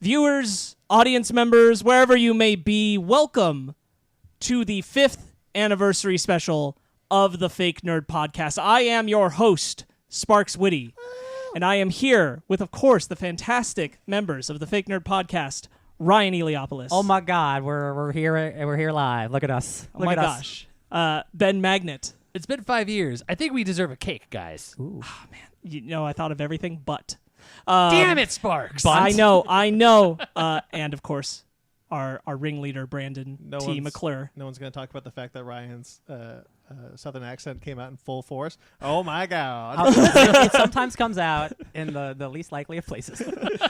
Viewers, audience members, wherever you may be, welcome to the 5th anniversary special of the Fake Nerd Podcast. I am your host, Sparkz Witty, and I am here with, of course, the fantastic members of the Fake Nerd Podcast, Ryan Eliopoulos. Oh my God, we're here live. Look at us. Oh my gosh. Ben Magnet. It's been 5 years. I think we deserve a cake, guys. Ooh. Oh, man. You know, I thought of everything but. Damn it, Sparkz. I know. And, of course, our ringleader, Brandon T. McClure. No one's going to talk about the fact that Ryan's southern accent came out in full force. Oh, my God. It sometimes comes out in the least likely of places.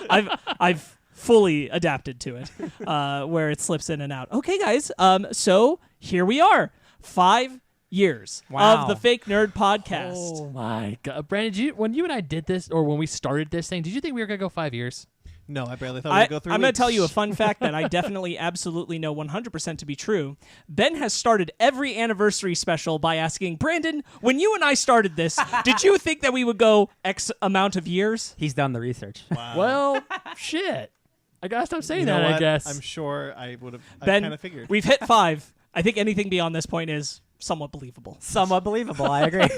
I've fully adapted to it, where it slips in and out. Okay, guys. So here we are. 5 years of the Fake Nerd Podcast. Oh my God, Brandon! When you and I did this, or when we started this thing, did you think we were gonna go 5 years? No, I barely thought we'd go 3 weeks. I'm going to tell you a fun fact that I definitely, absolutely know 100% to be true. Ben has started every anniversary special by asking, Brandon, when you and I started this, did you think that we would go X amount of years? He's done the research. Wow. Well, shit. I gotta stop saying You know that. what? I guess. I'm sure I would have. I Ben, kind of figured. we've hit 5. I think anything beyond this point is somewhat believable. Somewhat believable. I agree.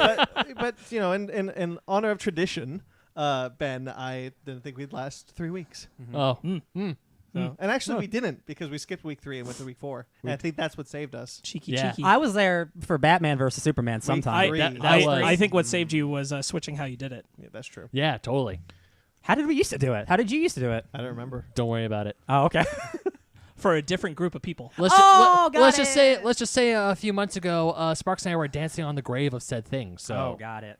but you know, in honor of tradition, Ben, I didn't think we'd last 3 weeks. Mm-hmm. Oh. So, and actually, we didn't because we skipped week 3 and went to week 4. And I think that's what saved us. Cheeky. I was there for Batman versus Superman sometime. three. I think what saved you was switching how you did it. Yeah, that's true. Yeah, totally. How did we used to do it? How did you used to do it? I don't remember. Don't worry about it. Oh, okay. For a different group of people. Let's just say a few months ago, Sparkz and I were dancing on the grave of said thing. So. Oh, got it.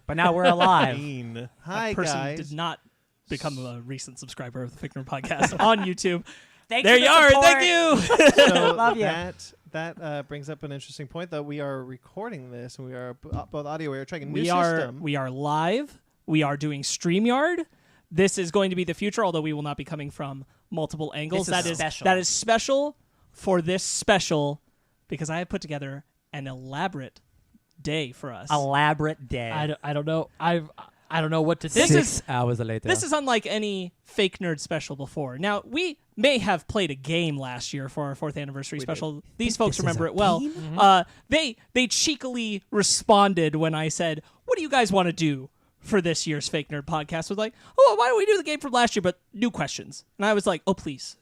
But now we're alive. Hi, That person guys. did not become a recent subscriber of the Fake Nerd Podcast on YouTube. Thanks There for the you are. support. Thank you. So Love ya. that brings up an interesting point, though. We are recording this, and we are both audio. We are trying a new We system. are live. We are doing StreamYard. This is going to be the future, although we will not be coming from multiple angles. This is special. That is special for this special because I have put together an elaborate day for us. Elaborate day. I don't know. I don't know what to think. This is 6 hours later. This is unlike any Fake Nerd special before. Now, we may have played a game last year for our 4th anniversary special. These folks this is remember a it well. game? They cheekily responded when I said, what do you guys want to do for this year's Fake Nerd Podcast? Was like, oh, why don't we do the game from last year, but new questions? And I was like, oh, please.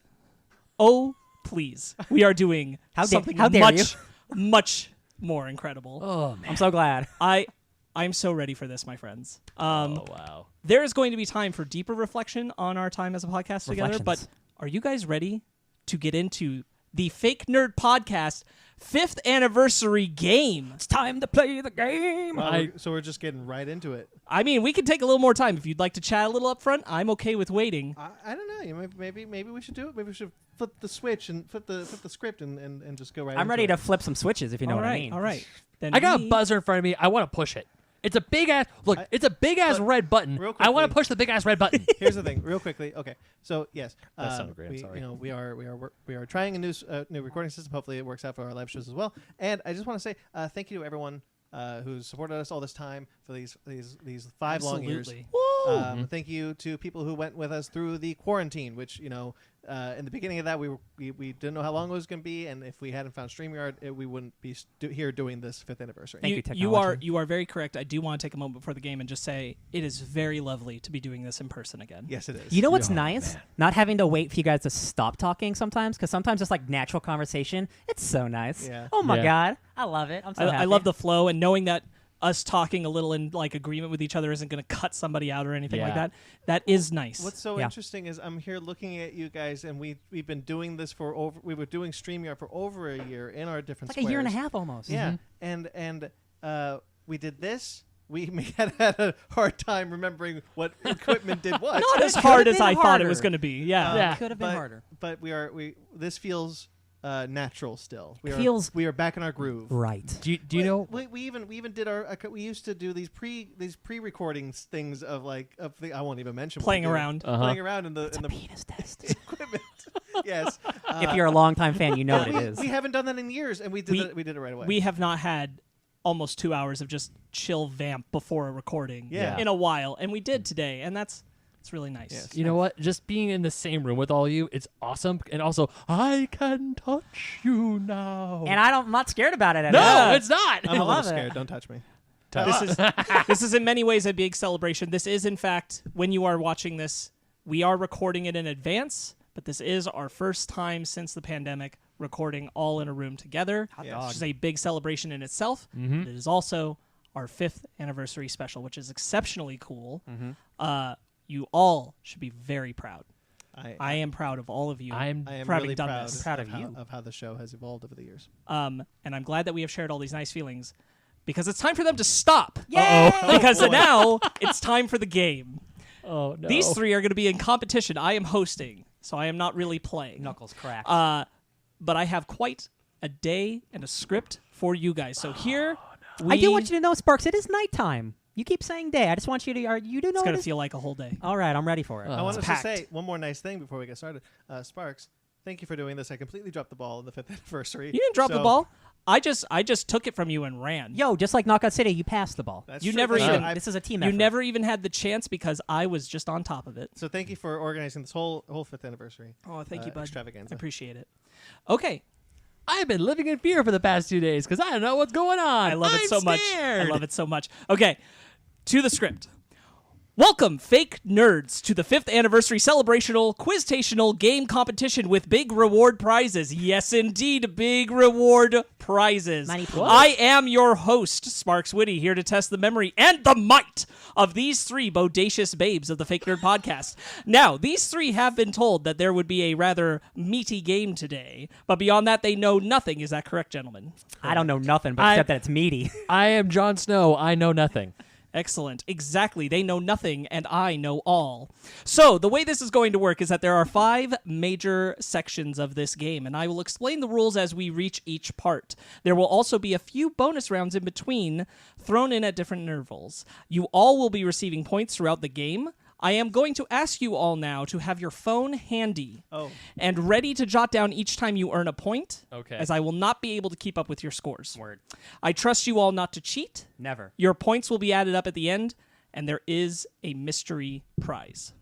We are doing something how dare much more incredible. Oh man. I'm so glad. I'm so ready for this, my friends. Oh wow. There is going to be time for deeper reflection on our time as a podcast together, but are you guys ready to get into the Fake Nerd Podcast 5th anniversary game? It's time to play the game. So we're just getting right into it. I mean, we can take a little more time. If you'd like to chat a little up front, I'm okay with waiting. I don't know. Maybe we should do it. Maybe we should flip the switch and flip the script and just go right. I'm ready to flip some switches if you know All what right, I mean. all right. Then I got a buzzer in front of me. I want to push it. It's a big ass. Look, it's a big ass red button. real I want quickly- to push the big ass red button. Here's the thing, real quickly. Okay, so yes, That sounded great, I'm sorry. we are trying a new recording system. Hopefully, it works out for our live shows as well. And I just want to say thank you to everyone who's supported us all this time for these 5 long years. Absolutely. Thank you to people who went with us through the quarantine, which in the beginning of that we didn't know how long it was going to be, and if we hadn't found StreamYard, we wouldn't be here doing this 5th anniversary. Thank you, You are very correct. I do want to take a moment before the game and just say it is very lovely to be doing this in person again. Yes, it is. You know what's Oh, nice? man. Not having to wait for you guys to stop talking sometimes, because sometimes it's like natural conversation. It's so nice. Yeah. Oh my Yeah. God, I love it. I'm so happy. I love the flow and knowing that us talking a little in like agreement with each other isn't going to cut somebody out or anything like Yeah. that. That is nice. What's so Yeah. interesting is I'm here looking at you guys, and we've been doing this we were doing StreamYard for over a year in our different It's like a year and a squares. half almost. Yeah, and we did this. We had a hard time remembering what equipment did what. Not as It hard could've as I been thought it harder. was going to be. Yeah. Yeah. It could have been harder. But this feels natural still. We are back in our groove. Right. Do you know? We even did we used to do these pre-recording things of I won't even mention what Playing we did. around. Playing around in the Penis test. equipment. Yes. If you're a longtime fan, you know what it is. We haven't done that in years, and we did it right away. We have not had almost 2 hours of just chill vamp before a recording Yeah. in a while, and we did today, and that's It's really nice. Yes. You know what? Just being in the same room with all of you, it's awesome. And also, I can touch you now. And I'm not scared about it at no, all. it's not. I'm a little love it. scared. Don't touch me. This is in many ways a big celebration. This is, in fact, when you are watching this, we are recording it in advance, but this is our first time since the pandemic recording all in a room together, Yes. which is a big celebration in itself. It is also our 5th anniversary special, which is exceptionally cool. You all should be very proud. I am proud of all of you. I'm I am for having really done proud, this. Proud of of how, you. of how the show has evolved over the years. And I'm glad that we have shared all these nice feelings because it's time for them to stop. Yay! Because boy. now it's time for the game. Oh, no. These three are going to be in competition. I am hosting, so I am not really playing. Knuckles cracked. But I have quite a day and a script for you guys. So here, I do want you to know, Sparkz, it is nighttime. You keep saying day. I just want you to. You do know it's going it to is? feel like a whole day. All right, I'm ready for it. I wanted to packed. say one more nice thing before we get started. Sparkz, thank you for doing this. I completely dropped the ball in the 5th anniversary. You didn't drop the So- ball. I just took it from you and ran. Yo, just like Knockout City, you passed the ball. That's You true. never That's even- true. This is a team You effort. never even had the chance because I was just on top of it. So thank you for organizing this whole 5th anniversary. Oh, thank you, bud. Extravaganza. I appreciate it. Okay. I've been living in fear for the past 2 days because I don't know what's going on. I love it so much. scared. I love it so much. Okay, to the script. Welcome, fake nerds, to the 5th anniversary celebrational quiztational game competition with big reward prizes. Yes, indeed, big reward prizes. Money pool. I am your host, Sparkz Witty, here to test the memory and the might of these three bodacious babes of the Fake Nerd Podcast. Now, these three have been told that there would be a rather meaty game today, but beyond that, they know nothing. Is that correct, gentlemen? I don't know nothing, but except that it's meaty. I am Jon Snow. I know nothing. Excellent. Exactly. They know nothing, and I know all. So, the way this is going to work is that there are 5 major sections of this game, and I will explain the rules as we reach each part. There will also be a few bonus rounds in between, thrown in at different intervals. You all will be receiving points throughout the game. I am going to ask you all now to have your phone handy and ready to jot down each time you earn a point, Okay. as I will not be able to keep up with your scores. Word. I trust you all not to cheat. Never. Your points will be added up at the end, and there is a mystery prize.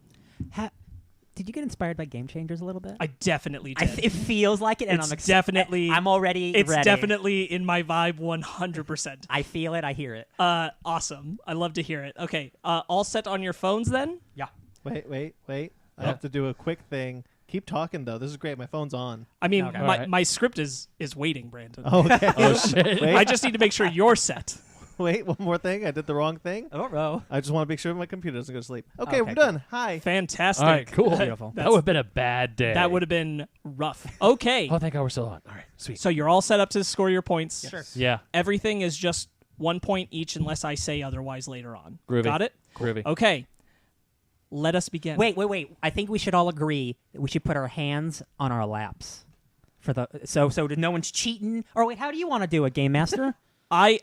Did you get inspired by Game Changers a little bit? I definitely did. It feels like it, and It's definitely- I'm already it's ready. definitely in my vibe 100%. I feel it. I hear it. Awesome. I love to hear it. Okay, all set on your phones then? Yeah. Wait. I have to do a quick thing. Keep talking, though. This is great. My phone's on. I mean, Okay. my, Alright. my script is waiting, Brandon. Okay. Oh, shit. Wait. I just need to make sure you're set. Wait, one more thing. I did the wrong thing. Oh, I just want to make sure my computer doesn't go to sleep. Okay, Okay, we're done. Hi. Fantastic. All right, cool. Beautiful. That would have been a bad day. That would have been rough. Okay, Oh, thank God we're still on. All right, sweet. so you're all set up to score your points. Sure. Yeah, Everything is just 1 point each unless I say otherwise later on. Groovy. Got it? groovy. Okay. Let us begin. Wait. I think we should all agree that we should put our hands on our laps for the so that no one's cheating. Or wait, how do you want to do it, Game Master? I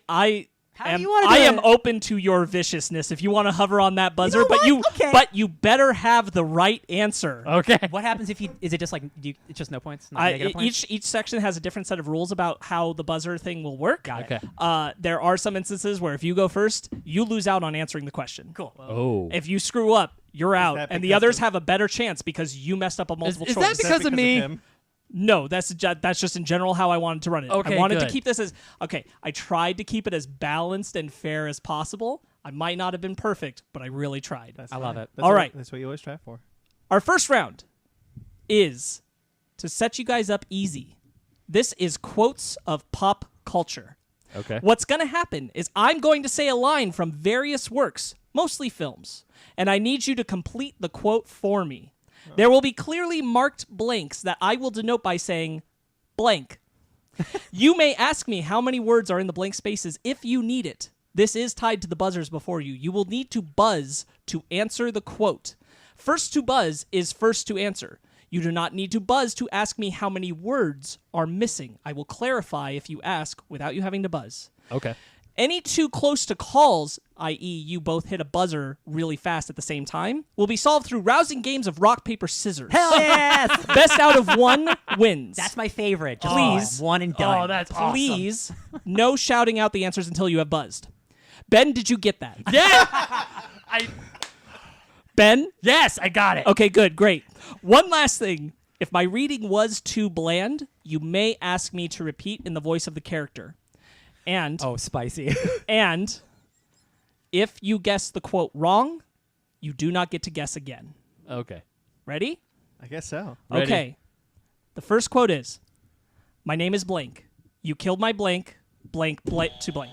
How do am you wanna do I am it? open to your viciousness if you want to hover on that buzzer, know but what? Okay. but you better have the right answer. Okay. What happens if you? Is it just like it's just no points? Not negative points? Each section has a different set of rules about how the buzzer thing will work. Got it. Okay. There are some instances where if you go first, you lose out on answering the question. Cool. Oh. If you screw up, you're out, that and the because others of- have a better chance because you messed up a multiple is choice. that because of me? him? No, that's just in general how I wanted to run it. Okay, I wanted to good. keep this as okay. I tried to keep it as balanced and fair as possible. I might not have been perfect, but I really tried. That's I love fine. it. That's All what- right. That's what you always try for. Our first round is to set you guys up easy. This is quotes of pop culture. Okay. What's going to happen is I'm going to say a line from various works, mostly films, and I need you to complete the quote for me. There will be clearly marked blanks that I will denote by saying blank. You may ask me how many words are in the blank spaces if you need it. This is tied to the buzzers before you. You will need to buzz to answer the quote. First to buzz is first to answer. You do not need to buzz to ask me how many words are missing. I will clarify if you ask without you having to buzz. Okay. Any too close to calls, i.e. you both hit a buzzer really fast at the same time, will be solved through rousing games of rock, paper, scissors. Hell yes! Best out of one wins. That's my favorite. Just Please. one and done. Oh, that's awesome. Please, no shouting out the answers until you have buzzed. Ben, did you get that? Yeah. Ben? Yes, I got it. Okay, good, great. One last thing. If my reading was too bland, you may ask me to repeat in the voice of the character. And Oh, spicy. and if you guess the quote wrong, you do not get to guess again. Okay. Ready? I guess so. Ready. Okay. The first quote is, "My name is blank. You killed my blank to blank."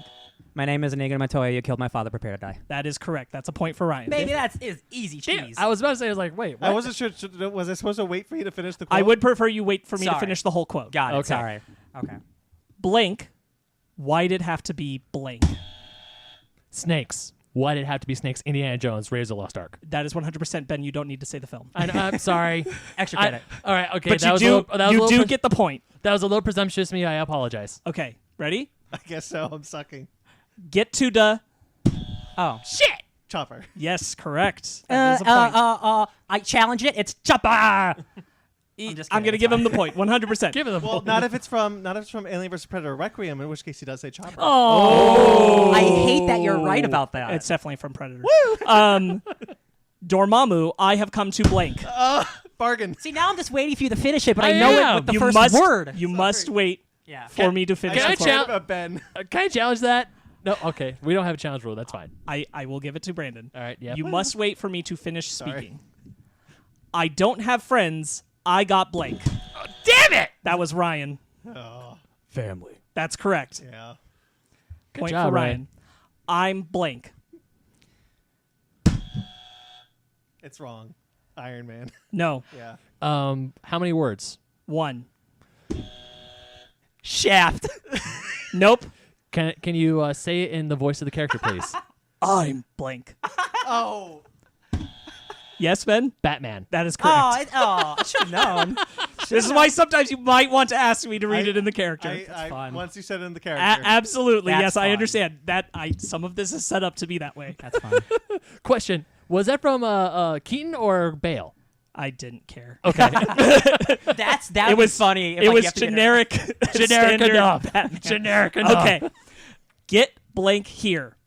My name is Inigo Montoya. You killed my father. Prepare to die. That is correct. That's a point for Ryan. Baby, that's is easy cheese. I was about to say, I was like, wait, what? I wasn't sure. Was I supposed to wait for you to finish the quote? I would prefer you wait for me to Sorry. finish the whole quote. Got it. Okay. Sorry. Okay. Blank. Why did it have to be blank? Snakes. Why did it have to be snakes? Indiana Jones, Raiders of the Lost Ark. That is 100% Ben. You don't need to say the film. I'm sorry. Extra credit. All right, okay. But that was you a little do get the point. That was a little presumptuous of me. I apologize. Okay, ready? I guess so. I'm sucking. Get to the... Oh. Shit. Chopper. Yes, correct. That is a point. I challenge it. It's chopper. just I'm kidding, going to it's give him fine. the point. 100%. Give it the Well, not if it's from Alien vs Predator Requiem, in which case he does say Chopper. Oh. I hate that you're right about that. It's definitely from Predator. Woo! Dormammu, I have come to blank. Bargain. See, now I'm just waiting for you to finish it, but I, I know it am. with the you first must, word. You must wait yeah. for me to finish Can the I quote. challenge- About Ben. Can I challenge that? No, okay. We don't have a challenge rule. That's fine. I will give it to Brandon. All right, yeah. You must wait for me to finish Sorry. speaking. I don't have friends. I got blank. Damn it! That was Ryan. Oh, Family. That's correct. yeah. Good Point job, for Ryan. I'm blank. It's wrong. Iron Man. No. Yeah. How many words? 1. Shaft. Nope. Can you say it in the voice of the character, please? I'm blank. Oh. Yes, Ben? Batman. That is correct. I should have known. This is why sometimes you might want to ask me to read it in the character. fun. Once you said it in the A- character. absolutely. That's Yes, I fun. understand. Some of this is set up to be that way. That's fine. Question: was that from Keaton or Bale? I didn't care. Okay. That It would was be funny. If It like, was you have to get generic. Generic standard enough. Batman. Generic enough. Okay. Get blank here.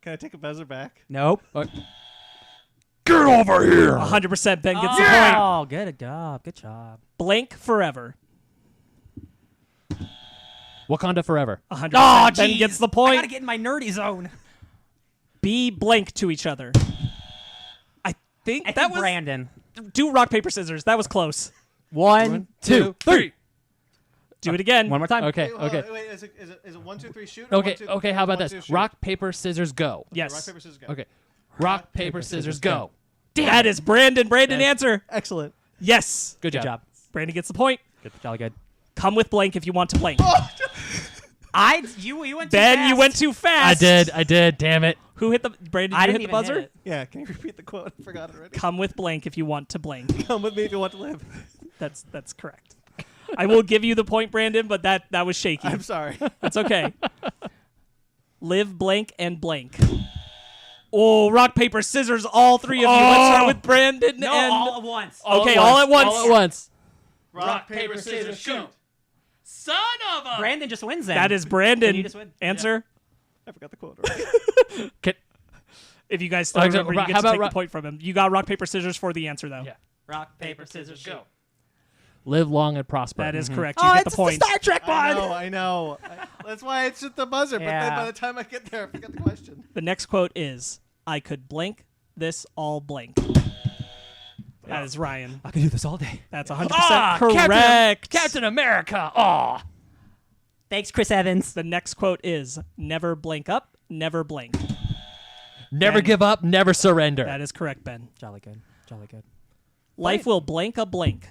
Can I take a buzzer back? Nope. Get over here. 100% Ben gets the point. Oh, good job. Good job. Blank forever. Wakanda forever. 100%. Oh, Ben jeez. gets the I point. gotta get in my nerdy zone. Be blank to each other. I think I that think was Brandon. do rock paper scissors. That was close. 1, 2, 3. Do it again. One more time. Okay. Wait, hold Okay. on, wait, is it 1, 2, 3 shoot? or Okay. 1, 2, Okay. How about 1, 2, this? shoot? Rock, paper, scissors, go. Yes. Rock, paper, scissors, go. Okay. Rock, paper, scissors, go. That is Brandon. Brandon answer. Excellent. Yes. Good Good job. job. Brandon gets the point. Good. Jolly good. Come with blank if you want to blank. You went too Ben, fast. you went too fast. I did. Damn it. Who hit the Brandon? I You didn't hit the even buzzer. hit it. Yeah, can you repeat the quote? I forgot it already. Come with blank if you want to blank. Come with me if you want to live. That's correct. I will give you the point, Brandon, but that was shaky. I'm sorry. That's okay. Live blank and blank. Oh, rock, paper, scissors, all three of you. Let's start with Brandon No, and... all at once. Okay, all at once. All at once. Rock, paper, scissors, shoot. Son of a. Brandon just wins then. That is Then Brandon. you just win. Answer. I forgot the quote already. If you guys still Okay, remember, you how get to about take the rock- point from him. You got rock, paper, scissors for the answer, though. Yeah. Rock, paper, scissors, go. Live long and prosper. That is correct. You Oh, get it's the point. the Star Trek one. I know. That's why it's just the buzzer. But then Yeah. by the time I get there, I forget the question. The next quote is, I could blank this all blank. That is Ryan. I could do this all day. That's 100% Ah, correct. Captain America. Aw. Thanks, Chris Evans. The next quote is, never blank up, never blank. Never Ben. give up, never surrender. That is correct, Ben. Jolly good. Jolly good. Life will blank a blank.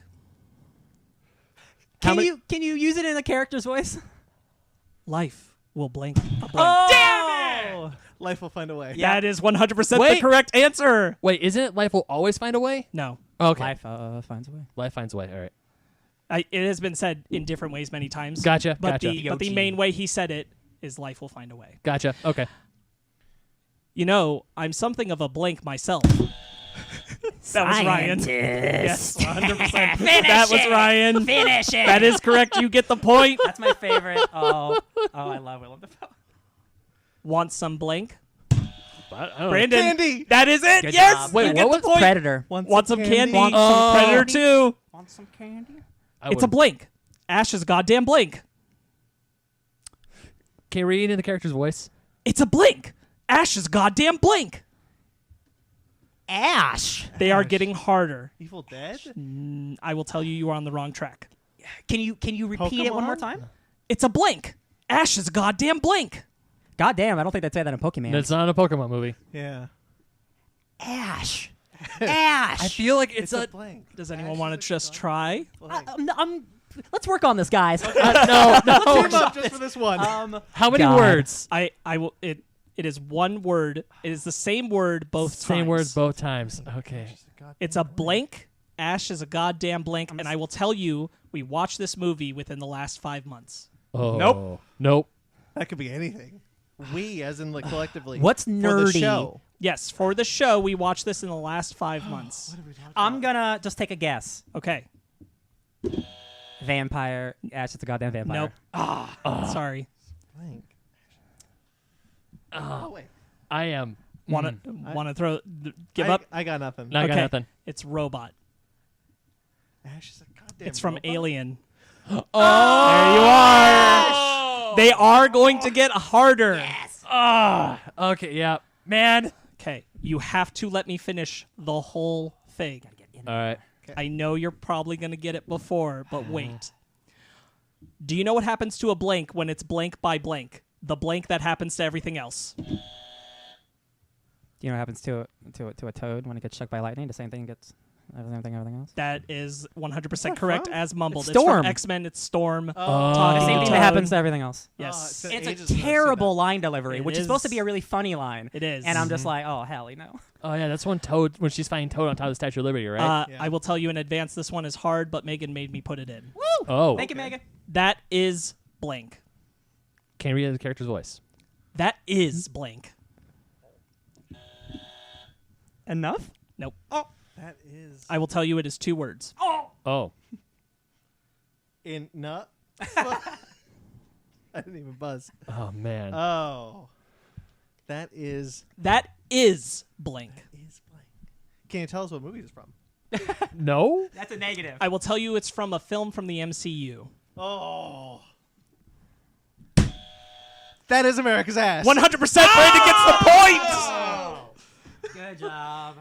How Can you use it in a character's voice? Life will blank a blank. Damn it! Life will find a way. That is 100% the Wait. correct answer. Wait, isn't it life will always find a way? No. Okay. Life finds a way. Life finds a way. All right. It has been said in different ways many times. Gotcha. But Gotcha. the main way he said it is life will find a way. Gotcha. Okay. You know, I'm something of a blank myself. That was Ryan. Yes, 100%. That was Ryan. Finish it. That is correct. You get the point. That's my favorite. I love Willem Dafoe. Want some blank? I don't know. Brandon. Candy. That is it. Good Yes. job. Wait, you what get was the point. Predator. Want some candy? Want some Predator candy? 2. Want some candy? It's a blink. Ash is a goddamn blink. Can you read in the character's voice? It's a blink. Ash is a goddamn blink. Ash. They are getting harder. Evil Dead. I will tell you, you are on the wrong track. Can you repeat it one more Pokemon? time? It's a blink. Ash is a goddamn blink. God damn, I don't think they'd say that in Pokemon. It's not a Pokemon movie. Yeah. Ash. Ash. I feel like it's a a blank. Does anyone want to just try? Blank. Let's work on this, guys. no. Team up just for this one. How many God. words? I will. It is one word. It is the same word both times. Same words both times. Okay. It's a blank. Ash is a goddamn blank, and I will tell you, we watched this movie within the last 5 months. Oh. Nope. That could be anything. We, as in like collectively. What's For the nerdy? show. Yes, for the show, we watched this in the last 5 months. I'm gonna just take a guess. Okay. Vampire. Ash is a goddamn vampire. Nope. Sorry. Blank. Oh wait. I am. Want to throw? Give up? I got nothing. No, I got Okay. nothing. It's robot. Ash is a goddamn. It's from robot? Alien. Oh. There you are. They are going to get harder. Okay. Yeah. Man. Okay, you have to let me finish the whole thing. All right. I know you're probably going to get it before, but wait. Do you know what happens to a blank when it's blank by blank? The blank that happens to everything else. Do you know what happens to a toad when it gets struck by lightning? The same thing gets everything else. That is 100% correct, from? as mumbled. It's Storm. from X-Men. It's Storm. The Talking same to thing that Toad. happens to everything else. Yes. Been It's ages a since I've seen terrible line delivery, It which is supposed to is. be a really funny line. It is. And I'm just like, oh, hell, no. Oh yeah, that's when she's fighting Toad on top of the Statue of Liberty, right? Yeah. I will tell you in advance, this one is hard, but Megan made me put it in. oh. Thank you, Megan. That is blank. Can you read in the character's voice? That is blank. Enough? Nope. That is I will tell you it is 2 words. Oh. in nut. I didn't even buzz. Oh man. Oh. That is That is blank. blank. Can you tell us what movie it's from? no. That's a negative. I will tell you it's from a film from the MCU. Oh. That is America's Ass. 100% Brandon gets the point! Good job.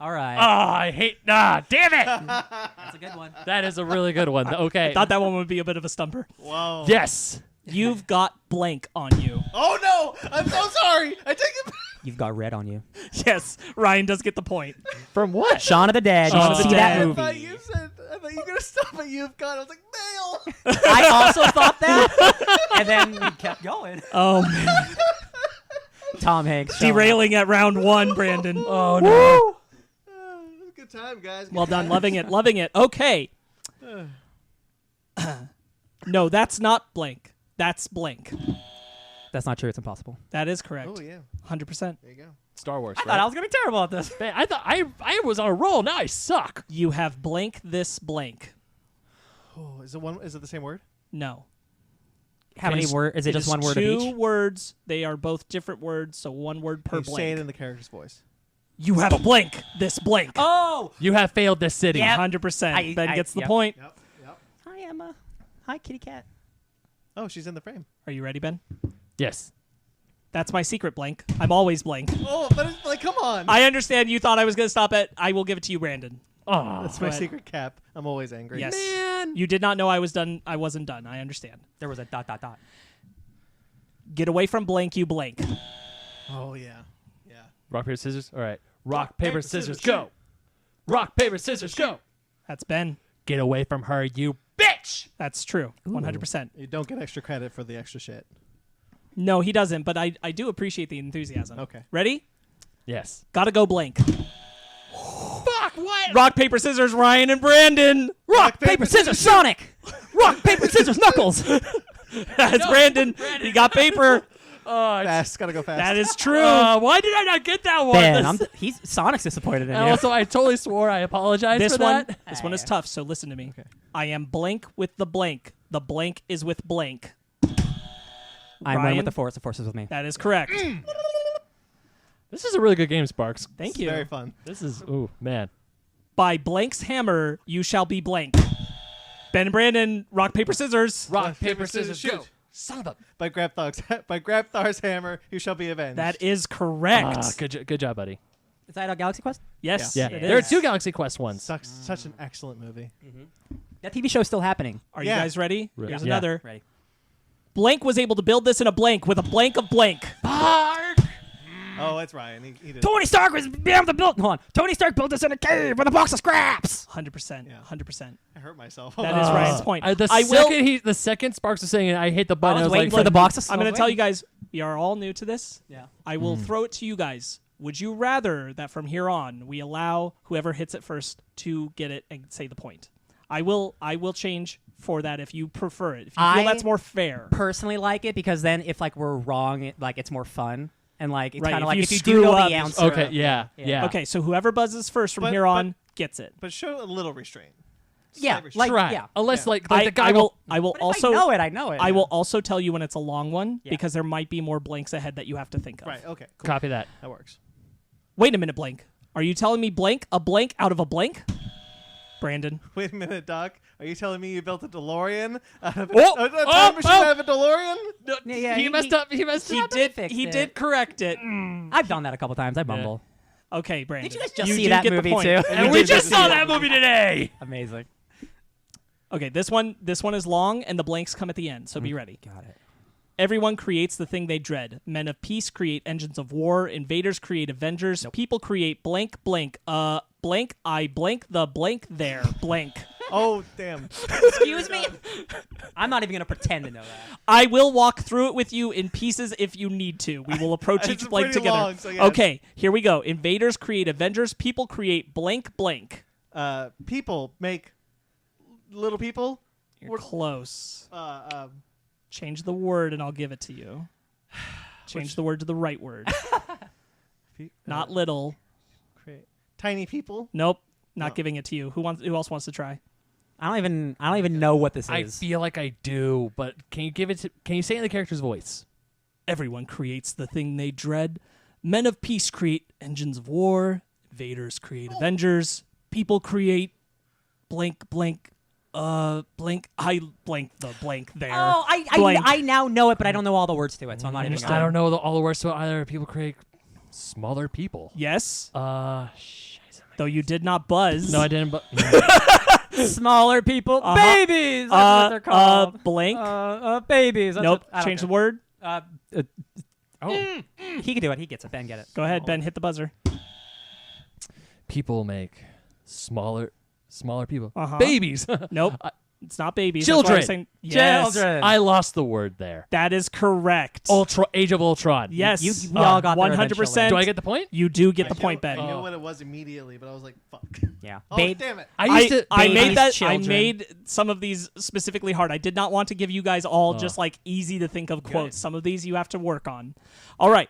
All right. Oh, I hate. Damn it. That's a good one. That is a really good one. Okay. Thought that one would be a bit of a stumper. Whoa. Yes. You've got blank on you. Oh no! I'm so sorry. I take it back. You've got red on you. Yes, Ryan does get the point. From what? Shaun of the Dead. Shaun You of should the see that Dead. I movie. thought you were gonna stop at You've Got. I was like, Mail. I also thought that, and then we kept going. Oh, man. Tom Hanks. showing up. Derailing at round 1, Brandon. Oh no. Good time, guys. Well done. Loving it. Loving it. Okay. No, that's not blank. That's blank. That's not true. It's impossible. That is correct. Oh yeah. 100%. There you go. Star Wars. I thought I was gonna be terrible at this. Man, I thought I was on a roll. Now I suck. You have blank this blank. Oh, is it one? Is it the same word? No. How many words? Is it just one word of 2 each? words. They are both different words, so 1 word per You blank. say it in the character's voice. You have a blank this blank. Oh, You have failed this city. Yep. 100%. Ben gets the yep. point. Yep. hi Emma. Hi kitty cat. Oh, she's in the frame. Are you ready, Ben? Yes. That's my secret blank. I'm always blank. Oh, but it's like, come on. I understand you thought I was going to stop it. I will give it to you, Brandon. Oh. That's my Go ahead. secret cap. I'm always angry. Yes. Man. You did not know I was done. I wasn't done. I understand. There was a ... Get away from blank, you blank. Oh yeah. Yeah. Rock paper scissors. All right. Rock paper scissors go. Rock paper scissors go. That's Ben. Get away from her, you bitch. That's true. 100%. You don't get extra credit for the extra shit. No, he doesn't, but I do appreciate the enthusiasm. Okay. Ready? Yes. Gotta go blank. Fuck what? Rock, paper, scissors, Ryan and Brandon. Rock, paper, scissors, Sonic. Rock, paper, scissors, Knuckles. That's Brandon. He got paper. Fast. Gotta go fast. That is true. Why did I not get that one? Ben, Sonic's disappointed in you. And also, I totally swore I apologize This for one, that. this one is tough, so listen to me. Okay. I am blank with the blank. The blank is with blank. I'm running Ryan? with the Force. The Force is with me. That is correct. This is a really good game, Sparkz. Thank It's you. very fun. This is man. By blank's hammer, you shall be blank. Ben and Brandon, rock, paper, scissors. Rock, paper, scissors, shoot. go. Son of a. By Grabthar's hammer, you shall be avenged. That is correct. Good job, buddy. Is that a Galaxy Quest? Yes, Yeah, it there are is. 2 Galaxy Quest ones. such an excellent movie. That TV show's still happening. Are you Yeah. guys ready? Right. Here's Yeah. another. Ready? Blank was able to build this in a blank with a blank of blank. Oh, it's Ryan. He did. Tony Stark was able to build. Hold on. Tony Stark built this in a cave with a box of scraps. 100%. Yeah. 100%. I hurt myself. That is Ryan's point. The second Sparkz was saying it, I hit the I button. was I waiting was for the boxes. I'm going to tell you guys, we are all new to this. Yeah. I will throw it to you guys. Would you rather that from here on we allow whoever hits it first to get it and say the point? I will change for that if you prefer it. If you feel I- that's more fair. Personally, like it because then if like we're wrong, it's more fun and like it's Right, kind if of like you if you screw do know up, the you answer. Okay, yeah. Okay, so whoever buzzes first from But- here on gets it. But show a little restraint. Yeah, Slight like Try. yeah. Unless Yeah. like I the guy will But if also I know it. I know it. I will also tell you when it's a long one Yeah. because there might be more blanks ahead that you have to think of. Right. Okay. Cool. copy that. That works. Wait a minute, blank. Are you telling me blank out of a blank? Brandon. Wait a minute, Doc. Are you telling me you built a DeLorean out of Oh! a time machine out of a DeLorean? Yeah, he messed up. He messed He up. did. fixed He it. did correct it. I've done that a couple times. I bumble. Okay, Brandon. Did you guys just You see do that get the movie point. too? And we just saw that movie today. Amazing. Okay, this one is long, and the blanks come at the end. So be ready. Got it. Everyone creates the thing they dread. Men of peace create engines of war. Invaders create Avengers. People create blank. Blank. I blank the blank there. Blank. Oh, damn. Excuse me. I'm not even gonna pretend to know that. I will walk through it with you in pieces if you need to. We will approach It's each blank pretty together. long, so yes. Okay, here we go. Invaders create Avengers. People create blank. People make little people. You're close. Uh, Change the word and I'll give it to you. Change the word to the right word. Not little. create tiny people. Nope. Not No. giving it to you. Who else wants to try? I don't even know what this I is. feel like I do, but can you say it in the character's voice? Everyone creates the thing they dread. Men of peace create engines of war. Invaders create Avengers. People create blank. I blank the blank there. Oh, Blank. I now know it, but I don't know all the words to it, so I'm not even. I don't know all the words to it either. People create smaller people. Yes, Scheiße. though you did not buzz. No, I didn't. But Smaller people, Uh-huh. babies. That's what they're called. Blank. Babies. That's Nope. what- I don't Change the care. word. oh, He can do it. He gets it. Ben, get it. Go ahead, Ben. Hit the buzzer. people make smaller people. Uh-huh. Babies. Nope. It's not babies. That's why I'm Children. saying- Yes. Children. I lost the word there. That is correct. Age of Ultron. Yes. we all got there 100%. Do I get the point? You do get I the point, knew- Ben. I knew Oh. what it was immediately, but I was like, fuck. Yeah. Oh, Babe, damn it. I used to. I made babies, that. I children. made some of these specifically hard. I did not want to give you guys all just like easy to think of quotes. Some of these you have to work on. All right.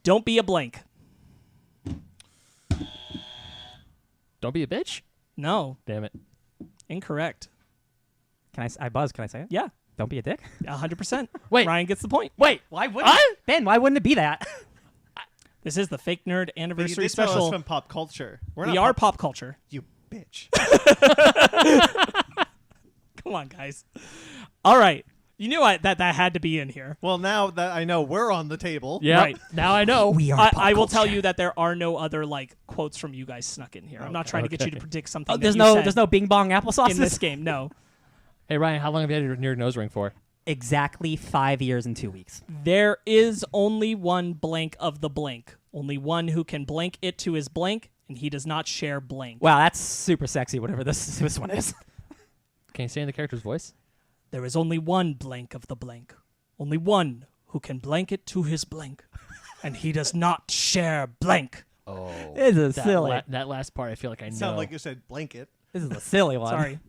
Don't be a blank. Don't be a bitch. No. Damn it. Incorrect. Can I buzz? Can I say it? Yeah. Don't be a dick. 100%. Wait. Ryan gets the point. Wait. Why wouldn't Ben? Why wouldn't it be that? This is the Fake Nerd But you Anniversary did tell us Special. from pop culture. We're We not are pop culture. You bitch. Come on, guys. All right. You knew that had to be in here. Well, now that I know we're on the table. Yeah. Right. Now I know. We are. I will tell you that there are no other like quotes from you guys snuck in here. I'm not trying to get you to Okay. predict something. Oh, that there's you no. said There's no Bing Bong applesauce in this game. No. Hey Ryan, how long have you had your nose ring for? Exactly 5 years and 2 weeks. There is only one blank of the blank. Only one who can blank it to his blank, and he does not share blank. Wow, that's super sexy. Whatever this one is. Can you say in the character's voice? There is only one blank of the blank. Only one who can blank it to his blank, and he does not share blank. Oh. This is silly. That last part, I feel like I know. Sound like you said blanket. This is a silly one. Sorry.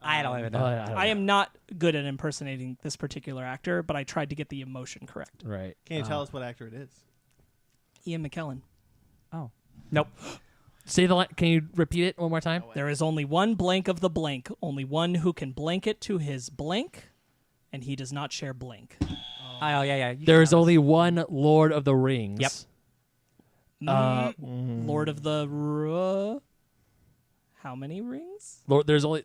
I don't even know. I don't I know. am not good at impersonating this particular actor, but I tried to get the emotion correct. Right. Can you tell us what actor it is? Ian McKellen. Oh. Nope. Say the line. Can you repeat it one more time? There is only one blank of the blank, only one who can blank it to his blank, and he does not share blank. Oh yeah. You There is can have only one Lord of the Rings. Yep. Lord of the how many rings? Lord, there's only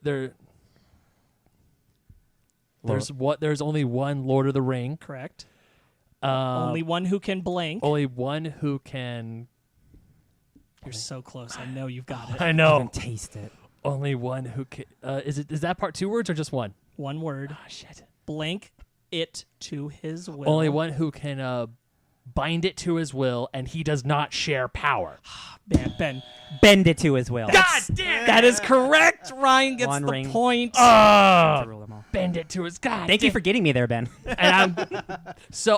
There's only one Lord of the Ring. Correct. Uh, Only one who can blank. Only one who can. You're so close. I know you've got it. I I know. can taste it. Only one who can. Is that part 2 words or just one? One word. Oh shit. Blank it to his will. Only one who can bind it to his will, and he does not share power. Ben. Bend it to his will. God damn! That is correct. Ryan gets One the ring. point. To rule them all. Bend it to his God. Thank you for getting me there, Ben. And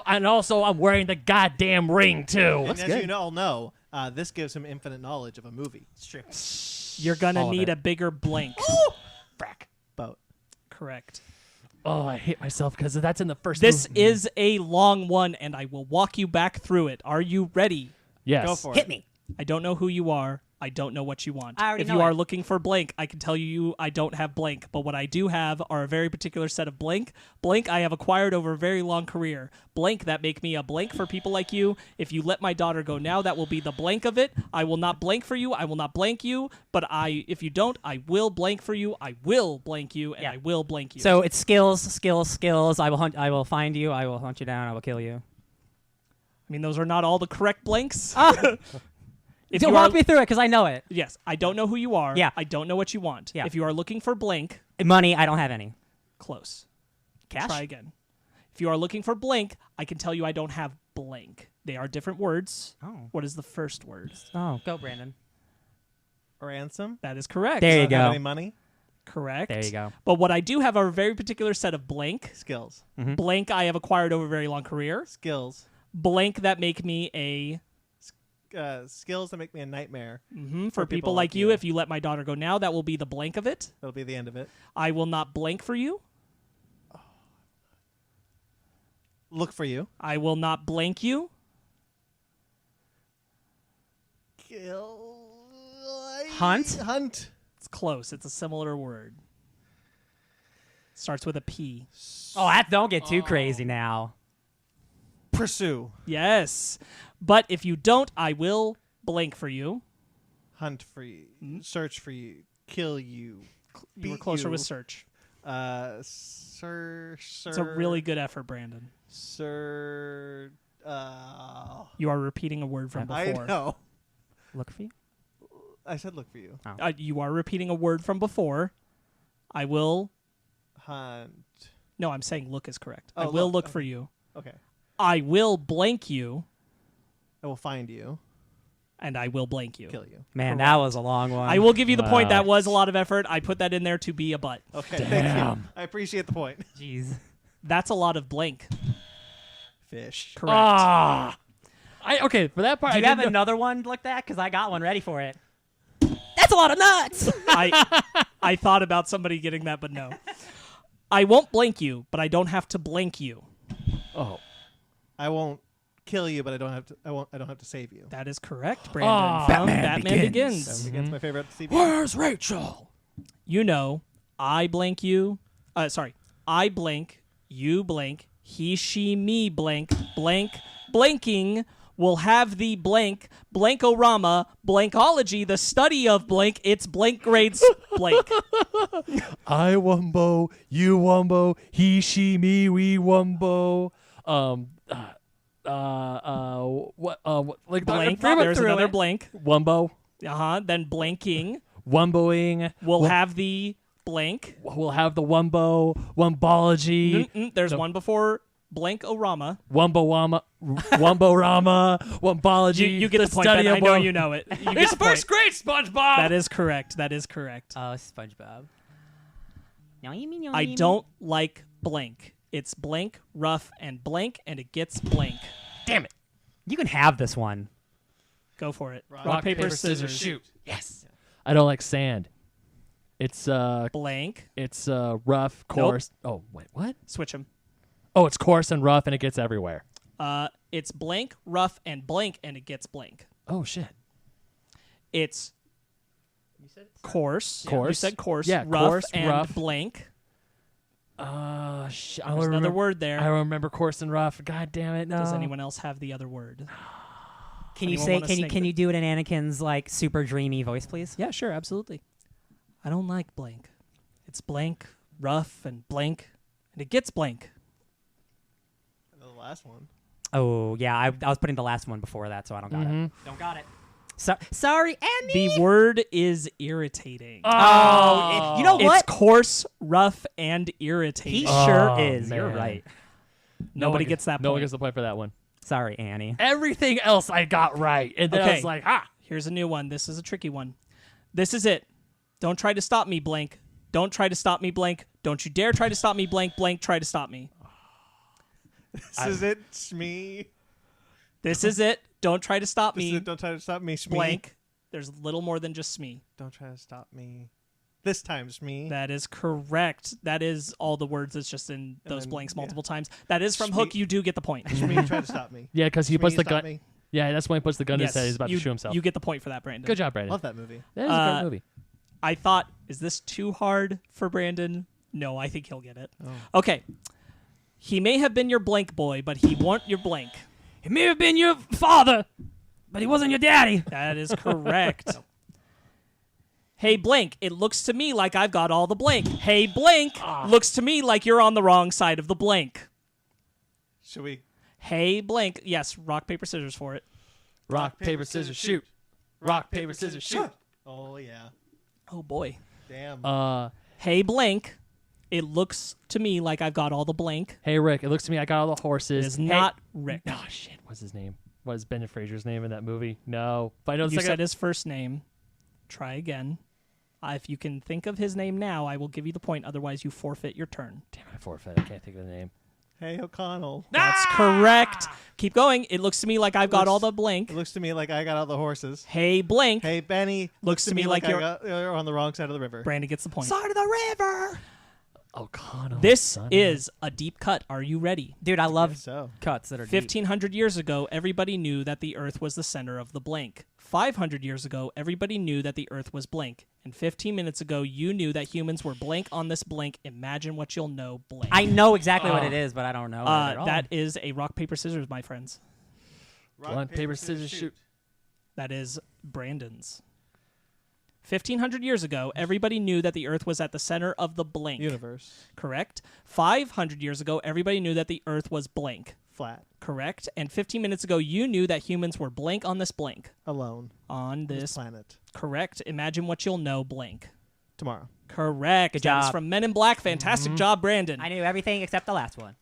I'm wearing the goddamn ring too. And as you all know, this gives him infinite knowledge of a movie. It's true. You're gonna All of need it. a bigger blank. Frack. Boat. Correct. Oh, I hate myself because that's in the first. This movie. is a long one, and I will walk you back through it. Are you ready? Yes. Go for Hit it. me. I don't know who you are. I don't know what you want. I already If know you are it. looking for blank, I can tell you I don't have blank. But what I do have are a very particular set of blank. Blank I have acquired over a very long career. Blank that make me a blank for people like you. If you let my daughter go now, that will be the blank of it. I will not blank for you. I will not blank you. But if you don't, I will blank for you. I will blank you, and Yeah. I will blank you. So it's skills. I will hunt. I will find you. I will hunt you down. I will kill you. I mean, those are not all the correct blanks. If Don't you are, walk me through it because I know it. yes, I don't know who you are. Yeah. I don't know what you want. Yeah. If you are looking for blank, Money. I don't have any. close. Cash. Try again. If you are looking for blank, I can tell you I don't have blank. They are different words. Oh. What is the first word? Oh. Go, Brandon. Ransom. That is correct. There you Don't have go. any money. Correct. There you go. But what I do have are a very particular set of blank. Skills. Blank I have acquired over a very long career. Skills. Blank that make me a Skills that make me a nightmare. for people like you. If you let my daughter go now, that will be the blank of it. That'll be the end of it. I will not blank for you. Look for you. I will not blank you. Kill. Hunt? Hunt. It's close. It's a similar word. Starts with a P. Oh, don't get too crazy now. Pursue. Yes. But if you don't, I will blank for you. Hunt for you. Search for you. Kill you. You were Beat closer you. with search. Sir. It's a really good effort, Brandon. Sir. You are repeating a word from I before. know. Look for you. I said look for you. You are repeating a word from before. I will. Hunt. No, I'm saying look is correct. Oh, I will look. look for you. Okay. I will blank you, I will find you. and I will blank you. Kill you. Man, that was a long one. I will give you the point. Wow. That was a lot of effort. I put that in there to be a butt. Okay. Thank Damn. you. I appreciate the point. Jeez. That's a lot of blank. Fish. Correct. Ah. Okay, for that part, Do you I have didn't know- another one like that? Because I got one ready for it. That's a lot of nuts. I thought about somebody getting that, but no. I won't blank you, but I don't have to blank you. Oh. I won't kill you, but I don't have to. I don't have to save you. That is correct, Brandon. Ah. From Batman Batman Begins. Begins. Against my favorite TV. Where's Rachel? You know, I blank you. I blank, you blank, he, she, me blank, blanking will have the blankorama, blankology, the study of blank, it's blank grades blank. I wumbo, you wumbo, he, she, me, we wumbo. Like Blank, pretty much there's through another it. blank. Wumbo, Then blanking wumboing. will have the blank. We'll have the wumbo, wumbology, There's one before blankorama. wumbo-wama, wumbo-rama, wumbology. You get the point, study Ben. of I know wum- you know it. You get It's the point. first grade, SpongeBob. That is correct. That is correct. Oh, SpongeBob. I don't like blank. It's blank, rough, and it gets blank. Damn it. You can have this one. Go for it. Rock, paper, scissors. shoot. Yes. I don't like sand. It's Blank. it's rough, coarse. Oh wait, what? Switch them. Oh, it's coarse and rough, and it gets everywhere. It's blank, rough, and it gets blank. Oh shit. It's coarse. You Coarse. said coarse. Yeah, rough coarse, and rough. blank. Shit. There's another word there. I remember coarse and rough. God damn it! No. Does anyone else have the other word? Can you Anyone say? want a Can you snake can bit? you do it in Anakin's like super dreamy voice, please? Yeah, sure, absolutely. I don't like blank. It's blank, rough, and blank, and it gets blank. The last one. Oh yeah, I was putting the last one before that, so I don't got it. Don't got it. Sorry, Annie. The word is irritating. Oh, you know It's what? coarse, rough, and irritating. He sure Oh, is. You're man. right. Nobody gets that No one point. gets the point for that one. Sorry, Annie. Everything else I got right, and then I Okay. was like, ah. Here's a new one. This is a tricky one. This is it. Don't try to stop me, blank. Don't try to stop me, blank. Don't you dare try to stop me, blank, blank. Try to stop me. This is it, Shmee. This is it. Don't try to stop This is me, it, don't try to stop me, Shmee. blank. There's little more than just me. Don't try to stop me. This time, Shmee. That is correct. That is all the words. It's just in those then, blanks yeah. multiple times. That is from Shmee- Hook. You do get the point. Shmee, try to stop me. Yeah, because he Shmee, puts the stop gun. me. Yeah, that's when he puts the gun in his head. He's about you, to shoot himself. You get the point for that, Brandon. Good job, Brandon. Love that movie. That is a great movie. I thought, is this too hard for Brandon? No, I think he'll get it. Oh. Okay. He may have been your blank boy, but he weren't your blank. He may have been your father, but he wasn't your daddy. That is correct. Hey, blank, it looks to me like I've got all the blank. Hey, blank, looks to me like you're on the wrong side of the blank. Should we? Hey, blank. Yes, rock, paper, scissors for it. Rock, paper, scissors, shoot. Rock, paper, scissors, shoot. Oh, yeah. Oh, boy. Damn. Hey, blank, it looks to me like I've got all the blank. Hey, Rick, it looks to me I got all the horses. It is Hey- not Rick. Oh, shit. What's his name? What is Ben Fraser's name in that movie? No. But I know the You second. said his first name. Try again. If you can think of his name now, I will give you the point. Otherwise, you forfeit your turn. Damn, I forfeit. I can't think of the name. Hey, O'Connell. That's correct. Keep going. It looks to me like I've got all the blank. It looks to me like I got all the horses. Hey, blank. Hey, Benny. Looks to me like you're on the wrong side of the river. Brandon gets the point. Side of the river. O'Connell. This son of is a deep cut. Are you ready? Dude, I love So. cuts that are deep. 1,500 years ago, everybody knew that the Earth was the center of the blank. 500 years ago, everybody knew that the Earth was blank. And 15 minutes ago, you knew that humans were blank on this blank. Imagine what you'll know blank. I know exactly what it is, but I don't know it at all. That is a rock, paper, scissors, my friends. Rock, paper, scissors, shoot. That is Brandon's. 1,500 years ago, everybody knew that the Earth was at the center of the blank. Universe. Correct. 500 years ago, everybody knew that the Earth was blank. Flat. Correct. And 15 minutes ago, you knew that humans were blank on this blank. Alone. On This this. planet. Correct. Imagine what you'll know blank. Tomorrow. Correct. Good That is job. from Men in Black. Fantastic job, Brandon. I knew everything except the last one.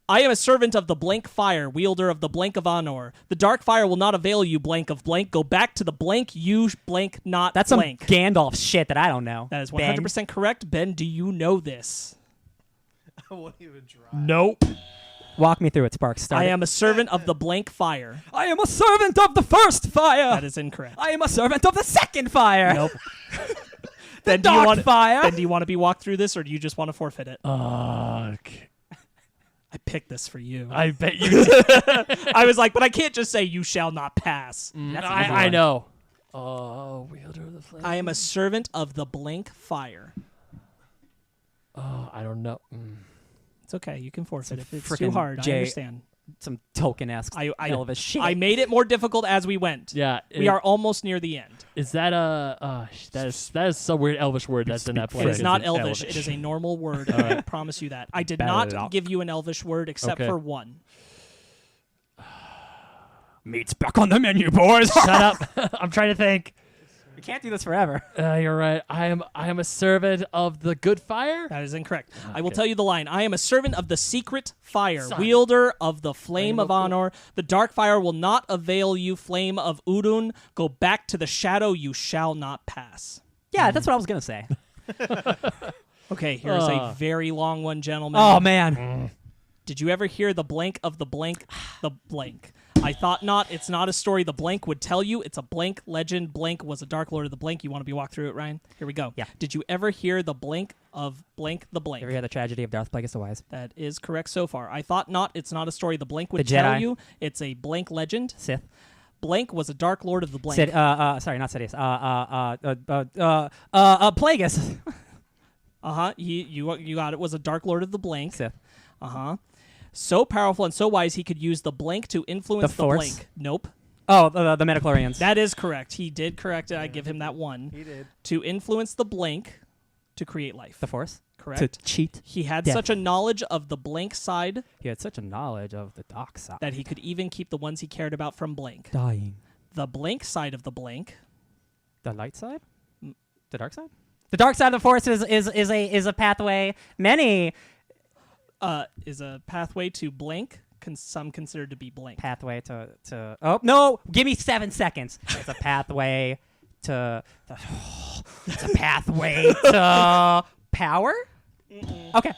I am a servant of the blank fire, wielder of the blank of honor. The dark fire will not avail you, blank of blank. Go back to the blank, you blank not That's blank. some Gandalf shit that I don't know. That is Ben. 100% correct. Ben, do you know this? I won't even try. Nope. Walk me through it, Sparkz. Start I it. am a servant of the blank fire. I am a servant of the first fire. That is incorrect. I am a servant of the second fire. Nope. Then dark fire. Then do you want to be walked through this, or do you just want to forfeit it? Okay. I picked this for you. I bet you. I was like, but I can't just say you shall not pass. That's an easy I one. know. Oh, wielder of the flame. I am a servant of the blank fire. Oh, I don't know. It's okay. You can forfeit if it's frickin' too hard. I J- understand. Some token-esque I Elvis shit. I made it more difficult as we went. Yeah. We are almost near the end. Is that that is some weird Elvish word that's in that It place. is not an Elvish. Elvish. It is a normal word. I promise you that. I did not give you an Elvish word except Okay. for one. Meat's back on the menu, boys. Shut up. I'm trying to think. We can't do this forever. You're right. I am a servant of the good fire. That is incorrect. I will Okay. tell you the line. I am a servant of the secret fire, Son. wielder of the flame of honor. The dark fire will not avail you, flame of Udun. Go back to the shadow, you shall not pass. Yeah, that's what I was gonna say. Okay, here's a very long one, gentlemen. Oh man. Did you ever hear the blank of the blank, the blank? I thought not. It's not a story the blank would tell you. It's a blank legend. Blank was a dark lord of the blank. You want to be walked through it, Ryan? Here we go. Yeah. Did you ever hear the blank of blank the blank? Ever hear the tragedy of Darth Plagueis the Wise? That is correct so far. I thought not. It's not a story the blank would The tell Jedi. you. It's a blank legend. Sith. Blank was a dark lord of the blank. Sorry, not Sidious. Plagueis. You got it. Was a dark lord of the blank. Sith. So powerful and so wise he could use the blank to influence The the Force? blank. Nope. Oh, the midichlorians. That is correct. He did correct it. I give him that one. He did. To influence the blank to create life. the Force. Correct. To cheat. He had Death. such a knowledge of the blank side He had such a knowledge of the dark side. that he could even keep the ones he cared about from blank. Dying. The blank side of the blank. The light side? The dark side? The dark side of the Force is a pathway. Many Is a pathway to blank. Some considered to be blank. pathway to. Oh no! Give me 7 seconds. It's a pathway to. It's a pathway to power. Okay.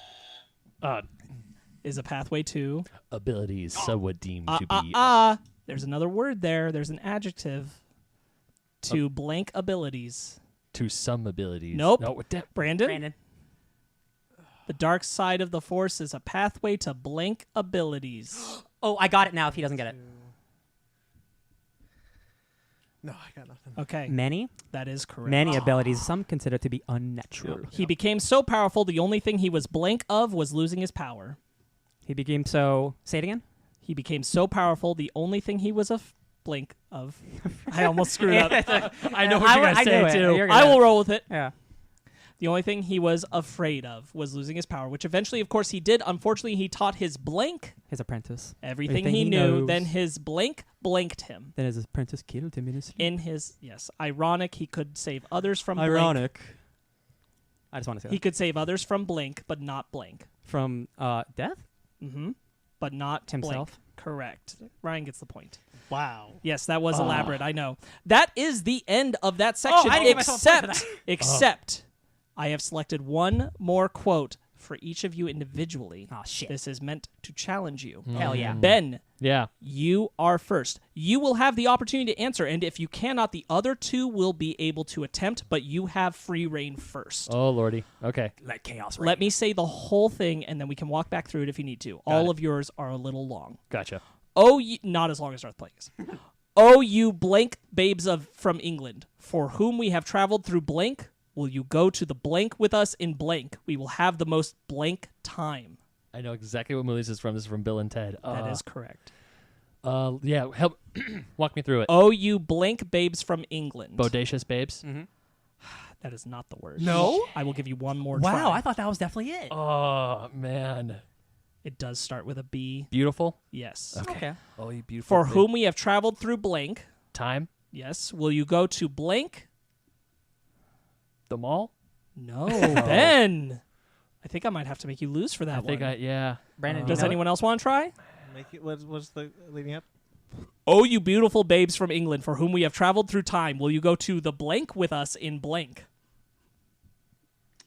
Is a pathway to. Abilities some would deem to be. There's another word there. There's an adjective. To blank abilities. To some abilities. Nope. No, Brandon? Brandon. The dark side of the Force is a pathway to blank abilities. Oh, I got it now. If he doesn't get it, No, I got nothing. Okay. many That is correct. many abilities some consider to be unnatural. He became so powerful, the only thing he was blank of was losing his power. He became so. Say it again. He became so powerful, the only thing he was blank of. I almost screwed up. I know what you're going to say, too. I will roll with it. Yeah. The only thing he was afraid of was losing his power, which eventually, of course, he did. Unfortunately, he taught his blank His apprentice. everything Everything he he knew. knows. Then his blank blanked him. Then his apprentice killed him in his sleep. In his, yes, ironic, he could save others from blank. I just want to say He that. could save others from blank, but not blank. From death Mm-hmm. But not himself. blank. Correct. Ryan gets the point. Wow. Yes, that was elaborate. I know. That is the end of that section. I didn't give myself a point for Except, I have selected one more quote for each of you individually. Oh shit. This is meant to challenge you. Hell yeah. Ben, Yeah. you are first. You will have the opportunity to answer, and if you cannot, the other two will be able to attempt, but you have free reign first. Oh, lordy. Okay. Let chaos Let me say the whole thing, and then we can walk back through it if you need to. All it. of yours are a little long. Gotcha. Oh, not as long as Darth Plagueis. Oh, you blank babes from England, for whom we have traveled through blank, will you go to the blank with us in blank? We will have the most blank time. I know exactly what movie this is from. This is from Bill and Ted. That is correct. Yeah, help walk me through it. Oh, you blank babes from England. Bodacious babes. That is not the word. No? I will give you one more Wow, try. I thought that was definitely it. Oh, man. It does start with a B. Beautiful. Yes. Okay. Oh, you beautiful. For whom we have traveled through blank. Time. Yes. Will you go to blank? The mall. No. Ben. I think I might have to make you lose for that I think one. yeah. Brandon, Does you know anyone else want to try? Make it. What's the leading up? Oh, you beautiful babes from England, for whom we have traveled through time, will you go to the blank with us in blank?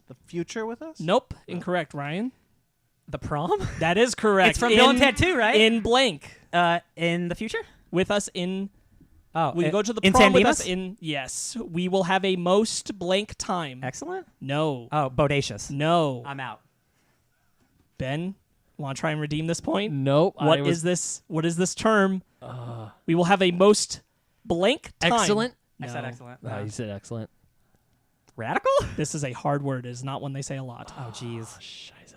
The future with us? Nope. Incorrect, Ryan. the prom? That is correct. It's from Bill and Ted too, right? In blank. In the future? With us in... Oh, Will you go to the in prom San with Dimas? us in... Yes. We will have a most blank time. Excellent. No. Oh, bodacious. No. I'm out. Ben, want to try and redeem this point? Nope. What is this? What is this term? We will have a most blank time. excellent? I said No. excellent. Oh, you said excellent. Radical? This is a hard word. It is not one they say a lot. Oh, jeez. Scheiße.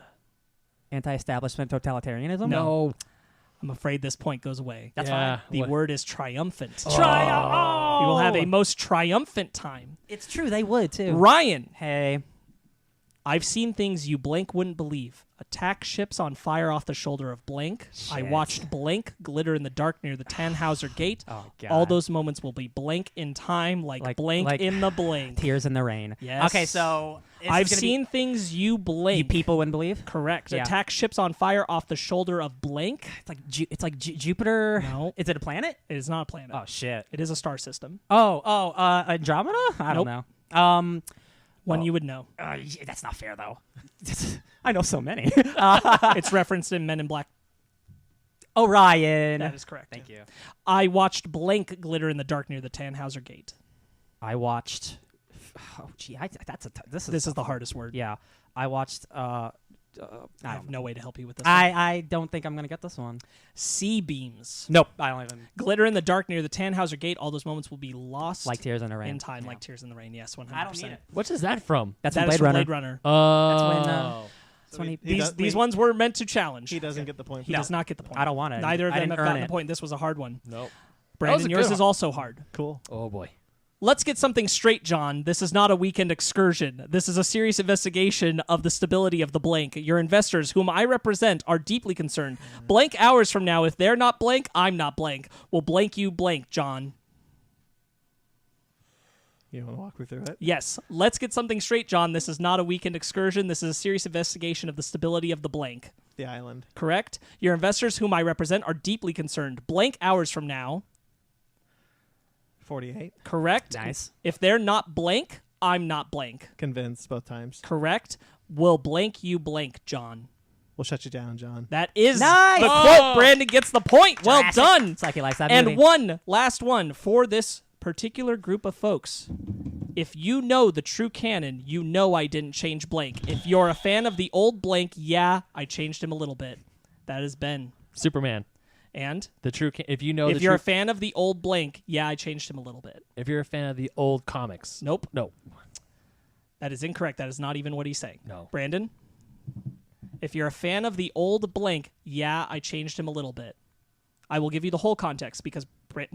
Anti-establishment totalitarianism? No. I'm afraid this point goes away. That's Yeah. fine. The What? word is triumphant. Try. We will have a most triumphant time. It's true. They would too. Ryan, Hey. I've seen things you blank wouldn't believe. Attack ships on fire off the shoulder of blank. I Shit. watched blank glitter in the dark near the Tannhauser Gate. Oh God. All those moments will be blank in time, like blank like in the blank. tears in the rain. Yes. Okay, so this I've is gonna seen things you be, blank. you people wouldn't believe. Correct. Yeah. Attack ships on fire off the shoulder of blank. It's like Jupiter. No. Is it a planet? It is not a planet. Oh shit. It is a star system. Andromeda? I don't Nope. know. One you would know. That's not fair though. I know so many. It's referenced in Men in Black. Orion. That is correct. Thank you. I watched blank glitter in the dark near the Tannhauser Gate. I watched. Oh gee, this This is the hardest word. Yeah, I watched. I have no way to help you with this. I don't think I'm gonna get this one. Sea beams. Nope, I don't even Glitter in the dark near the Tannhauser Gate. All those moments will be lost like tears in the rain. in time, Yeah. like tears in the rain. Yes, 100%. I don't need it. What is that from? That's That from is Blade from Runner. Blade Runner. Oh. That's when. So when he- These ones were meant to challenge. He doesn't get the point. He does not get the point. I don't want it. Neither of I them didn't have gotten earn the it. point. This was a hard one. Nope. Brandon, a yours good is also hard. Cool. Oh boy. Let's get something straight, John. This is not a weekend excursion. This is a serious investigation of the stability of the blank. Your investors, whom I represent, are deeply concerned. Blank hours from now, if they're not blank, I'm not blank. Will blank you blank, John? You want to walk me through it? Yes. Let's get something straight, John. This is not a weekend excursion. This is a serious investigation of the stability of the blank. The island. Correct? Your investors, whom I represent, are deeply concerned. Blank hours from now. 48. Correct? Nice. If they're not blank, I'm not blank. Convinced both times. Correct? Will blank you blank, John? We'll shut you down, John. That is Nice. the Oh. quote. Brandon gets the point. Well Jurassic. done. It's like he likes that And movie. one last one for this particular group of folks. If you know the true canon, you know I didn't change blank. If you're a fan of the old blank, yeah, I changed him a little bit. That is Ben. Superman. And The true. If you know if the you're true. a fan of the old blank, yeah, I changed him a little bit. If you're a fan of the old comics. Nope. No. That is incorrect. That is not even what he's saying. No. Brandon? If you're a fan of the old blank, yeah, I changed him a little bit. I will give you the whole context because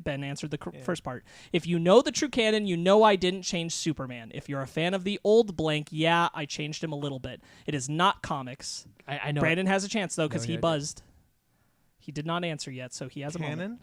Ben answered the first part. If you know the true canon, you know I didn't change Superman. If you're a fan of the old blank, yeah, I changed him a little bit. It is not comics. I know. Brandon has a chance, though, because No, he yeah, buzzed. He did not answer yet, so he has a moment. Canon?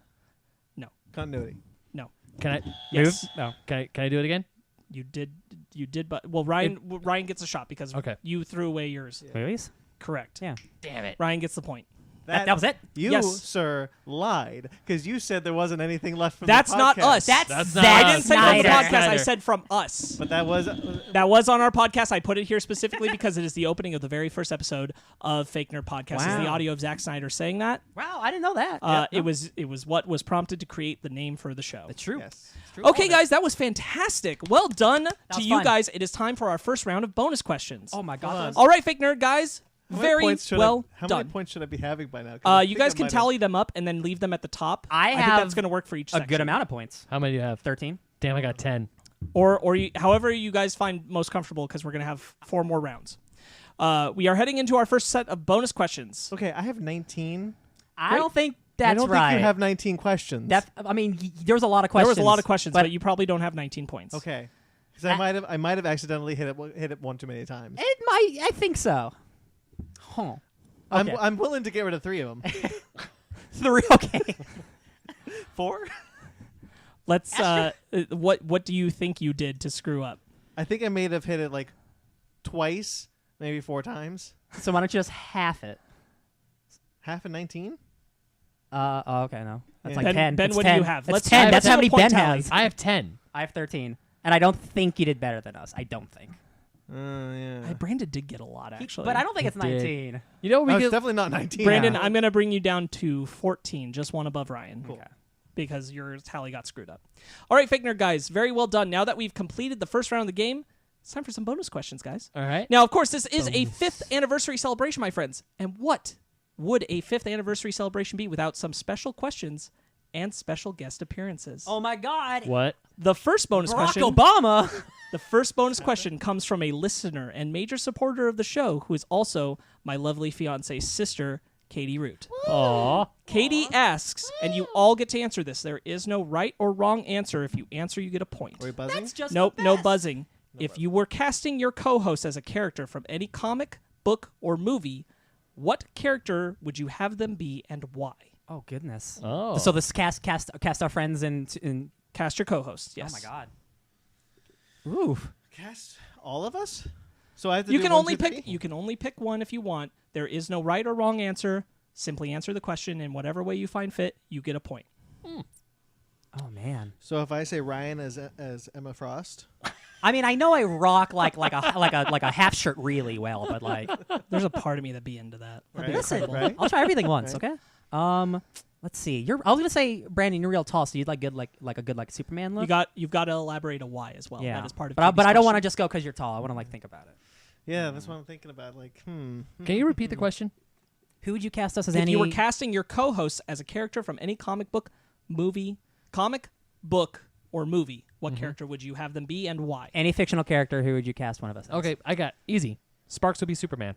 No. Continuity. No. Can I Yes. move? No. Can I do it again? You did, but well, Ryan gets a shot because Okay. you threw away yours. Movies? Correct. Yeah. Damn it. Ryan gets the point. That was it? You, Yes. sir, lied because you said there wasn't anything left from That's the podcast. not us. That's I not didn't us. say from the Snyder. podcast. I Snyder. said from us. But that was That was on our podcast. I put it here specifically because it is the opening of the very first episode of Fake Nerd Podcast. It's the Wow. audio of Zack Snyder saying that. Wow, I didn't know that. It was what was prompted to create the name for the show. It's true. yes. It's true. Okay, guys, that was fantastic. Well done to was you fun. guys. It is time for our first round of bonus questions. Oh my Hold god. on. All right, Fake Nerd guys. How many Very points should well How done. many points should I be having by now? 'Cause I You think guys I can might have- tally them up and then leave them at the top. I think have that's going to work for each a section. good amount of points. How many do you have? 13. Damn, I got 10. Or however you guys find most comfortable, because we're going to have 4 more rounds. We are heading into our first set of bonus questions. Okay, I have 19. I don't think that's I don't right. think you have 19 questions. I mean, there was a lot of questions. There was a lot of questions, but you probably don't have 19 points. Okay. Because I might have accidentally hit it one too many times. It might. I think so. Huh. Okay. I'm willing to get rid of 3 of them. 3. Okay. 4? Let's. What do you think you did to screw up? I think I may have hit it like twice, maybe 4 times. So why don't you just half it? Half of 19? Oh, okay, no. That's Yeah. like Ben, 10. Ben, That's what 10. do you have? That's Let's 10. let's That's do how a many point Ben tally. has. I have 10. I have 13. And I don't think you did better than us. I don't think. Yeah. Brandon did get a lot, actually. But I don't think it's He did. 19. You know what we Oh, it's could. definitely not 19. Brandon, Yeah. I'm going to bring you down to 14, just one above Ryan. Cool. Okay. Because your tally got screwed up. All right, Fake Nerd guys, very well done. Now that we've completed the first round of the game, it's time for some bonus questions, guys. All right. Now, of course, this is a 5th anniversary celebration, my friends. And what would a 5th anniversary celebration be without some special questions and special guest appearances? Oh my God. What? The first bonus Barack question. Obama. The first bonus question comes from a listener and major supporter of the show, who is also my lovely fiance's sister, Katie Root. Aw. Katie asks, and you all get to answer this. There is no right or wrong answer. If you answer, you get a point. Are we buzzing? That's just Nope, the no best. buzzing. If you were casting your co-host as a character from any comic, book, or movie, what character would you have them be and why? Oh goodness. Oh. So this cast our friends in. Cast your co-host, yes. Oh my God. Ooh. Cast all of us? So I have to You do can 1, only 2, 3? pick. You can only pick one if you want. There is no right or wrong answer. Simply answer the question in whatever way you find fit. You get a point. Oh man. So if I say Ryan as Emma Frost, I mean, I know I rock like a half shirt really well, but like, There's a part of me that'd be into that. That'd be listen, incredible. right? I'll try everything once. Right. Okay. Let's see. I was gonna say, Brandon, you're real tall, so you'd like good like a good like Superman look. You've got to elaborate a why as well. yeah. That is part of. But I Katie's don't want to question. just go because you're tall. I want to like think about it. yeah, that's what I'm thinking about. Like, Can you repeat the question? Who would you cast us as? If any? you were casting your co-host as a character from any comic book, or movie, what character would you have them be and why? any fictional character, who would you cast one of us as? Okay, I got easy. Sparkz would be Superman.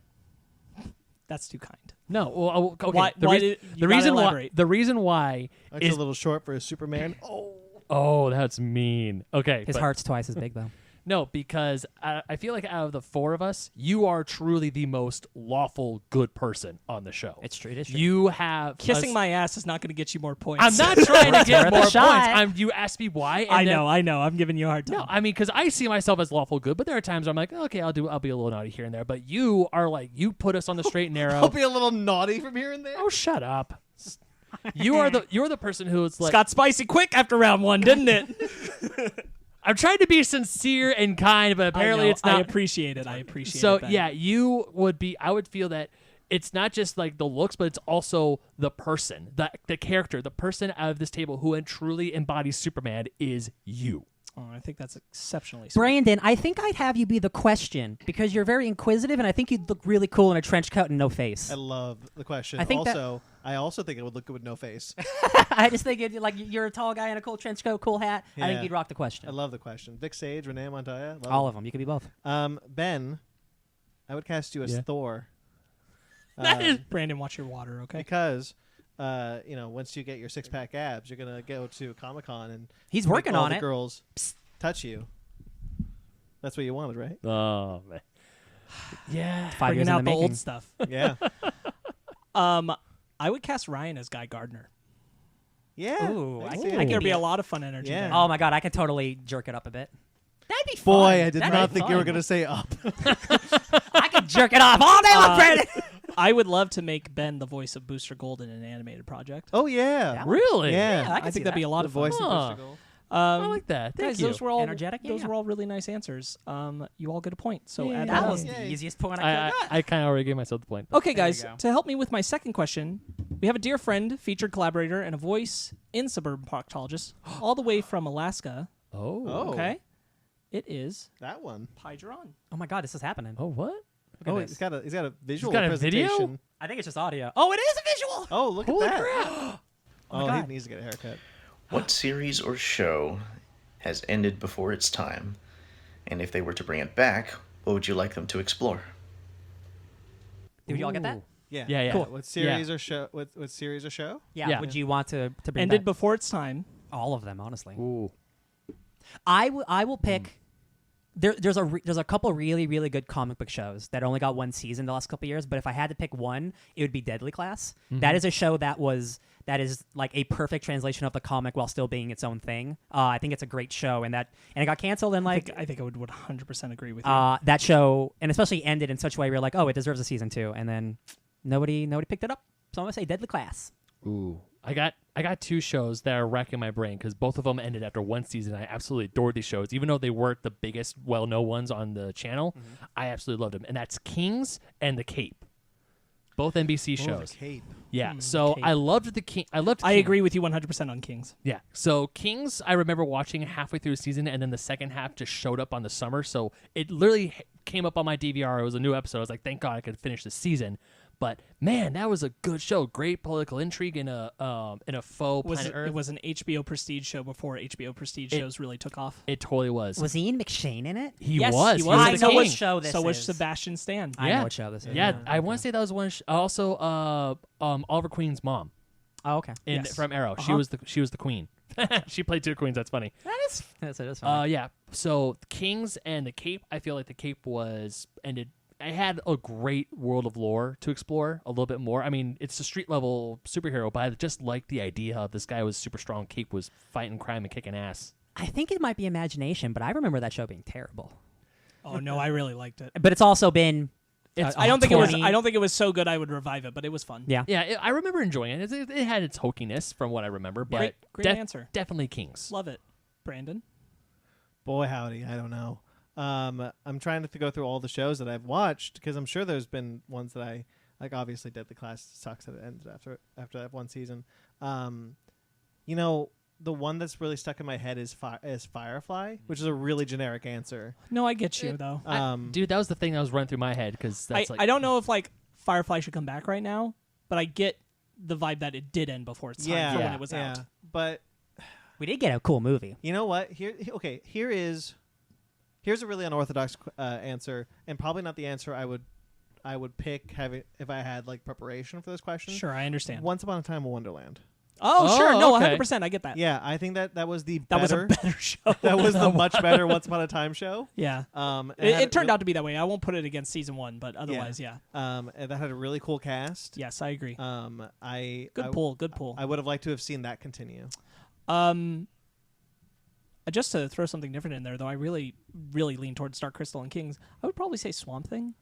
That's too kind. No. Well, okay. Why did you the gotta reason why elaborate. the reason why That's is a little short for a Superman. oh, that's mean. Okay. His but- heart's twice as big though. No, because I feel like out of the four of us, you are truly the most lawful good person on the show. It's true. It is true. You have Kissing a- my ass is not going to get you more points. I'm not trying to get Worth a more points. shot. You asked me why. And I then- know. I'm giving you a hard time. No, I mean, because I see myself as lawful good, but there are times where I'm like, okay, I'll be a little naughty here and there. But you are like, you put us on the straight and I'll narrow. be a little naughty from here and there. Oh, shut up. You're the person who is like, got spicy quick after round 1, didn't it? I'm trying to be sincere and kind, but apparently I know. it's not. I appreciate it. So Ben. yeah, you would be. I would feel that it's not just like the looks, but it's also the person, the character, the person out of this table who truly embodies Superman is you. Oh, I think that's exceptionally sweet. Brandon, I think I'd have you be the question because you're very inquisitive, and I think you'd look really cool in a trench coat and no face. I love the question. I think I also think it would look good with no face. I just think like you're a tall guy in a cool trench coat, cool hat. I Yeah. think you'd rock the question. I love the question. Vic Sage, Renee Montoya. Love all it. of them. You could be both. Ben, I would cast you as Yeah. Thor. That is Brandon, watch your water, okay? Because once you get your 6-pack abs, you're gonna go to Comic-Con and He's make working all on the it. girls touch you. That's what you wanted, right? Oh man. Yeah. 5 Bringing years in out the the making. old stuff. Yeah. I would cast Ryan as Guy Gardner. Yeah. Ooh, I I can can- see I it. think there'd be a lot of fun energy Yeah. there. Oh my god, I could totally jerk it up a bit. That'd be fun. Boy, I did That'd not be think you were fun. gonna say up. I could jerk it off all day long, Brandon. I would love to make Ben the voice of Booster Gold in an animated project. Oh yeah. Really? Yeah. I I can see think that'd be a lot The of fun. voice Huh. of Booster Gold. I like that. Thank Guys, you. those were all Energetic? Yeah, those yeah. were all really nice answers. You all get a point. So Yeah. add That that was on. the Yay. easiest point I could have got. I kind of already gave myself the point. Okay, There you guys, go. to help me with my second question, we have a dear friend, featured collaborator, and a voice in Suburban Proctologist, all the way from Alaska. Oh. Oh. Okay, it is That one. Pygeron. Oh my god, this is happening. Oh, what? Look at Oh, this. he's got a visual got a video? presentation. I think it's just audio. Oh, it is a visual. Oh, look Holy at that. crap. Oh my Oh, he God. needs to get a haircut. What series or show has ended before its time? And if they were to bring it back, what would you like them to explore? Did you all get that? Ooh. Yeah. Yeah, yeah. Cool. What series or show? What series or show? Yeah. Yeah. Would you want to bring Ended back before its time. all of them? Honestly, Ooh. I will pick. There's a couple really really good comic book shows that only got one season the last couple years. But if I had to pick one, it would be Deadly Class. That is a show that is like a perfect translation of the comic while still being its own thing. I think it's a great show, and it got canceled and like I think I would 100% agree with you. that show, and especially ended in such a way where you're like, oh, it deserves a season 2, and then nobody picked it up. So I'm gonna say Deadly Class. Ooh. I got two shows that are racking my brain because both of them ended after one season. I absolutely adored these shows, even though they weren't the biggest, well-known ones on the channel. I absolutely loved them, and that's Kings and The Cape, both NBC Oh, shows. the cape. Yeah, so Cape. I loved the King. I I King- agree with you 100% on Kings. Yeah, so Kings, I remember watching halfway through the season, and then the second half just showed up on the summer. So it literally came up on my DVR. It was a new episode. I was like, thank God I could finish the season. But man, that was a good show. Great political intrigue in a faux planet Earth. It was an HBO Prestige show before HBO Prestige shows really took off. It totally was. Was Ian McShane in it? He Yes, was. he He was. was I the know king. what show this so was is. Sebastian Stan. I Yeah. know what show this is. Yeah, I want to say that was one. Also, Oliver Queen's mom Oh, okay. Yes. from Arrow. Uh-huh. She was the queen. She played two queens. That's funny. That is funny. Yeah. So Kings and the Cape. I feel like the Cape was ended. I had a great world of lore to explore a little bit more. I mean, it's a street level superhero, but I just liked the idea of this guy was super strong. Cape was fighting crime and kicking ass. I think it might be imagination, but I remember that show being terrible. Oh no, I really liked it. But it's also been. I don't think it was. 20 I don't think it was so good. I would revive it, but it was fun. Yeah. Yeah, I remember enjoying it. It had its hokiness from what I remember, but Great answer. Definitely Kings. Love it, Brandon. Boy, howdy. I don't know. I'm trying to go through all the shows that I've watched because I'm sure there's been ones that I like. Obviously, Deadly Class sucks that it ended after that one season. The one that's really stuck in my head is Firefly, which is a really generic answer. No, I get you though. Dude, that was the thing that was running through my head because that's I don't know if like Firefly should come back right now, but I get the vibe that it did end before its time for when it was out. But We did get a cool movie. you know what? Here's a really unorthodox answer, and probably not the answer I would I would pick if I had like preparation for this question. Sure, I understand. Once Upon a Time in Wonderland. Oh, sure. No, okay. 100%. I get that. Yeah, I think that was the That was better. a better show. That was the much better Once Upon a Time show. Yeah. And It turned out to be that way. I won't put it against season 1, but otherwise, yeah. And that had a really cool cast. Yes, I agree. Good pull. Good pull. I would have liked to have seen that continue. Just to throw something different in there, though, I really, really lean towards Dark Crystal and Kings. I would probably say Swamp Thing.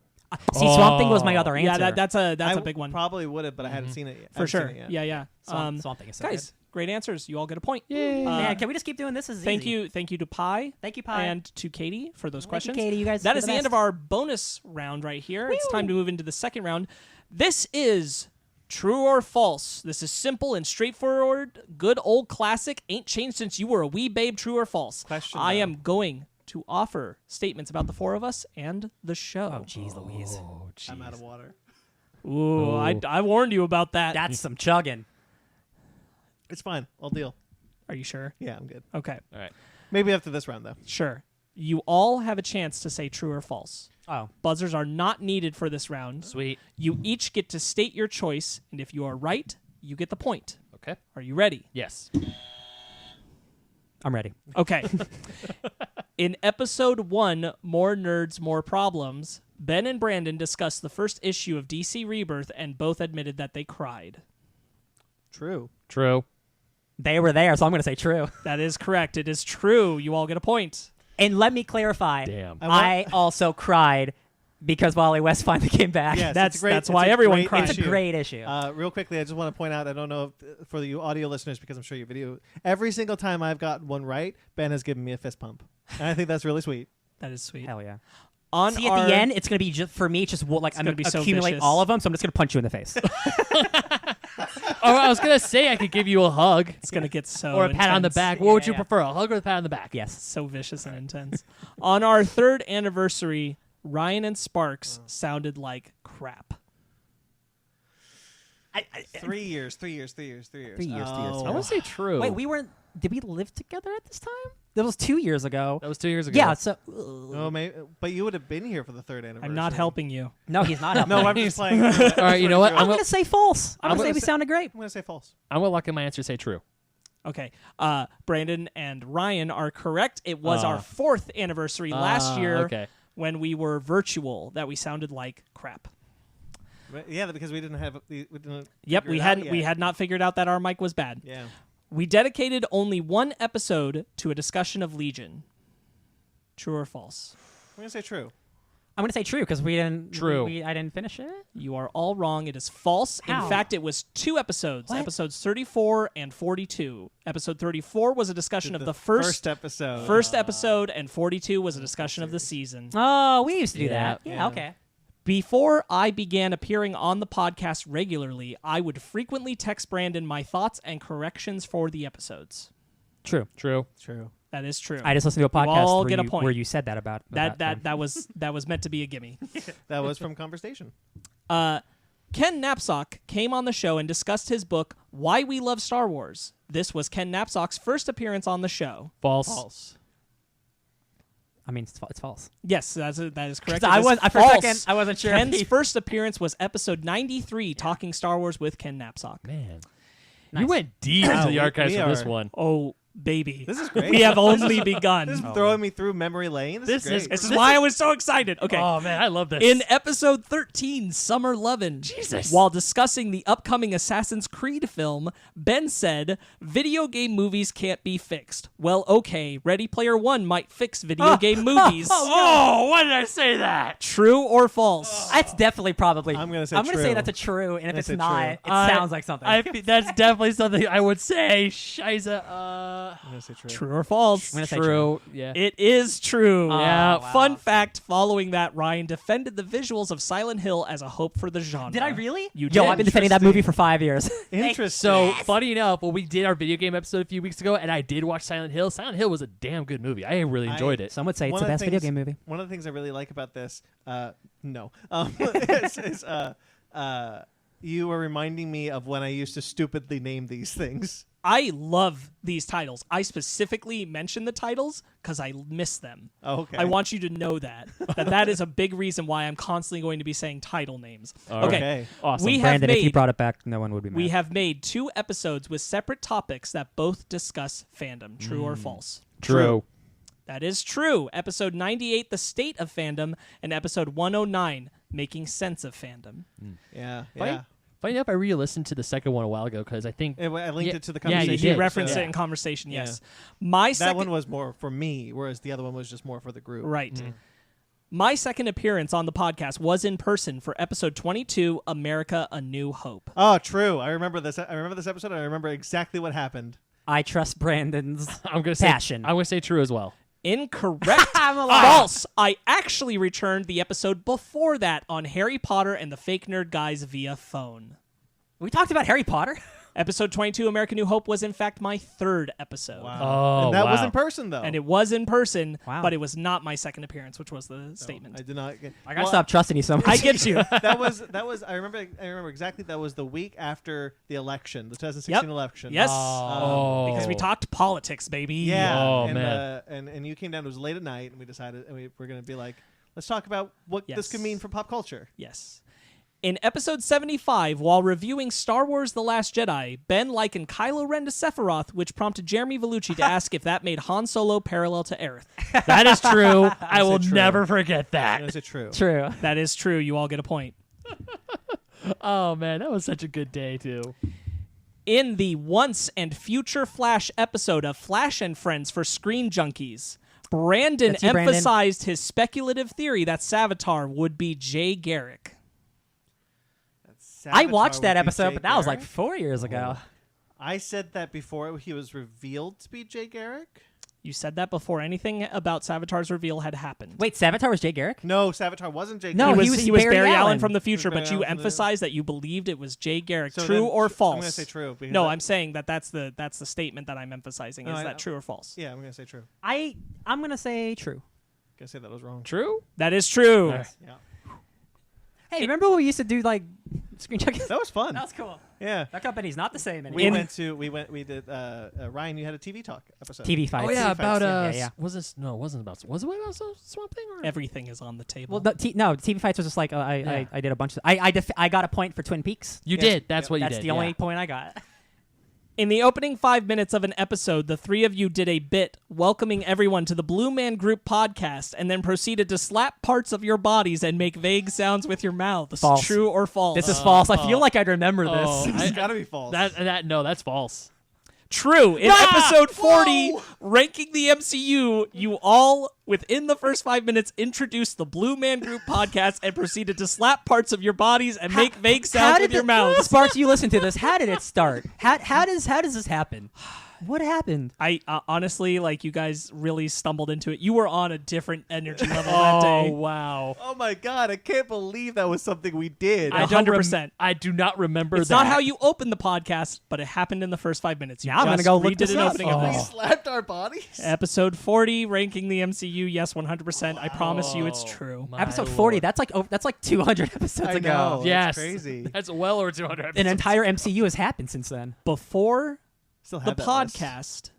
See, Swamp Thing was my other answer. Yeah, that's a I big one. Probably would have, but I hadn't seen it yet. For sure. Seen it yet. Yeah. Swamp Thing is so guys, great answers. You all get a point. Yay. Man, can we just keep doing this? This is Thank easy. you to Pi. Thank you, Pi. And to Katie for those Thank questions. you, Katie. You guys That are is the the end best. of our bonus round right here. It's time to move into the second round. This is true or false. This is simple and straightforward. Good old classic. Ain't changed since you were a wee babe. True or false? Question, I though. am going to offer statements about the four of us and the show. Oh, jeez, Louise. Oh, I'm out of water. Ooh, I warned you about that. That's some chugging. It's fine. I'll deal. Are you sure? Yeah, I'm good. Okay, All right. Maybe after this round, though. sure. You all have a chance to say true or false. Oh, Buzzers are not needed for this round. Sweet. You each get to state your choice, and if you are right, you get the point. Okay. Are you ready? Yes. I'm ready. Okay. In episode 1, More Nerds, More Problems, Ben and Brandon discussed the first issue of DC Rebirth and both admitted that they cried. True. True. They were there, so I'm going to say true. That is correct. It is true. You all get a point. And let me clarify. Damn. I also cried because Wally West finally came back. Yes, That's- it's a great, that's it's why a everyone great cried. It's a issue. great issue. Real quickly, I just want to point out, I don't know if, for you audio listeners, because I'm sure you video, every single time I've gotten one right, Ben has given me a fist pump. And I think that's really sweet. That is sweet. Hell yeah. On See, our, at the end, it's going to be just, for me, just like I'm gonna going be to so accumulate vicious. all of them, so I'm just going to punch you in the face. Oh, I was gonna say I could give you a hug It's going to get so or a pat on the intense. back. What would you Yeah. prefer, a hug or a pat on the back? Yes. So vicious and intense. On our 3rd anniversary, Ryan and Sparkz sounded like crap. 3 years. Three years. I want to say true. Wait, we weren't. Did we live together at this time? That was 2 years ago. That was 2 years ago. Yeah. So. Oh, maybe, but you would have been here for the 3rd anniversary. I'm not helping you. No, he's not helping. No, me. I'm just playing. All right, you know what? I'm going to say false. I'm I'm going to say gonna we say- sounded great. I'm going to say false. I'm gonna lock in my answer. Say true. Okay. Brandon and Ryan are correct. It was our 4th anniversary last year Okay. when we were virtual that we sounded like crap. Yeah, because we didn't have. We didn't. Yep, figure we it out had yet. we had not figured out that our mic was bad. Yeah. We dedicated only one episode to a discussion of Legion. True or false? I'm going to say true. I'm going to say true because we didn't. True. I didn't finish it. You are all wrong. It is false. How? In fact, it was 2 episodes, What? episodes 34 and 42. Episode 34 was a discussion of the first episode. first episode, and 42 was a discussion of the season. Oh, we used to do Yeah. that. Yeah. Yeah. Okay. Before I began appearing on the podcast regularly, I would frequently text Brandon my thoughts and corrections for the episodes. True. True. True. That is true. I just listened to a You all podcast get a where, point. where you said that about that them. that was meant to be a gimme. That was from Conversation. Ken Knapsack came on the show and discussed his book Why We Love Star Wars. This was Ken Knapsack's first appearance on the show. False. False. I mean, it's false. Yes, that is correct. I It is was for a false. second. I wasn't sure. if Ken's he- first appearance was episode 93, Talking Star Wars with Ken Knapsack. Man. Nice. You went deep into the archives we for this are- one. Oh, baby. This is great. We have only begun. This is throwing me through memory lane. This, This is is- great. This is why I was so excited. Okay. Oh man, I love this. In episode 13, Summer Lovin', Jesus. while discussing the upcoming Assassin's Creed film, Ben said, video game movies can't be fixed. Well, okay, Ready Player One might fix video game movies. oh, why did I say that? True or false? That's definitely probably. I'm gonna say I'm gonna say true. that's a true, and if I'm it's gonna say not, true. it sounds like something. That's definitely something I would say. Shiza. I'm gonna say true. True or false? I'm gonna say True. Yeah. It is true. Yeah. wow. Fun fact, following that, Ryan defended the visuals of Silent Hill as a hope for the genre. Did I really? You Yo, did. I've been defending that movie for 5 years. Interesting. So funny enough, when we did our video game episode a few weeks ago, and I did watch Silent Hill. Silent Hill was a damn good movie. I really enjoyed it. Some would say it's One the of best video things- game movie. One of the things I really like about this, no, is you were reminding me of when I used to stupidly name these things. I love these titles. I specifically mention the titles because I miss them. Oh, okay. I want you to know that is a big reason why I'm constantly going to be saying title names. Okay. Awesome. We Brandon, have if you made brought it back, no one would be mad. we have made 2 episodes with separate topics that both discuss fandom. True or false? True. That is true. Episode 98, The State of Fandom, and episode 109, Making Sense of Fandom. Yeah. Funny- Yeah. Funny enough, I re-listened to the second one a while ago because I think I linked it to the Yeah, you conversation. did. You referenced so- it in conversation, Yeah. yes. My That second one was more for me, whereas the other one was just more for the group. Right. My second appearance on the podcast was in person for episode 22, America: A New Hope. Oh, true. I remember this. I remember this episode. I remember exactly what happened. I trust Brandon's I'm gonna say passion. I'm gonna say true as well. Incorrect. I'm a liar. False. I actually returned the episode before that on Harry Potter and the Fake Nerd Guys via phone. We talked about Harry Potter. Episode 22, American New Hope, was in fact my 3rd episode. Oh, and that was wow. in person though. And it was in person, Wow. but it was not my second appearance, which was the statement. I did not. Get, I gotta stop trusting you so much. I get you. that was. I remember exactly. That was the week after the election, the 2016 Yep. election. Yes. Oh. Because we talked politics, baby. Yeah. Oh, and, man. And you came down. It was late at night, and we decided and we're going to be like, let's talk about what this Yes. could mean for pop culture. Yes. In episode 75, while reviewing Star Wars The Last Jedi, Ben likened Kylo Ren to Sephiroth, which prompted Jeremy Vellucci to ask if that made Han Solo parallel to Aerith. That is true. I will true. never forget that. Is it true? True. That is true. You all get a point. Oh man, that was such a good day too. In the Once and Future Flash episode of Flash and Friends for Screen Junkies, Brandon That's you, Brandon. emphasized his speculative theory that Savitar would be Jay Garrick. I Savitar watched that would be episode, Jay but that was like Garrick? 4 years ago. I said that before he was revealed to be Jay Garrick. You said that before anything about Savitar's reveal had happened. Wait, Savitar was Jay Garrick? No, Savitar wasn't Jay. No, Garrick. he was Barry Barry Allen Allen from the future, Barry but you Allen from the- emphasized that you believed it was Jay Garrick. So True then or false? I'm gonna say true. because No, I- I'm saying that's the statement that I'm emphasizing. No, Is I that know. true or false? Yeah, I'm gonna say true. I'm gonna say true. Gonna say that was wrong. True? That is true. Alright. Yeah, Hey, remember when we used to do like screen check? that was fun. That was cool. Yeah, That company's not the same we anymore. we did. Ryan, you had a TV talk episode. TV fights. Oh yeah, TV about fights, yeah. was this no? It wasn't about. Was it about Swamp Thing or? Everything is on the table. Well, no, TV fights was just like Yeah. I did a bunch of. I got a point for Twin Peaks. You Yeah. did. That's what you That's did. the only yeah. point I got. In the opening 5 minutes of an episode, the three of you did a bit welcoming everyone to the Blue Man Group podcast and then proceeded to slap parts of your bodies and make vague sounds with your mouths. False. True or false? This is false. I feel like I'd remember Oh, this. It's gotta be false. No, that's false. True. In episode 40, ranking the MCU, you all, within the first 5 minutes, introduced the Blue Man Group podcast and proceeded to slap parts of your bodies and make vague sounds with your mouths. Sparkz, you listen to this. How did it start? How does this happen? What happened? I honestly, like, you guys really stumbled into it. You were on a different energy level that Oh day. wow. oh my god, I can't believe that was something we did. I don't 100%. I do not remember It's that. not how you open the podcast, but it happened in the first 5 minutes. You Now I'm gonna just go look redid this an up. opening Oh. of we this. slapped our bodies. Episode 40, ranking the MCU. Yes, 100%. I promise you, it's true. My Episode 40. Lord. That's like 200 episodes I ago. know. That's Yes, crazy. That's well over 200 episodes. An entire MCU has happened since then. Before Still the have that list. podcast,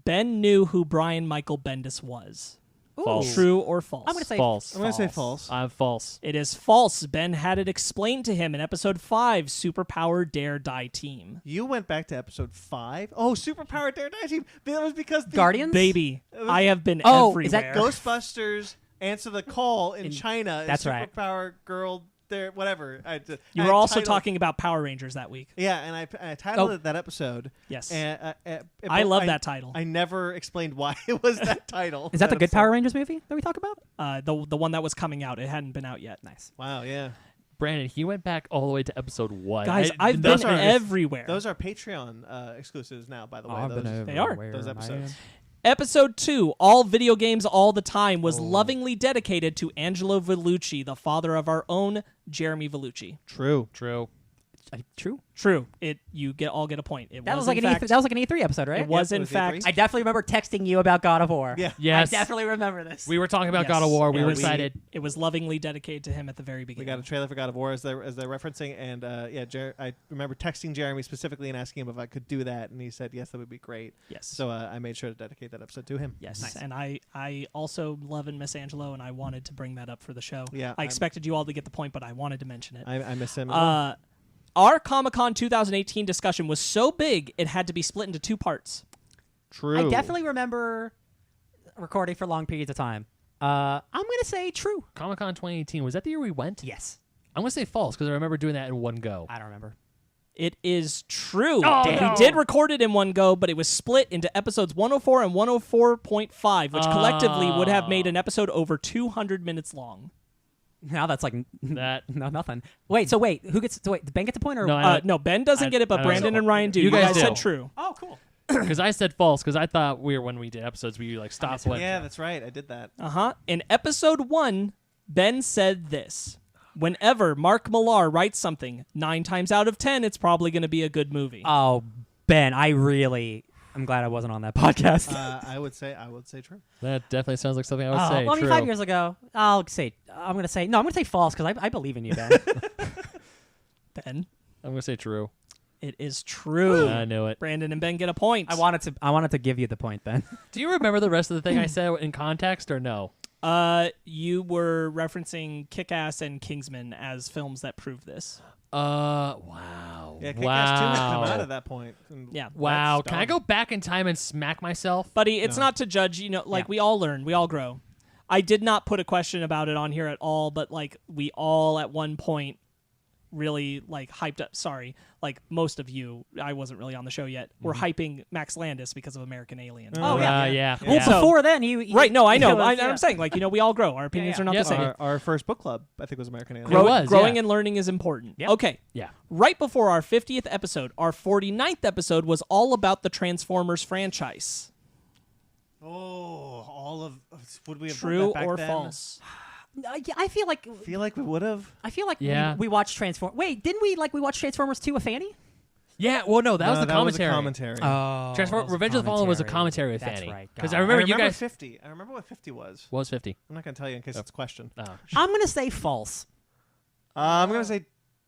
Ben knew who Brian Michael Bendis was. False. True or false? I'm gonna say False. I'm gonna say false. I'm false. It is false. Ben had it explained to him in episode 5, Superpower Dare Die Team. You went back to episode 5. Oh, Superpower Dare Die Team. That was because the Guardians. Baby, I have been Oh, everywhere. is that Ghostbusters Answer the Call in China. That's is right. Superpower Girl there, whatever. You were also talking about Power Rangers that week. Yeah, and I titled it that episode. Yes. And, I love that title. I never explained why it was that title. Is that the good episode. Power Rangers movie that we talk about? The one that was coming out. It hadn't been out yet. Nice. Wow, yeah. Brandon, he went back all the way to episode 1. Guys, I've been those are- everywhere. Those are Patreon exclusives now, by the way. They are. Those episodes. Episode 2, All Video Games All the Time, was lovingly dedicated to Angelo Vellucci, the father of our own Jeremy Vellucci. True. True. True. True. You all get a point. That was like an E3 episode, right? It was Yep, in it was fact. E3. I definitely remember texting you about God of War. Yeah. Yes. I definitely remember this. We were talking about Yes. God of War. We Yeah, were we- excited. It was lovingly dedicated to him at the very We beginning. got a trailer for God of War as they're referencing, and I remember texting Jeremy specifically and asking him if I could do that, and he said yes, that would be great. Yes. So I made sure to dedicate that episode to him. Yes, Nice. and I also love and miss Angelo, and I wanted to bring that up for the show. Yeah, I expected you all to get the point, but I wanted to mention it. I miss him. as well. Our Comic-Con 2018 discussion was so big it had to be split into 2 parts. True. I definitely remember recording for long periods of time. I'm going to say true. Comic-Con 2018, was that the year we went? Yes. I'm going to say false because I remember doing that in one go. I don't remember. It is true. Oh, We no. did record it in one go, but it was split into episodes 104 and 104.5, which collectively would have made an episode over 200 minutes long. Now that's like That nothing. Wait, who gets? So wait, did Ben get the point or? No, I- No, Ben doesn't I- get it, but I don't Brandon know. and Ryan do. You guys do. said true. Oh, cool. because I said false because I thought when we did episodes we like stopped when Yeah, that's right. I did that. In episode 1, Ben said this. Whenever Mark Millar writes something, 9 times out of 10, it's probably going to be a good movie. Oh, Ben, I'm glad I wasn't on that podcast. I would say true. that definitely sounds like something I would say. Well, I mean, True. 5 years ago, I'm going to say false because I believe in you, Ben. Ben, I'm gonna say true. it is true. I knew it. Brandon and Ben get a point. I wanted to give you the point, Ben. Do you remember the rest of the thing I said in context or no? You were referencing Kick-Ass and Kingsman as films that prove this. Wow. Yeah, Kick-Ass 2 had come out Wow. at that point. And Yeah. Wow. that's Can I dumb. go back in time and smack myself? Buddy, it's No. not to judge, we all learn, we all grow. I did not put a question about it on here at all, but we all at one point really hyped up, most of you, I wasn't really on the show yet, were hyping Max Landis because of American Alien. Oh, yeah. Yeah. Well, yeah. so- Before then, he Right, no, I know. was- I'm saying, we all grow. Our opinions yeah. are not Yeah. the same. Our first book club, I think, was American Alien. It was, Growing yeah. and learning is important. Yep. Okay. Yeah. Right before our 50th episode, our 49th episode was all about the Transformers franchise. Oh, all of would we have done True that back or then? false? Yeah, I feel like Feel like we would have. Yeah. we watched Transformers. Wait, didn't we watch Transformers 2 with Fanny? Yeah. Well, no, that was the commentary. commentary. Oh, Revenge of the Fallen was a commentary with That's Fanny. right. Because God. I remember you remember guys. 50. I remember what 50 was. What was 50? I'm not going to tell you in case it's a question. Oh. I'm gonna say false. I'm going to say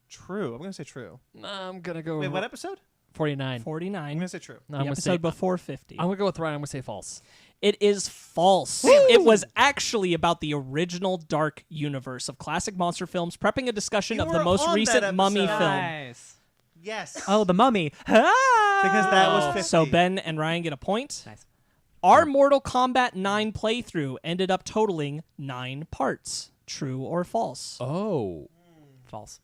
true. I'm going to say true. I'm gonna go. Wait, what episode? 49. I'm 49. going to say true. No, The I'm gonna episode say. before 50. I'm gonna go with Ryan. I'm gonna say false. It is false. It was actually about the original Dark Universe of classic monster films, prepping a discussion You of the were most on recent that Mummy episode. film. Nice. Yes. Oh, the Mummy. because that was 50. So Ben and Ryan get a point. Nice. Our Mortal Kombat 9 playthrough ended up totaling 9 parts. True or false? Oh. False.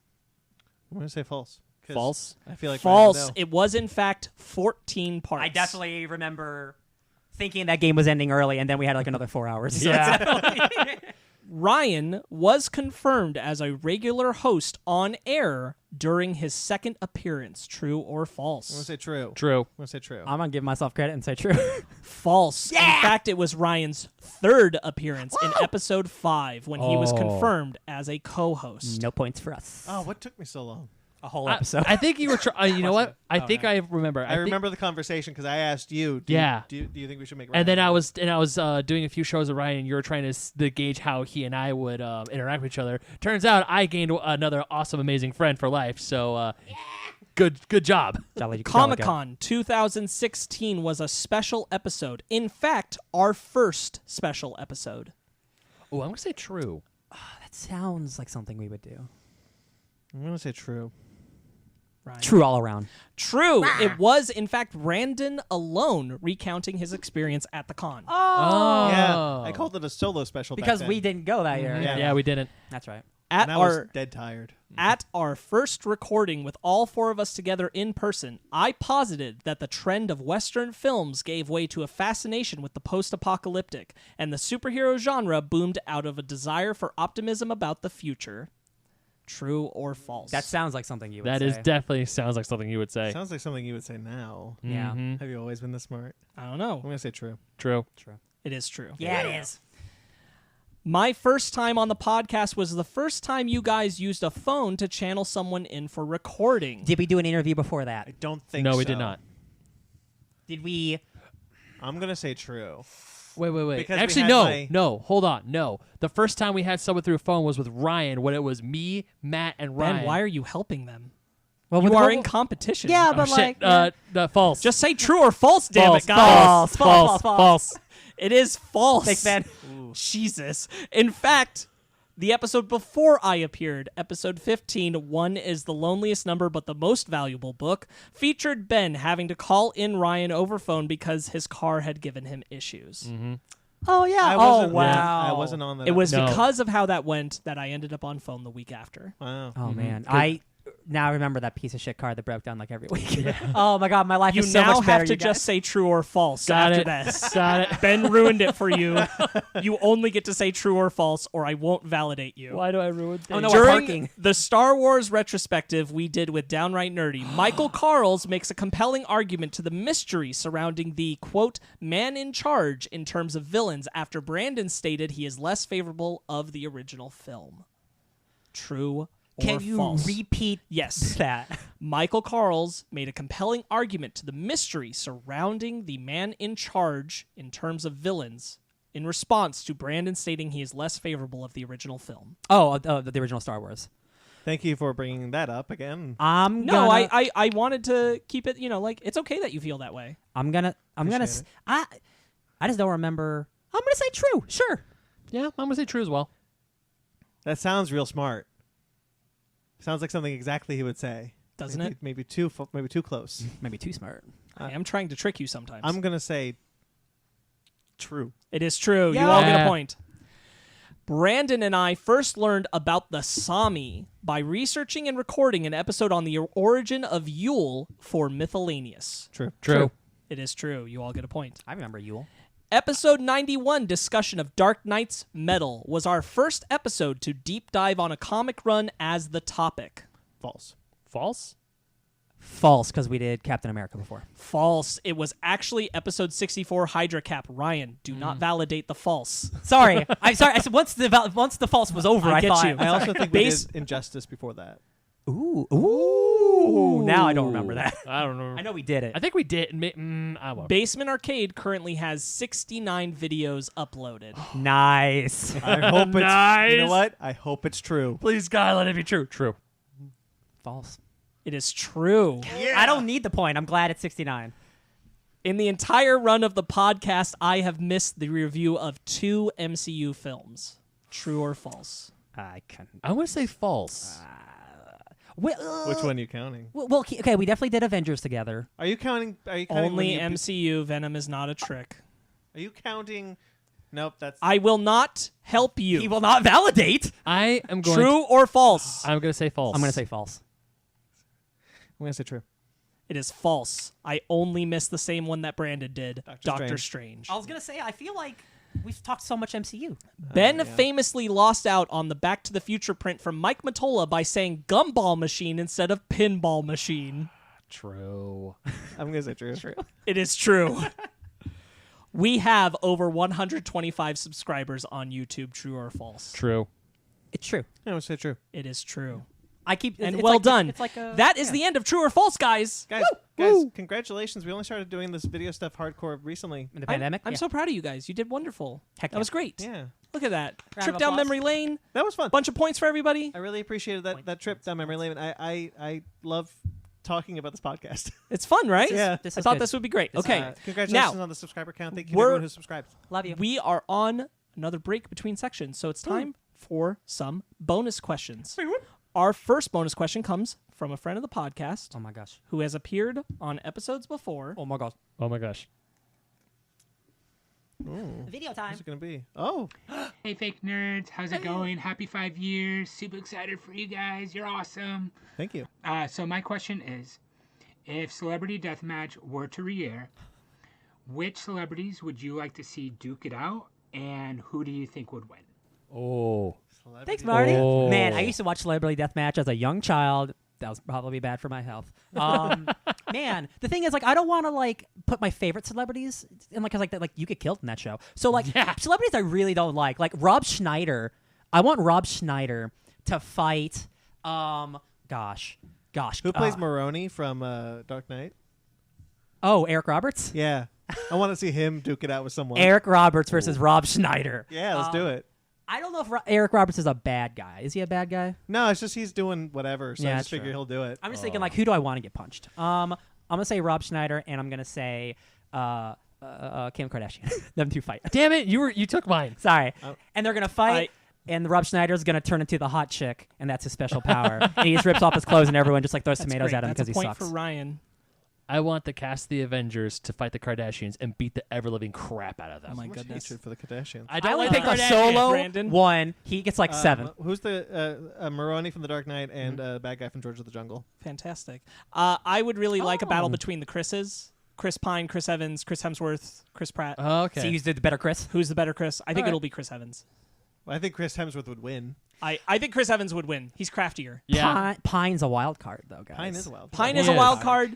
I'm going to say false. 'Cause False. I feel like False. Ryan would know. It was in fact 14 parts. I definitely remember thinking that game was ending early, and then we had another 4 hours. So Yeah. Ryan was confirmed as a regular host on air during his second appearance. True or I'm going to false? say true. True. I'm going to say true. I'm gonna give myself credit and say true. False. In fact, it was Ryan's third appearance in episode 5 when he was Oh. confirmed as a co-host. No points for us. Oh, what took me so long? A whole episode. I think you were. You know what? I think yeah. I remember. I remember the conversation because I asked you. Yeah. Do you think we should make? And then Ryan I was doing a few shows with Ryan, and you were trying to gauge how he and I would interact with each other. Turns out I gained another awesome, amazing friend for life. So good job. Jolly- Comic-Con 2016 was a special episode. In fact, our first special episode. Oh, I'm gonna say true. That sounds like something we would do. I'm going to say true. Ryan. True all around. True. It was, in fact, Brandon alone recounting his experience at the con. Oh. Yeah, I called it a solo special back Because then. we didn't go that year. Yeah. Yeah, we didn't. That's right. At And I was our dead tired. At our first recording with all 4 of us together in person, I posited that the trend of Western films gave way to a fascination with the post-apocalyptic, and the superhero genre boomed out of a desire for optimism about the future. True or false? That sounds like something you would That say. is definitely sounds like something you would say. Sounds like something you would say now. Yeah. Mhm. Have you always been this smart? I don't know. I'm going to say true. True. True. It is true. Yeah, it is. My first time on the podcast was the first time you guys used a phone to channel someone in for recording. Did we do an interview before that? I don't think No, so. we did not. Did we? I'm going to say true. Wait. Because we Actually, had no. my- No, hold on. No. The first time we had someone through a phone was with Ryan when it was me, Matt, and Ryan. Ben, why are you helping them? Well, You with- are in competition. Yeah, Oh, but shit. like, False. Just say true or false, damn false, it, guys. False. It is false. Thanks, Ben. Jesus. In fact, the episode before I appeared, episode 15, One is the Loneliest Number but the Most Valuable Book, featured Ben having to call in Ryan over phone because his car had given him issues. Oh yeah. I Oh wasn't, wow. I wasn't on that. It was No. because of how that went that I ended up on phone the week after. Wow. Oh man, I now remember that piece of shit car that broke down like every week. Oh my god, my life You is so now much better. have to you just guys. say true or false Got after it. this. Got it. Ben ruined it for you. You only get to say true or false, or I won't validate you. Why do I ruin things? Oh, no, we're During parking. the Star Wars retrospective we did with Downright Nerdy, Michael Carls makes a compelling argument to the mystery surrounding the, quote, man in charge in terms of villains after Brandon stated he is less favorable of the original film. True or Can you false? repeat Yes. that? Michael Carls made a compelling argument to the mystery surrounding the man in charge in terms of villains in response to Brandon stating he is less favorable of the original film. Oh, the original Star Wars. Thank you for bringing that up again. I'm No, gonna, I wanted to keep it, like, it's okay that you feel that way. I'm gonna Appreciate I just don't remember. I'm gonna say true. Sure. Yeah, I'm going to say true as well. That sounds real smart. Sounds like something exactly he would say. Doesn't maybe, it? Maybe too close. Maybe too smart. I am trying to trick you sometimes. I'm gonna say true. It is true. You all get Yeah. a point. Brandon and I first learned about the Sami by researching and recording an episode on the origin of Yule for Miscellaneous. True. True. It is true. You all get a point. I remember Yule. Episode 91, discussion of Dark Knight's Metal, was our first episode to deep dive on a comic run as the topic. False. False? False, because we did Captain America before. False. It was actually episode 64, Hydra Cap. Ryan, do not validate the false. Sorry, I'm sorry. I said once the false was over, I I get thought. you. I also think we Base- did Injustice before that. Ooh. Now I don't remember that. I don't know. I know we did it. I think we did. I won't. Basement Arcade currently has 69 videos uploaded. Nice. I hope it's. You Nice. know what? I hope it's true. Please, God, let it be true. True. False. It is true. I don't need the point. I'm glad it's 69. In the entire run of the podcast, I have missed the review of 2 MCU films. True or false? I can. I'm going to say false. Which one are you counting? Well, okay, we definitely did Avengers together. Are you counting? Only when you- MCU. Venom is not a trick. Are you counting? Nope. That's. I will not help you. He will not validate. I am going True or false? I'm going to say false. I'm going to say false. I'm gonna say true. It is false. I only missed the same one that Brandon did. Doctor Strange. I was going to say, I feel like we've talked so much MCU. Ben famously lost out on the Back to the Future print from Mike Mottola by saying gumball machine instead of pinball machine. True. I'm gonna say true. It is true. We have over 125 subscribers on YouTube. True or false? True. It's true. I'm gonna say true. It is true. I keep And it's well like- done. It's like a, That is the end of True or False, guys. Guys, congratulations! We only started doing this video stuff hardcore recently. in the pandemic. I'm Yeah. so proud of you guys. You did wonderful. Heck That yeah. was great. Yeah, Look at that. Round Trip of down applause. memory lane. that was fun. Bunch of points for everybody. I really appreciated that trip down memory lane. I love talking about this podcast. It's fun, right? Yeah. This I is thought good. this would be great. Okay. Congratulations Now, on the subscriber count. Thank you to we're- everyone who subscribed. Love you. we are on another break between sections, so it's time for some bonus questions. Our first bonus question comes from a friend of the podcast Oh my gosh. who has appeared on episodes before. Oh my gosh. Oh my gosh. Video time. What's it gonna be? Oh, Hey, fake nerds, how's it going? Happy 5 years. Super excited for you guys. You're awesome. thank you. So my question is, if Celebrity Deathmatch were to re-air, which celebrities would you like to see duke it out, and who do you think would win? Oh. Thanks, Marty. Oh. Man, I used to watch Celebrity Deathmatch as a young child. that was probably bad for my health. Man, the thing is, like, I don't want to like put my favorite celebrities in like, 'cause, like you get killed in that show. So like, celebrities I really don't like Rob Schneider. I want Rob Schneider to fight. Gosh. Who plays Maroni from Dark Knight? Oh, Eric Roberts. Yeah, I want to see him duke it out with someone. Eric Roberts versus Rob Schneider. Yeah, let's do it. I don't know if Eric Roberts is a bad guy. Is he a bad guy? No, it's just he's doing whatever. So Yeah, I just true. figure he'll do it. I'm just thinking, like, who do I want to get punched? I'm gonna say Rob Schneider, and I'm gonna say Kim Kardashian. Them two fight. Damn it! You took mine. Sorry. And they're gonna fight. And Rob Schneider's gonna turn into the hot chick, and that's his special power. And he just rips off his clothes, and everyone just like throws tomatoes at him because he That's a sucks. point for Ryan. I want the cast of the Avengers to fight the Kardashians and beat the ever living crap out of them. Oh my So much goodness. hatred for the Kardashians. I I don't only like picked the a Kardashians. solo Brandon. one. He gets like 7. Who's the Maroni from The Dark Knight and bad guy from George of the Jungle? Fantastic. I would really like a battle between the Chris's. Chris Pine, Chris Evans, Chris Hemsworth, Chris Pratt. Oh, okay. So you did the better, Chris. Who's the better Chris? I think right. it'll be Chris Evans. Well, I think Chris Hemsworth would win. I think Chris Evans would win. He's craftier. Yeah. Pine's a wild card, though, guys. Pine is a wild. Pine card. is a Yes. wild card.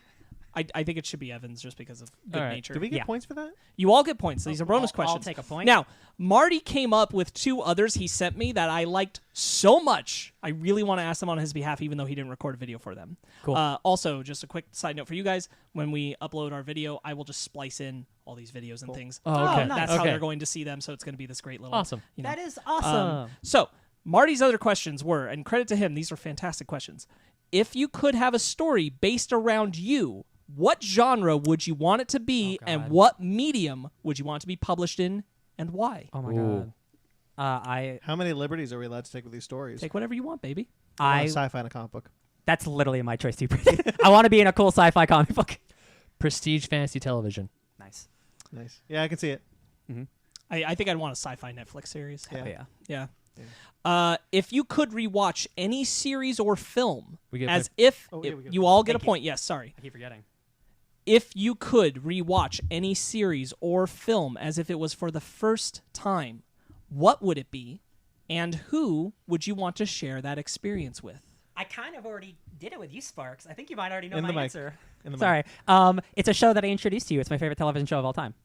I think it should be Evans just because of good All right. nature. Do we get Yeah. points for that? You all get points. These are bonus I'll questions. take a point. Now, Marty came up with 2 others he sent me that I liked so much. I really want to ask them on his behalf, even though he didn't record a video for them. Cool. Also, just a quick side note for you guys: when we upload our video, I will just splice in all these videos and things. Oh, okay. nice. That's how Okay. they're going to see them. So it's going to be this great little Awesome. you know. That is awesome. So Marty's other questions were, and credit to him, these are fantastic questions. If you could have a story based around you, what genre would you want it to be, and God. what medium would you want it to be published in, and why? Oh my Ooh. god. How many liberties are we allowed to take with these stories? Take whatever you want, baby. I want I a sci-fi and a comic book. that's literally my choice too. I want to be in a cool sci-fi comic book. Prestige fantasy television. Nice. Nice. Yeah, I can see it. I think I'd want a sci-fi Netflix series. Yeah. Oh, yeah. Yeah. If you could rewatch any series or film, We get as point- if Oh, yeah, we get you all get Thank a you. point. Yes, sorry. I keep forgetting. If you could rewatch any series or film as if it was for the first time, what would it be, and who would you want to share that experience with? I kind of already did it with you, Sparkz. I think you might already know In the my mic. answer. In the Sorry. It's a show that I introduced to you. It's my favorite television show of all time.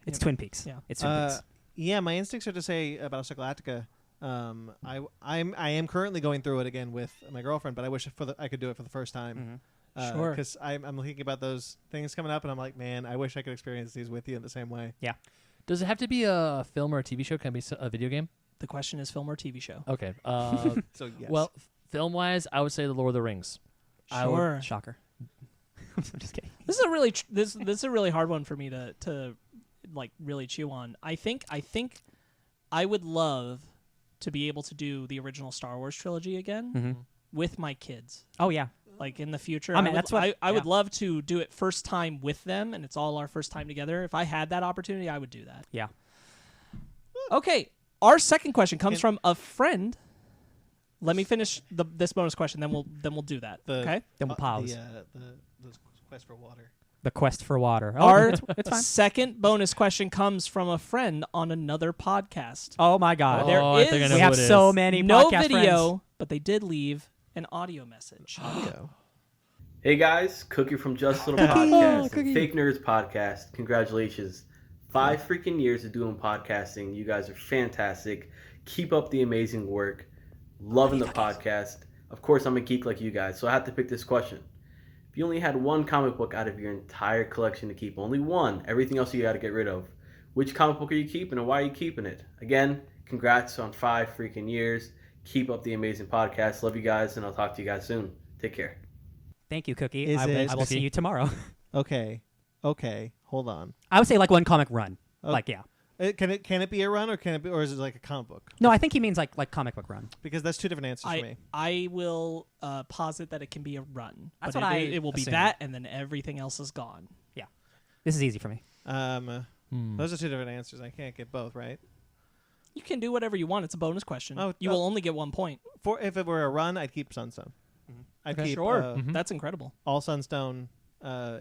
It's Twin Peaks. Yeah. It's Twin Peaks. Yeah, my instincts are to say Battlestar Galactica. I am currently going through it again with my girlfriend, but I wish I could do it for the first time. Sure. Because I'm thinking about those things coming up, and I'm like, man, I wish I could experience these with you in the same way. Yeah. Does it have to be a film or a TV show? Can it be a video game? The question is film or TV show. Okay. So yes. Well, film-wise, I would say The Lord of the Rings. I would- Sure. Shocker. I'm just kidding. This is a really this is a really hard one for me to like really chew on. I think I would love to be able to do the original Star Wars trilogy again with my kids. Oh yeah. Like in the future, I mean, would, that's what- I would yeah. love to do it first time with them, and it's all our first time together. If I had that opportunity, I would do that. Yeah. Okay, our second question comes from a friend. Let me finish this bonus question, then we'll do that. Okay. Then we'll pause. The quest for water. The quest for water. Oh, Our it's fine. second bonus question comes from a friend on another podcast. Oh my god. There I think I is- know We who have it so is. many No podcast video, friends. but they did leave an audio message. Audio. Hey guys, Cookie from Just Little Podcast, and Fake Nerds Podcast. Congratulations. 5 freaking years of doing podcasting. You guys are fantastic. Keep up the amazing work. Loving the podcast. Of course, I'm a geek like you guys, so I have to pick this question. If you only had one comic book out of your entire collection to keep, only one, everything else you got to get rid of, which comic book are you keeping and why are you keeping it? Again, congrats on 5 freaking years. Keep up the amazing podcast. Love you guys, and I'll talk to you guys soon. Take care. Thank you, Cookie. Is it- I will see you tomorrow. Okay. Hold on. I would say like one comic run. Oh. Like yeah. Can it be a run, or can it be, or is it like a comic book? No, I think he means like comic book run. Because that's 2 different answers for me. I will posit that it can be a run. That's but what it will be assumed. that, and then everything else is gone. Yeah. This is easy for me. Those are 2 different answers. I can't get both, right? You can do whatever you want. It's a bonus question. Oh, you will only get 1 point. If it were a run, I'd keep Sunstone. I'd keep Sure. That's incredible. all Sunstone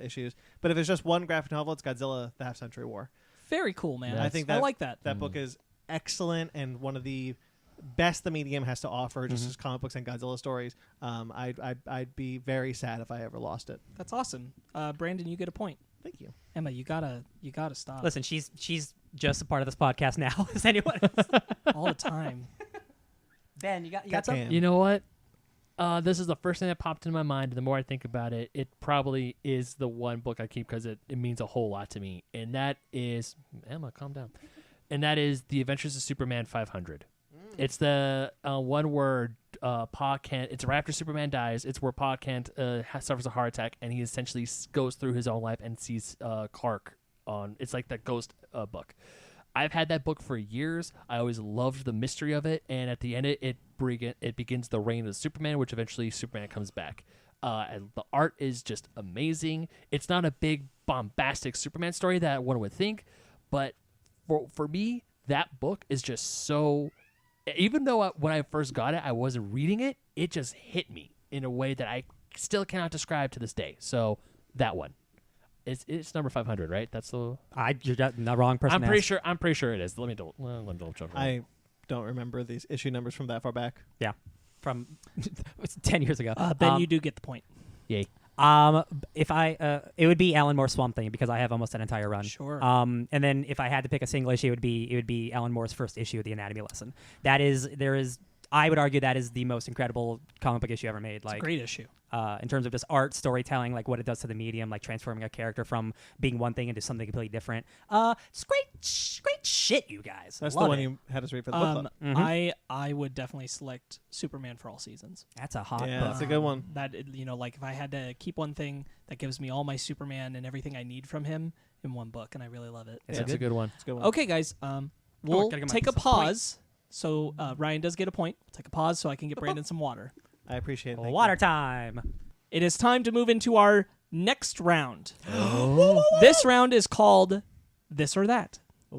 issues. But if it's just one graphic novel, it's Godzilla: The Half-Century War. Very cool, man. Yes. I think I that like that. That book is excellent and one of the best the medium has to offer, just as comic books and Godzilla stories, I'd be very sad if I ever lost it. That's awesome. Brandon, you get a point. Thank you. Emma, you gotta stop. Listen, she's just a part of this podcast now. Is anyone else? all the time. Ben, you got Cat something? Cam. You know what? This is the first thing that popped into my mind. And the more I think about it, it probably is the one book I keep because it means a whole lot to me. And that is Emma, calm down. And that is The Adventures of Superman 500. It's the one where Pa Kent. It's right after Superman dies. It's where Pa Kent suffers a heart attack, and he essentially goes through his own life and sees Clark on. It's like that ghost book. I've had that book for years. I always loved the mystery of it, and at the end, it begins the reign of Superman, which eventually Superman comes back. And the art is just amazing. It's not a big bombastic Superman story that one would think, but for me, that book is just so. Even though when I first got it, I wasn't reading it, it just hit me in a way that I still cannot describe to this day. So that one, it's number 500, right? That's the. You're not the wrong person. I'm pretty sure it is. Let me double check. I don't remember these issue numbers from that far back. Yeah, from 10 years ago. Ben, you do get the point. Yay. If it would be Alan Moore's Swamp Thing because I have almost an entire run. Sure. And then if I had to pick a single issue, it would be Alan Moore's first issue of the Anatomy Lesson. I would argue that is the most incredible comic book issue ever made. It's a great issue. In terms of just art, storytelling, like what it does to the medium, like transforming a character from being one thing into something completely different. It's great shit, you guys. That's Love the one it. you had us read for the book club. I would definitely select Superman for All Seasons. That's a hot Yeah, book. that's a good one. That like if I had to keep one thing that gives me all my Superman and everything I need from him in one book, and I really love it. That's a good one. It's a good one. Okay, guys, we'll gotta get take a myself a point. pause. So Ryan does get a point. We'll take a pause so I can get Brandon some water. I appreciate it. Thank Water you. time. It is time to move into our next round. This round is called This or That.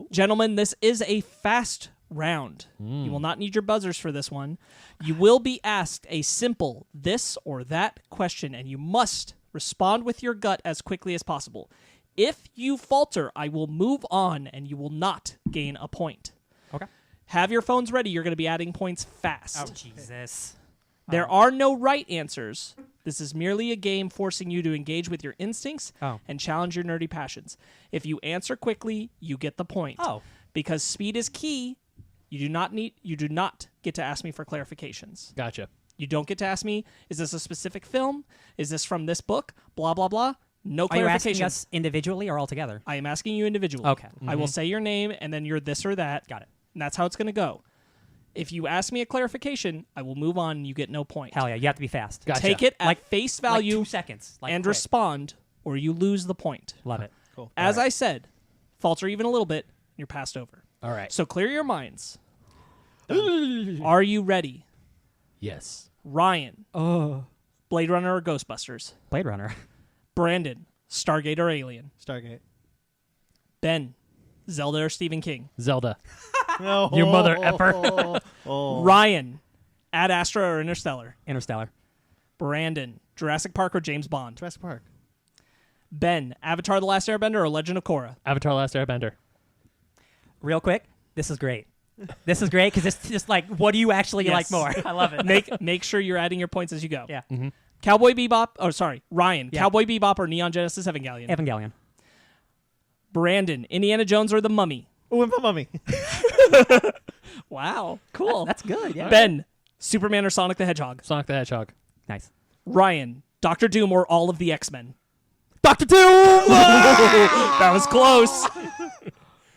Gentlemen, this is a fast round. You will not need your buzzers for this one. You will be asked a simple this or that question, and you must respond with your gut as quickly as possible. If you falter, I will move on, and you will not gain a point. Okay. Have your phones ready. You're going to be adding points fast. Oh, Jesus. There are no right answers. This is merely a game forcing you to engage with your instincts and challenge your nerdy passions. If you answer quickly, you get the point. Oh. Because speed is key, you do not get to ask me for clarifications. Gotcha. You don't get to ask me, is this a specific film? Is this from this book? Blah, blah, blah. No Are you asking clarifications. us individually or all together? I am asking you individually. Okay. I will say your name, and then you're this or that. Got it. And that's how it's going to go. If you ask me a clarification, I will move on and you get no point. Hell yeah, you have to be fast. Gotcha. Take it at face Like value 2 seconds. Like and quick. respond, or you lose the point. Love it. Cool. As I said, falter even a little bit, you're passed over. All right. So clear your minds. Are you ready? Yes. Ryan, Blade Runner or Ghostbusters? Blade Runner. Brandon, Stargate or Alien? Stargate. Ben, Zelda or Stephen King? Zelda. No. Your mother effer. Ryan, Ad Astra or Interstellar? Interstellar. Brandon, Jurassic Park or James Bond? Jurassic Park. Ben, Avatar The Last Airbender or Legend of Korra? Avatar: Last Airbender. Real quick, this is great. This is great because it's just like, what do you actually Yes. like more? I love it. Make sure you're adding your points as you go. Yeah. Cowboy Bebop, Ryan, Yeah. Cowboy Bebop or Neon Genesis Evangelion? Evangelion. Brandon, Indiana Jones or The Mummy? Oh, and the Mummy. Wow, cool. That's good. Yeah. Ben, Superman or Sonic the Hedgehog? Sonic the Hedgehog. Nice. Ryan, Doctor Doom or all of the X-Men? Dr. Doom! That was close.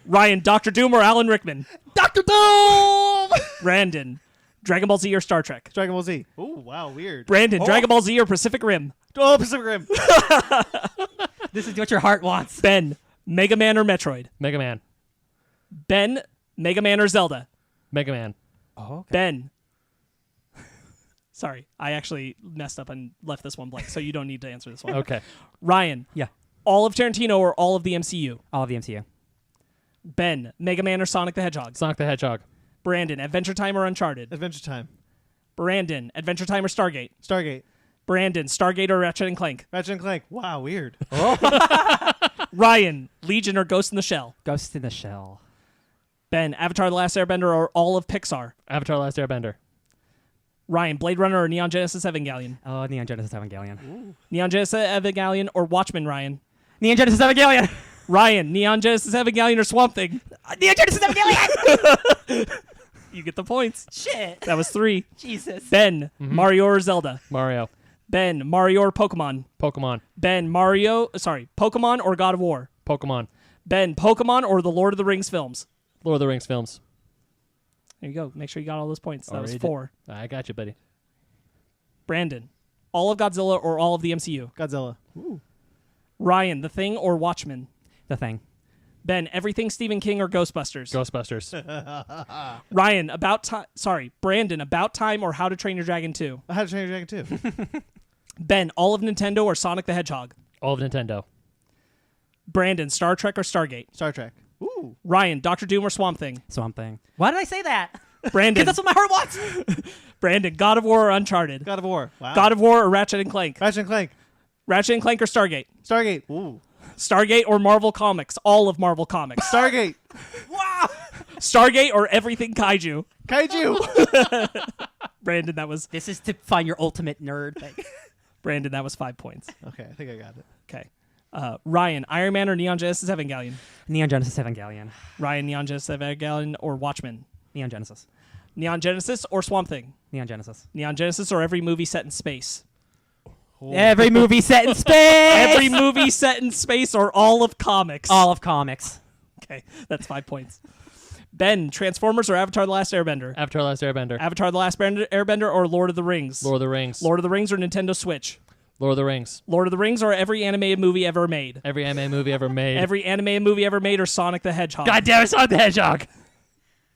Ryan, Doctor Doom or Alan Rickman? Dr. Doom! Brandon, Dragon Ball Z or Star Trek? Dragon Ball Z. Oh, wow, weird. Brandon, Dragon Ball Z or Pacific Rim? Oh, Pacific Rim. This is what your heart wants. Ben, Mega Man or Metroid? Mega Man. Ben, Mega Man or Zelda? Mega Man. Oh, okay. Ben. Sorry, I actually messed up and left this one blank, so you don't need to answer this one. Okay. Ryan, Yeah. all of Tarantino or all of the MCU? All of the MCU. Ben, Mega Man or Sonic the Hedgehog? Sonic the Hedgehog. Brandon, Adventure Time or Uncharted? Adventure Time. Brandon, Adventure Time or Stargate? Stargate. Brandon, Stargate or Ratchet and Clank? Ratchet and Clank. Wow, weird. Ryan, Legion or Ghost in the Shell? Ghost in the Shell. Ben, Avatar: The Last Airbender or all of Pixar? Avatar: Last Airbender. Ryan, Blade Runner or Neon Genesis Evangelion? Oh, Neon Genesis Evangelion. Neon Genesis Evangelion or Watchmen, Ryan? Neon Genesis Evangelion. Ryan, Neon Genesis Evangelion or Swamp Thing? Neon Genesis Evangelion. You get the points. Shit. That was 3. Jesus. Ben, Mario or Zelda? Mario. Ben, Mario or Pokemon? Pokemon. Ben, Pokemon or God of War? Pokemon. Ben, Pokemon or the Lord of the Rings films? Lord of the Rings films. There you go. Make sure you got all those points. That was Already 4. I got you, buddy. Brandon, all of Godzilla or all of the MCU? Godzilla. Ryan, The Thing or Watchmen? The Thing. Ben, everything Stephen King or Ghostbusters? Ghostbusters. Ryan, Brandon, About Time or How to Train Your Dragon 2? How to Train Your Dragon 2. Ben, all of Nintendo or Sonic the Hedgehog? All of Nintendo. Brandon, Star Trek or Stargate? Star Trek. Ooh. Ryan, Doctor Doom or Swamp Thing? Swamp Thing. Why did I say that? Brandon, Because that's what my heart wants. Brandon, God of War or Uncharted? God of War. Wow. God of War or Ratchet and Clank? Ratchet and Clank. Ratchet and Clank or Stargate? Stargate. Ooh. Stargate or Marvel Comics? All of Marvel Comics. Stargate. Wow. Stargate or everything kaiju? Kaiju. Brandon, that was This is to find your ultimate nerd thing. Brandon. That was 5 points. Okay, I think I got it. Okay. Ryan, Iron Man or Neon Genesis Evangelion? Neon Genesis Evangelion. Ryan, Neon Genesis Evangelion or Watchmen? Neon Genesis. Neon Genesis or Swamp Thing? Neon Genesis. Neon Genesis or every movie set in space? Every movie set in space. Every movie set in space or all of comics? All of comics. Okay, that's 5 points. Ben, Transformers or Avatar: The Last Airbender? Avatar: Last Airbender. Avatar: The Last Airbender or Lord of the Rings? Lord of the Rings. Lord of the Rings or Nintendo Switch? Lord of the Rings. Lord of the Rings or every animated movie ever made? Every anime movie ever made. Every animated movie ever made or Sonic the Hedgehog? God damn it, Sonic the Hedgehog.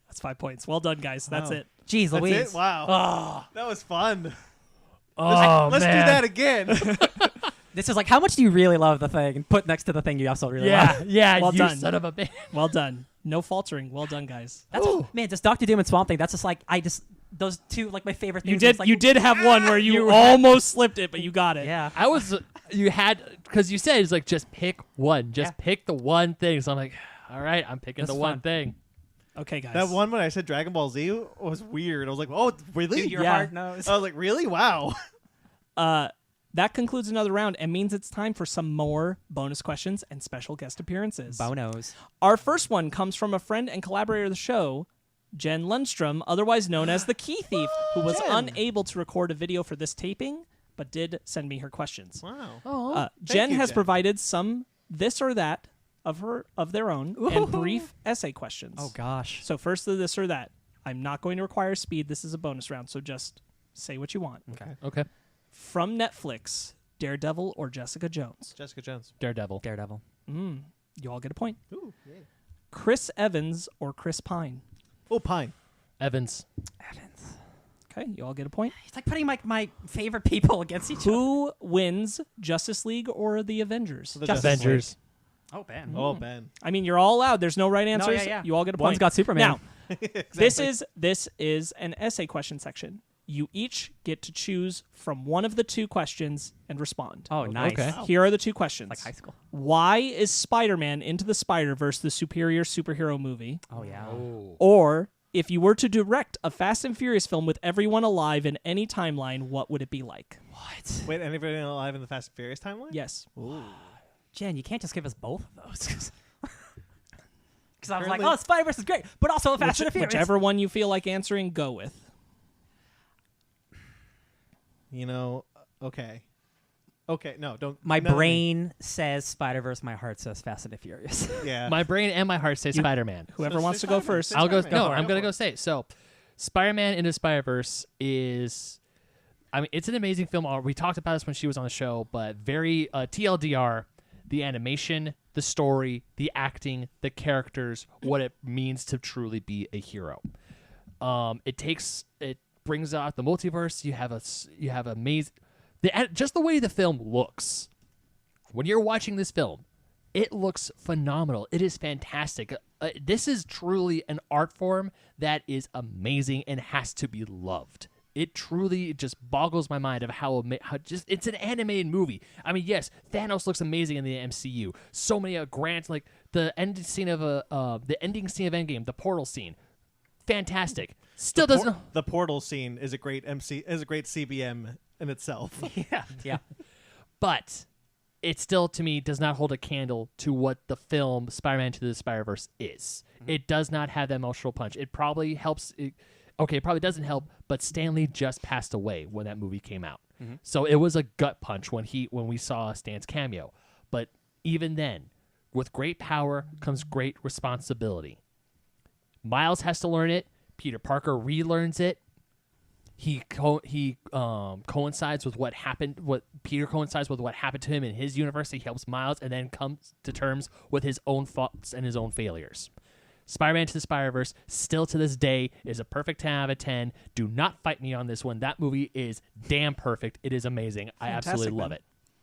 That's 5 points. Well done, guys. That's Wow. it. Jeez That's Louise. it? Wow. That was fun. Oh, Let's do man. that again. This is like, how much do you really love the thing? And put next to the thing you also really love. Yeah, Well you done. son of a bitch. Well done. No faltering. Well done, guys. That's man, just Doctor Doom and Swamp Thing. That's just like those two like my favorite things. You did. It's like, You did have one where you almost slipped it, but you got it. Yeah. I was, you had, because you said it's like, just pick one. Just Yeah. pick the one thing. So I'm like, all right, I'm picking That's the one fun. thing. Okay, guys. That one when I said Dragon Ball Z was weird. I was like, oh, really? Dude, your Yeah. heart knows. I was like, really? Wow. That concludes another round and means it's time for some more bonus questions and special guest appearances. Bonos. Our first one comes from a friend and collaborator of the show, Jen Lundstrom, otherwise known as the Key Thief, who was Jen. unable to record a video for this taping, but did send me her questions. Wow. Jen you, has Jen. provided some this or that of their own and brief essay questions. Oh gosh. So first the this or that. I'm not going to require speed. This is a bonus round, so just say what you want. Okay. Okay. From Netflix, Daredevil or Jessica Jones? Jessica Jones. Daredevil. Daredevil. You all get a point. Ooh, yay. Chris Evans or Chris Pine? Oh, Pine. Evans. Evans. Okay, you all get a point. It's like putting my favorite people against each other. Who wins, Justice League or the Avengers? The Justice Justice Avengers. Oh Ben. League. Oh, Ben. I mean, you're all allowed. There's no right answers. yeah. You all get a point. One's got Superman. Now, this is an essay question section. You each get to choose from one of the two questions and respond. Oh, nice. Okay. Here are the two questions. Like high school. Why is Spider-Man Into the Spider-Verse the superior superhero movie? Oh yeah. Or if you were to direct a Fast and Furious film with everyone alive in any timeline, what would it be like? What? Wait, anybody alive in the Fast and Furious timeline? Yes. Jen, you can't just give us both of those. Because I was like, Apparently- oh, Spider-Verse is great, but also Fast and the Furious. Whichever one you feel like answering, go with. You know, okay. Okay, no, don't. My no, brain says Spider-Verse, my heart says Fast and the Furious. Yeah. My brain and my heart say Spider-Man. Whoever So wants say to go Spider-Man. first. Say I'll go. Spider-Man. No, Go I'm for gonna it. go say it. So, Spider-Man Into Spider-Verse is, I mean, it's an amazing film. We talked about this when she was on the show, but very TLDR. The animation, the story, the acting, the characters, what it means to truly be a hero. It brings out the multiverse. You have amazing, just the way the film looks. When you're watching this film, it looks phenomenal. It is fantastic. This is truly an art form that is amazing and has to be loved. it truly just boggles my mind of how just it's an animated movie. I mean, yes, Thanos looks amazing in the MCU. So many grants, like the ending scene of Endgame, the portal scene, fantastic. Still doesn't. The portal scene is a great CBM in itself. Yeah. But it still, to me, does not hold a candle to what the film Spider-Man Into the Spider-Verse is. Mm-hmm. It does not have that emotional punch. It probably helps. It probably doesn't help, but Stan Lee just passed away when that movie came out. Mm-hmm. So it was a gut punch when we saw Stan's cameo. But even then, with great power comes great responsibility. Miles has to learn it. Peter Parker relearns it. He coincides with what happened. What Peter coincides with what happened to him in his universe. He helps Miles, and then comes to terms with his own faults and his own failures. Spider-Man to the Spider-Verse, still to this day, is a perfect 10 out of 10. Do not fight me on this one. That movie is damn perfect. It is amazing. I absolutely love it.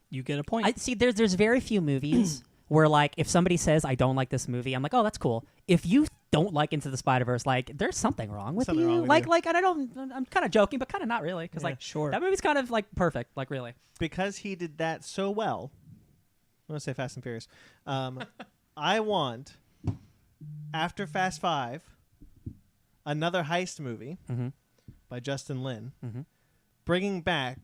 You get a point. I see. There's very few movies where, like, if somebody says I don't like this movie, I'm like, oh, that's cool. If you don't like Into the Spider-Verse, like, there's something wrong with Something you. wrong with like, you. like, and I'm kind of joking, but kind of not really, because like, sure. that movie's kind of like perfect, like really. Because he did that so well. I'm going to say Fast and Furious. I want, after Fast 5, another heist movie by Justin Lin, bringing back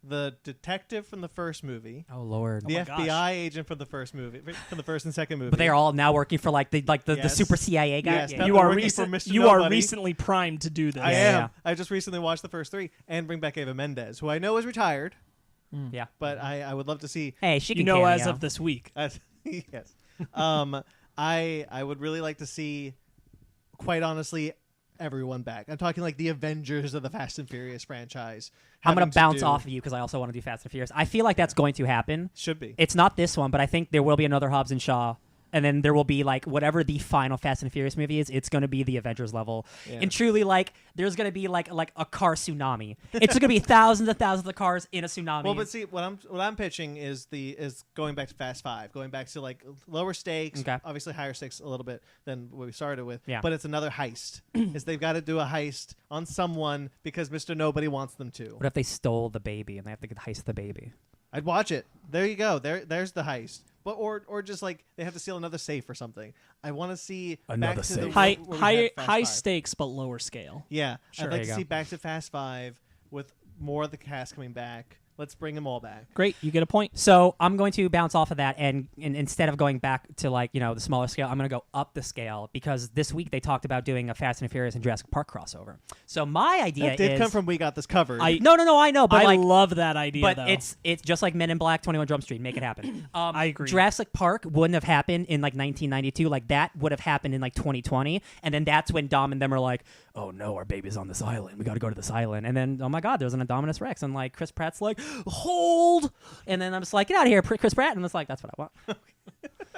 the detective from the first movie, Oh Lord. the FBI agent from the first movie, from the first and second movie. But they're all now working for like the Yes. super CIA guy. Yes, Yeah. that- You are working for Mr. you are Nobody. recently primed to do this. I Yeah, am. yeah. I just recently watched the first 3 and bring back Eva Mendes, who I know is retired, Yeah. but I would love to see. Hey, she You can know, as cameo. of this week. Yes. I would really like to see, quite honestly, everyone back. I'm talking like the Avengers of the Fast and Furious franchise. I'm going having to bounce do- off of you because I also want to do Fast and Furious. I feel like that's going to happen. Should be. It's not this one, but I think there will be another Hobbs and Shaw. And then there will be, like, whatever the final Fast and Furious movie is, it's going to be the Avengers level. Yeah. And truly, like, there's going to be, like a car tsunami. It's going to be thousands and thousands of cars in a tsunami. Well, but see, what I'm pitching is going back to Fast 5, going back to like lower stakes, Okay. obviously higher stakes a little bit than what we started with. Yeah. But it's another heist. is they've got to do a heist on someone because Mr. Nobody wants them to. What if they stole the baby and they have to heist the baby? I'd watch it. There you go. There's the heist. But or just like they have to steal another safe or something. I want to see Another back to safe. the High where we high had Fast high 5. stakes but lower scale. Yeah, Sure, I'd there like you to go. see back to Fast 5 with more of the cast coming back. Let's bring them all back. Great, you get a point. So I'm going to bounce off of that, and instead of going back to like the smaller scale, I'm going to go up the scale because this week they talked about doing a Fast and Furious and Jurassic Park crossover. So my idea That did is come from We Got This Covered. no, I know, but I like, love that idea, but though. it's just like Men in Black, 21 Jump Street, make it happen. I agree. Jurassic Park wouldn't have happened in like 1992, like that would have happened in like 2020, and then that's when Dom and them are like, oh no, our baby's on this island, we got to go to this island, and then oh my god, there's an Indominus Rex, and like Chris Pratt's like, hold, and then I'm just like, get out of here, Chris Pratt, and it's like, that's what I want.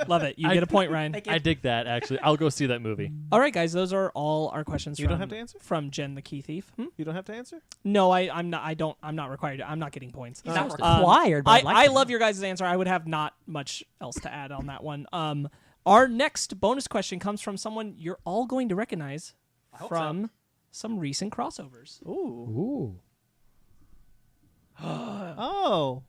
Love it. You get a point, Ryan. Thank you. I dig that, actually. I'll go see that movie. All right, guys, those are all our questions. You from, don't have to answer? From Jen the Key Thief. You don't have to answer? No, I'm not. I'm not required. I'm not getting points. He's not Um, required, but I'd like I to love know. your guys' answer. I would have not much else to add on that one. Our next bonus question comes from someone you're all going to recognize from some recent crossovers. Ooh. Ooh. Oh.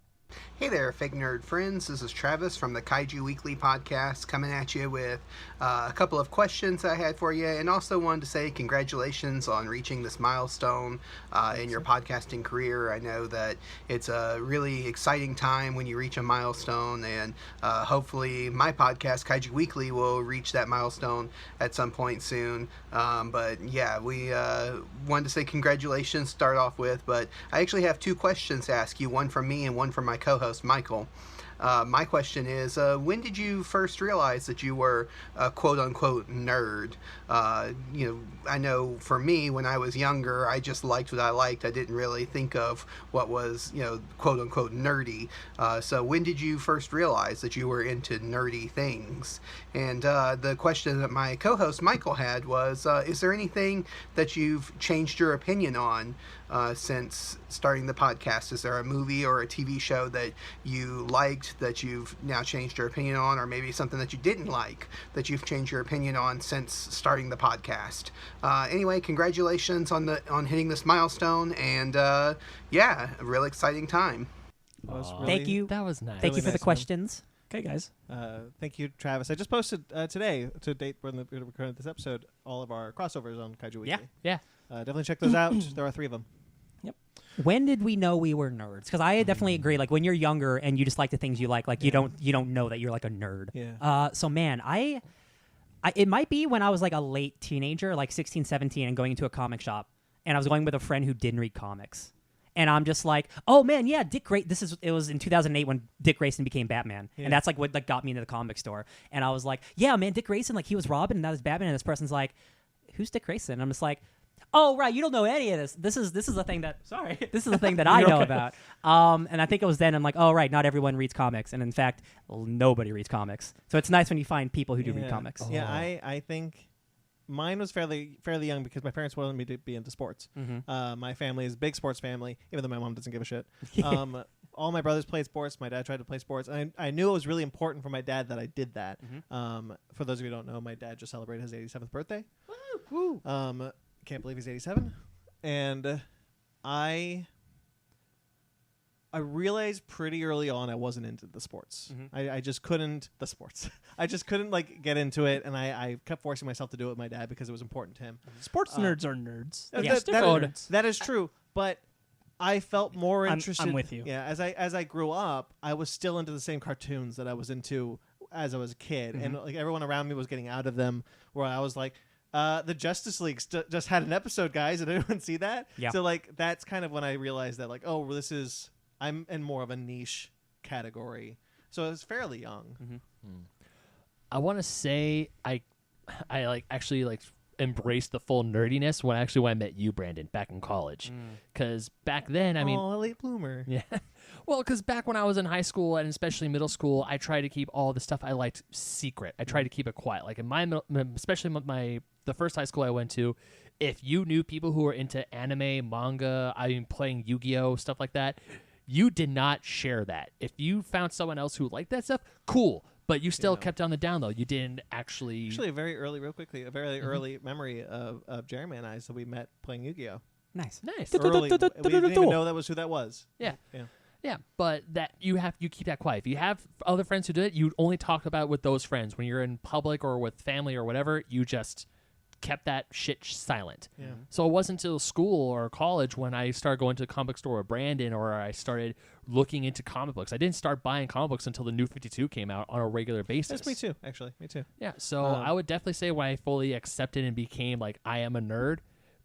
Hey there, fake nerd friends. This is Travis from the Kaiju Weekly podcast coming at you with a couple of questions I had for you, and also wanted to say congratulations on reaching this milestone in your podcasting career. I know that it's a really exciting time when you reach a milestone, and hopefully my podcast, Kaiju Weekly, will reach that milestone at some point soon. But yeah, we wanted to say congratulations, start off with, but I actually have two questions to ask you, one from me and one from my co-host Michael. My question is, when did you first realize that you were a quote-unquote nerd? I know for me, when I was younger, I just liked what I liked. I didn't really think of what was, quote-unquote nerdy. So when did you first realize that you were into nerdy things? And the question that my co-host Michael had was, is there anything that you've changed your opinion on since starting the podcast? Is there a movie or a TV show that you liked liked that you've now changed your opinion on, or maybe something that you didn't like that you've changed your opinion on since starting the podcast. Anyway, congratulations on hitting this milestone, and yeah, a real exciting time. Thank you. That was nice. Thank you for the nice, man. questions. Okay, guys. Thank you, Travis. I just posted today, to date when we recorded this episode, all of our crossovers on Kaiju Weekly. Yeah. Definitely check those out. There are 3 of them. When did we know we were nerds? Because I definitely agree. Like when you're younger and you just like the things you like you don't know that you're like a nerd. Yeah. So man, I it might be when I was like a late teenager, like 16, 17, and going into a comic shop, and I was going with a friend who didn't read comics, and I'm just like, oh man, yeah, Dick Grayson. It was in 2008 when Dick Grayson became Batman, and that's like what like got me into the comic store. And I was like, yeah, man, Dick Grayson, like he was Robin and that was Batman, and this person's like, who's Dick Grayson? And I'm just like, oh right, you don't know any of this. This is the thing that this is the thing that I know about. And I think it was then I'm like, oh right, not everyone reads comics, and in fact, nobody reads comics. So it's nice when you find people who do read comics. Yeah, I think mine was fairly young because my parents wanted me to be into sports. My family is a big sports family, even though my mom doesn't give a shit. All my brothers played sports. My dad tried to play sports. And I knew it was really important for my dad that I did that. For those of you who don't know, my dad just celebrated his 87th birthday. Woo! Can't believe he's 87. And I realized pretty early on I wasn't into the sports. I just couldn't I just couldn't like get into it, and I kept forcing myself to do it with my dad because it was important to him. Sports nerds are nerds. That is true, but I felt more interested. I'm with you. Yeah, as I grew up, I was still into the same cartoons that I was into as I was a kid, and like everyone around me was getting out of them, where I was like, the Justice League just had an episode, guys. Did anyone see that? Yeah. So like that's kind of when I realized that like, oh, I'm in more of a niche category. So I was fairly young. I want to say I like actually like embraced the full nerdiness when I met you, Brandon, back in college. Because back then, I mean, oh, late bloomer. Yeah. Well, because back when I was in high school and especially middle school, I tried to keep all the stuff I liked secret. I tried to keep it quiet. Like in especially the first high school I went to, if you knew people who were into anime, manga, I mean playing Yu-Gi-Oh, stuff like that, you did not share that. If you found someone else who liked that stuff, cool. But you still kept on the down low. You didn't actually. Actually, a very early memory of Jeremy and I. So we met playing Yu-Gi-Oh. Nice. Early, we didn't even know that was who that was. Yeah, but that you keep that quiet. If you have other friends who did it, you only talk about it with those friends. When you're in public or with family or whatever, you just kept that shit silent. Yeah. So it wasn't until school or college when I started going to the comic store with Brandon, or I started looking into comic books. I didn't start buying comic books until the New 52 came out on a regular basis. That's me too, actually. Me too. Yeah, so I would definitely say when I fully accepted and became like I am a nerd,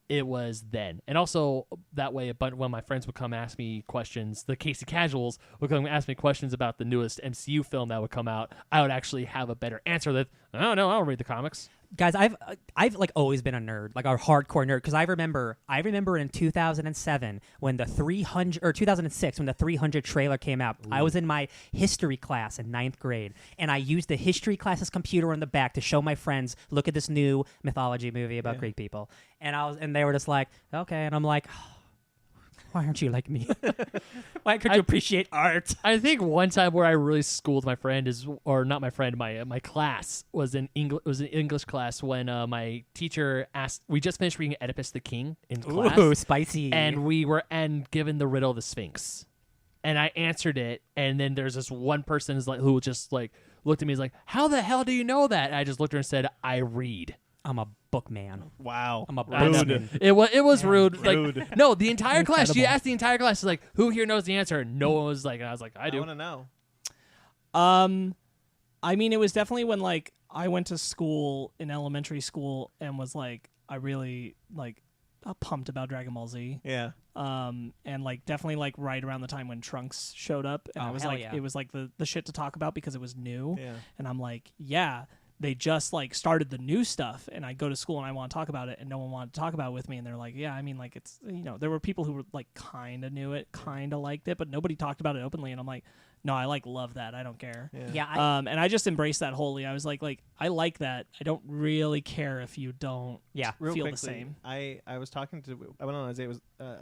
it was then. And also that way, but when my friends would come ask me questions, the Casey Casuals would come ask me questions about the newest MCU film that would come out, I would actually have a better answer that, oh no, I don't read the comics. Guys, I've like always been a nerd, like a hardcore nerd, because I remember in 2007 when the 300 or 2006 when the 300 trailer came out. I was in my history class in 9th grade, and I used the history class's computer on the back to show my friends, look at this new mythology movie about Greek people, and they were just like, okay, and I'm like, why aren't you like me? Why can't you appreciate art? I think one time where I really schooled my friend or not my friend, my class was in English. It was an English class when my teacher asked. We just finished reading Oedipus the King in class. Ooh, spicy! And we were given the riddle of the Sphinx, and I answered it. And then there's this one person who just like looked at me, is like, "How the hell do you know that?" And I just looked at her and said, "I read." I'm a book man. Wow. I'm a book man. It was rude. Like, no, the entire class. She asked the entire class, she's like, "Who here knows the answer?" No one was like, and I was like, "I do." I want to know. I mean, it was definitely when like I went to school in elementary school and was like, I really like pumped about Dragon Ball Z. Yeah. And like definitely like right around the time when Trunks showed up, and I was like, it was like the shit to talk about because it was new. Yeah. And I'm like, yeah, they just like started the new stuff, and I go to school and I want to talk about it, and no one wanted to talk about it with me, and they're like, yeah, I mean, like it's, you know, there were people who were like kind of knew it, kind of liked it, but nobody talked about it openly, and I'm like, no, I like love that. I don't care. Yeah. And I just embraced that wholly. I was like I like that. I don't really care if you don't Yeah. Real feel quickly, the same. I was talking to, I went on a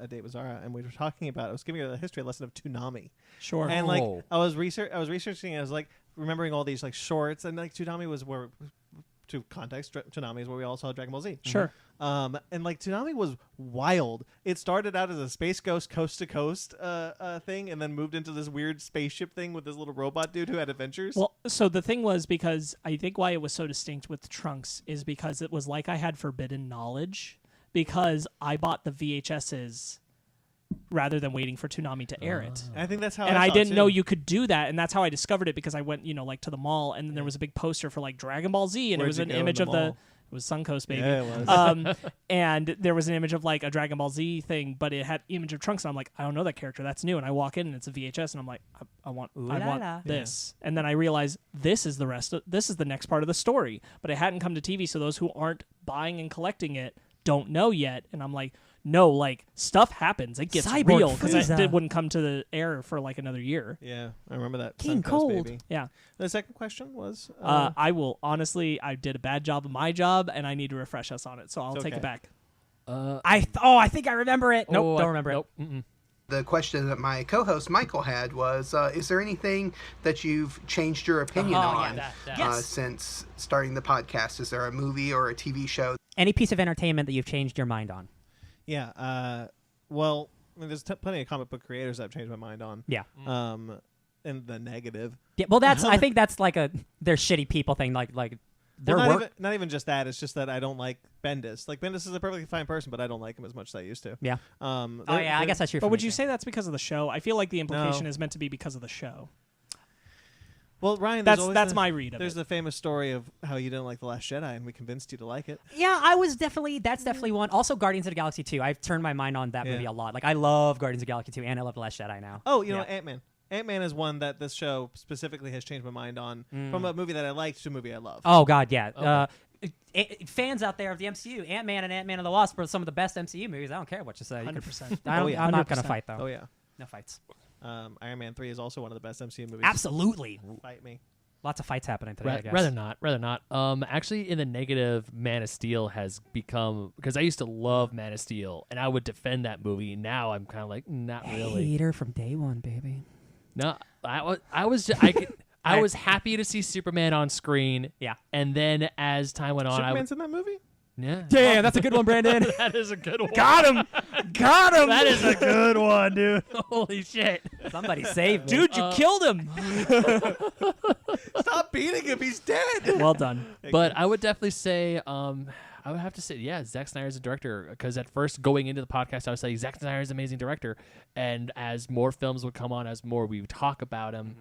date with Zara, and we were talking about, I was giving her the history lesson of Toonami. Sure. And like I was researching, I was like remembering all these like shorts, and like Toonami was where, to context, Toonami is where we all saw Dragon Ball Z. Sure. And like Toonami was wild. It started out as a Space Ghost Coast to Coast thing, and then moved into this weird spaceship thing with this little robot dude who had adventures. Well, so the thing was, because I think why it was so distinct with Trunks is because it was like I had forbidden knowledge, because I bought the VHSs rather than waiting for Toonami to air it. And I think that's how. And I I saw it, didn't too. know you could do that, and that's how I discovered it, because I went, like to the mall, and then there was a big poster for like Dragon Ball Z, and Where'd it was you an go in image the of the. mall? It was Suncoast, baby. Yeah, it was. And there was an image of like a Dragon Ball Z thing, but it had image of Trunks, and I'm like, I don't know that character. That's new. And I walk in, and it's a VHS, and I'm like, I want this. And then I realize this is the next part of the story, but it hadn't come to TV, so those who aren't buying and collecting it don't know yet. And I'm like, no, like stuff happens. It gets Cyborg real, because Frieza. it wouldn't come to the air for like another year. Yeah, I remember that. King Suncoast, Cold. baby. Yeah. The second question was. I will honestly, I did a bad job of my job, and I need to refresh us on it, so I'll It's take okay. it back. I think I remember it. Nope, don't remember it. Nope. Mm-mm. The question that my co-host Michael had was, is there anything that you've changed your opinion on Yes. since starting the podcast? Is there a movie or a TV show? Any piece of entertainment that you've changed your mind on? Yeah. Well, I mean, there's plenty of comic book creators that I've changed my mind on. Yeah. In the negative. Yeah. Well, I think that's like they're shitty people thing. Like their Well, work. not even just that. It's just that I don't like Bendis. Like Bendis is a perfectly fine person, but I don't like him as much as I used to. Yeah. Oh I guess that's true. But would you say that's because of the show? I feel like the implication No. is meant to be because of the show. Well, Ryan, That's my read of There's it. the famous story of how you didn't like The Last Jedi, and we convinced you to like it. Yeah, that's definitely one. Also, Guardians of the Galaxy 2. I've turned my mind on that movie a lot. Like, I love Guardians of the Galaxy 2, and I love The Last Jedi now. Oh, you know, Ant-Man. Ant-Man is one that this show specifically has changed my mind on, from a movie that I liked to a movie I love. Oh, God, yeah. Fans out there of the MCU, Ant-Man and Ant-Man and the Wasp are some of the best MCU movies. I don't care what you say. 100%. I'm not going to 100%. fight, though. Oh, yeah. No fights. Iron Man 3 is also one of the best MCU movies. Absolutely. Fight me. Lots of fights happening today, I guess. Rather not. Actually, in the negative, Man of Steel has become, because I used to love Man of Steel, and I would defend that movie. Now I'm kind of like, not really. Hater from day one, baby. No, I was happy to see Superman on screen. Yeah. And then as time went on, Superman's in that movie? yeah. Damn, that's a good one, Brandon. That is a good one. Got him! That is a good one, dude. Holy shit. Somebody save me. Dude, you killed him! Stop beating him. He's dead. Well done. But I would definitely say, I would have to say, yeah, Zack Snyder's a director. Because at first, going into the podcast, I would say Zack Snyder's an amazing director. And as more films would come on, as more we would talk about him,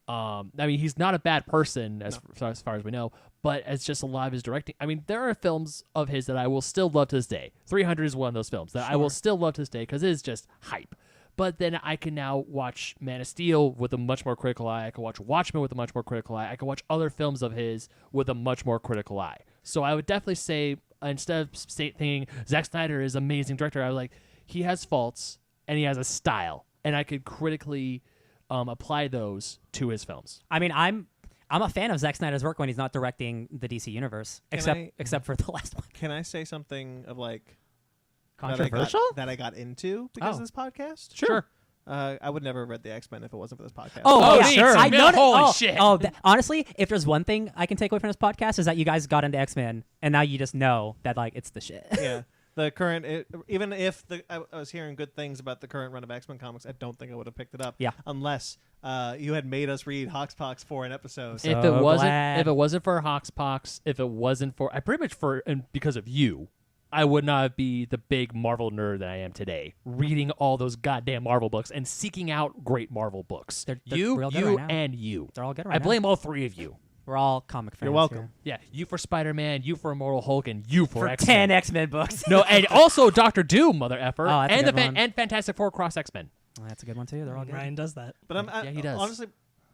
I mean, he's not a bad person as far as we know, but it's just a lot of his directing. I mean, there are films of his that I will still love to this day. 300 is one of those films that I will still love to this day because it is just hype. But then I can now watch Man of Steel with a much more critical eye. I can watch Watchmen with a much more critical eye. I can watch other films of his with a much more critical eye. So I would definitely say, instead of thinking Zack Snyder is an amazing director, I was like, he has faults and he has a style. And I could critically apply those to his films. I mean, I'm a fan of Zack Snyder's work when he's not directing the DC universe, except for the last one. Can I say something of like Controversial? that I got into because of this podcast? Sure. I would never have read the X-Men if it wasn't for this podcast. Oh, yeah, me sure. too. I know. Holy shit. Honestly, if there's one thing I can take away from this podcast is that you guys got into X-Men, and now you just know that like it's the shit. Yeah. The current, even if I was hearing good things about the current run of X-Men comics, I don't think I would have picked it up. Yeah. Unless you had made us read Hoxpox for an episode. So if it glad. wasn't for Hoxpox, if it wasn't for, I pretty much and because of you, I would not be the big Marvel nerd that I am today, reading all those goddamn Marvel books and seeking out great Marvel books. They're you, real good you, right now. and you. They're all good right I now. blame all three of you. We're all comic fans. You're welcome. here. Yeah, you for Spider-Man, you for Immortal Hulk, and you for For X-Men. 10 X-Men books. No, and also Doctor Doom, mother effer, Oh, that's a good one. and Fantastic Four cross X-Men. Well, that's a good one too. They're all good. Ryan does that. But Yeah, he does. Honestly,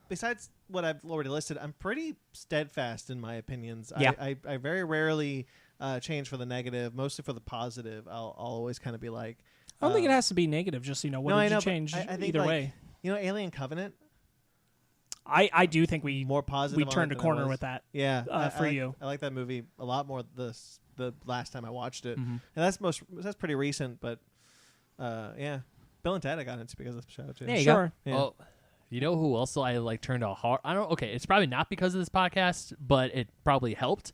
besides what I've already listed, I'm pretty steadfast in my opinions. Yeah. I very rarely change for the negative, mostly for the positive. I'll always kind of be like, I don't think it has to be negative. Just what no, did I know, you but change I think, either like, way? Alien Covenant. I do think we More positive. we on turned it a than I corner was. with that. Yeah, for you. I like that movie a lot more the last time I watched it, Mm-hmm. and that's pretty recent. But yeah, Bill and Ted I got into because of the show too. There you Sure. go. Yeah. Oh, you know who else I like turned a hard? I don't. Okay, it's probably not because of this podcast, but it probably helped.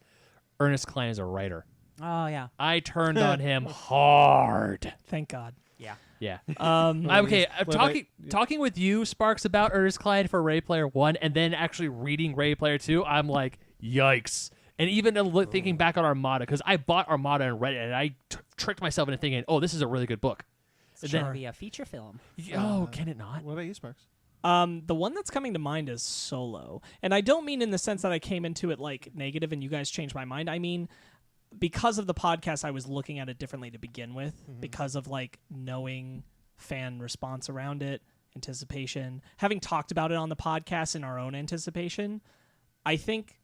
Ernest Cline is a writer. Oh yeah. I turned on him hard. Thank God. Yeah. Yeah. Um, Okay, What about- talking with you, Sparkz, about Ernest Cline for Ready Player 1, and then actually reading Ready Player 2, I'm like, yikes. And even thinking back on Armada, because I bought Armada and read it, and I tricked myself into thinking, oh, this is a really good book. It's And gonna then- be a feature film. oh, can it not? What about you, Sparkz? The one that's coming to mind is Solo. And I don't mean in the sense that I came into it like negative and you guys changed my mind. I mean, because of the podcast, I was looking at it differently to begin with because of like knowing fan response around it, anticipation, having talked about it on the podcast in our own anticipation. I think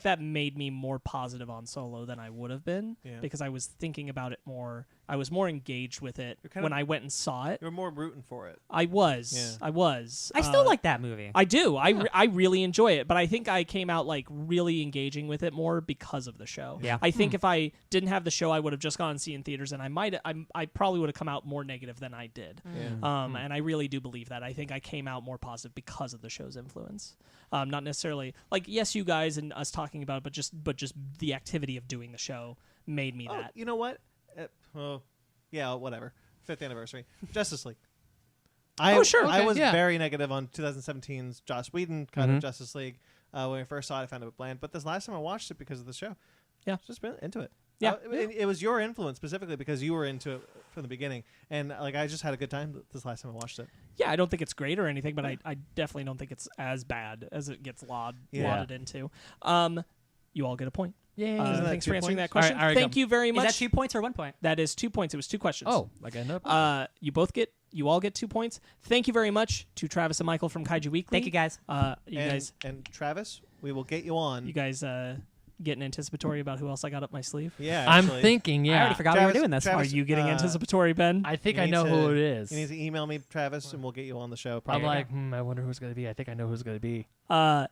that made me more positive on Solo than I would have been because I was thinking about it more. I was more engaged with it when I went and saw it. You were more rooting for it. I was. Yeah. I was. I still like that movie. I do. I really enjoy it, but I think I came out like really engaging with it more because of the show. Yeah. I think if I didn't have the show, I would have just gone and seen in theaters, and I probably would have come out more negative than I did. Yeah. And I really do believe that. I think I came out more positive because of the show's influence. Not necessarily like yes, you guys and us talking about it, but just the activity of doing the show made me Oh, that. you know what? Yeah, whatever. 5th anniversary. Justice League. Oh, sure. I Okay, was yeah. very negative on 2017's Joss Whedon cut of Justice League. When I first saw it, I found it bland. But this last time I watched it because of the show. Yeah. I was just been into it. Yeah. It was your influence specifically because you were into it from the beginning. And like I just had a good time this last time I watched it. Yeah, I don't think it's great or anything, but I definitely don't think it's as bad as it gets lauded into. You all get a point. Yeah. Thanks 2 for answering that points? question. All right, Thank you very Is much. that 2 points or 1 point? That is 2 points. It was 2 questions. Oh, like I know. You all get 2 points. Thank you very much to Travis and Michael from Kaiju Weekly. Thank you guys. And Travis, we will get you on. You guys getting anticipatory about who else I got up my sleeve? Yeah, I'm actually. thinking, I already yeah. forgot we were Travis- doing this. Travis- Are you getting uh, anticipatory, Ben? I think You I need know to- who it is. You need to email me, Travis, and we'll get you on the show. I'm Probably. like, I wonder who's going to be. I think I know who's going to be.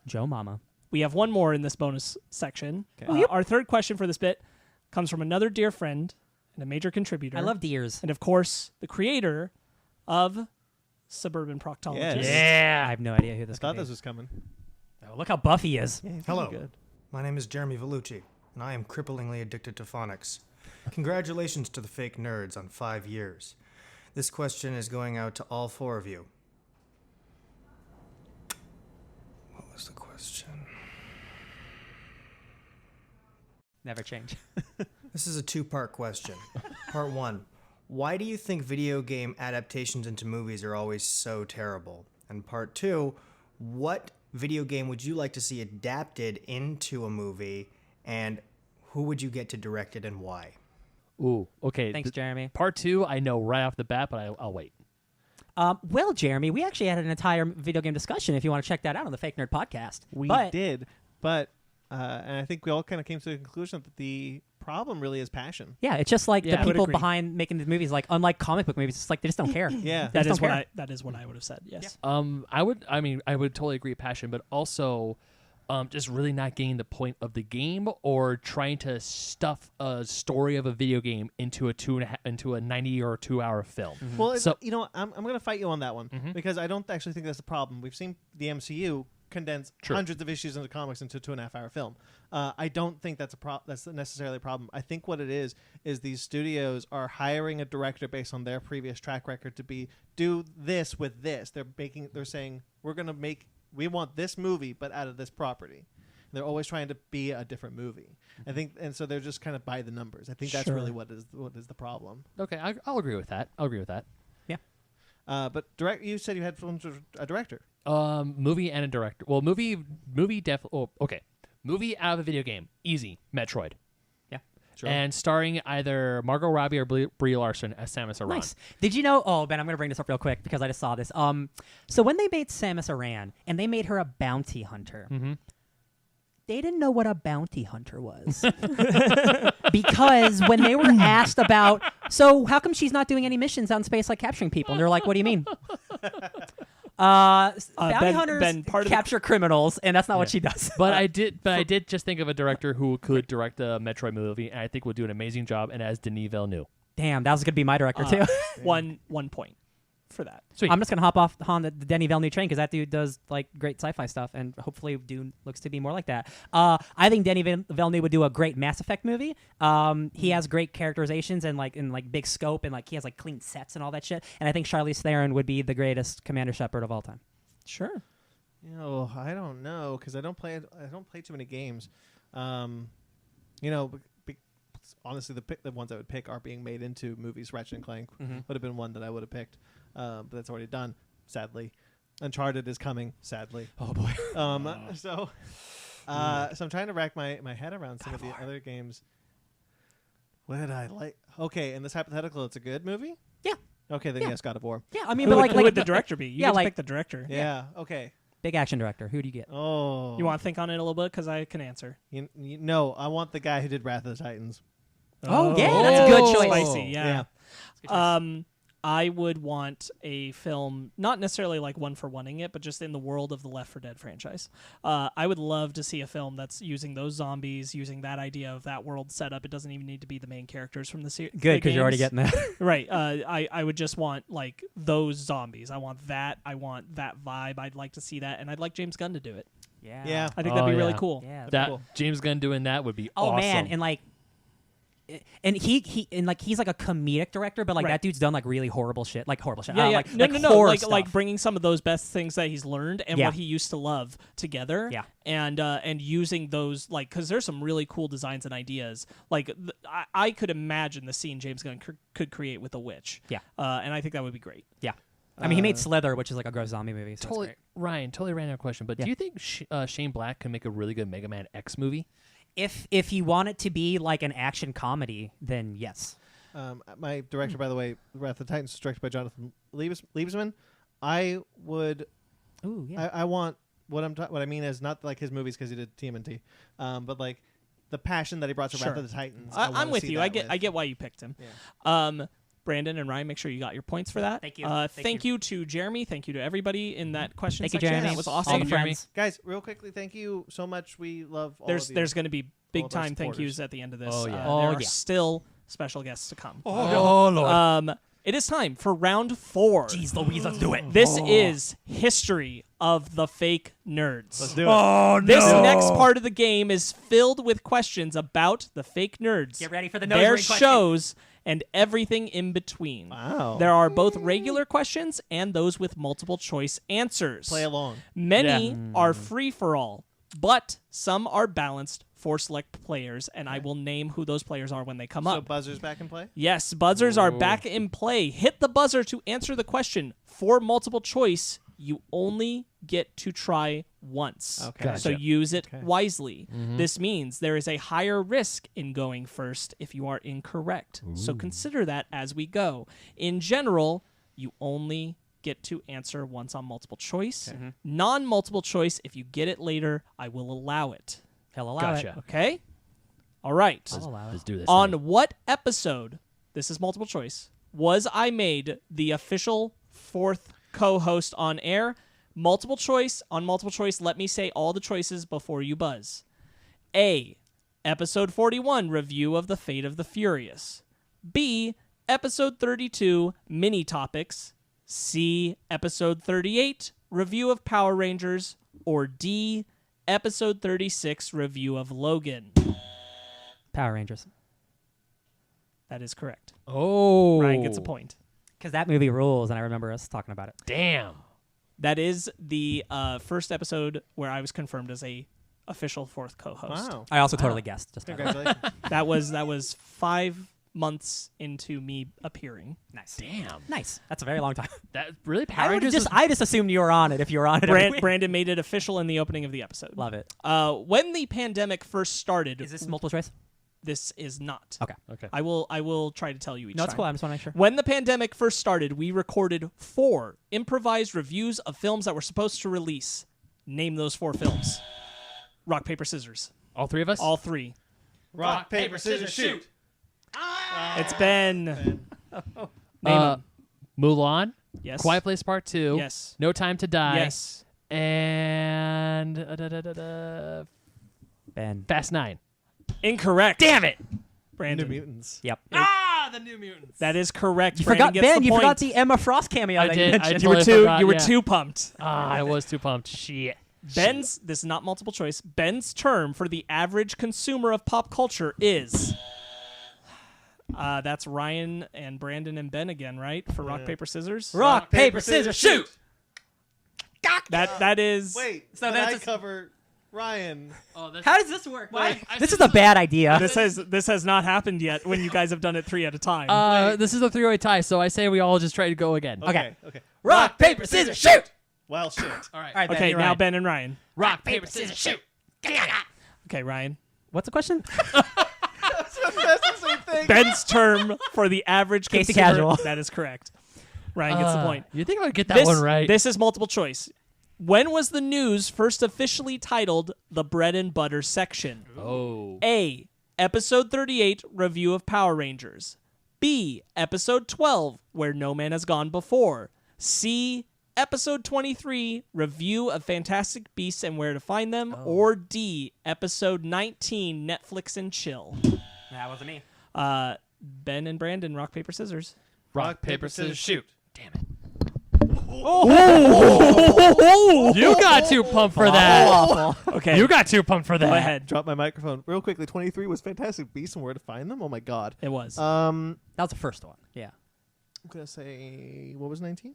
Joe Mama. We have one more in this bonus section. Okay. Our third question for this bit comes from another dear friend and a major contributor. I love deers. And of course, the creator of Suburban Proctologist. Yes. I Yeah. have no idea who I this thought could this be. was coming. Oh, look how buff he is. Yeah, he's Hello. pretty good. My name is Jeremy Vellucci, and I am cripplingly addicted to phonics. Congratulations to the fake nerds on 5 years. This question is going out to all 4 of you. What was the question? Never change. This is a 2-part question. Part 1. Why do you think video game adaptations into movies are always so terrible? And part 2, what video game would you like to see adapted into a movie, and who would you get to direct it and why? Ooh, okay. Thanks, Jeremy. Part 2, I know right off the bat, but I'll wait. Well, Jeremy, we actually had an entire video game discussion if you want to check that out on the Fake Nerd podcast. We But did, but and I think we all kind of came to the conclusion that the problem really is passion. yeah, it's just like Yeah, I the would people agree. behind making the movies, like unlike comic book movies, it's like they just don't care. Yeah. They That just is don't what care. that is what I would have said. Yes. I would totally agree with passion, but also just really not getting the point of the game or trying to stuff a story of a video game into a 90 or 2 hour film. Well, So- you know, I'm going to fight you on that one because I don't actually think that's the problem. We've seen the MCU condense True. hundreds of issues into comics into a 2.5 hour film. I don't think that's that's necessarily a problem. I think what it is these studios are hiring a director based on their previous track record to do this with this. They're saying we want this movie, but out of this property. They're always trying to be a different movie. I think, and so they're just kind of by the numbers. I think that's Sure. really what is the problem. Okay, I'll agree with that. But you said you had films with a director. Movie and a director. Well, movie definitely. Oh, okay. Movie out of a video game, easy. Metroid. Yeah. and starring either Margot Robbie or Brie Larson as Samus Aran. Nice. Did you know? Oh, Ben, I'm going to bring this up real quick because I just saw this. So when they made Samus Aran and they made her a bounty hunter, they didn't know what a bounty hunter was. Because when they were asked about, so how come she's not doing any missions out in space like capturing people? And they're like, what do you mean? Bounty hunters capture criminals, and that's not what she does. But I did just think of a director who could direct a Metroid movie, and I think would do an amazing job, and as Denis Villeneuve. Damn, that was going to be my director, too. One point for that. Sweet. I'm just gonna hop off on the Denis Villeneuve train because that dude does like great sci-fi stuff, and hopefully Dune looks to be more like that. I think Denis Villeneuve would do a great Mass Effect movie. He has great characterizations and like big scope, and like he has like clean sets and all that shit. And I think Charlize Theron would be the greatest Commander Shepard of all time. Sure. I don't know because I don't play too many games. Honestly, the ones I would pick are being made into movies. Ratchet and Clank would have been one that I would have picked, but that's already done, sadly. Uncharted is coming, sadly. Oh boy. So I'm trying to rack my head around some of the other games. What did I like? Okay, in this hypothetical, it's a good movie? Yeah. Okay, then yes, God of War. Yeah, I mean, Who but would the director be? You get to like pick the director. Yeah, okay. big action director. Who do you get? Oh. You want to think on it a little bit? Because I can answer. No, I want the guy who did Wrath of the Titans. Oh, yeah, that's a good choice. Spicy, yeah. I would want a film, not necessarily like one for oneing it, but just in the world of the Left 4 Dead franchise. I would love to see a film that's using those zombies, using that idea of that world setup. It doesn't even need to be the main characters from the series. Good, because you're already getting that. Right. I would just want like those zombies. I want that. I want that vibe. I'd like to see that, and I'd like James Gunn to do it. Yeah. I think that'd be really cool. Yeah, that cool. James Gunn doing that would be awesome. Oh man, and like. And he's like a comedic director, but like that dude's done like really horrible shit, like horrible shit. Yeah, horror like bringing some of those best things that he's learned and what he used to love together. Yeah, and using those like because there's some really cool designs and ideas. Like I could imagine the scene James Gunn could create with a witch. Yeah, and I think that would be great. Yeah. I mean, he made Slither, which is like a gross zombie movie. So totally, Ryan. Totally random question, but do you think Shane Black can make a really good Mega Man X movie? If you want it to be like an action comedy, then yes. My director, by the way, Wrath of the Titans, is directed by Jonathan Liebesman. I would. Ooh, yeah. I want what I mean is not like his movies because he did TMNT, but like the passion that he brought to Wrath of the Titans. I'm with you. I get why you picked him. Yeah. Brandon and Ryan, make sure you got your points for that. Thank you. Thank you to Jeremy. Thank you to everybody in that question section. section. Jeremy. That was awesome. All the friends. Guys, real quickly, thank you so much. We love all of you. There's going to be big of our time thank supporters. yous at the end of this. Oh, yeah. There are still special guests to come. Oh, Lord. It is time for round 4. Jeez Louise, let's do it. This is history of the fake nerds. Let's do it. Oh, no. This next part of the game is filled with questions about the fake nerds. Get ready for the their nose ring shows and everything in between. Wow. There are both regular questions and those with multiple choice answers. Play along. Many are free for all, but some are balanced for select players, and I will name who those players are when they come So up. buzzers back in play? Yes, buzzers are back in play. Hit the buzzer to answer the question. For multiple choice, you only get to try once. Okay. Gotcha. So use it wisely. This means there is a higher risk in going first if you are incorrect. So consider that as we go. In general, you only get to answer once on multiple choice. Non-multiple choice, if you get it later, I will allow it. He'll allow it. Okay? All right. I'll allow it. Let's do this. On what episode, this is multiple choice, was I made the official 4th co-host on air? Multiple choice. On multiple choice, let me say all the choices before you buzz. A, episode 41, review of The Fate of the Furious. B, episode 32, mini topics. C, episode 38, review of Power Rangers. Or D, episode 36, review of Logan. Power Rangers. That is correct. Oh. Ryan gets a point. Because that movie rules, and I remember us talking about it. Damn. That is the first episode where I was confirmed as a official 4th co-host. Wow. I also totally guessed. Just Congratulations. That was 5 months into me appearing. Nice. Damn. Nice. That's a very long time. That really Power Rangers I just assumed you were on it if you were on it. every week. Brandon made it official in the opening of the episode. Love it. When the pandemic first started, Is this multiple choice? this is not. Okay. Okay. I will try to tell you each No, time. it's cool. I just want to make sure. When the pandemic first started, we recorded 4 improvised reviews of films that were supposed to release. Name those 4 films. Rock, paper, scissors. All 3 of us? All 3. Rock, paper, scissors, shoot. It's Ben. Name 'em. Mulan. Yes. Quiet Place Part 2. Yes. No Time to Die. Yes. And Ben. Fast 9. Incorrect. Damn it! Brandon. New Mutants. Yep. The New Mutants. That is correct. You Brandon forgot gets Ben. the You point. forgot the Emma Frost cameo. I that did, You I mentioned. did. You were Totally too. forgot, You were yeah. too pumped. I was too pumped. Shit. Ben's. This is not multiple choice. Ben's term for the average consumer of pop culture is. That's Ryan and Brandon and Ben again, right? For rock, paper, scissors. Rock, paper, scissors, shoot. That is. Wait, So so that's I a- cover Ryan. Oh, that's How does this work? Wait, This is a bad idea. This has not happened yet. When you guys have done it 3 at a time. This is a 3-way tie, so I say we all just try to go again. Okay. Okay. Rock, paper, scissors, shoot. Well, shit. All right. All right, Ben, okay, you're now right. Ben and Ryan. Rock, paper, scissors, shoot. Okay, Ryan. What's the question? That's the same thing. Ben's term for the average Casey consumer. Casual. That is correct. Ryan gets the point. You think I would get that one right? This is multiple choice. When was the news first officially titled the bread and butter section? Oh. A. Episode 38, Review of Power Rangers. B. Episode 12, Where No Man Has Gone Before. C. Episode 23, Review of Fantastic Beasts and Where to Find Them. Or D. Episode 19, Netflix and Chill. That wasn't me. Ben and Brandon, rock, paper, scissors. Rock, paper, scissors, shoot. Damn it. Oh! You got too pumped for that. Okay, You got too pumped for that. go ahead. Drop my microphone real quickly. 23 was Fantastic Beasts and Where to Find Them. Oh my god. It was. I'm That was the first one. Yeah. gonna say what was 19?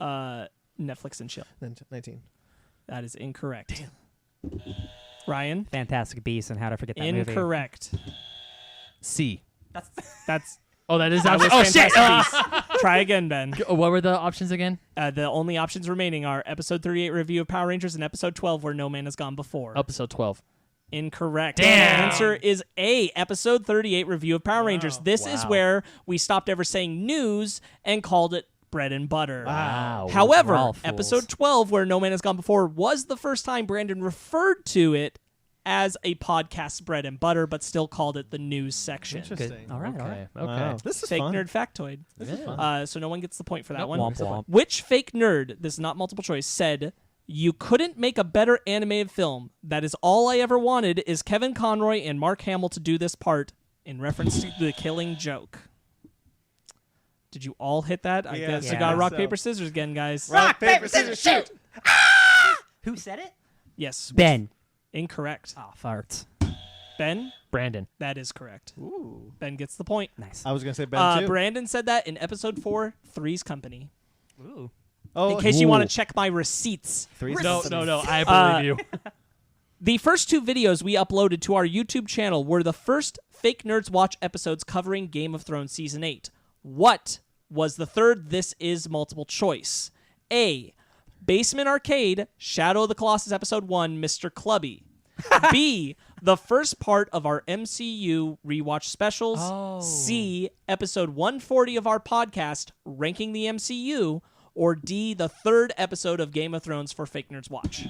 Netflix and Chill. 19. That is incorrect. Ryan? Fantastic Beasts and How to Forget That movie. Incorrect. C. That's Oh, that is that was oh shit. Fantastic Beasts. Try again, Ben. What were the options again? The only options remaining are episode 38 review of Power Rangers and episode 12 Where No Man Has Gone Before. Episode 12. Incorrect. Damn. The answer is A, episode 38 review of Power Rangers. This is where we stopped ever saying news and called it bread and butter. Wow. However, We're all fools. episode 12, Where No Man Has Gone Before, was the first time Brandon referred to it as a podcast bread and butter, but still called it the news section. Interesting. All right, all right. Okay. Wow. This is Fake fun. nerd factoid. This is fun. So no one gets the point for that Nope. one. Womp womp. Which fake nerd, this is not multiple choice, said, "You couldn't make a better animated film. That is all I ever wanted is Kevin Conroy and Mark Hamill to do this part," in reference to The Killing Joke. Did you all hit that? I Yeah, guess yeah. you got rock, So- paper, scissors again, guys. Rock, paper, scissors, shoot. Who said it? Yes. Ben. Incorrect. Oh, farts. Ben? Brandon. That is correct. Ooh. Ben gets the point. Nice. I was gonna say Ben too. Brandon said that in episode 4, Three's Company. Ooh. Oh, In case you want to check my receipts. Three's No, Company. no, no. I believe you. The first 2 videos we uploaded to our YouTube channel were the first Fake Nerds Watch episodes covering Game of Thrones Season 8. What was the third? This is multiple choice. A. Basement Arcade, Shadow of the Colossus Episode 1, Mr. Clubby. B. The first part of our MCU rewatch specials. Oh. C. Episode 140 of our podcast, Ranking the MCU. Or D. The third episode of Game of Thrones for Fake Nerds Watch.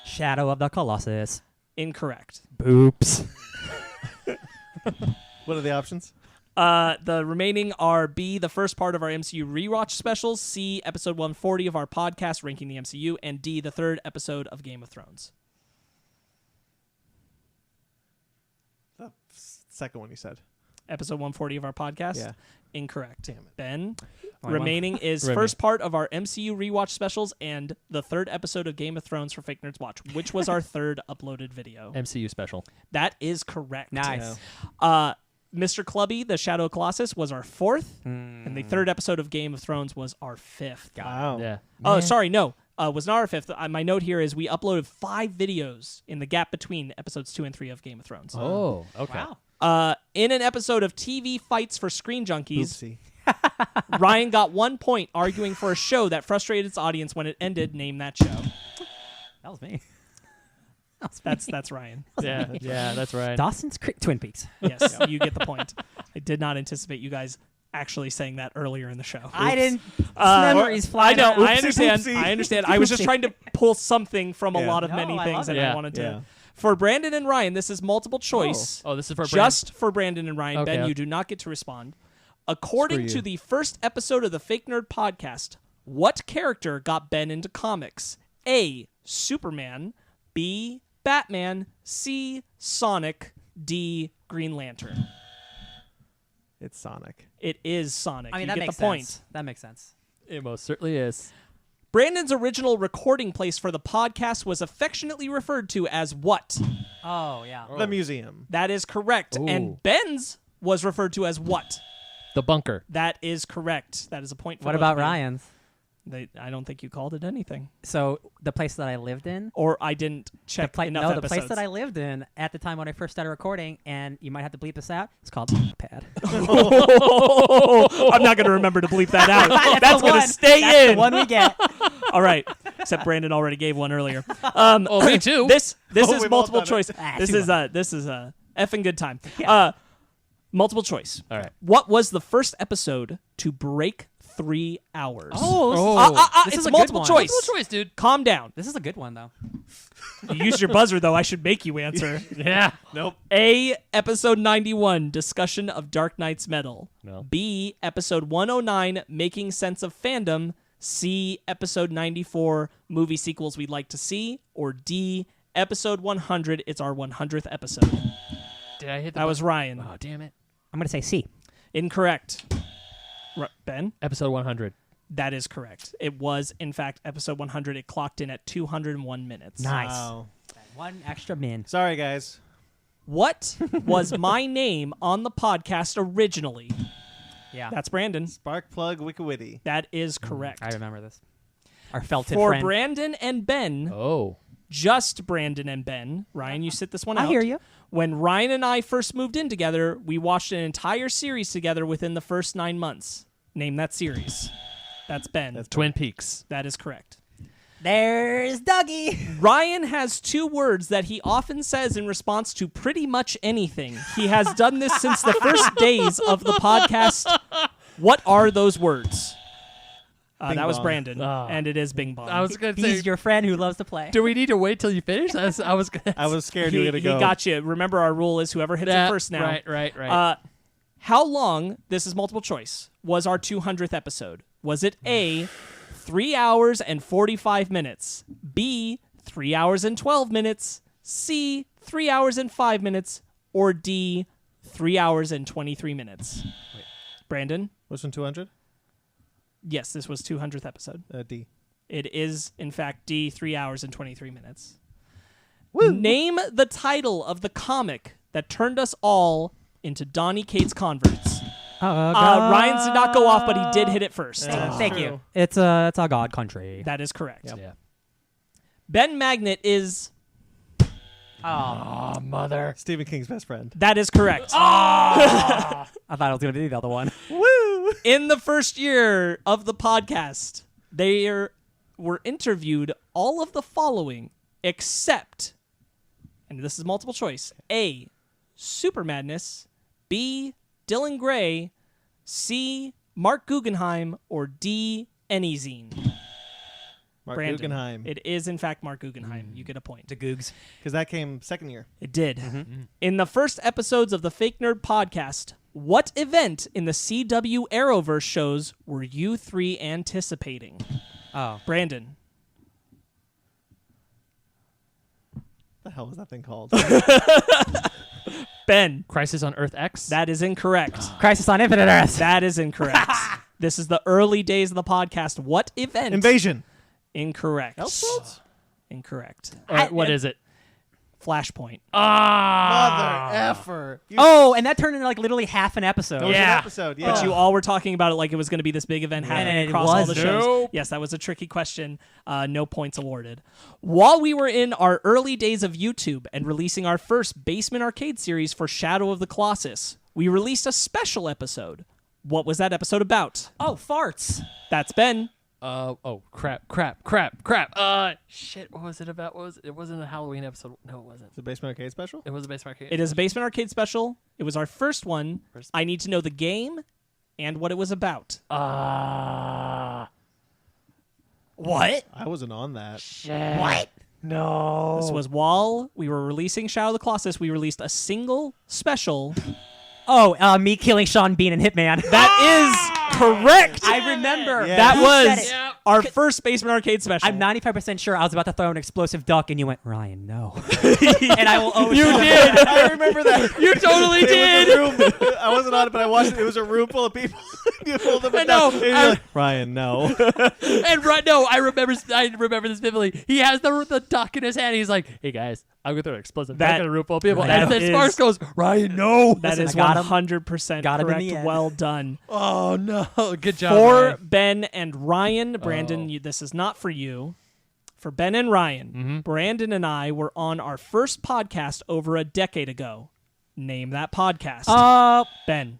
Shadow of the Colossus. Incorrect. Boops. What are the options? The remaining are B, the first part of our MCU rewatch specials, C, episode 140 of our podcast, Ranking the MCU, and D, the third episode of Game of Thrones. The second one you said. Episode 140 of our podcast? Yeah. Incorrect. Damn it. Ben, Only remaining is Remy. first part of our MCU rewatch specials and the third episode of Game of Thrones for Fake Nerds Watch, which was our third uploaded video. MCU special. That is correct. Nice. Mr. Clubby, the Shadow of Colossus, was our fourth, and the third episode of Game of Thrones was our fifth. Wow. Yeah. Oh, sorry, no. Was not our fifth. My note here is we uploaded 5 videos in the gap between episodes 2 and 3 of Game of Thrones. Oh, okay. Wow. In an episode of TV Fights for Screen Junkies, Oopsie. Ryan got 1 point arguing for a show that frustrated its audience when it ended. Name that show. That was me. That's Ryan. Yeah, that's right. Dawson's Creek, Twin Peaks. Yes, you get the point. I did not anticipate you guys actually saying that earlier in the show. I didn't. Memories I flying know. around. I understand. Oopsie. I understand. I was just trying to pull something from a Yeah. lot of No, many I things love that it. I Yeah. wanted to. Yeah. For Brandon and Ryan, this is multiple choice. Oh, this is for Just for Brandon and Ryan. Okay. Ben, you do not get to respond. According Screw to you. the first episode of the Fake Nerd podcast, what character got Ben into comics? A. Superman. B. Batman. C. Sonic. D. Green Lantern. It's Sonic. It is Sonic. I mean, you that get makes the point. sense. That makes sense. It most certainly is. Brandon's original recording place for the podcast was affectionately referred to as what? Oh yeah. The museum. That is correct. Ooh. And Ben's was referred to as what? The bunker. That is correct. That is a point for What both about of you. Ryan's? I don't think you called it anything. So the place that I lived in. Or I didn't check enough No, episodes. the place that I lived in at the time when I first started recording, and you might have to bleep this out. It's called Pad. I'm not going to remember to bleep that out. That's going to stay That's in. the one we get. All right. Except Brandon already gave one earlier. Oh, me too. This Oh, is we've all multiple done it. choice. This too is a effing good time. Yeah. Multiple choice. All right. What was the first episode to break 3 hours? This it's is a good multiple one. choice. Multiple choice, dude. Calm down. This is a good one though. You used your buzzer though. I should make you answer. Yeah. Nope. A. Episode 91, discussion of Dark Knight's Metal. No. B. Episode 109, making sense of fandom. C. Episode 94, movie sequels we'd like to see. Or D. Episode 100, it's our 100th episode. Did I hit the That was Ryan. Oh, damn it. I'm gonna say C. Incorrect. Ben? Episode 100. That is correct. It was, in fact, episode 100. It clocked in at 201 minutes. Nice. Wow. One extra min. Sorry, guys. What was my name on the podcast originally? Yeah. That's Brandon. Spark plug Wikowitty. That is correct. I remember this. Our felted For friend. Brandon and Ben, Oh. just Brandon and Ben. Ryan, you sit this one out. I hear you. When Ryan and I first moved in together, we watched an entire series together within the first 9 months. Name that series. That's Ben. Twin Peaks. That is correct. There's Dougie. Ryan has 2 words that he often says in response to pretty much anything. He has done this since the first days of the podcast. What are those words? Bing That was bong. Brandon, and it is Bing Bong. I was going to say, He's your friend who loves to play. do we need to wait till you finish? I was going I was scared you were he going to go. got you. Remember, our rule is whoever hits it first now. Right. How long, this is multiple choice, was our 200th episode? Was it A, 3 hours and 45 minutes, B, 3 hours and 12 minutes, C, 3 hours and 5 minutes, or D, 3 hours and 23 minutes? Brandon? Which one, 200? Yes, this was 200th episode. D. It is, in fact, D, 3 hours and 23 minutes. Woo. Name the title of the comic that turned us all into Donny Cates converts. Ryan did not go off, but he did hit it first. Yeah, Thank true. you. It's a God country. That is correct. Yeah. Ben Magnet is... Oh, Oh, mother. Stephen King's best friend. That is correct. I thought it was gonna be the other one. Woo! In the first year of the podcast, they were interviewed all of the following, except, and this is multiple choice, A, Super Madness, B, Dylan Gray, C, Mark Guggenheim, or D, Anyzine. Mark Brandon. Guggenheim. It is, in fact, Mark Guggenheim. You get a point. The Googs. Because that came second year. It did. In the first episodes of the Fake Nerd podcast, what event in the CW Arrowverse shows were you 3 anticipating? Oh. Brandon. What the hell was that thing called? Ben. Crisis on Earth X? That is incorrect. Crisis on Infinite Earth. That is incorrect. This is the early days of the podcast. What event? Invasion. Incorrect. Elseworlds? Incorrect. What is it? Flashpoint. Mother effer. You Oh, and that turned into like literally half an episode. That was Yeah. an episode. Yeah. But you all were talking about it like it was going to be this big event happening And it across all the wasn't. shows. Nope. Yes, that was a tricky question. No points awarded. While we were in our early days of YouTube and releasing our first Basement Arcade series for Shadow of the Colossus, we released a special episode. What was that episode about? Oh, farts. That's Ben. Oh crap! Shit. What was it about? What was it? It wasn't a Halloween episode. No, it wasn't. The Basement Arcade special? It was a Basement Arcade. It is a Basement Arcade special. It was our first one. First- I need to know the game and what it was about. What? I wasn't on that. What? No. This was while we were releasing Shadow of the Colossus. We released a single special. Oh, me killing Sean Bean and Hitman. That is correct. I remember. Yeah. That You was said it. our first Basement Arcade special. I'm 95% sure I was about to throw an explosive duck, and you went, Ryan, no. And I will always. You remember did. that. I remember that. You totally It was did. a room. I wasn't on it, but I watched it. It was a room full of people. You pulled them I down. know. And you're like, Ryan, no. And I remember this vividly. He has the duck in his hand. He's like, "Hey guys, I'm gonna throw an explosive duck That- at a room full of people." that And then is- Sparkz goes, "Ryan, no." That Listen, is I got him. 100% Got him in correct. the end. Well done. Oh no! Good job. For Ryan. Ben and Ryan, Brandon, Oh. this is not for you. For Ben and Ryan, Brandon and I were on our first podcast over a decade ago. Name that podcast. Ben.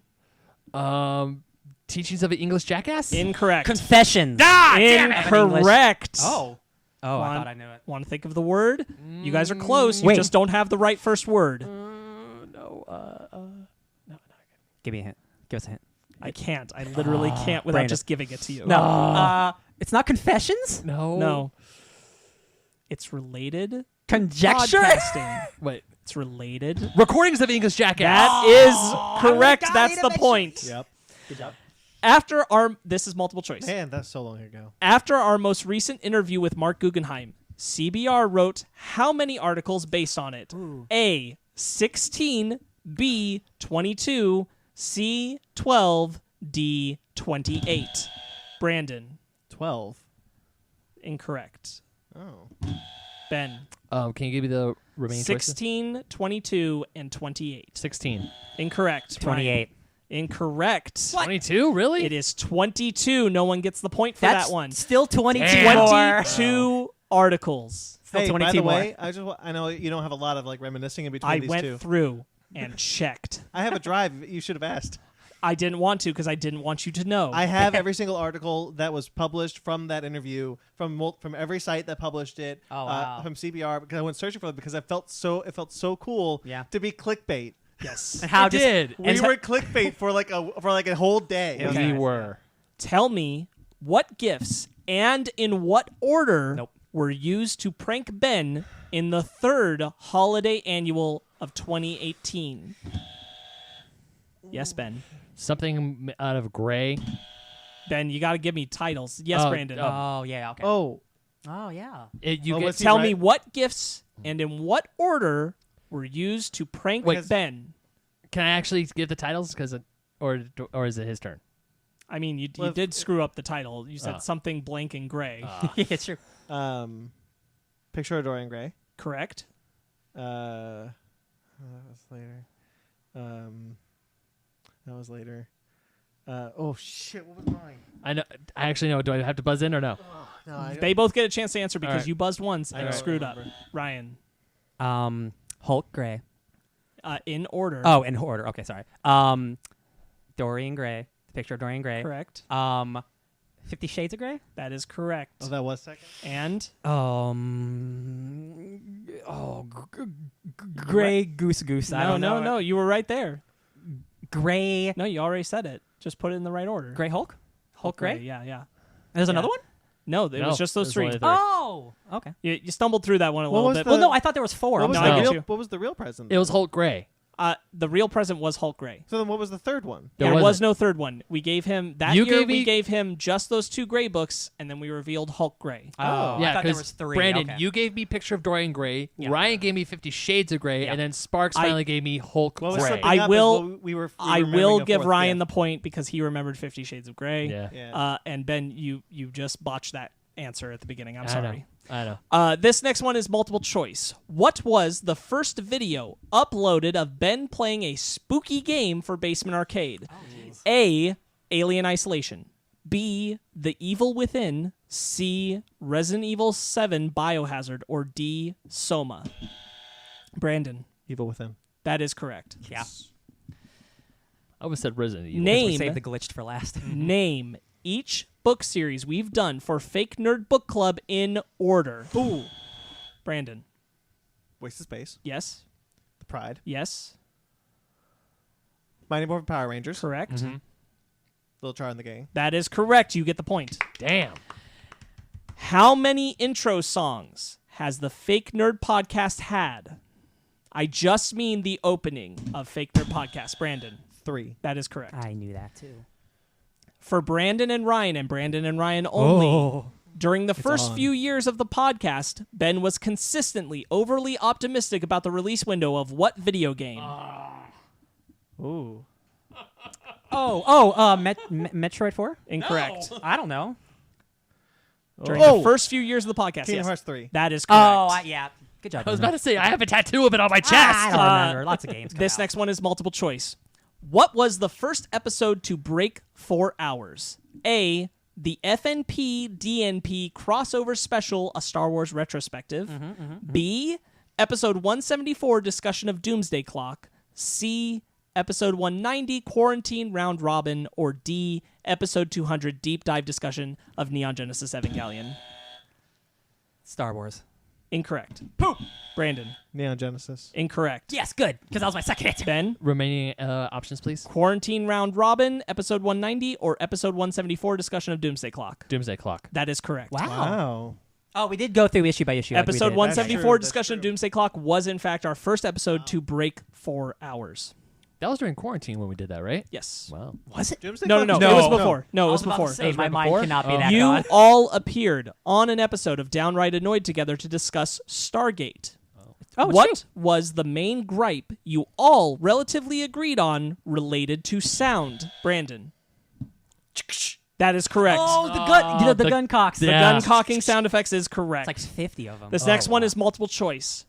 Teachings of an English Jackass. Incorrect. Confessions. Incorrect. Oh, I Want- thought I knew it. Want to think of the word? You guys are close. You Wait. just don't have the right first word. Give me a hint. Give us a hint. I can't. I literally can't without Brandon. just giving it to you. No. It's not confessions? no. No. It's related. Conjecture? Podcasting. Wait. It's related. Recordings of English Jackass. That is correct. That's the point. Yep. After our this is multiple choice. Man, that's so long ago. After our most recent interview with Mark Guggenheim, CBR wrote how many articles based on it? A 16, B 22, C 12, D 28. Brandon, 12. incorrect. Oh. Ben, Can you give me the remaining choices? 16, 22, and 28. 16. Incorrect. 28. Ryan. Incorrect. 22? Really? It is 22. No one gets the point for That's that one. still 22 Damn. 22 articles. Still Hey, 22 by the more. way, I know you don't have a lot of like reminiscing in between I these went two. through and checked. I have a drive. You should have asked. I didn't want to because I didn't want you to know. I have every single article that was published from that interview from every site that published it. Oh, wow. From CBR because I went searching for it because it felt so cool. Yeah. To be clickbait. yes. And how I just- did. We were clickbait for like a whole day. Okay. We were. Tell me what gifts and in what order Nope. were used to prank Ben in the third holiday annual of 2018. Yes, Ben. Something out of gray. Ben, you got to give me titles. Yes, Brandon. Oh, yeah, okay. Oh, Yeah. You Oh, get what's he Tell right? me what gifts and in what order were used to prank Wait. Ben. Can I actually give the titles? Or is it his turn? I mean, you Well, did screw up the title. You said Oh. something blank and gray. Yeah, sure. Picture of Dorian Gray. Correct? That was later. That was later. Oh shit! What was mine? I know. I actually know. Do I have to buzz in or no? No, I They both get a chance to answer because Alright. you buzzed once I and don't screwed up. remember. Ryan, Hulk Gray. in order. Oh, in order. Okay, sorry. Dorian Gray. The picture of Dorian Gray. Correct. 50 Shades of Grey. That is correct. Oh, that was second. And Gray Goose Goose. I no, don't know. no. You were right there. Gray. No, you already said it. Just put it in the right order. Gray Hulk. Hulk Gray. Yeah, yeah. There's Yeah. another one. No, it No, was just those there's three. only three. Oh. Okay. You stumbled through that one a What little was bit. the- Well, no, I thought there was 4. What was, No, the I get real, you. what was the real present? It was Hulk Gray. The real present was Hulk Gray. So then, what was the third one? There There was wasn't. no third one. We gave him that You year. gave We me- gave him just those 2 Gray books, and then we revealed Hulk Gray. Oh, I Yeah, thought there 'cause was 3. Brandon, okay. you gave me Picture of Dorian Gray. Yeah. Ryan gave me 50 Shades of Grey, Yeah. and then Sparkz I- finally gave me Hulk What was Gray. slipping I up is will- what we were I remembering will a give fourth Ryan gift. the point because he remembered 50 Shades of Grey. Yeah. Yeah. And Ben, you just botched that answer at the beginning. I'm I sorry. know. This next one is multiple choice. What was the first video uploaded of Ben playing a spooky game for Basement Arcade? A. Alien Isolation. B. The Evil Within. C. Resident Evil 7 Biohazard. Or D. Soma. Brandon, Evil Within. that is correct. Yeah. I always said Resident Evil. Name We saved the glitched for last. Name each book series we've done for Fake Nerd Book Club in order. Ooh. Brandon. Waste of Space. Yes. The Pride. Yes. Mighty Morphin Power Rangers. Correct. Little Char and the Gang. That is correct. You get the point. Damn. How many intro songs has the Fake Nerd Podcast had? I just mean the opening of Fake Nerd Podcast. Brandon. 3. That is correct. I knew that too. For Brandon and Ryan only, during the first few years of the podcast, Ben was consistently overly optimistic about the release window of what video game? Ooh. Metroid 4? Incorrect. I don't know. During the first few years of the podcast, Kingdom yes. Hearts 3. That is correct. Yeah. Good job. I was about to say, I have a tattoo of it on my chest. I don't remember. Lots of games. This next one is multiple choice. What was the first episode to break 4 hours? A, the FNP DNP crossover special, a Star Wars retrospective. B, episode 174, discussion of Doomsday Clock. C, episode 190, quarantine round robin. Or D, episode 200, deep dive discussion of Neon Genesis Evangelion. Star Wars. Incorrect. Poop. Brandon. Neon Genesis. Incorrect. Yes, good, because that was my second answer. Ben. Remaining options, please. Quarantine Round Robin, episode 190, or episode 174, discussion of Doomsday Clock. Doomsday Clock. That is correct. Wow. Oh, we did go through issue by issue. Episode like we did. 174, That's discussion of true. Doomsday Clock, was in fact our first episode to break 4 hours. That was during quarantine when we did that, right? Yes. Wow. Was it? Doomsday No, Clock? it was before. No, it I was about to before. say, It was my right mind before. cannot be that You gone. all appeared on an episode of Downright Annoyed together to discuss Stargate. Oh, it's What true. was the main gripe you all relatively agreed on related to sound, Brandon? That is correct. Oh, the gun cocks. The Yeah. gun cocking sound effects is correct. It's like 50 of them. This next one is multiple choice.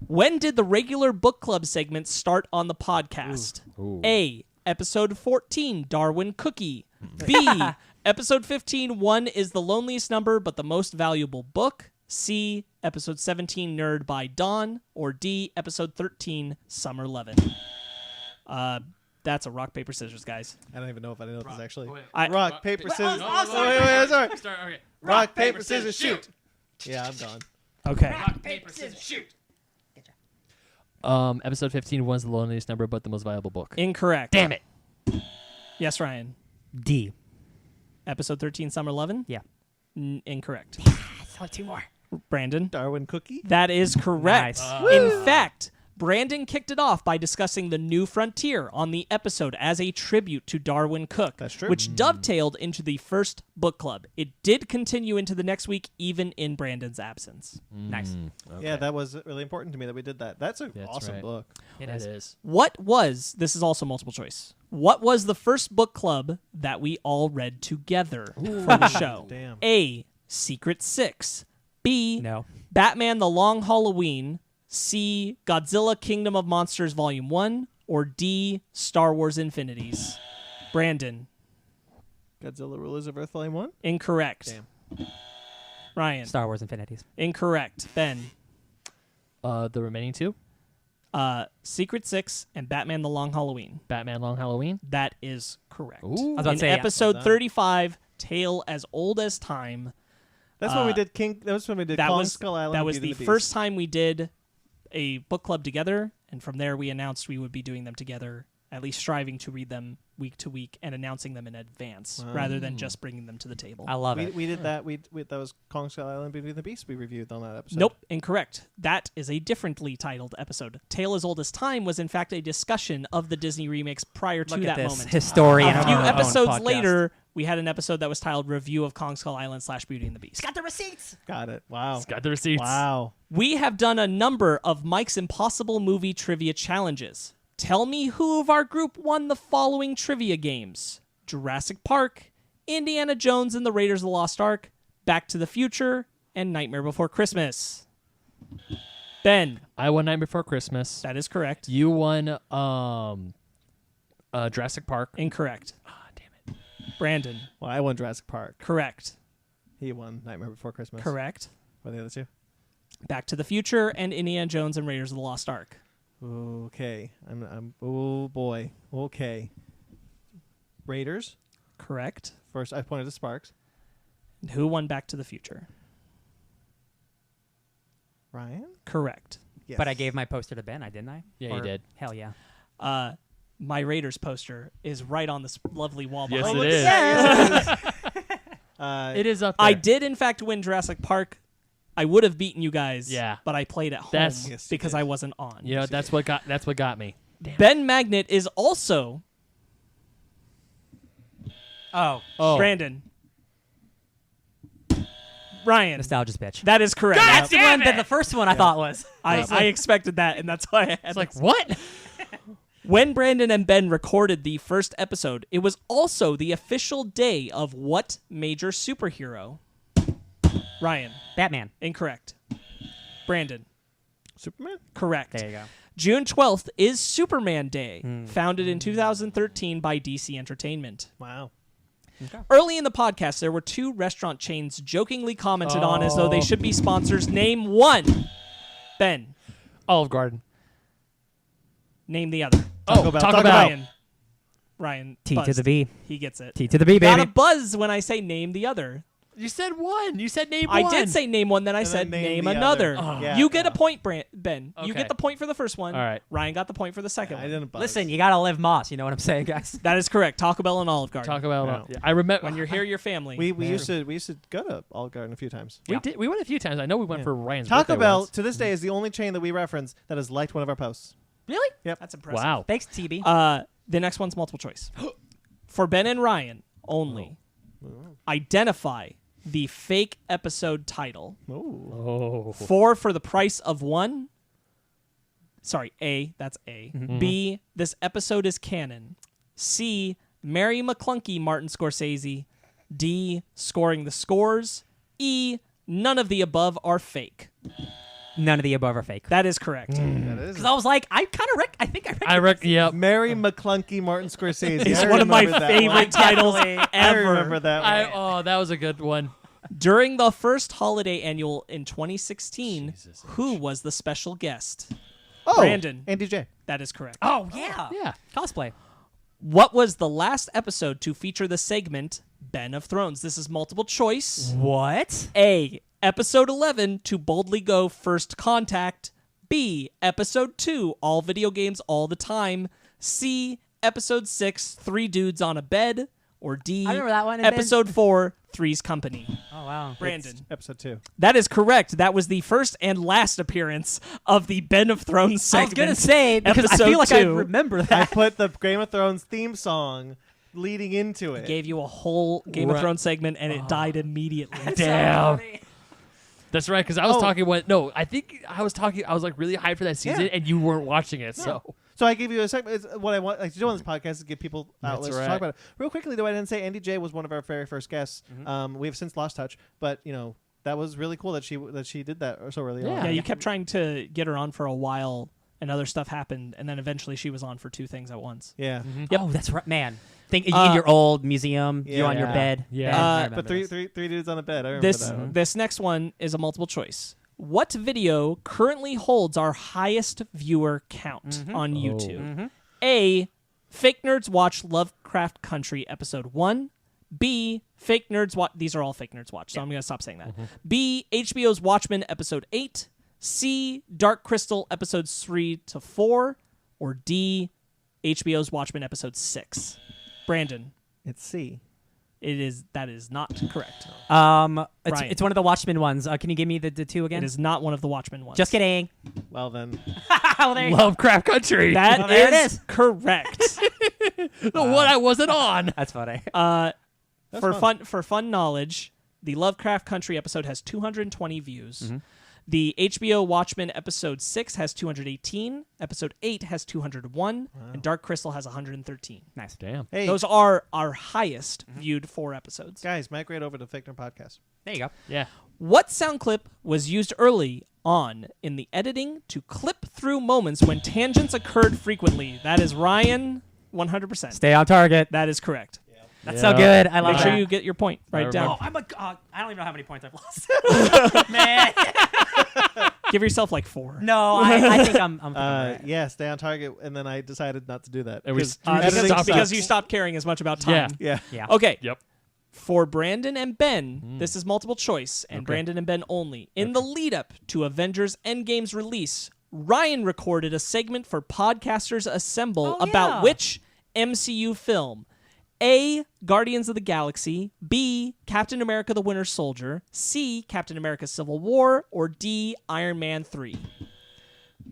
When did the regular book club segment start on the podcast? Ooh. A, episode 14, Darwin Cookie. B, episode 15, One is the loneliest number but the most valuable book. C, episode 17, Nerd by Dawn. Or D, episode 13, Summer 11. That's a rock, paper, scissors, guys. I don't even know if I know this actually. I- Rock, paper, scissors. no, Wait, sorry. Okay. Rock, paper, scissors, shoot. Yeah, I'm gone. Okay. Paper, scissors, shoot. Episode 15 was the loneliest number, but the most valuable book. Incorrect. Damn it. Yes, Ryan. D. Episode 13, Summer 11? Yeah. Incorrect. That's only 2 more. Brandon? Darwin Cookie? That is correct. Nice. In fact, Brandon kicked it off by discussing the New Frontier on the episode as a tribute to Darwin Cook. That's true. Which dovetailed into the first book club. It did continue into the next week, even in Brandon's absence. Nice. Yeah, that was really important to me that we did that. That's an That's awesome right. book. It It is. is. This is also multiple choice. What was the first book club that we all read together for the show? Damn. A, Secret Six. B, No. Batman the Long Halloween. C, Godzilla Kingdom of Monsters Volume 1. Or D, Star Wars Infinities. Brandon. Godzilla Rulers of Earth Volume 1? Incorrect. Damn. Ryan. Star Wars Infinities. Incorrect. Ben. The remaining two? Secret Six and Batman the Long Halloween. Batman Long Halloween? That is correct. Ooh. I was about In to say, yeah. episode Well done. 35, Tale as Old as Time. That's when we did King. That was when we did That Kong was Skull Island. that was Beauty the and Beast. first time we did a book club together, and from there we announced we would be doing them together, at least striving to read them week to week and announcing them in advance rather than just bringing them to the table. I love We, it. we did that. We that was Kong Skull Island, Beauty and the Beast. We reviewed on that episode. Nope, incorrect. That is a differently titled episode. Tale as Old as Time was in fact a discussion of the Disney remakes prior to Look that at this moment. historian. A of few our own episodes podcast. later, we had an episode that was titled Review of Kong Skull Island / Beauty and the Beast. Got the receipts. Got it. Wow. It's got the receipts. Wow. We have done a number of Mike's Impossible Movie trivia challenges. Tell me who of our group won the following trivia games: Jurassic Park, Indiana Jones and the Raiders of the Lost Ark, Back to the Future, and Nightmare Before Christmas. Ben, I won Night Before Christmas. that is correct. You won Jurassic Park. Incorrect. Ah, damn it. Brandon, Well, I won Jurassic Park. correct. He won Nightmare Before Christmas. Correct. What are the other two? Back to the Future and Indiana Jones and Raiders of the Lost Ark. Okay. I'm. Oh boy. Okay. Raiders. Correct. First, I pointed to Sparkz. Who won Back to the Future? Ryan? Correct. Yes. But I gave my poster to Ben, didn't I? Yeah, you did. Hell yeah. My Raiders poster is right on this lovely wall Yes, behind it me. is. Yes. It is up there. I did, in fact, win Jurassic Park. I would have beaten you guys, Yeah. but I played at home That's- Yes, you because did. I wasn't on. You know, that's what got me. Ben Magnet is also Oh. Brandon. Ryan. Nostalgia's bitch. That is correct. That's the one that the first one I thought was. I expected that, and that's why I had It's like, what? When Brandon and Ben recorded the first episode, it was also the official day of what major superhero? Ryan. Batman. Incorrect. Brandon. Superman? Correct. There you go. June 12th is Superman Day, founded in 2013 by DC Entertainment. Wow. Early in the podcast, there were two restaurant chains jokingly commented on as though they should be sponsors. Name one. Ben. Olive Garden. Name the other. Taco Bell. Taco Taco Bell. Ryan. Ryan. T to buzzed. the B. He gets it. T to the B, Got a baby. buzz when I say name the other. You said one. You said name I one. did say name one, then I And said then name name the another. other. Yeah. You get a point, Ben. You Okay. get the point for the first one. All right. Ryan got the point for the second I one. didn't buzz. Listen, you gotta live Moss. You know what I'm saying, guys? That is correct. Taco Bell and Olive Garden. Taco Bell. Wow. Yeah, I remember When you're here, your family. we used to go to Olive Garden a few times. We did. We went a few times. I know we went for Ryan's Taco birthday Bell once. to this day is the only chain that we reference that has liked one of our posts. Really? Yep. That's impressive. Wow. Thanks, TB. The next one's multiple choice. For Ben and Ryan only, identify the fake episode title. Ooh. Oh. 4 for the price of 1. Sorry, A. That's A. Mm-hmm. B. This episode is canon. C. Mary McClunky, Martin Scorsese. D. Scoring the scores. E. None of the above are fake. None of the above are fake. That is correct. That is Because I was like, I kind of I think I I reckon. Yep. Mary McClunky, Martin Scorsese. It's I one of my remember that one. favorite titles I ever. remember that one. That was a good one. During the first holiday annual in 2016, who was the special guest? Oh, Brandon. Andy J. That is correct. Oh, yeah. Yeah. Cosplay. What was the last episode to feature the segment Ben of Thrones? This is multiple choice. What? A. Episode 11, To Boldly Go First Contact. B. Episode 2, All Video Games All the Time. C. Episode 6, 3 Dudes on a Bed. Or D. I remember that one, and then- Episode 4, Three's Company. Oh, wow. Brandon. Episode 2. That is correct. That was the first and last appearance of the Ben of Thrones I was segment. going to say, because I episode feel like I 2. remember I that. put the Game of Thrones theme song leading into it. Gave you a whole Game of Right. Thrones segment, and it died immediately. Damn. That's right. Because I was Oh. talking when. No, I think I was talking. I was like really hyped for that season, Yeah. and you weren't watching it. So So I gave you a segment. It's what I want to do on this podcast is give people outlets to right. talk about it. Real quickly, though, I didn't say Andy J was one of our very first guests. We have since lost touch, but that was really cool that she did that so early on. Yeah, you kept trying to get her on for a while, and other stuff happened, and then eventually she was on for 2 things at once. Yeah. Oh, that's right, man. Think in your old museum, you're on your Yeah. bed. Yeah. I remember But three this. dudes on a bed. I remember that one. This next one is a multiple choice. What video currently holds our highest viewer count on YouTube? A. Fake Nerds Watch Lovecraft Country Episode 1. B. Fake Nerds Watch. These are all Fake Nerds Watch, so I'm going to stop saying that. B. HBO's Watchmen Episode 8. C. Dark Crystal Episodes 3 to 4. Or D. HBO's Watchmen Episode 6. Brandon. It's C. That is not correct. Ryan. Ryan. It's one of the Watchmen ones. Can you give me the 2 again? It is not one of the Watchmen ones. Just kidding. Well then, Oh, there you go. Lovecraft Country. That Well, there it is is. correct. the one I wasn't on. That's funny. For fun knowledge, the Lovecraft Country episode has 220 views. The HBO Watchmen episode 6 has 218. Episode 8 has 201. And Dark Crystal has 113. Nice. Damn. hey Those are our highest viewed 4 episodes. guys, migrate over to Fake Nerd Podcast. There you go. Yeah. What sound clip was used early on in the editing to clip through moments when tangents occurred frequently? That is Ryan, 100%. Stay on target. That is correct. That's so good. I love Make that. sure you get your point. Write it down. Oh, I don't even know how many points I've lost. Man. Give yourself like 4. No, I think I'm right. Yeah, stay on target, and then I decided not to do that And we because just editing stopped because sucks. you stopped caring as much about time. Yeah. Yeah. Okay. Yep. For Brandon and Ben, this is multiple choice, and Brandon and Ben only. In the lead-up to Avengers Endgame's release, Ryan recorded a segment for Podcasters Assemble about which MCU film? A. Guardians of the Galaxy, B. Captain America the Winter Soldier, C. Captain America Civil War, or D. Iron Man 3.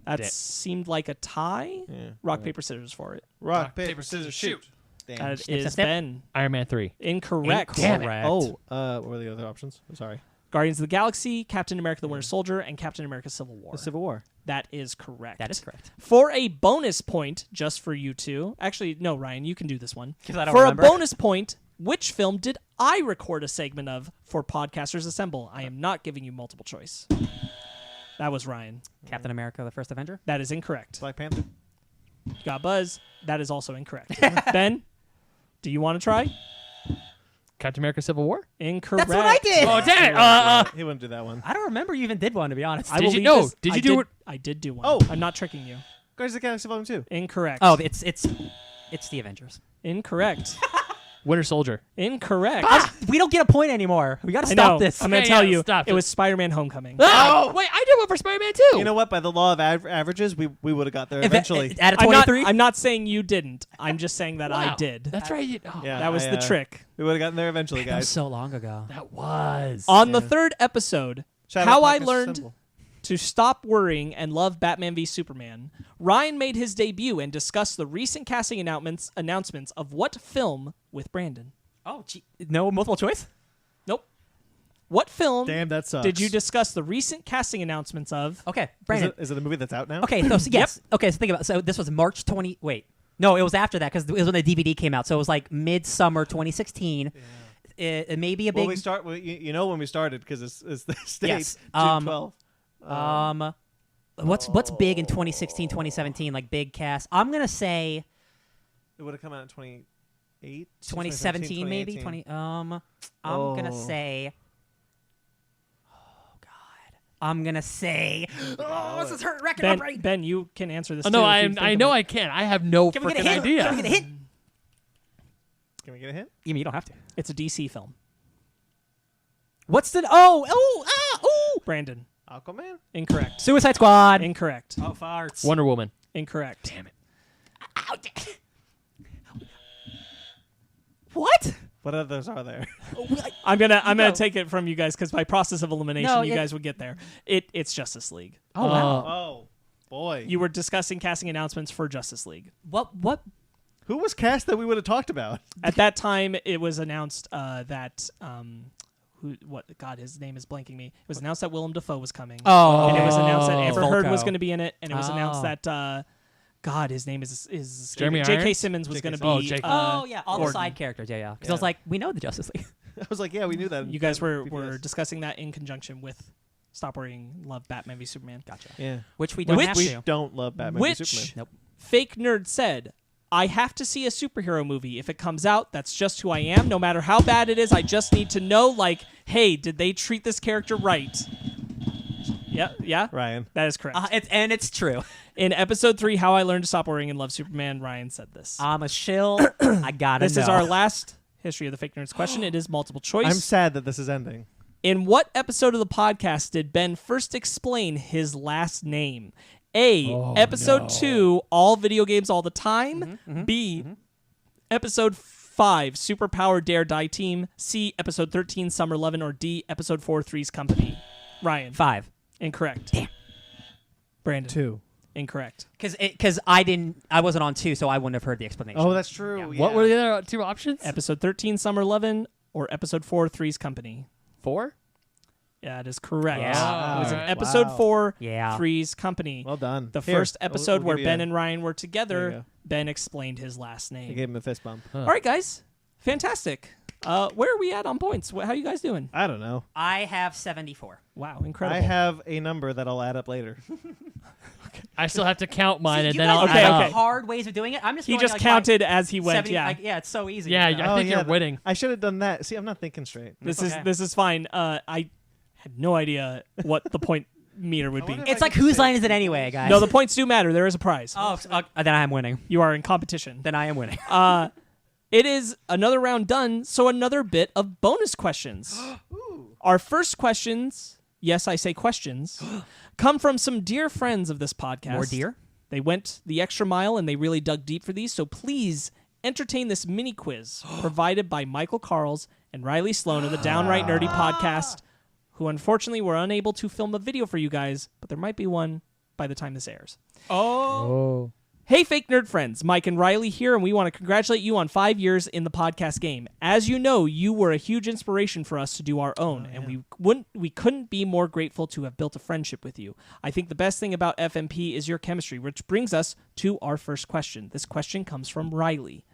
That seemed like a tie. Yeah. Rock, paper, scissors for it. Rock, paper, scissors, shoot. Damn. That is Ben. Iron Man 3. Incorrect. Damn it. Oh, What were the other options? I'm sorry. Guardians of the Galaxy, Captain America the Winter Soldier, and Captain America Civil War. The Civil War. That is correct. That is correct. For a bonus point, just for you two. Actually, no, Ryan, you can do this one. 'Cause I don't For remember. a bonus point, which film did I record a segment of for Podcasters Assemble? I am not giving you multiple choice. That was Ryan. Captain America, the First Avenger. That is incorrect. Black Panther. You got Buzz. That is also incorrect. Ben, do you want to try? Captain America Civil War? Incorrect. That's what I did. Oh, damn it. He wouldn't do that one. I don't remember you even did one, to be honest. I Did will you- leave no, this- did I you do it- I did do one. Oh. I'm not tricking you. Guardians of the Galaxy Volume 2. Incorrect. Oh, it's the Avengers. Incorrect. Winter Soldier. Incorrect. We don't get a point anymore. We got to I stop know. this. I'm going to Okay, tell yeah, you. stop It it. was Spider-Man Homecoming. Oh, wait, I did one for Spider-Man too. You know what? By the law of averages, we would have got there eventually. At a I'm not, 23. I'm not saying you didn't. I'm just saying that I Wow. did. That's right. Oh, Yeah, That was the trick. We would have gotten there eventually, That was guys. so long ago. That was. On the third episode, Shout How out I Podcast Learned Assemble. to Stop Worrying and Love Batman v Superman, Ryan made his debut and discussed the recent casting announcements of what film with Brandon? Oh, gee. No multiple choice? Nope. What film Damn, that sucks. did you discuss the recent casting announcements of? Okay, Is Brandon. it a movie that's out now? Okay, so yes. Okay, so think about it. So this was March 20. Wait. No, it was after that because it was when the DVD came out. So it was like midsummer 2016. It may be a Well, big. you know when we started because it's the state. Yes, June 12th. What's big in 2016, 2017? Like big cast. I'm gonna say It would have come out in 2008, 2017, maybe 20. I'm gonna Oh. say. Oh God. I'm gonna say. Oh, this is hurt. Wrecking my brain. Ben, you can answer this. Oh, no, too if I you think I of know it. I can't. I have no Can we get a freaking hint? idea. Can we get a hint? Can we get a hint? You don't have to. It's a DC film. What's the? Brandon, Aquaman? incorrect. Suicide Squad. Incorrect. Oh, farts. Wonder Woman. Incorrect. Damn it. What? What others are there? I'm gonna go. take it from you guys because by process of elimination, No, you it- guys would get there. It's Justice League. Oh wow. Oh, boy. You were discussing casting announcements for Justice League. What? Who was cast that we would have talked about? At that time, it was announced that his name is blanking me. It was announced that Willem Dafoe was coming. Oh. And it was announced that Amber Heard Volko. was going to be in it, and it was announced Oh. that his name is Jeremy J.K. Irons? Simmons was going to be. Oh, J.K. Oh yeah, all the Gordon. side characters. Yeah. Because I was Yeah. like, we know the Justice League. I was like, yeah, we knew that. You guys were BBS. discussing that in conjunction with Stop Worrying, Love Batman v Superman. Gotcha. Yeah. Which we don't Which have We to. don't love Batman v Which Superman. Nope. fake nerd said, I have to see a superhero movie. If it comes out, that's just who I am. No matter how bad it is, I just need to know, like, hey, did they treat this character right? Yeah? Ryan. That is correct. It's true. In episode 3, How I Learned to Stop Worrying and Love Superman, Ryan said this. I'm a shill. I gotta This know. is our last History of the Fake Nerds question. It is multiple choice. I'm sad that this is ending. In what episode of the podcast did Ben first explain his last name? A, episode 2, All Video Games All the Time. B, episode 5, Superpower Dare Die Team. C, episode 13, Summer 11. Or D, episode 4, Three's Company. Ryan. 5. Incorrect. Brandon. 2. Incorrect. Because I wasn't on 2, so I wouldn't have heard the explanation. Oh, that's true. What were the other two options? Episode 13, Summer 11. Or episode 4, Three's Company. 4? Yeah, it is correct. Yeah. It was in Alright. episode Wow. 4, Yeah. Three's Company. Well done. The Here, first we'll- episode we'll where give you Ben a- and Ryan were There you together, go. Ben explained his last I name. gave him a fist bump. All right, guys. Fantastic. Where are we at on points? How you guys doing? I don't know. I have 74. Wow, incredible. I have a number that I'll add up later. I still have to count mine, See, and you then guys I'll have Okay, add okay. up. hard ways of doing it. I'm just He going just like counted as he went. 70, Yeah. yeah, it's so easy. Yeah, to do. I think you're winning. I should have done that. See, I'm not thinking straight. This That's is okay. this is fine. I had no idea what the point meter would be. wonder if It's I like could whose say- line is it anyway, guys? No, the points do matter. There is a prize. Oh, then I am winning. You are in competition. Then I am winning. It is another round done, so another bit of bonus questions. Our first questions, yes, I say questions, come from some dear friends of this podcast. More dear? They went the extra mile and they really dug deep for these, so please entertain this mini quiz provided by Michael Carls and Riley Sloan of the Downright Nerdy podcast, who unfortunately were unable to film a video for you guys, but there might be one by the time this airs. Oh. Hey, fake nerd friends, Mike and Riley here, and we want to congratulate you on 5 years in the podcast game. As you know, you were a huge inspiration for us to do our own, and we couldn't be more grateful to have built a friendship with you. I think the best thing about FMP is your chemistry, which brings us to our first question. This question comes from Riley.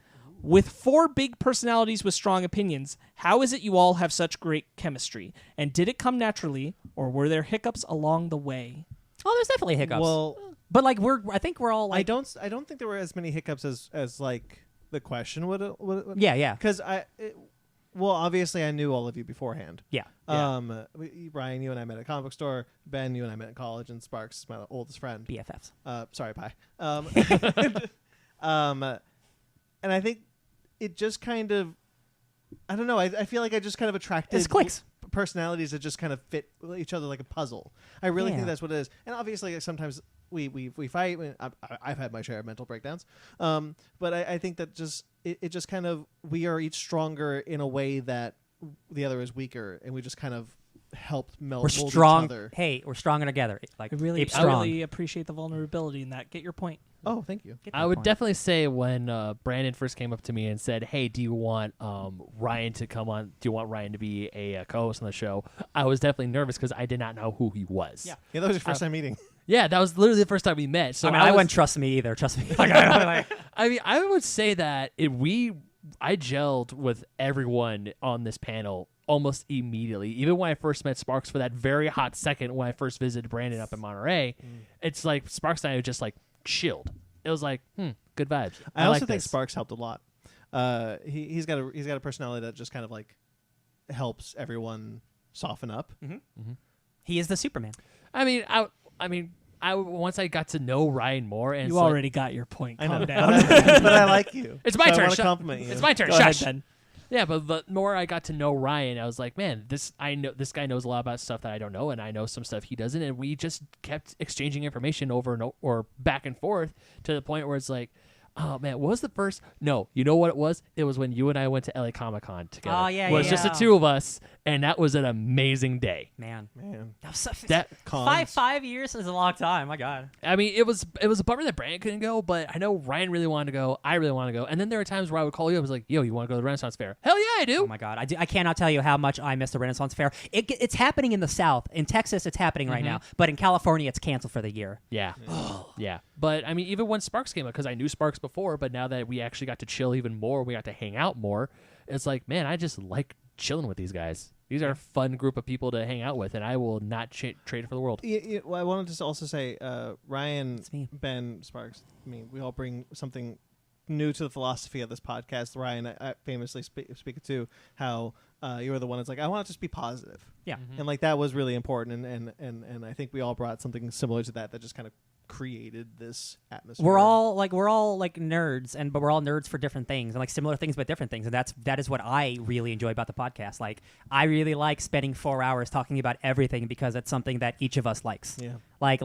With 4 big personalities with strong opinions, how is it you all have such great chemistry? And did it come naturally, or were there hiccups along the way? Oh, there's definitely hiccups. Well, but like I think we're all like. I don't think there were as many hiccups as like the question would. Yeah. Because well, obviously I knew all of you beforehand. Yeah. Ryan, you and I met at a comic book store. Ben, you and I met in college, and Sparkz is my oldest friend. BFFs. Sorry, Pie. And I think it just kind of, I don't know. I feel like I just kind of attracted It's clicks. Personalities that just kind of fit each other like a puzzle. I really think Yeah. that's what it is. And obviously, like, sometimes we fight. I've had my share of mental breakdowns. But I think that just it just kind of, we are each stronger in a way that the other is weaker, and we just kind of helped We're mold strong. each other. Hey, we're stronger together. Like I really strong. appreciate the vulnerability in that. Get your point. Oh, thank you. Get I that would point. definitely say when Brandon first came up to me and said, "Hey, do you want Ryan to come on? Do you want Ryan to be a co-host on the show?" I was definitely nervous because I did not know who he was. Yeah. Yeah, that was your first time meeting. Yeah, that was literally the first time we met. So I mean, I was- wouldn't trust me either. Trust me. I mean, I would say that I gelled with everyone on this panel almost immediately. Even when I first met Sparkz for that very hot second when I first visited Brandon up in Monterey, it's like Sparkz and I just like chilled. It was like, good vibes. I also like think this. Sparkz helped a lot. He's got a personality that just kind of like helps everyone soften up. He is the Superman. I mean, once I got to know Ryan more, and You it's like- already got your point. I Calm know, down. but I like you. It's my So turn. I want to Shut- compliment you. It's my turn. Go ahead, Shush. Ben. Yeah, but the more I got to know Ryan, I was like, man, this guy knows a lot about stuff that I don't know, and I know some stuff he doesn't, and we just kept exchanging information over and or back and forth to the point where it's like, oh man, what was the first? No, you know what it was? It was when you and I went to LA Comic-Con together. Oh, yeah, it was yeah. just the two of us, and that was an amazing day. Man. Man. That was so, That five years is a long time. My God. I mean, it was a bummer that Brandon couldn't go, but I know Ryan really wanted to go. I really wanted to go, and then there were times where I would call you. I was like, "Yo, you want to go to the Renaissance Fair?" Hell yeah, I do. Oh my God. I cannot tell you how much I miss the Renaissance Fair. It's happening in the South. In Texas, it's happening right now. But in California, it's canceled for the year. Yeah. Yeah. But I mean, even when Sparkz came up, because I knew Sparkz before, but now that we actually got to chill even more, we got to hang out more, it's like, man, I just like chilling with these guys. These are a fun group of people to hang out with, and I will not trade it for the world. Well, I wanted to also say, Ryan, It's me. Ben, Sparkz, I mean, we all bring something new to the philosophy of this podcast. Ryan, I famously speak to how you were the one that's like, I want to just be positive. Yeah. And like that was really important, and I think we all brought something similar to that just kind of created this atmosphere. We're all like nerds, but we're all nerds for different things and like similar things but different things, and that is what I really enjoy about the podcast. Like I really like spending 4 hours talking about everything because it's something that each of us likes. Yeah. Like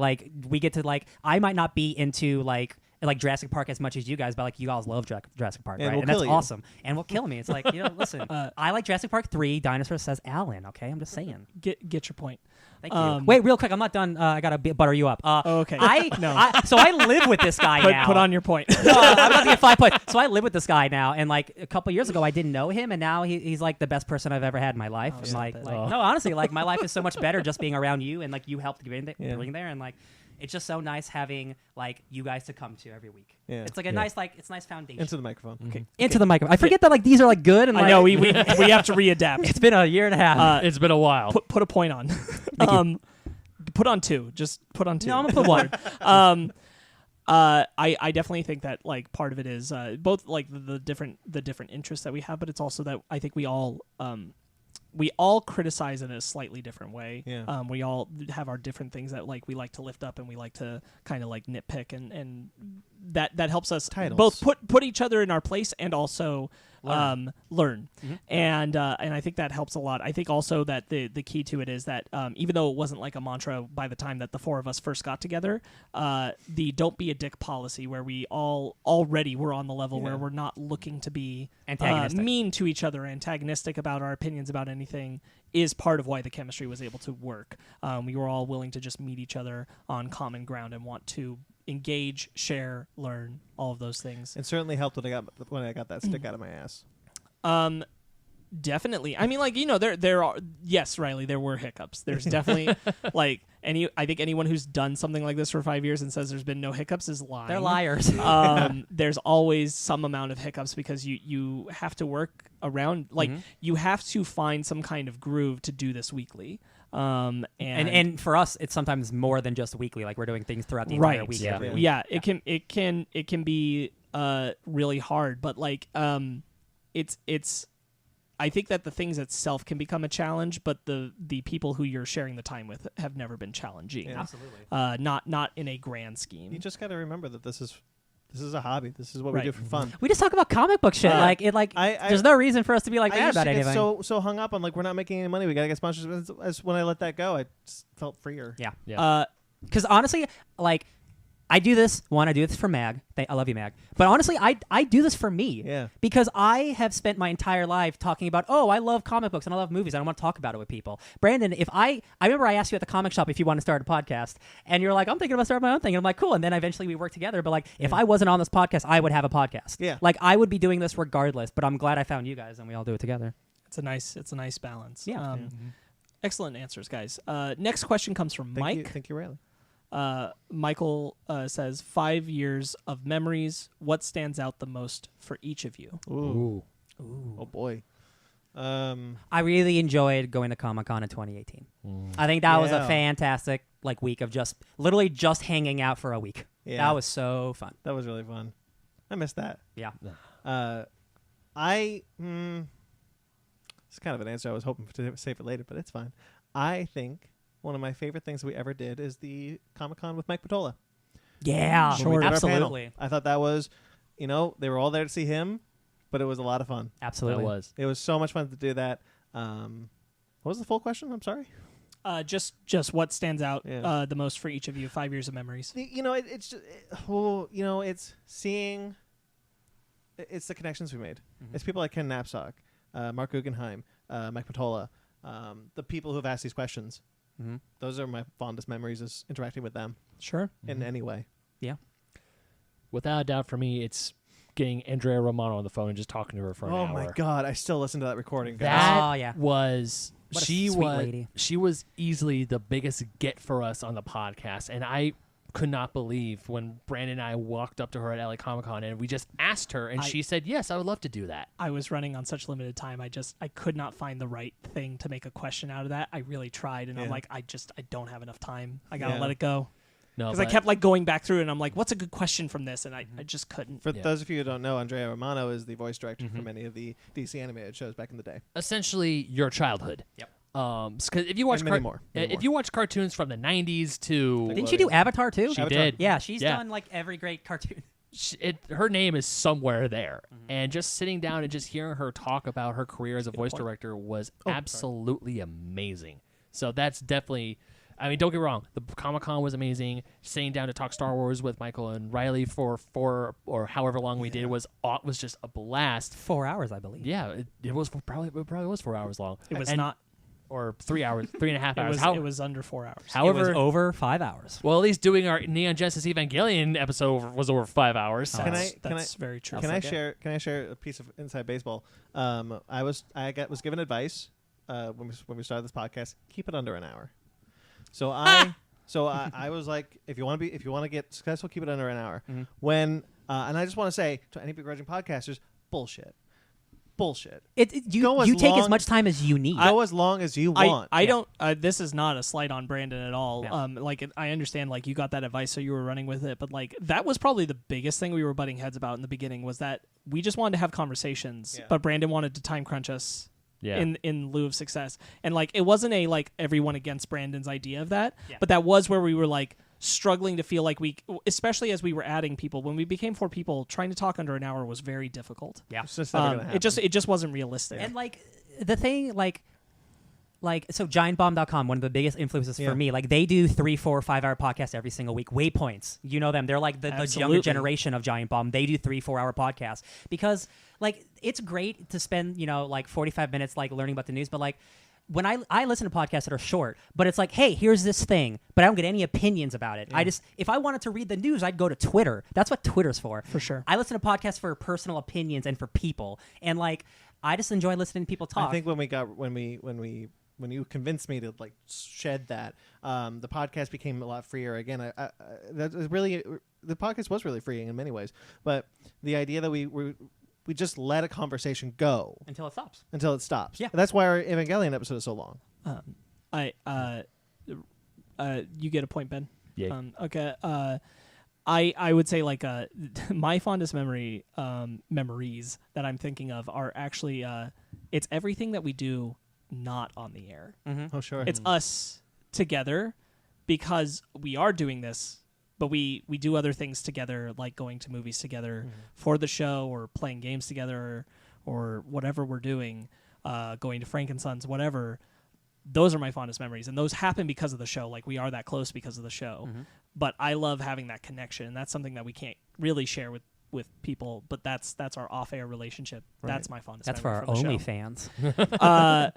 we get to I might not be into like Jurassic Park as much as you guys, but like you guys love Jurassic Park, And right? we'll And that's kill you. awesome. And will kill me. It's like, listen, I like Jurassic Park 3. Dinosaur says Alan. Okay, I'm just saying. Get your point. Thank you. Wait, real quick, I'm not done. I gotta butter you up. Okay. So I live with this guy now. Put on your point. No, I'm about to get 5 points. So I live with this guy now, and like a couple years ago, I didn't know him, and now he's like the best person I've ever had in my life. And no, honestly, like my life is so much better just being around you, and like you helped bring there, and like it's just so nice having like you guys to come to every week. Yeah. It's like a nice nice foundation. Into the microphone. Okay. Into the microphone. I forget that like these are like good, and I like, know we have to readapt. it's been a year and a half. It's been a while. Put a point on. Put on 2. Just put on 2. No, I'm gonna put 1. I definitely think that like part of it is both like the different interests that we have, but it's also that I think we all criticize in a slightly different way. Yeah. We all have our different things that like we like to lift up and we like to kind of like nitpick, and that helps us Titles. both put each other in our place and also learn. And I think that helps a lot. I think also that the key to it is that even though it wasn't like a mantra by the time that the four of us first got together, the don't be a dick policy where we all already were on the level where we're not looking to be mean to each other, antagonistic about our opinions about anything, is part of why the chemistry was able to work. We were all willing to just meet each other on common ground and want to engage, share, learn, all of those things. It certainly helped when I got that stick out of my ass. Definitely. I mean, like, you know, there are, yes, Riley, there were hiccups. There's definitely like I think anyone who's done something like this for 5 years and says there's been no hiccups is lying. They're liars. There's always some amount of hiccups because you have to work around, like you have to find some kind of groove to do this weekly. And for us, it's sometimes more than just weekly. Like we're doing things throughout the entire week. Every week. It can be really hard, but like it's. I think that the things itself can become a challenge, but the people who you're sharing the time with have never been challenging. Yeah. Absolutely. Not in a grand scheme. You just got to remember that this is a hobby. This is what we do for fun. We just talk about comic book shit. There's no reason for us to be like I mad used about to get anything. so hung up on like we're not making any money. We gotta get sponsors. As when I let that go, I just felt freer. Yeah. Because honestly, like I do this for Mag. I love you, Mag. But honestly, I do this for me. Yeah. Because I have spent my entire life talking about, I love comic books and I love movies. I don't want to talk about it with people. Brandon, I remember I asked you at the comic shop if you want to start a podcast, and you're like, I'm thinking about starting my own thing. And I'm like, cool. And then eventually we worked together. But like, if I wasn't on this podcast, I would have a podcast. Yeah. Like I would be doing this regardless. But I'm glad I found you guys and we all do it together. It's a nice balance. Yeah. Excellent answers, guys. Next question comes from Mike. Thank you, Riley. Michael says 5 years of memories. What stands out the most for each of you? Ooh. Oh boy. I really enjoyed going to Comic-Con in 2018. I think that was a fantastic week of just hanging out for a week. Yeah. That was so fun. That was really fun. I missed that. Yeah. It's kind of an answer I was hoping to save it later, but it's fine. I think one of my favorite things we ever did is the Comic-Con with Mike Patola. Yeah, When we did our panel. absolutely. I thought that was, they were all there to see him, but it was a lot of fun. Absolutely. It was so much fun to do that. What was the full question? I'm sorry. Just what stands out the most for each of you? 5 years of memories. It's seeing. It's the connections we made. It's people like Ken Knapsack, Mark Guggenheim, Mike Patola, the people who have asked these questions. Those are my fondest memories, is interacting with them. Sure. In any way. Yeah. Without a doubt, for me, it's getting Andrea Romano on the phone and just talking to her for an hour. Oh my God! I still listen to that recording. Guys. That was What a she sweet was lady. she was easily the biggest get for us on the podcast, and I could not believe when Brandon and I walked up to her at LA Comic-Con and we just asked her, and she said, "Yes, I would love to do that." I was running on such limited time. I could not find the right thing to make a question out of that. I really tried, and I'm like, I don't have enough time. I gotta let it go. No, because I kept going back through it, and I'm like, what's a good question from this? And I just couldn't. For those of you who don't know, Andrea Romano is the voice director for many of the DC animated shows back in the day. Essentially, your childhood. Yep. Because if you watch many you watch cartoons from the 90s to Didn't she do Avatar too? She did. Yeah, she's done every great cartoon. Her name is somewhere there, and just sitting down and just hearing her talk about her career as a voice director was absolutely amazing. So that's definitely. I mean, don't get me wrong. The Comic-Con was amazing. Sitting down to talk Star Wars with Michael and Riley for 4 or however long we did was just a blast. 4 hours, I believe. Yeah, it was probably was 4 hours long. It was not. Or 3 hours, 3.5 hours. It was under 4 hours. However, it was over 5 hours. Well, at least doing our Neon Genesis Evangelion episode was over 5 hours. So. That's very true. Can I share a piece of inside baseball? I was given advice when we started this podcast. Keep it under an hour. So I was like, if you want to get successful, keep it under an hour. When and I just want to say to any begrudging podcasters, bullshit. You take as much time as you need. Go as long as you want. I don't. This is not a slight on Brandon at all. Yeah. I understand. You got that advice, so you were running with it. But that was probably the biggest thing we were butting heads about in the beginning was that we just wanted to have conversations, but Brandon wanted to time crunch us. Yeah. In lieu of success, and it wasn't a everyone against Brandon's idea of that, but that was where we were struggling to feel like especially as we were adding people, when we became 4 people, trying to talk under an hour was very difficult. Yeah. It's just never gonna happen. It just wasn't realistic. And like the thing, like so giantbomb.com, one of the biggest influences for me, like they do 3, 4, 5 hour podcasts every single week. Waypoints, you know them. They're like the younger generation of Giant Bomb. They do 3, 4 hour podcasts because like it's great to spend, like 45 minutes like learning about the news, but like when I listen to podcasts that are short, but it's like, hey, here's this thing, but I don't get any opinions about it. I just, if I wanted to read the news, I'd go to Twitter. That's what Twitter's for. For sure. I listen to podcasts for personal opinions and for people. And like, I just enjoy listening to people talk. I think when you convinced me to like shed that, the podcast became a lot freer. Again, that was really, the podcast was really freeing in many ways, but the idea that we just let a conversation go until it stops. Yeah, that's why our Evangelion episode is so long. You get a point, Ben. Yeah. Okay. I would say like my fondest memories that I'm thinking of are actually it's everything that we do not on the air. Oh, sure. It's us together because we are doing this, but we do other things together, like going to movies together for the show or playing games together or whatever we're doing, going to Frankensons, whatever. Those are my fondest memories, and those happen because of the show. Like, we are that close because of the show. But I love having that connection, and that's something that we can't really share with people, but that's our off-air relationship. Right. That's my fondest That's memory for our from the OnlyFans.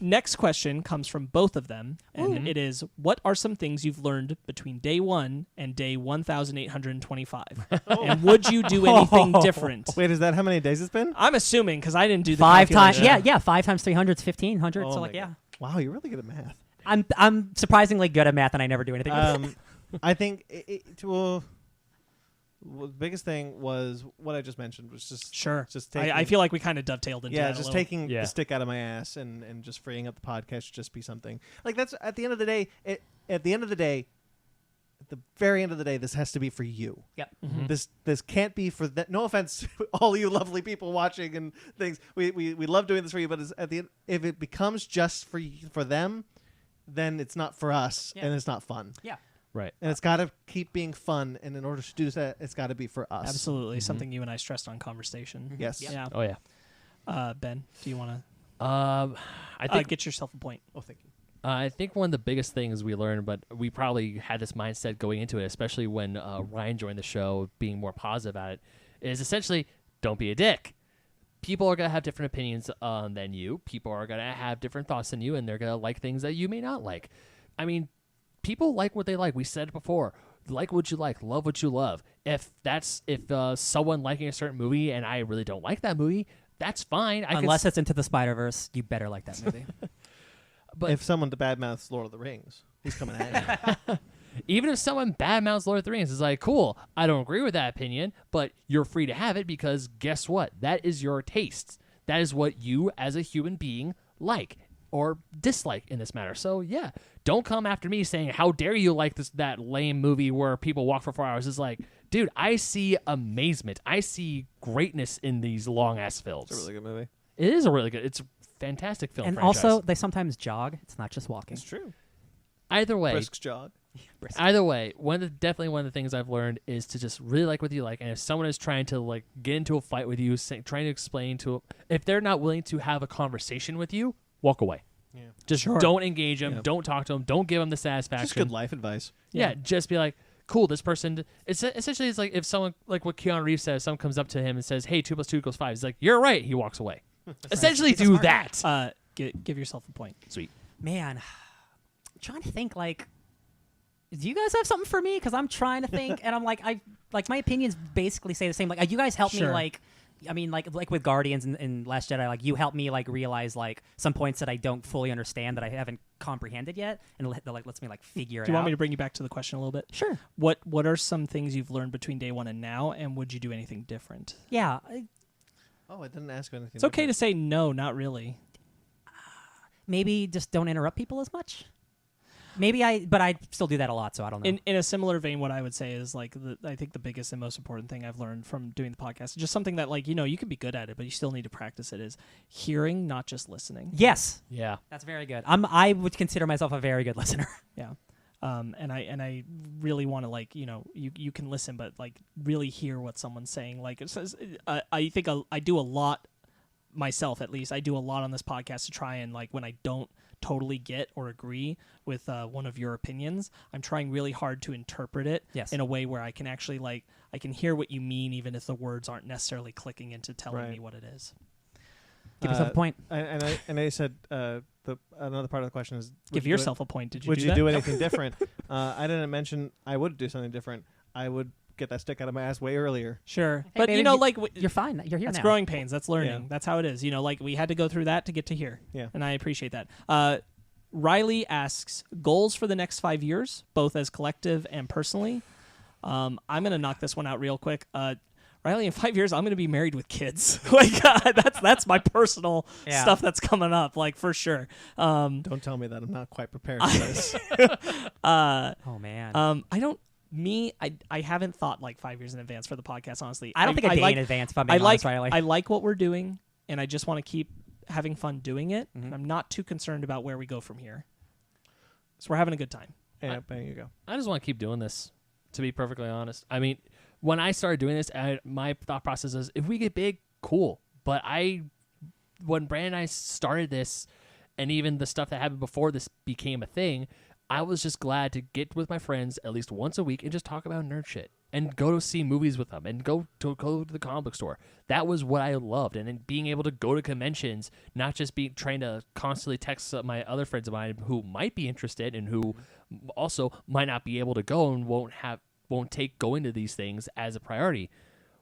Next question comes from both of them, and it is, what are some things you've learned between day 1 and day 1,825? And would you do anything different? Wait, is that how many days it's been? I'm assuming, because I didn't do the 5 times. calculation. Yeah, 5 times 300 is 1,500. Oh so my like, yeah. God. Wow, you're really good at math. I'm surprisingly good at math, and I never do anything with it. I think the biggest thing was what I just mentioned, was just taking, I feel like we kind of dovetailed into that. Just taking the stick out of my ass and just freeing up the podcast should just be something like that's at the end of the day. At the very end of the day, this has to be for you. Yep. This can't be for that. No offense to all you lovely people watching and things. We love doing this for you, but at the end, if it becomes just for them, then it's not for us and it's not fun. Yeah. Right. And it's got to keep being fun, and in order to do that, it's got to be for us. Absolutely. Something you and I stressed on conversation. Yes. Yeah. Oh, yeah. Ben, do you want to I think get yourself a point? Oh, thank you. I think one of the biggest things we learned, but we probably had this mindset going into it, especially when Ryan joined the show, being more positive about it, is essentially don't be a dick. People are going to have different opinions than you. People are going to have different thoughts than you, and they're going to like things that you may not like. I mean, people like what they like. We said it before. Like what you like. Love what you love. If someone liking a certain movie and I really don't like that movie, that's fine. Unless it's Into the Spider-Verse, you better like that movie. But if someone badmouths Lord of the Rings, he's coming at you. Even if someone badmouths Lord of the Rings, it's like, cool, I don't agree with that opinion, but you're free to have it because guess what? That is your taste. That is what you as a human being like or dislike in this matter. So yeah, don't come after me saying, how dare you like that lame movie where people walk for 4 hours. It's like, dude, I see amazement. I see greatness in these long-ass films. It's a really good movie. It is a really good, it's a fantastic film And franchise. also, they sometimes jog. It's not just walking. It's true. Either way, Brisk's jog. Either way, definitely one of the things I've learned is to just really like what you like, and if someone is trying to like get into a fight with you, trying to explain to, if they're not willing to have a conversation with you, walk away. Yeah. Just don't engage them, don't talk to them, don't give them the satisfaction. Just good life advice. Yeah, just be like, cool, this person. It's essentially it's like if someone, like what Keanu Reeves says, someone comes up to him and says, "Hey, 2 + 2 = 5." He's like, "You're right." He walks away. Essentially, do that. Give yourself a point. Sweet. Man, I'm trying to think like. Do you guys have something for me? Because I'm trying to think, and I'm like, my opinions basically say the same. Like, you guys help me, like, I mean, like with Guardians and Last Jedi, like, you help me, like, realize, like, some points that I don't fully understand that I haven't comprehended yet, and that, like, lets me, like, figure it out. Do you want me to bring you back to the question a little bit? Sure. What are some things you've learned between day 1 and now, and would you do anything different? Yeah. I didn't ask anything. It's okay to say no, not really. Maybe just don't interrupt people as much. Maybe but I still do that a lot, so I don't know. In a similar vein, what I would say is like I think the biggest and most important thing I've learned from doing the podcast, just something that like you can be good at it, but you still need to practice it, is hearing, not just listening. Yes. Yeah. That's very good. I would consider myself a very good listener. Yeah. And I really want to, like, you know, you can listen, but like really hear what someone's saying. Like it says, I think I do a lot myself, at least. I do a lot on this podcast to try and, like, when I don't totally get or agree with one of your opinions, I'm trying really hard to interpret it in a way where I can actually, like, I can hear what you mean, even if the words aren't necessarily clicking into telling me what it is. Give yourself a point. And I said another part of the question is, give yourself a point. Would you do anything different? I didn't mention I would do something different. I would get that stick out of my ass way earlier. Sure. Hey, but, baby, you know, like... You're fine. You're here that's now. growing pains. That's learning. Yeah. That's how it is. You know, like, we had to go through that to get to here. Yeah. And I appreciate that. Riley asks, goals for the next 5 years, both as collective and personally. I'm going to knock this one out real quick. Riley, in 5 years, I'm going to be married with kids. Like, that's my personal stuff that's coming up, like, for sure. Don't tell me that. I'm not quite prepared for this. Oh, man. I haven't thought like 5 years in advance for the podcast, honestly. I don't think a day in advance, if I'm being honest, Riley. I like what we're doing, and I just want to keep having fun doing it. And I'm not too concerned about where we go from here. So we're having a good time. Yeah, there you go. I just want to keep doing this, to be perfectly honest. I mean, when I started doing this, my thought process is, if we get big, cool. But when Brandon and I started this, and even the stuff that happened before this became a thing, I was just glad to get with my friends at least once a week and just talk about nerd shit and go to see movies with them and go to the comic book store. That was what I loved. And then being able to go to conventions, not just trying to constantly text my other friends of mine who might be interested and who also might not be able to go and won't take going to these things as a priority.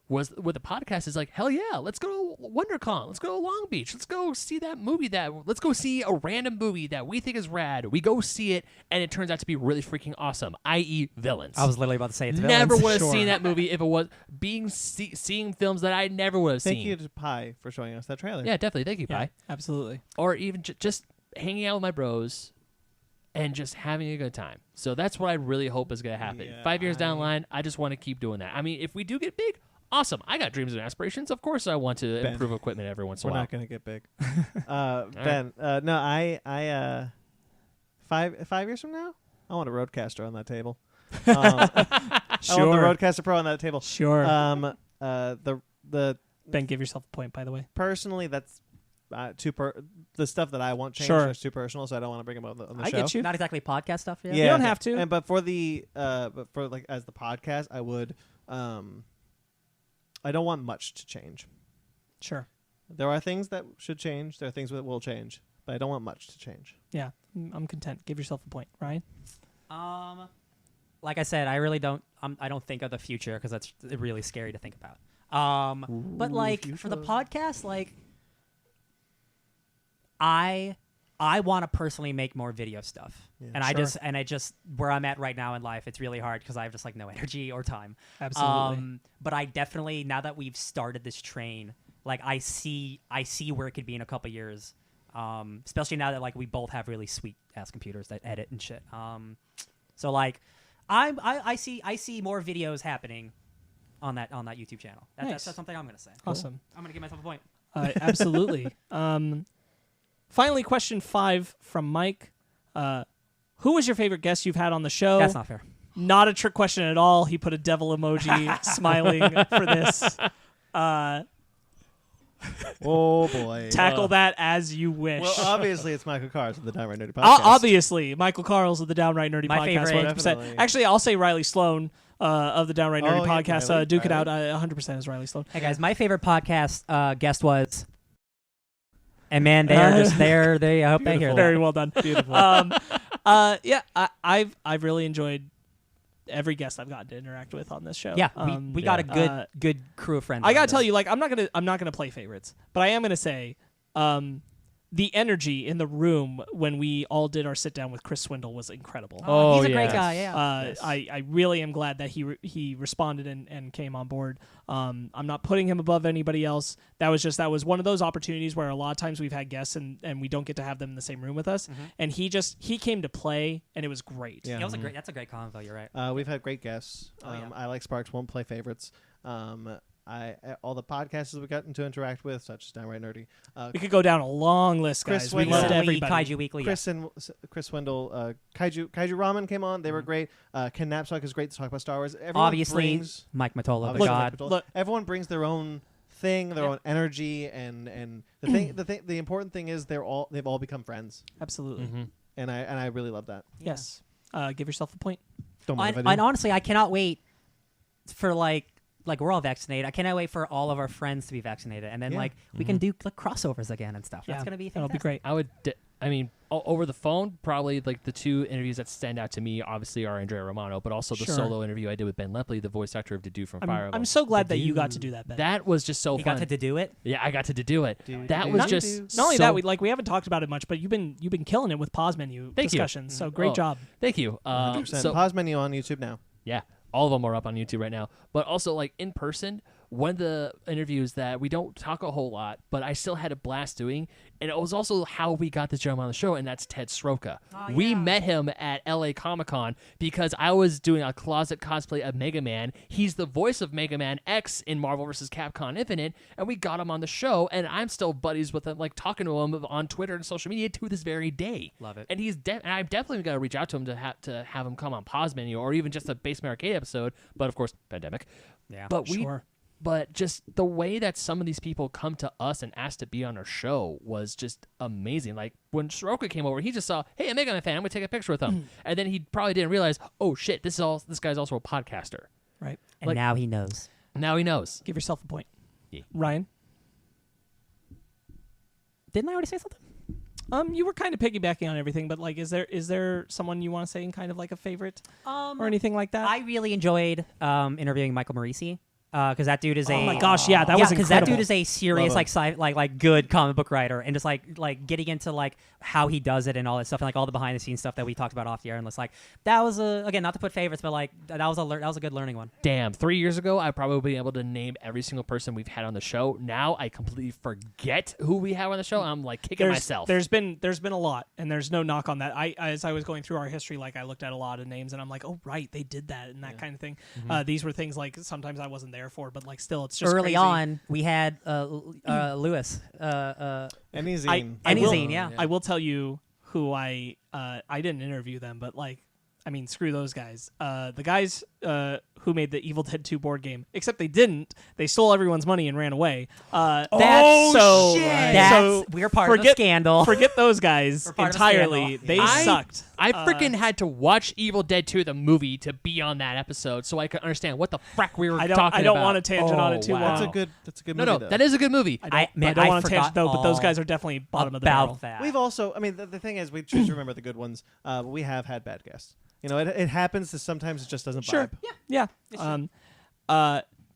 Was with the podcast is like, hell yeah, let's go to WonderCon, let's go to Long Beach, let's go see that movie let's go see a random movie that we think is rad. We go see it, and it turns out to be really freaking awesome, i.e. Villains. I was literally about to say it's never Villains. would have seen that movie if it was seeing films that I never would have seen. Thank you to Pi for showing us that trailer. Yeah, definitely. Thank you, Pi. Absolutely. Or even just hanging out with my bros and just having a good time. So that's what I really hope is going to happen. Yeah, 5 years down the line, I just want to keep doing that. I mean, if we do get big, awesome. I got dreams and aspirations. Of course I want to improve equipment every once in a while. We're not going to get big. Ben, no, I 5 years from now, I want a Roadcaster on that table. I want the Roadcaster Pro on that table. Sure. The Ben, give yourself a point, by the way. Personally, that's the stuff that I want changed is too personal, so I don't want to bring them on the show. I get you. Not exactly podcast stuff. Yeah. You don't have to. But for like as the podcast, I would. I don't want much to change. Sure. There are things that should change. There are things that will change, but I don't want much to change. Yeah, I'm content. Give yourself a point, Ryan. Like I said, I really don't. I don't think of the future because that's really scary to think about. But like for the podcast, like I want to personally make more video stuff, and I just where I'm at right now in life, it's really hard because I have just like no energy or time. Absolutely. But I definitely, now that we've started this train, like I see where it could be in a couple years. Especially now that like we both have really sweet ass computers that edit and shit. So like I see more videos happening on that YouTube channel. That's something I'm gonna say. Awesome. I'm gonna give myself a point. Absolutely. Finally, question 5 from Mike. Who was your favorite guest you've had on the show? That's not fair. Not a trick question at all. He put a devil emoji smiling for this. Oh, boy. Tackle that as you wish. Well, obviously, it's Michael Cars of the Downright Nerdy Podcast. Obviously, Michael Carl's of the Downright Nerdy My Podcast. favorite. 100%. Definitely. Actually, I'll say Riley Sloan of the Downright Nerdy Podcast. Riley. Duke it out. 100% is Riley Sloan. Hey guys, my favorite podcast guest was, and man, they are just there. I hope they hear that. Very well done. Beautiful. Yeah, I've really enjoyed every guest I've gotten to interact with on this show. Yeah, we got a good crew of friends. I gotta tell you, like, I'm not gonna play favorites, but I am gonna say, the energy in the room when we all did our sit down with Chris Swindle was incredible. Oh, he's a great guy. Yeah. Yes. I really am glad that he responded and came on board. I'm not putting him above anybody else. That was one of those opportunities where a lot of times we've had guests and we don't get to have them in the same room with us. Mm-hmm. And he came to play and it was great. Yeah, that's a great convo. You're right. We've had great guests. I like Sparkz. Won't play favorites. all the podcasters we gotten to interact with, such as Downright Nerdy. We could go down a long list, Chris guys. We Swindle, loved everybody. Kaiju Weekly. Chris and Chris Wendell, Kaiju Ramen came on. They were great. Ken Knapsack is great to talk about Star Wars. Everyone Obviously, brings, Mike Matola, the Mike god. Matola. Look. Everyone brings their own thing, their own energy, and the important thing is they've all become friends, Absolutely. and I really love that. Yes. Give yourself a point. Don't mind if I And do. honestly, I cannot wait for like we're all vaccinated. I cannot wait for all of our friends to be vaccinated, and then Yeah. like we can do like crossovers again and stuff. Yeah, That's gonna be that'll be fantastic. great. I mean, over the phone, probably like the two interviews that stand out to me, obviously, are Andrea Romano, but also the Sure. solo interview I did with Ben Lepley, the voice actor of Dedu from Fire I'm Emblem. so glad that you got to do that, Ben. That was just so You fun. got to do it. Yeah, I got to do it. That do, was do, just Not only so- that, we haven't talked about it much, but you've been killing it with pause menu Thank you. discussions. So great Oh, job. Thank you. 100%. So Pause menu on YouTube now. yeah, all of them are up on YouTube right now. But also, like in person, one of the interviews that we don't talk a whole lot, but I still had a blast doing, and it was also how we got this gentleman on the show, and that's Ted Sroka. We met him at LA Comic-Con because I was doing a closet cosplay of Mega Man. He's the voice of Mega Man X in Marvel vs. Capcom Infinite, and we got him on the show, and I'm still buddies with him, like talking to him on Twitter and social media to this very day. Love it. And he's and I've definitely got to reach out to him to have him come on Pause Menu or even just a Basement Arcade episode, but of course, pandemic. Yeah. But Sure. But just the way that some of these people come to us and ask to be on our show was just amazing. Like when Soroka came over, he just saw, hey, a Mega Man fan, I'm gonna take a picture with him, and then he probably didn't realize, oh shit, this guy's also a podcaster. Right. And like- now he knows. Now he knows. Give yourself a point. Yeah. Ryan? Didn't I already say something? You were kind of piggybacking on everything, but like, is there someone you want to say in kind of like a favorite or anything like that? I really enjoyed interviewing Michael Morisi. Because that dude is oh a my gosh, yeah, that was because incredible. that dude is a serious Love him. like good comic book writer, and just like getting into like how he does it and all that stuff, and like all the behind the scenes stuff that we talked about off the air, and it's like that was again, not to put favorites, but like that was a good learning one. Damn, 3 years ago, I probably would be able to name every single person we've had on the show. Now I completely forget who we have on the show. I'm like kicking myself. There's been a lot, and there's no knock on that. As I was going through our history, like I looked at a lot of names, and I'm like, oh right, they did that and that kind of thing. These were things like sometimes I wasn't there for, but like still, it's just Early crazy. on, we had Lewis. Any zine. I will- Zine, yeah. I will tell you who I didn't interview them, but like, I mean, screw those guys. The guys who made the Evil Dead 2 board game, except they didn't. They stole everyone's money and ran away. That's so we're part of the scandal. Forget those guys We're part of the entirely. scandal. They sucked. I freaking had to watch Evil Dead 2, the movie, to be on that episode so I could understand what the frack we were talking about. I don't want to tangent on it too wow. long. That's a good No, movie. no, though. that is a good movie. I don't want to tangent though, but those guys are definitely bottom of the barrel. that. We've also, I mean, the thing is, we choose to remember the good ones. But we have had bad guests. You know, it happens. That sometimes it just doesn't Sure. vibe. Yeah.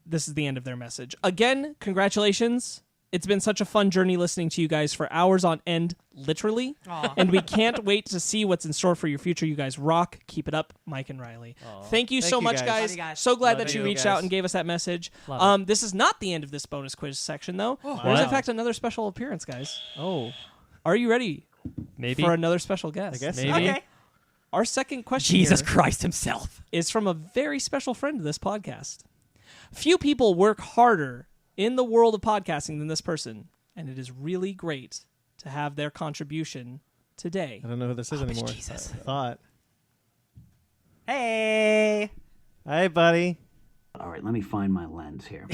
This is the end of their message. Again, congratulations. It's been such a fun journey listening to you guys for hours on end, literally. And we can't wait to see what's in store for your future. You guys rock. Keep it up, Mike and Riley. Thank you Thank so you, much, guys. guys. Love you guys. So glad Love that you you reached guys. out and gave us that message. Love This is not the end of this bonus quiz section, though. There's, in fact, another special appearance, guys. Oh, Are you ready maybe. for another special guest? I guess. Maybe. Okay. Our second question Jesus here Christ himself. is from a very special friend of this podcast. Few people work harder in the world of podcasting than this person, and it is really great to have their contribution today. I don't know who this is anymore. Jesus. I thought. Hey. Hey, buddy. All right, let me find my lens here.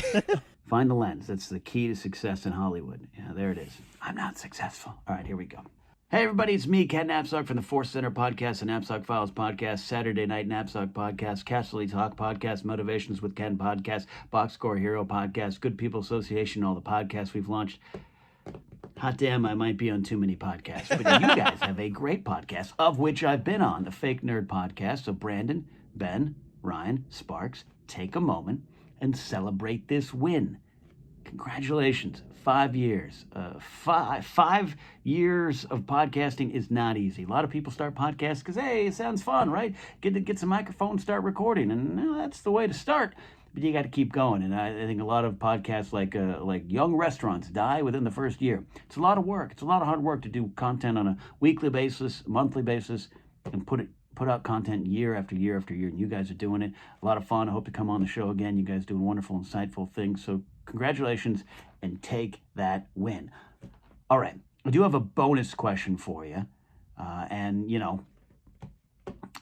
Find the lens. That's the key to success in Hollywood. Yeah, there it is. I'm not successful. All right, here we go. Hey, everybody, it's me, Ken Knapsack from the Force Center Podcast and Knapsack Files Podcast, Saturday Night Knapsack Podcast, Castle Talk Podcast, Motivations with Ken Podcast, Box Score Hero Podcast, Good People Association, all the podcasts we've launched. Hot damn, I might be on too many podcasts. But you guys have a great podcast, of which I've been on, the Fake Nerd Podcast. So Brandon, Ben, Ryan, Sparkz, take a moment and celebrate this win. Congratulations. 5 years. 5 years of podcasting is not easy. A lot of people start podcasts because, hey, it sounds fun, right? Get some microphone, start recording, and that's the way to start. But you got to keep going, and I think a lot of podcasts, like young restaurants, die within the first year. It's a lot of work. It's a lot of hard work to do content on a weekly basis, monthly basis, and put it put out content year after year after year, and you guys are doing it. A lot of fun. I hope to come on the show again. You guys doing wonderful, insightful things. So congratulations, and take that win. All right. I do have a bonus question for you. And, you know,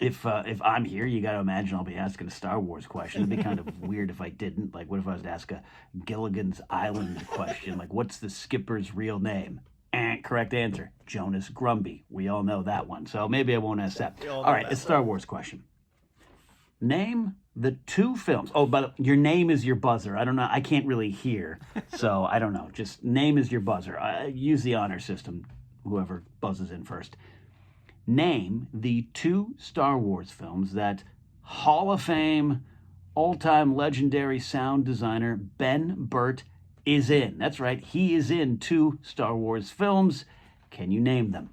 if I'm here, you got to imagine I'll be asking a Star Wars question. It'd be kind of weird if I didn't. Like, what if I was to ask a Gilligan's Island question? Like, what's the skipper's real name? Correct answer, Jonas Grumby. We all know that one. So maybe I won't ask that. All right, it's a Star Wars question. Name the 2 films. Oh, but your name is your buzzer. I don't know. I can't really hear. So I don't know. Just name is your buzzer. Use the honor system, whoever buzzes in first. Name the 2 Star Wars films that Hall of Fame, all-time legendary sound designer Ben Burtt is in. That's right. He is in 2 Star Wars films. Can you name them?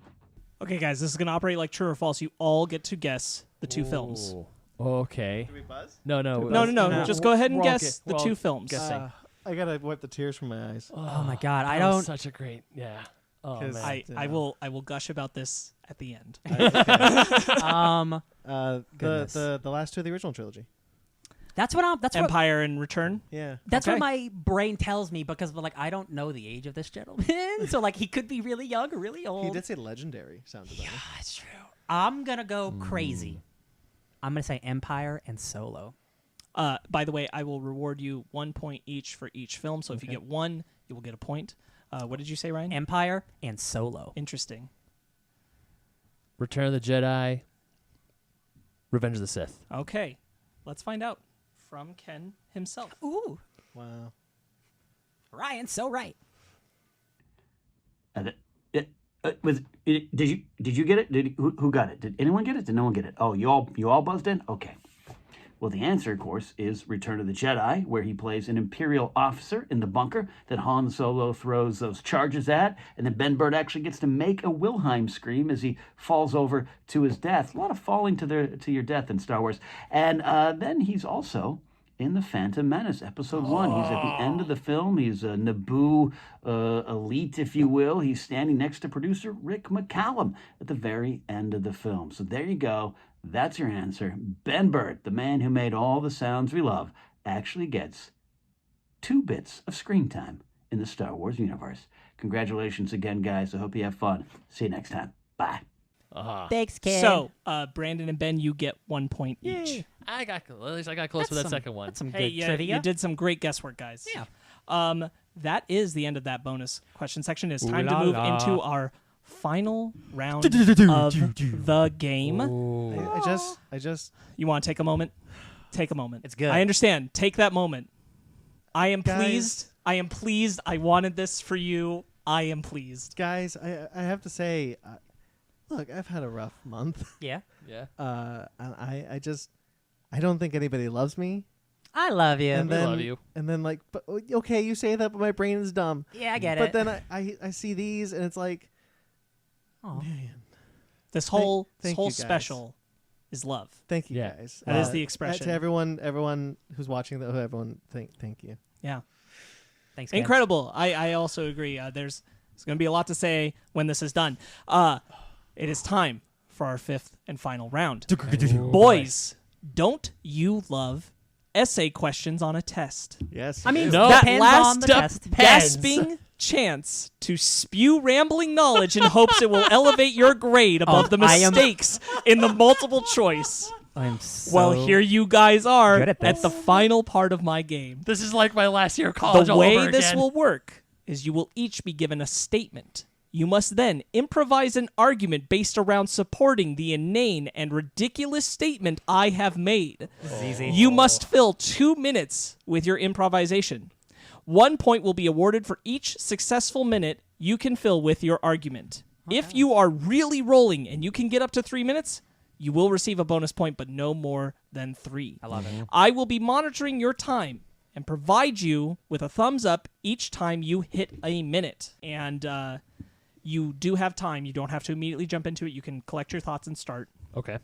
Okay, guys, this is going to operate like true or false. You all get to guess the 2 films. Okay. Did we buzz? No. No. Just go ahead and guess the 2 films. Guessing. I gotta wipe the tears from my eyes. Oh my God, I That was don't. Such a great, yeah. Oh 'Cause man. I will gush about this at the end. Goodness. The last 2 of the original trilogy. That's what I'm. That's what. Empire in Return. Yeah. That's Okay. what my brain tells me because, like, I don't know the age of this gentleman. So, like, he could be really young or really old. He did say legendary sound designer. Yeah, that's true. I'm gonna go crazy. I'm gonna say Empire and Solo. By the way, I will reward you 1 point each for each film. So if you get 1, you will get a point. What did you say, Ryan? Empire and Solo. Interesting. Return of the Jedi. Revenge of the Sith. Okay, let's find out from Ken himself. Ooh, Wow. Ryan, so right. Did you get it? Who got it? Did anyone get it? Did no one get it? Oh, you all buzzed in? Okay. Well, the answer, of course, is Return of the Jedi, where he plays an Imperial officer in the bunker that Han Solo throws those charges at, and then Ben Burtt actually gets to make a Wilhelm scream as he falls over to his death. A lot of falling to your death in Star Wars. And then he's also in The Phantom Menace, Episode 1. He's at the end of the film. He's a Naboo elite, if you will. He's standing next to producer Rick McCallum at the very end of the film. So there you go. That's your answer. Ben Burtt, the man who made all the sounds we love, actually gets 2 bits of screen time in the Star Wars universe. Congratulations again, guys. I hope you have fun. See you next time. Bye. Thanks, kid. So, Brandon and Ben, you get 1 point each. At least I got close with that second one. That's some Hey, good yeah, trivia. you did some great guesswork, guys. Yeah. That is the end of that bonus question section. It's time to Ooh la move la. into our final round of the game. I just You want to take a moment? Take a moment. It's good. I understand. Take that moment. I am Guys. pleased. I am pleased. I wanted this for you. I am pleased. guys, I have to say, look, I've had a rough month. Yeah. Yeah. And I don't think anybody loves me. I love you. And We then, love you. And then like, but okay, you say that, but my brain is dumb. Yeah, I get But it. then I see these, and it's like, Aw. man, This whole thank whole you, guys. special is love. thank you Yeah. guys. That is the expression. To everyone who's watching, everyone, thank you. Yeah. Thanks, Ken. Incredible. I also agree. There's going to be a lot to say when this is done. It is time for our 5th and final round. Boys, don't you love essay questions on a test? Yes. I mean, No. That depends last on the test. gasping chance to spew rambling knowledge in hopes it will elevate your grade above the I am- mistakes in the multiple choice. I'm so Well, here you guys are good at this. the final part of my game. This is like my last year of college The all way over this again. will work is you will each be given a statement. You must then improvise an argument based around supporting the inane and ridiculous statement I have made. This is easy. You must fill 2 minutes with your improvisation. 1 point will be awarded for each successful minute you can fill with your argument. If you are really rolling and you can get up to 3 minutes, you will receive a bonus point, but no more than 3. I love it. I will be monitoring your time and provide you with a thumbs up each time you hit a minute. And you do have time. You don't have to immediately jump into it. You can collect your thoughts and start. Okay.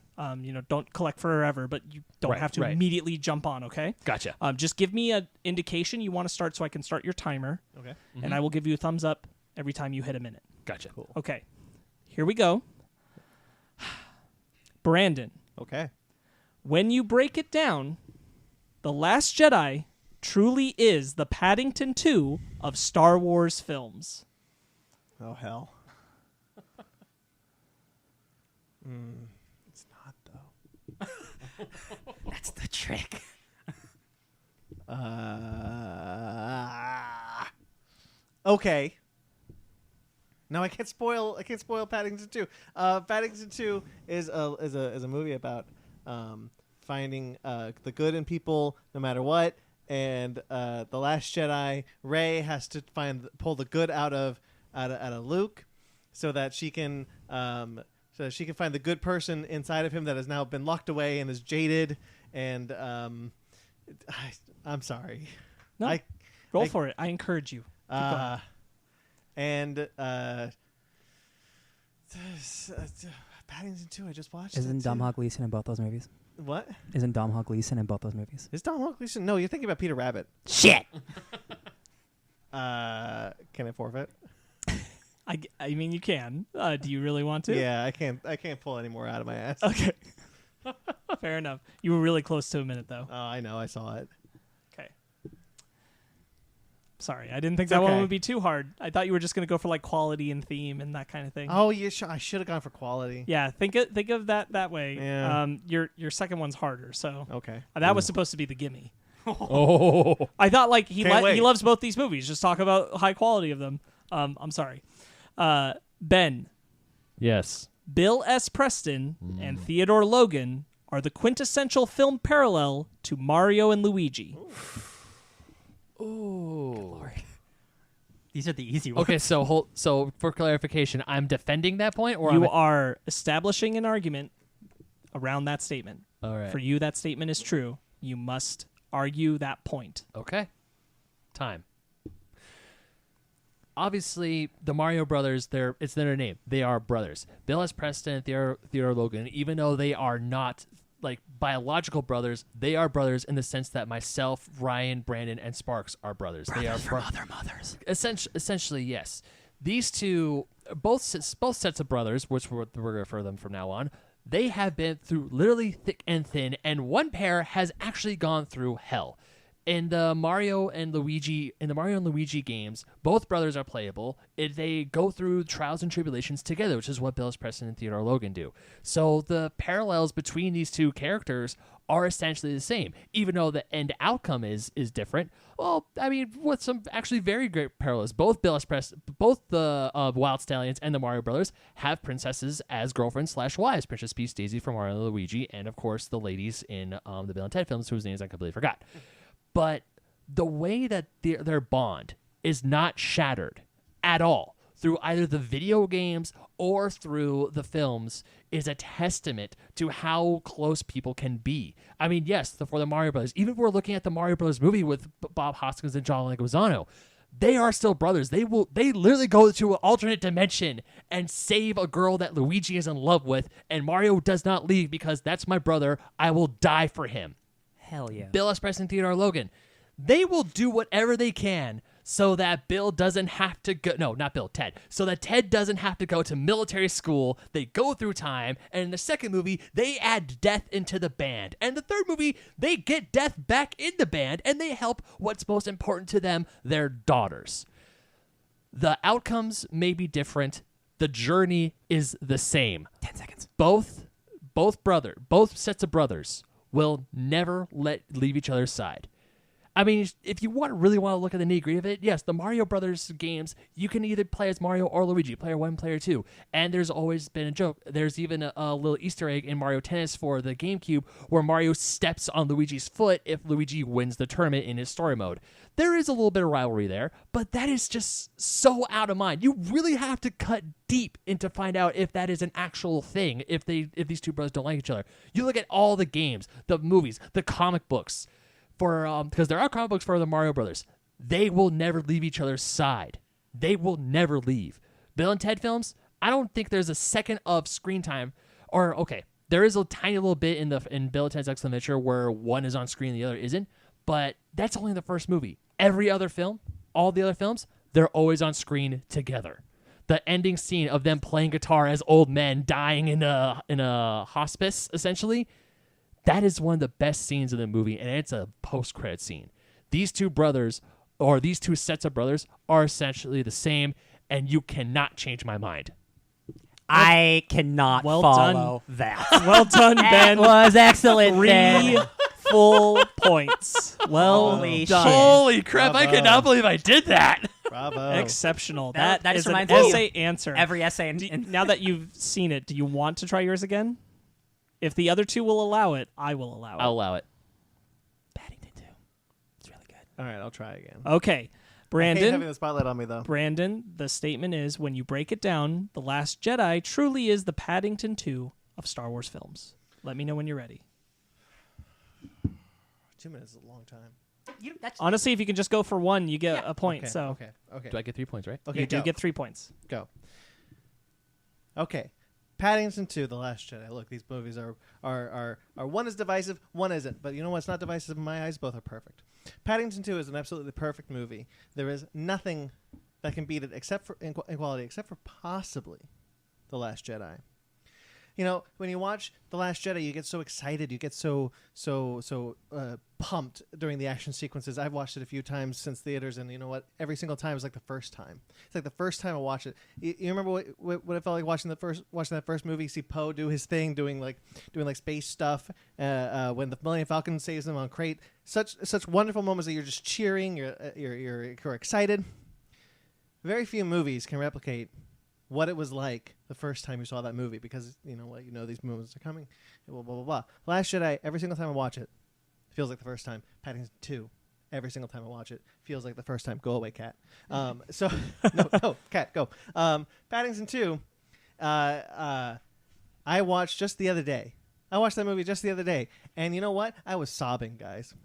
Don't collect forever, but you don't Right, have to right. immediately jump on, okay? Gotcha. Just give me an indication you want to start so I can start your timer, Okay. and I will give you a thumbs up every time you hit a minute. Gotcha. Okay, here we go. Brandon, Okay. When you break it down, The Last Jedi truly is the Paddington 2 of Star Wars films. Oh, hell. It's not, though. That's the trick. Okay. No, I can't spoil Paddington 2. Paddington 2 is a movie about finding the good in people no matter what. And The Last Jedi, Rey has to pull the good out of Luke, so that she can find the good person inside of him that has now been locked away and is jaded. And I'm sorry. No, roll for it. I encourage you. Keep going. And Paddington 2, I just watched. Isn't Domhnall Gleeson in both those movies? What? Isn't Domhnall Gleeson in both those movies? Is Domhnall Gleeson? No, you're thinking about Peter Rabbit. Shit. Can I forfeit? I mean, you can. Do you really want to? Yeah, I can't pull any more out of my ass. Okay. Fair enough. You were really close to a minute, though. Oh, I know. I saw it. Okay. Sorry, I didn't think It's that one okay. would be too hard. I thought you were just going to go for like quality and theme and that kind of thing. Oh, I should have gone for quality. Yeah, think of that way. Yeah. Your second one's harder, so Okay. that was supposed to be the gimme. Oh. I thought like he Can't wait. he loves both these movies. Just talk about high quality of them. I'm sorry. Ben, Yes. Bill S. Preston and Theodore Logan are the quintessential film parallel to Mario and Luigi. Ooh. These are the easy ones. Okay, so for clarification, I'm defending that point, or You are establishing an argument around that statement. all right. For you, that statement is true. You must argue that point. Okay. Time. Obviously, the Mario brothers, it's their name. They are brothers. Bill S. Preston and Theodore Logan, even though they are not like biological brothers, they are brothers in the sense that myself, Ryan, Brandon, and Sparkz are brothers. They are from other mothers. Essentially, yes. These two, both sets of brothers, which we're going to refer to them from now on, they have been through literally thick and thin, and one pair has actually gone through hell. In the Mario and Luigi games, both brothers are playable. They go through trials and tribulations together, which is what Bill S. Preston and Theodore Logan do. So the parallels between these two characters are essentially the same, even though the end outcome is different. Well, I mean, with some actually very great parallels. Both both the Wild Stallions and the Mario brothers have princesses as girlfriends / wives. Princess Peach, Daisy from Mario and Luigi, and of course the ladies in the Bill and Ted films, whose names I completely forgot. But the way that their bond is not shattered at all through either the video games or through the films is a testament to how close people can be. I mean, yes, for the Mario Brothers, even if we're looking at the Mario Brothers movie with Bob Hoskins and John Leguizamo, they are still brothers. They literally go to an alternate dimension and save a girl that Luigi is in love with, and Mario does not leave because that's my brother. I will die for him. Hell yeah. Bill S. Preston, Theodore Logan, they will do whatever they can so that Bill doesn't have to go. No, not Bill, Ted. So that Ted doesn't have to go to military school. They go through time. And in the second movie, they add death into the band. And the third movie, they get death back in the band and they help what's most important to them, their daughters. The outcomes may be different. The journey is the same. 10 seconds. Both sets of brothers will never leave each other's side. I mean, if you really want to look at the nitty-gritty of it, yes, the Mario Brothers games, you can either play as Mario or Luigi, player 1, player 2. And there's always been a joke. There's even a little Easter egg in Mario Tennis for the GameCube where Mario steps on Luigi's foot if Luigi wins the tournament in his story mode. There is a little bit of rivalry there, but that is just so out of mind. You really have to cut deep in to find out if that is an actual thing, if these two brothers don't like each other. You look at all the games, the movies, the comic books, because there are comic books for the Mario Brothers. They will never leave each other's side. They will never leave. Bill and Ted films, I don't think there's a second of screen time. Or, okay, there is a tiny little bit in Bill and Ted's Excellent Adventure where one is on screen and the other isn't, but that's only the first movie. Every other film, all the other films, they're always on screen together. the ending scene of them playing guitar as old men dying in a hospice, essentially, that is one of the best scenes in the movie, and it's a post-credit scene. These two brothers, or these two sets of brothers, are essentially the same, and you cannot change my mind. I cannot Well follow that. Well done, Ben. That was excellent, 3 Ben. full points. Well Holy done. shit. Holy crap, I Bravo. cannot believe I did that. Bravo. Exceptional. That that just is an reminds me of essay answer. Every essay Now that you've seen it, do you want to try yours again? If the other two will allow it, I will allow it. I'll allow it. Paddington 2. It's really good. All right, I'll try again. Okay. I hate Brandon, having the spotlight on me though. the statement is, when you break it down, The Last Jedi truly is the Paddington 2 of Star Wars films. Let me know when you're ready. 2 minutes is a long time. Honestly, if you can just go for one, you get a point. Okay, so okay. Do I get 3 points, right? Okay, you do go. get 3 points. Go. Okay. Paddington 2, The Last Jedi. Look, these movies are one is divisive, one isn't. But you know what's not divisive in my eyes? Both are perfect. Paddington 2 is an absolutely perfect movie. There is nothing that can beat it except for in quality, except for possibly The Last Jedi. You know, when you watch The Last Jedi, you get so excited. You get so pumped during the action sequences. I've watched it a few times since theaters, and you know what? Every single time is like the first time. It's like the first time I watch it. You remember what it felt like watching that first movie? See Poe do his thing, doing like space stuff. When the Millennium Falcon saves him on Crate, such wonderful moments that you're just cheering. You're excited. Very few movies can replicate what it was like the first time you saw that movie, because these movies are coming, blah blah blah blah. Last Jedi, every single time I watch it, feels like the first time. Paddington 2, every single time I watch it, feels like the first time. Go away, cat. So no, cat, go. Paddington 2, I watched just the other day. I watched that movie just the other day, and you know what? I was sobbing, guys.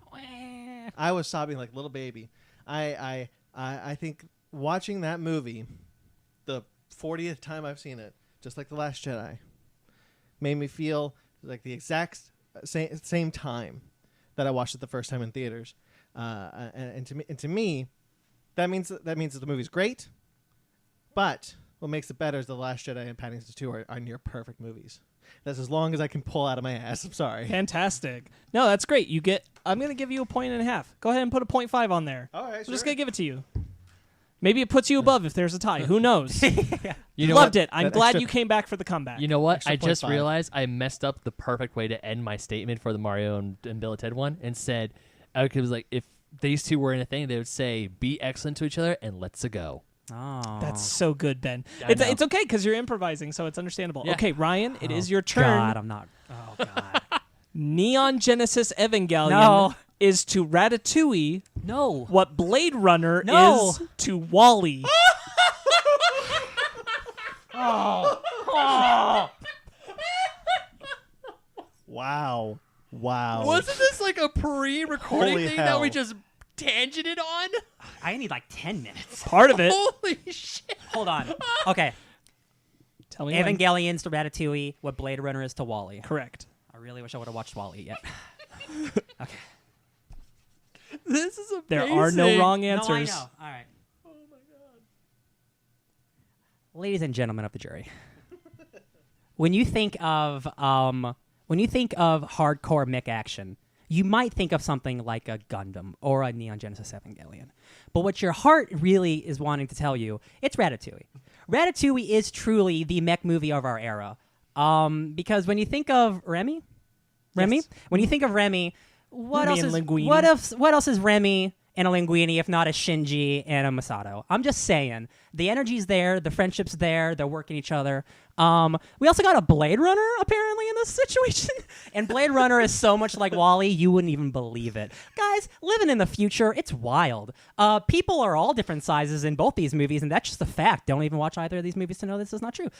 I was sobbing like a little baby. I think watching that movie, the 40th time I've seen it, just like The Last Jedi, made me feel like the exact same time that I watched it the first time in theaters. And to me, that means that the movie's great. But what makes it better is The Last Jedi and Paddington 2 are near perfect movies. That's as long as I can pull out of my ass. I'm sorry. Fantastic. No, that's great. I'm going to give you a 1.5. Go ahead and put a 0.5 on there. All right, I'm just going to give it to you. Maybe it puts you above if there's a tie. Who knows? You know Loved what? it. I'm glad you came back for the comeback. You know what? Extra I just 0.5. realized I messed up the perfect way to end my statement for the Mario and Bill and Ted one, and said, it was like, if these two were in a thing, they would say, be excellent to each other and let's go. Oh. That's so good, Ben. I know. It's okay because you're improvising, so it's understandable. Yeah. Okay, Ryan, it is your turn. God, I'm not. Oh, God. Neon Genesis Evangelion No. is to Ratatouille No. what Blade Runner No. is to Wall-E. Wow. Wasn't this like a pre-recording Holy thing hell. that we just tangented on? I need like 10 minutes. Part of it. Holy shit. Hold on. Okay. Tell me when. Evangelion's to Ratatouille, what Blade Runner is to Wall-E. Correct. I really wish I would have watched Wall-E yet. Okay. This is amazing. There are no wrong No, I answers. know. All right. Oh my God. Ladies and gentlemen of the jury, when you think of hardcore mech action, you might think of something like a Gundam or a Neon Genesis Evangelion. But what your heart really is wanting to tell you, it's Ratatouille. Ratatouille is truly the mech movie of our era. Because when you think of Remy, Yes. when you think of Remy, what Remy else and is Linguini. what else is Remy and a Linguini if not a Shinji and a Masato? I'm just saying, the energy's there, the friendship's there, they're working each other. We also got a Blade Runner apparently in this situation, and Blade Runner is so much like Wall-E, you wouldn't even believe it. Guys, living in the future, it's wild. People are all different sizes in both these movies, and that's just a fact. Don't even watch either of these movies to know this is not true.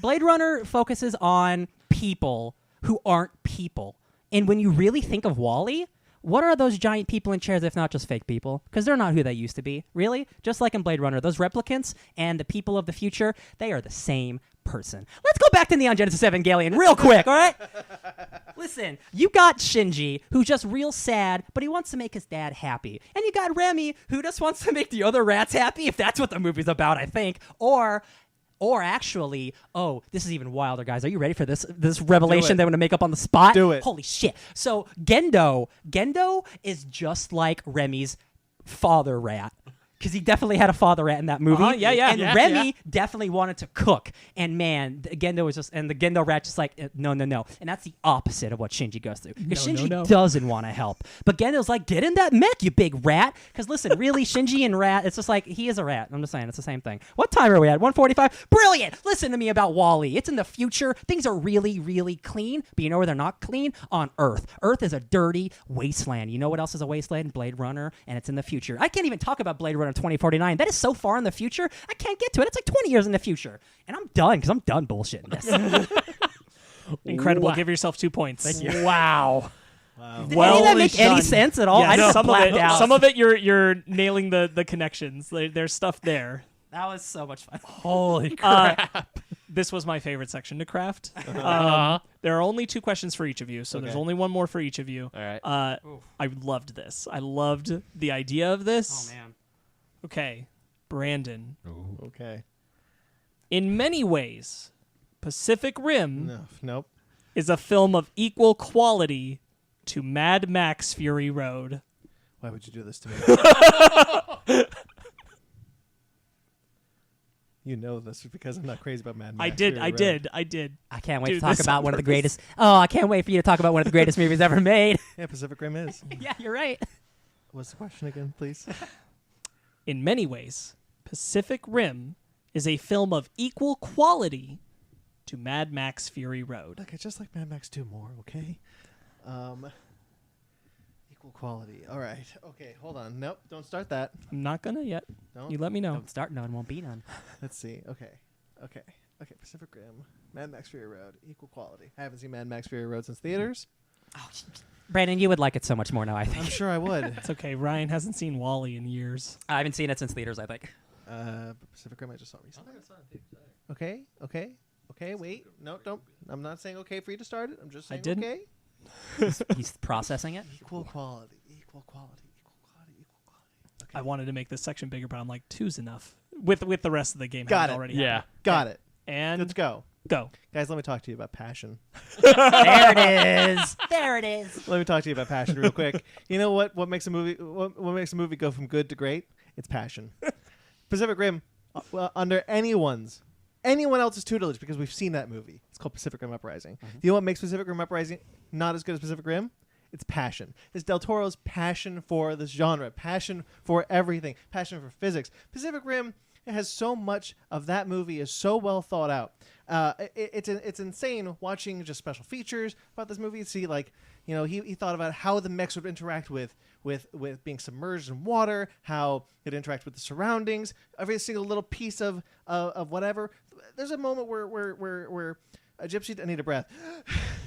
Blade Runner focuses on people who aren't people. And when you really think of Wall-E, what are those giant people in chairs if not just fake people? Because they're not who they used to be. Really? Just like in Blade Runner, those replicants and the people of the future, they are the same person. Let's go back to Neon Genesis Evangelion real quick, all right? Listen, you got Shinji, who's just real sad, but he wants to make his dad happy. And you got Remy, who just wants to make the other rats happy, if that's what the movie's about, I think. Or actually, this is even wilder, guys. Are you ready for this revelation that I'm going to make up on the spot? Do it. Holy shit. So Gendo is just like Remy's father rat. Because he definitely had a father rat in that movie. And Remy definitely wanted to cook. And man, Gendo was just, and the Gendo rat just like, no. And that's the opposite of what Shinji goes through. Because Shinji doesn't want to help. But Gendo's like, get in that mech, you big rat. Because listen, really, Shinji and rat, it's just like, he is a rat. I'm just saying, it's the same thing. What time are we at? 1:45? Brilliant! Listen to me about WALL-E. It's in the future. Things are really, really clean. But you know where they're not clean? On Earth. Earth is a dirty wasteland. You know what else is a wasteland? Blade Runner. And it's in the future. I can't even talk about Blade Runner 2049. That is so far in the future, I can't get to it. It's like 20 years in the future. And I'm done because I'm done bullshitting this. Incredible. Wow. Give yourself 2 points. Thank you. Wow. Did any of that make any sense at all? Yeah, I just blacked out. Some of it you're nailing the connections. There's stuff there. That was so much fun. Holy crap. This was my favorite section to craft. There are only 2 questions for each of you, so there's only one more for each of you. All right. I loved this. I loved the idea of this. Oh, man. Okay, Brandon. Ooh. Okay. In many ways, Pacific Rim Nope. is a film of equal quality to Mad Max Fury Road. Why would you do this to me? You know this because I'm not crazy about Mad Max. I did. Fury Road. I can't wait to do talk this about on one of the purpose. greatest. Oh, I can't wait for you to talk about one of the greatest movies ever made. Yeah, Pacific Rim is. Yeah, you're right. What's the question again, please? In many ways, Pacific Rim is a film of equal quality to Mad Max Fury Road. Look, I just like Mad Max 2 more, okay? Equal quality. All right. Okay, hold on. Nope, don't start that. I'm not gonna yet. Don't. You let me know. Don't start none, won't be none. Let's see. Okay, Pacific Rim, Mad Max Fury Road, equal quality. I haven't seen Mad Max Fury Road since theaters. Oh, Brandon, you would like it so much more now, I think. I'm sure I would. It's okay. Ryan hasn't seen WALL-E in years. I haven't seen it since theaters, I think. But Pacific Rim I just saw recently. Okay, wait. No, don't. I'm not saying okay for you to start it. I'm just saying okay. He's processing it. Equal quality. Okay. I wanted to make this section bigger, but I'm like, 2's enough. With the rest of the game Got it. already. Yeah. happened. Got it. And Let's go. Go. Guys, let me talk to you about passion. There it is. There it is. Let me talk to you about passion real quick. You know what makes a movie what makes a movie go from good to great? It's passion. Pacific Rim under anyone else's tutelage, because we've seen that movie. It's called Pacific Rim Uprising. Do you know what makes Pacific Rim Uprising not as good as Pacific Rim? It's passion. It's Del Toro's passion for this genre, passion for everything, passion for physics. Pacific Rim, it has so much of that movie, is so well thought out. It's insane watching just special features about this movie. See, like, you know, he thought about how the mechs would interact with being submerged in water, how it interacts with the surroundings, every single little piece of whatever. There's a moment where a Gypsy, I need a breath,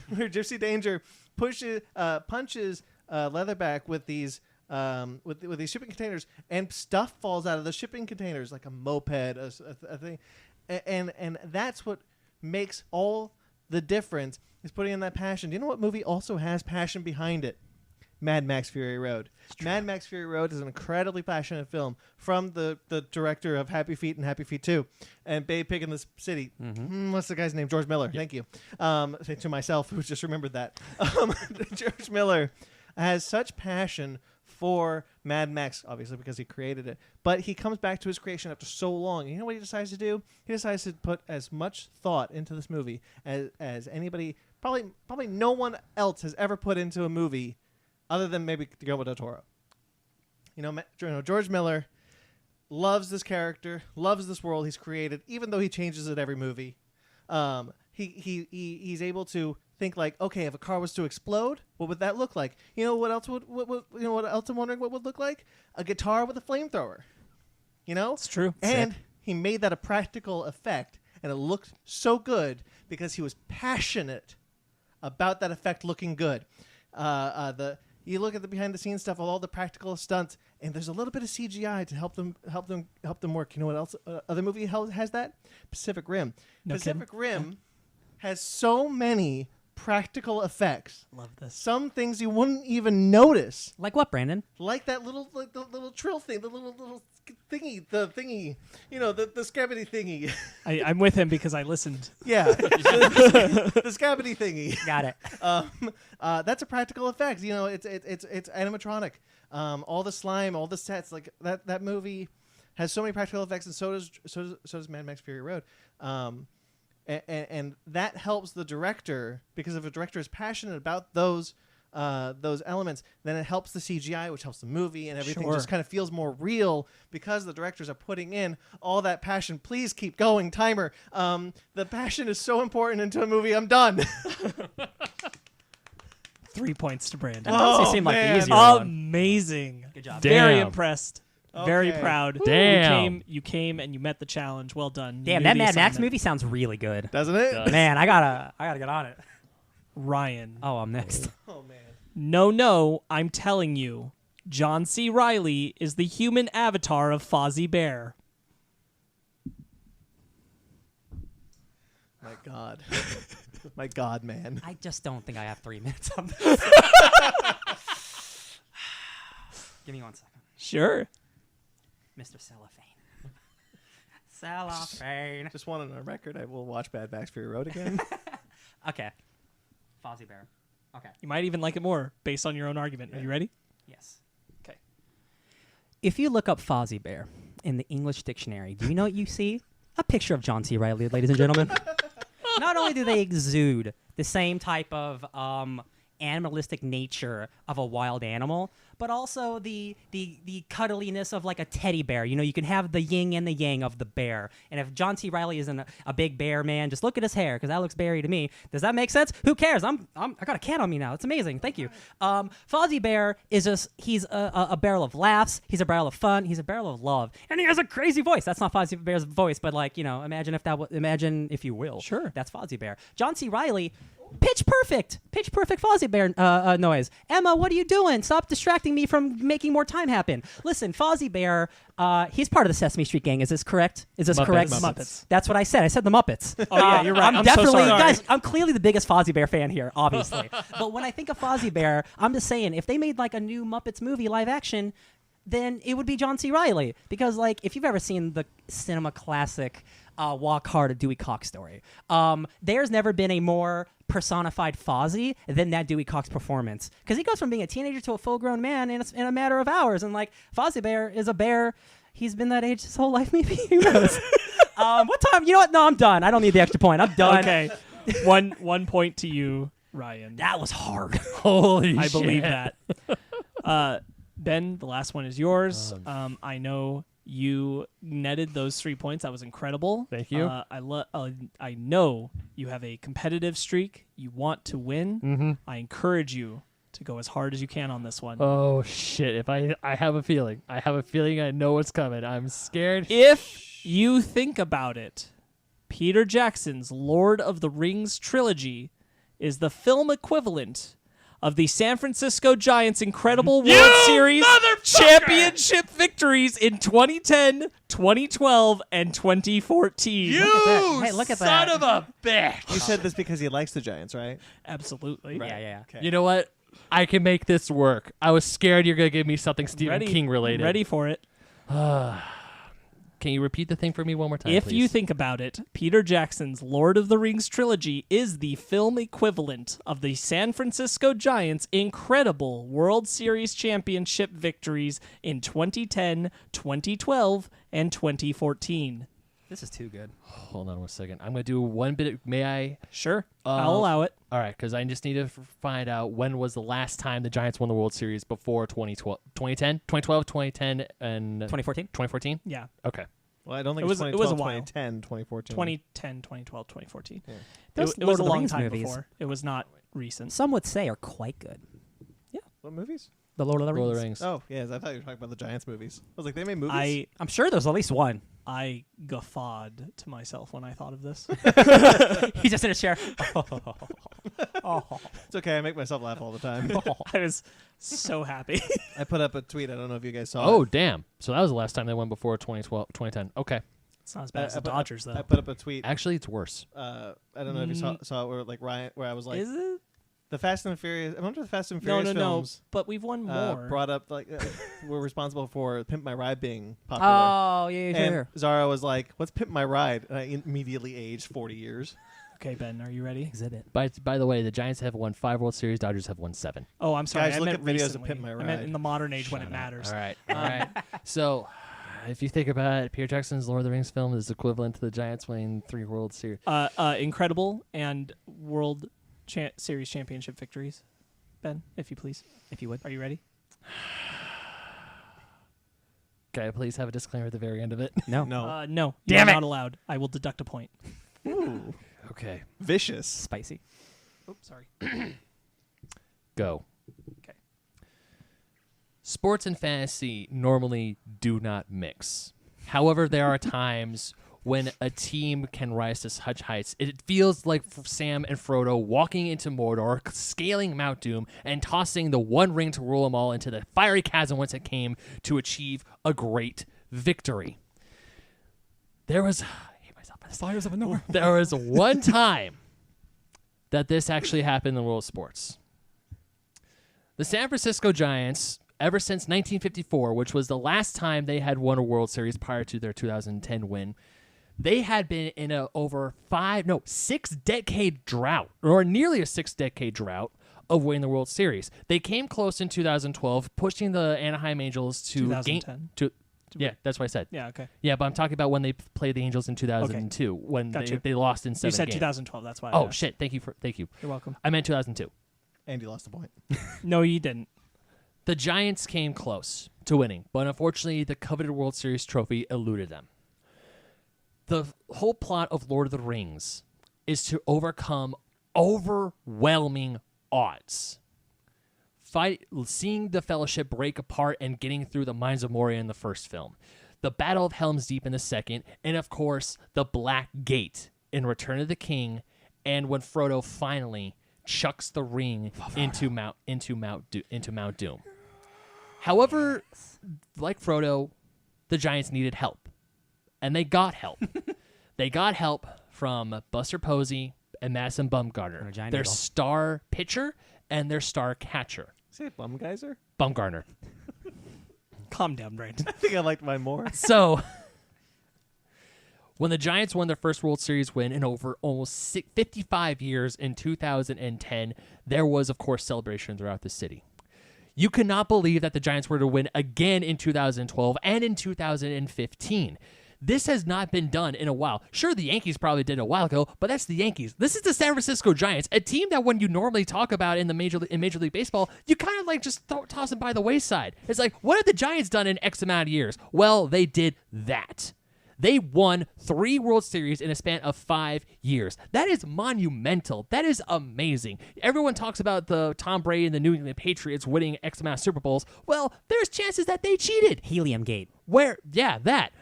where Gypsy Danger punches Leatherback with these with these shipping containers, and stuff falls out of the shipping containers like a moped, a thing, and that's what makes all the difference, is putting in that passion. Do you know what movie also has passion behind it? Mad Max Fury Road. Mad Max Fury Road is an incredibly passionate film from the director of Happy Feet and Happy Feet 2 and Babe Pig in the City. What's the guy's name? George Miller. Yep. Thank you. Say to myself, who just remembered that. George Miller has such passion for Mad Max, obviously, because he created it. But he comes back to his creation after so long. You know what he decides to do? He decides to put as much thought into this movie as anybody, probably no one else has ever put into a movie other than maybe Guillermo del Toro. You know, George Miller loves this character, loves this world he's created, even though he changes it every movie. He's able to think like, okay, if a car was to explode, what would that look like? You know what else what else I'm wondering what would look like? A guitar with a flamethrower. You know? It's true. And he made that a practical effect, and it looked so good because he was passionate about that effect looking good. you look at the behind the scenes stuff, all the practical stunts, and there's a little bit of CGI to help them work. You know what else? Other movie has that? Pacific Rim. Pacific Rim has so many practical effects. Love this. Some things you wouldn't even notice. Like what, Brandon? Like that little the little trill thing, the little thingy, you know, the scabbity thingy. I'm with him because I listened. Yeah, the scabbity thingy. Got it. That's a practical effect. You know, it's animatronic. All the slime, all the sets, like that movie has so many practical effects, and so does Mad Max Fury Road. And that helps the director, because if a director is passionate about those elements, then it helps the CGI, which helps the movie, and everything just kind of feels more real because the directors are putting in all that passion. Please keep going, timer. The passion is so important into a movie. I'm done. 3 points to Brandon. That honestly seemed like the man. easier one. Amazing. Good job. Very Damn. impressed. Very Okay. proud. Damn. You came and you met the challenge. Well done. You Damn, knew that the Mad Max assignment. movie sounds really good. Doesn't it? Man, I gotta get on it. Ryan. Oh, I'm next. Oh man. No, I'm telling you. John C. Reilly is the human avatar of Fozzie Bear. My God. My God, man. I just don't think I have 3 minutes on this. Give me 1 second. Sure. Mr. Cellophane. Cellophane. Just wanted on record, I will watch Mad Max Fury Road again. Okay. Fozzie Bear. Okay. You might even like it more based on your own argument. Are you ready? Yes. Okay. If you look up Fozzie Bear in the English dictionary, do you know what you see? A picture of John C. Reilly, ladies and gentlemen. Not only do they exude the same type of animalistic nature of a wild animal, but also the cuddliness of like a teddy bear. You know, you can have the yin and the yang of the bear. And if John C. Reilly isn't a big bear man, just look at his hair, because that looks berry to me. Does that make sense? Who cares? I got a cat on me now. It's amazing. Thank you. Fozzie Bear is he's a barrel of laughs. He's a barrel of fun. He's a barrel of love, and he has a crazy voice. That's not Fozzie Bear's voice, but like, you know, imagine if you will. Sure. That's Fozzie Bear. John C. Reilly. Pitch perfect Fozzie Bear noise. Emma, what are you doing? Stop distracting me from making more time happen. Listen, Fozzie Bear, he's part of the Sesame Street gang. Is this correct? Is this Muppets. correct? Muppets. That's what I said. I said the Muppets. Oh, yeah, you're right. I'm so definitely, sorry. guys, I'm clearly the biggest Fozzie Bear fan here, obviously. But when I think of Fozzie Bear, I'm just saying, if they made like a new Muppets movie live action, then it would be John C. Reilly. Because like, if you've ever seen the cinema classic Walk Hard, a Dewey Cox story, there's never been a more personified Fozzie than that Dewey Cox performance, because he goes from being a teenager to a full-grown man in a matter of hours. And like, Fozzie Bear is a bear. He's been that age his whole life, maybe. Who knows? What time? You know what? No, I'm done. I don't need the extra point. I'm done. Okay. one point to you, Ryan. That was hard. Holy I shit. believe that. Ben, the last one is yours. I know you netted those 3 points. That was incredible. Thank you. I know you have a competitive streak. You want to win. Mm-hmm. I encourage you to go as hard as you can on this one. Oh shit! If I have a feeling. I know what's coming. I'm scared. If you think about it, Peter Jackson's Lord of the Rings trilogy is the film equivalent of the San Francisco Giants' incredible World Series championship victories in 2010, 2012, and 2014. Hey, look at that. Son of a bitch! You said this because he likes the Giants, right? Absolutely. Yeah. Okay. You know what? I can make this work. I was scared you're gonna give me something Stephen King related. Ready for it. Can you repeat the thing for me one more time, If please? you think about it, Peter Jackson's Lord of the Rings trilogy is the film equivalent of the San Francisco Giants' incredible World Series championship victories in 2010, 2012, and 2014. This is too good. Hold on 1 second. I'm gonna do one bit. May I? Sure, I'll allow it. All right, because I just need to find out when was the last time the Giants won the World Series before 2012, 2012, 2010, and 2014? 2014? Yeah, Okay. Well, I don't think It was- it's it was a 2012, while. 2010, 2014. 2010, 2012, 2014. Yeah. Those It was Lord a of the long Rings time movies. before. It was not recent. Some would say are quite good. What movies? The Lord of the Rings. Lord of the Rings. Oh, yes. I thought you were talking about the Giants movies. I was like, they made movies? I'm sure there's at least one. I guffawed to myself when I thought of this. He's just in a chair. It's okay. I make myself laugh all the time. I was so happy. I put up a tweet. I don't know if you guys saw Oh, it. damn. So that was the last time they won before 2010. Okay. It's not as bad as the Dodgers, though. I put up a tweet. Actually, it's worse. I don't know if you saw it where like Ryan, where I was like, Is it? the Fast and Furious. I remember the Fast and No, Furious no, no. films. But we've won more. Brought up like we're responsible for Pimp My Ride being popular. Oh, yeah, and sure. Zara was like, "What's Pimp My Ride?" And I immediately aged 40 years. Okay, Ben, are you ready? Exhibit. By the way, the Giants have won 5 World Series. Dodgers have won 7. Oh, I'm sorry. Guys, I look meant at videos of recently. Pimp My I meant Ride. in the modern age when it matters. All right. All right. So, if you think about it, Peter Jackson's Lord of the Rings film is equivalent to the Giants winning 3 World Series. Incredible and World Series championship victories. Ben, if you please. If you would. Are you ready? Okay, please have a disclaimer at the very end of it. No. No. No. Damn You're it! not allowed. I will deduct a point. Ooh, Okay, vicious. Spicy. Oops, sorry. go. Okay. Sports and fantasy normally do not mix. However, there are times when a team can rise to such heights. It feels like Sam and Frodo walking into Mordor, scaling Mount Doom, and tossing the one ring to rule them all into the fiery chasm whence it came to achieve a great victory. There was... I hate myself. Fires up in nowhere. There was one time that this actually happened in the world of sports. The San Francisco Giants, ever since 1954, which was the last time they had won a World Series prior to their 2010 win, they had been in a 6-decade drought, or nearly a 6-decade drought of winning the World Series. They came close in 2012, pushing the Anaheim Angels to 2010. Yeah, that's what I said. Yeah, okay. Yeah, but I'm talking about when they played the Angels in 2002 when Gotcha. they lost in 7 You said games. 2012. That's why. I Oh asked. shit! Thank you. You're welcome. I meant 2002. Andy lost a point. No, you didn't. The Giants came close to winning, but unfortunately, the coveted World Series trophy eluded them. The whole plot of Lord of the Rings is to overcome overwhelming odds. Seeing the Fellowship break apart and getting through the Mines of Moria in the first film. The Battle of Helm's Deep in the second, and of course, the Black Gate in Return of the King, and when Frodo finally chucks the ring into Mount Doom. However, like Frodo, the Giants needed help. And they got help. They got help from Buster Posey and Madison Bumgarner, Giant their Eagle. star pitcher and their star catcher. Say it, Bumgeyser? Bumgarner. Calm down, Brandon. I think I liked mine more. So, when the Giants won their first World Series win in over almost 55 years in 2010, there was, of course, celebration throughout the city. You could not believe that the Giants were to win again in 2012 and in 2015. This has not been done in a while. Sure, the Yankees probably did a while ago, but that's the Yankees. This is the San Francisco Giants, a team that when you normally talk about in Major League Baseball, you kind of like just toss them by the wayside. It's like, what have the Giants done in X amount of years? Well, they did that. They won 3 World Series in a span of 5 years. That is monumental. That is amazing. Everyone talks about the Tom Brady and the New England Patriots winning X amount of Super Bowls. Well, there's chances that they cheated. Helium Gate. Yeah, that.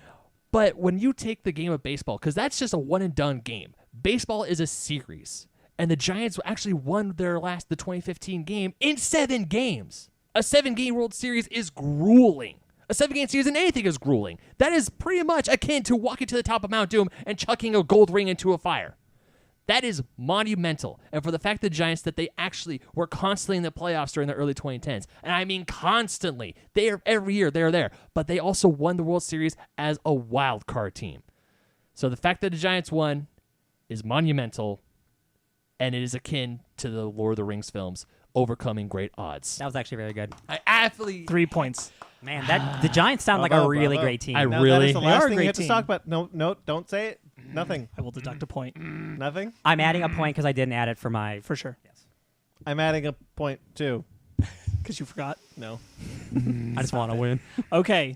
But when you take the game of baseball, because that's just a one-and-done game, baseball is a series. And the Giants actually won the 2015 game in 7 games. A 7-game World Series is grueling. A 7-game series in anything is grueling. That is pretty much akin to walking to the top of Mount Doom and chucking a gold ring into a fire. That is monumental. And for the fact that the Giants, that they actually were constantly in the playoffs during the early 2010s, and I mean constantly, every year they're there, but they also won the World Series as a wild card team. So the fact that the Giants won is monumental, and it is akin to the Lord of the Rings films, overcoming great odds. That was actually very good. I absolutely 3 points. Man, the Giants sound like a Bravo, really bravo. great team. I Now, really- that is the They last are a thing great you have to team. talk about. No, don't say it. Nothing. I will deduct a point Nothing. I'm adding a point because I didn't add it for my... for sure. Yes. I'm adding a point too. Because you forgot. No. I just want to win. Okay.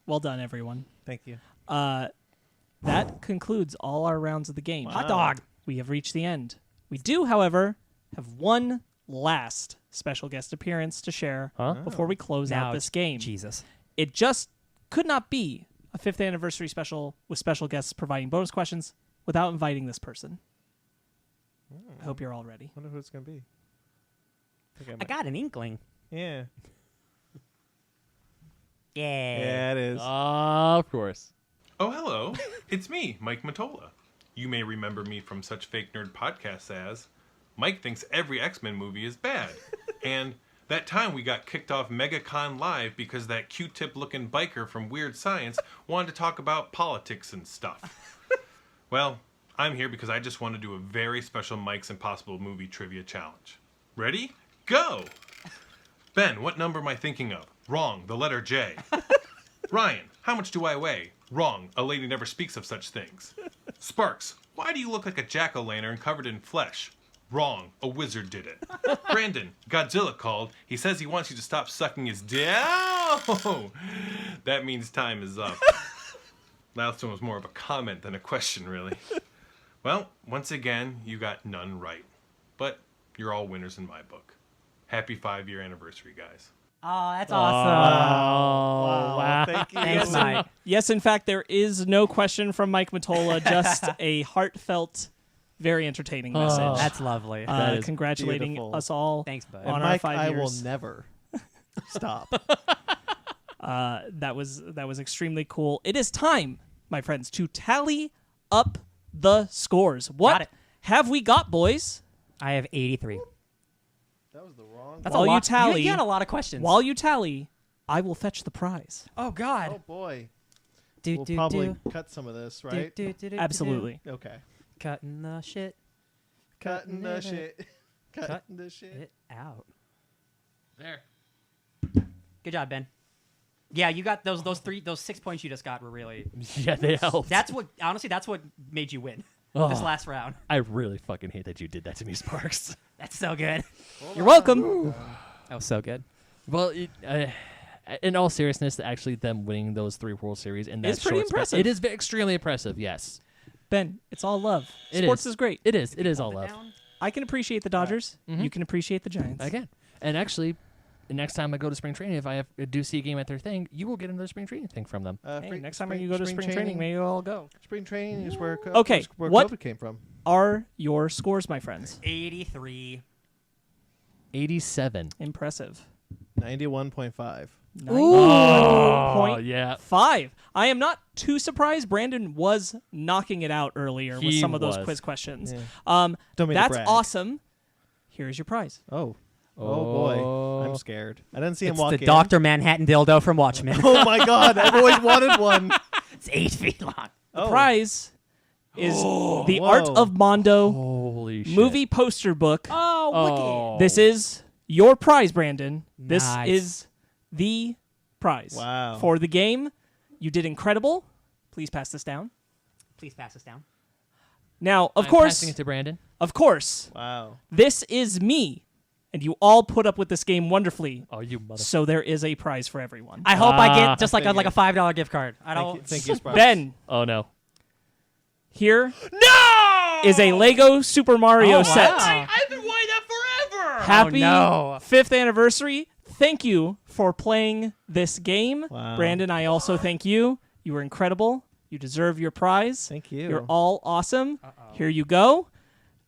Well done, everyone. Thank you. That concludes all our rounds of the game. Hot dog. We have reached the end. We do, however, have one last special guest appearance to share Huh? before we close Now out this game. Jesus. It just could not be a 5th anniversary special with special guests providing bonus questions without inviting this person. I hope you're all ready. Wonder who it's gonna be. I got an inkling. Yeah. Yeah. It is. Of course. Oh, hello. It's me, Mike Matola. You may remember me from such fake nerd podcasts as Mike Thinks Every X-Men Movie is Bad, and that time we got kicked off MegaCon Live because that Q-tip looking biker from Weird Science wanted to talk about politics and stuff. Well, I'm here because I just want to do a very special Mike's Impossible Movie Trivia Challenge. Ready? Go! Ben, what number am I thinking of? Wrong, the letter J. Ryan, how much do I weigh? Wrong, a lady never speaks of such things. Sparkz, why do you look like a jack-o'-lantern covered in flesh? Wrong, a wizard did it. Brandon, Godzilla called. He says he wants you to stop sucking his down. That means time is up. Last one was more of a comment than a question, really. Well, once again, you got none right. But you're all winners in my book. Happy 5-year anniversary, guys. Oh, that's awesome. Wow. Thank you. Thanks, Mike. Yes, in fact, there is no question from Mike Matola, just a heartfelt, very entertaining message. That's lovely. That is Congratulating beautiful. us all Thanks, bud. on And our Mike, 5 I years. will never stop. That was extremely cool. It is time, my friends, to tally up the scores. Got What it. have we got, boys? I have 83. That was the wrong. That's While a you lot. tally- you had a lot of questions. While you tally, I will fetch the prize. oh God. Oh boy. do, We'll do, probably do. cut some of this, Do, right? do, do, do, do, Absolutely. Okay. do. Cutting the shit. Cutting the shit. Cut Cutting the shit. it out. There. Good job, Ben. Yeah, you got those 6 points you just got were really. Yeah, they helped. That's what made you win Oh. this last round. I really fucking hate that you did that to me, Sparkz. That's so good. You're welcome. That was so good. Well, in all seriousness, actually, them winning those 3 World Series in that It's pretty short span- impressive. It is extremely impressive. Yes, Ben, it's all love. It Sports is. is great. it is. It is all love. I can appreciate the Dodgers. You can appreciate the Giants. Again, and actually, the next time I go to spring training, if I do see a game at their thing, you will get another spring training thing from them. Hey, next time you go to spring training, maybe we'll all go. Spring training is where Okay, where what- COVID came from. Are your scores, my friends? 83. 87. Impressive. 91.5. 91.5. Yeah. I am not too surprised. Brandon was knocking it out earlier with He some of those was. quiz questions. Yeah. Um, Don't mean to that's brag. awesome. Here's your prize. Oh. Oh boy. I'm scared. I didn't see him It's walk the in. Dr. Manhattan dildo from Watchmen. Oh my god, I've always wanted one. It's 8 feet long. The prize is the Whoa. Art of Mondo Holy shit. movie poster book. Oh, This is your prize, Brandon. This Nice. is the prize. Wow. For the game. You did incredible. Please pass this down. Please pass this down. Now, of I'm course, passing it to Brandon. Wow. this is me. And you all put up with this game wonderfully. Oh, you mother. So there is a prize for everyone. I hope I get just like a figured. $5 gift card. I don't. Thank you, Sparkz. Ben, Oh no. here is a Lego Super Mario Oh, set. wow. I've been wanting that forever. Happy no. 5th anniversary. Thank you for playing this game. Wow. Brandon, I also thank you. You were incredible. You deserve your prize. Thank you. You're all awesome. Here you go.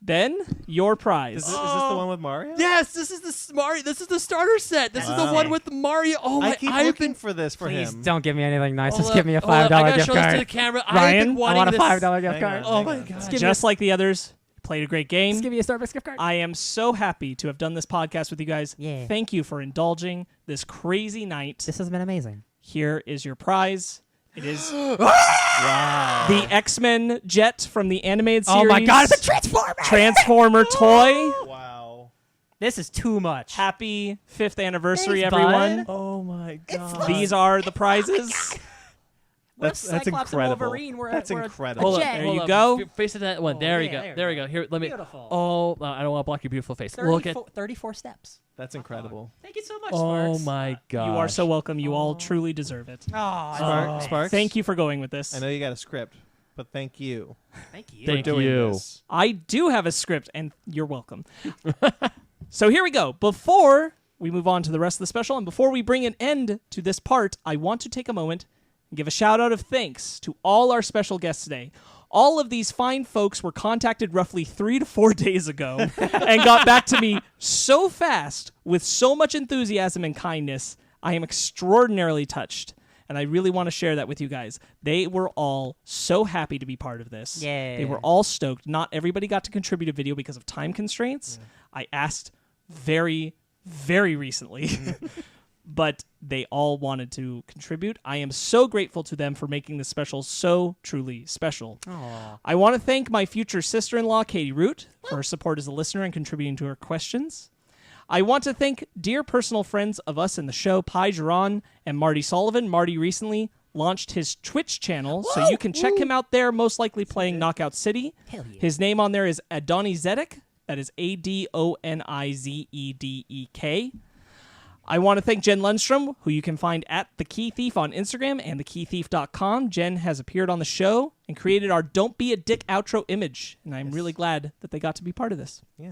Ben, your prize. Is this the one with Mario? Yes, this is the smart. This is the starter set. This is the Wow. one with Mario. Oh my! I keep I've looking been. for this for Please him. don't give me anything nice. Hold Just up, give me a hold up. $5 I gotta gift show this to the card. camera. I've Ryan, been I wanting want a this. $5 gift Hang card. on, Oh hang my on, God. hang on. give Just like the others, played a great game. Just give me a Starbucks gift card. I am so happy to have done this podcast with you guys. Yeah. Thank you for indulging this crazy night. This has been amazing. Here is your prize. It is the X-Men jet from the animated series. Oh my God! It's a Transformer. Transformer toy. Wow. This is too much. Happy 5th anniversary, Thanks, everyone. bud. Oh my god. These are the prizes. That's Cyclops and incredible. Wolverine were- That's were- incredible. Hold up, Jet. There hold you up. go. Face to that one. Oh, there yeah, you go. there There we we go. go. Here, let me. Beautiful. Oh, I don't want to block your beautiful face. Look at. 34 steps. That's incredible. Thank you so much, Oh Sparkz. my God. You are so welcome. You all truly deserve it. Oh, Sparkz. Thank you for going with this. I know you got a script, but thank you Thank you. Thank for doing you. this. I do have a script, and you're welcome. So here we go. Before we move on to the rest of the special, and before we bring an end to this part, I want to take a moment and give a shout out of thanks to all our special guests today. All of these fine folks were contacted roughly 3 to 4 days ago and got back to me so fast with so much enthusiasm and kindness. I am extraordinarily touched, and I really want to share that with you guys. They were all so happy to be part of this. Yeah. They were all stoked. Not everybody got to contribute a video because of time constraints. I asked very, very recently. But they all wanted to contribute. I am so grateful to them for making this special so truly special. Aww. I want to thank my future sister-in-law, Katie Root, for her support as a listener and contributing to her questions. I want to thank dear personal friends of us in the show, Pi Geron and Marty Sullivan. Marty recently launched his Twitch channel, so you can check him out there, most likely playing Knockout City. Hell yeah. His name on there is Adoni Zedek. That is Adonizedek. I want to thank Jen Lundstrom, who you can find at The Key Thief on Instagram and thekeythief.com. Jen has appeared on the show and created our Don't Be a Dick outro image, and I'm really glad that they got to be part of this. Yeah.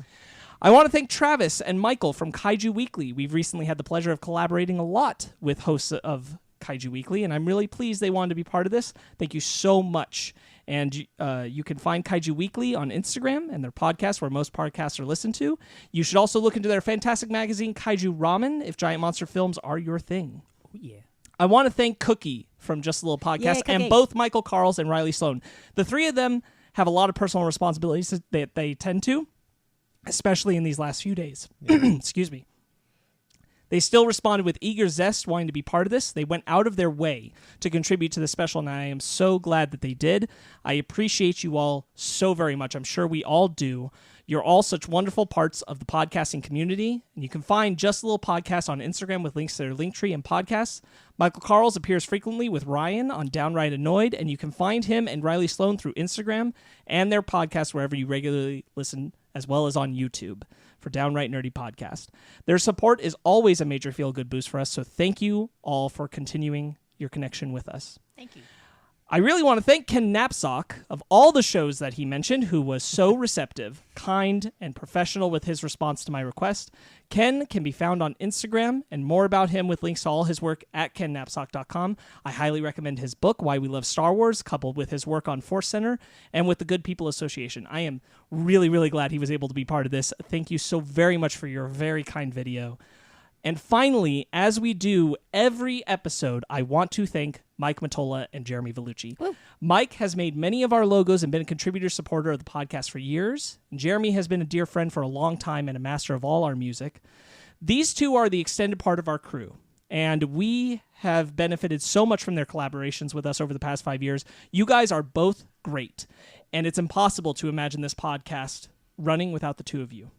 I want to thank Travis and Michael from Kaiju Weekly. We've recently had the pleasure of collaborating a lot with hosts of Kaiju Weekly, and I'm really pleased they wanted to be part of this. Thank you so much. And you can find Kaiju Weekly on Instagram and their podcast, where most podcasts are listened to. You should also look into their fantastic magazine, Kaiju Ramen, if giant monster films are your thing. Oh, yeah. I want to thank Cookie from Just a Little Podcast and both Michael Carls and Riley Sloan. The three of them have a lot of personal responsibilities that they tend to, especially in these last few days. Excuse me. They still responded with eager zest, wanting to be part of this. They went out of their way to contribute to the special, and I am so glad that they did. I appreciate you all so very much. I'm sure we all do. You're all such wonderful parts of the podcasting community, and you can find Just a Little Podcast on Instagram with links to their Linktree and podcasts. Michael Carls appears frequently with Ryan on Downright Annoyed, and you can find him and Riley Sloan through Instagram and their podcast wherever you regularly listen, as well as on YouTube for Downright Nerdy Podcast. Their support is always a major feel-good boost for us, so thank you all for continuing your connection with us. Thank you. I really want to thank Ken Knapsack of all the shows that he mentioned, who was so receptive, kind, and professional with his response to my request. Ken can be found on Instagram, and more about him with links to all his work at kennknapsack.com. I highly recommend his book, Why We Love Star Wars, coupled with his work on Force Center and with the Good People Association. I am really, really glad he was able to be part of this. Thank you so very much for your very kind video. And finally, as we do every episode, I want to thank Mike Matola and Jeremy Vellucci. Woo. Mike has made many of our logos and been a contributor supporter of the podcast for years. Jeremy has been a dear friend for a long time and a master of all our music. These two are the extended part of our crew, and we have benefited so much from their collaborations with us over the past 5 years. You guys are both great, and it's impossible to imagine this podcast running without the two of you.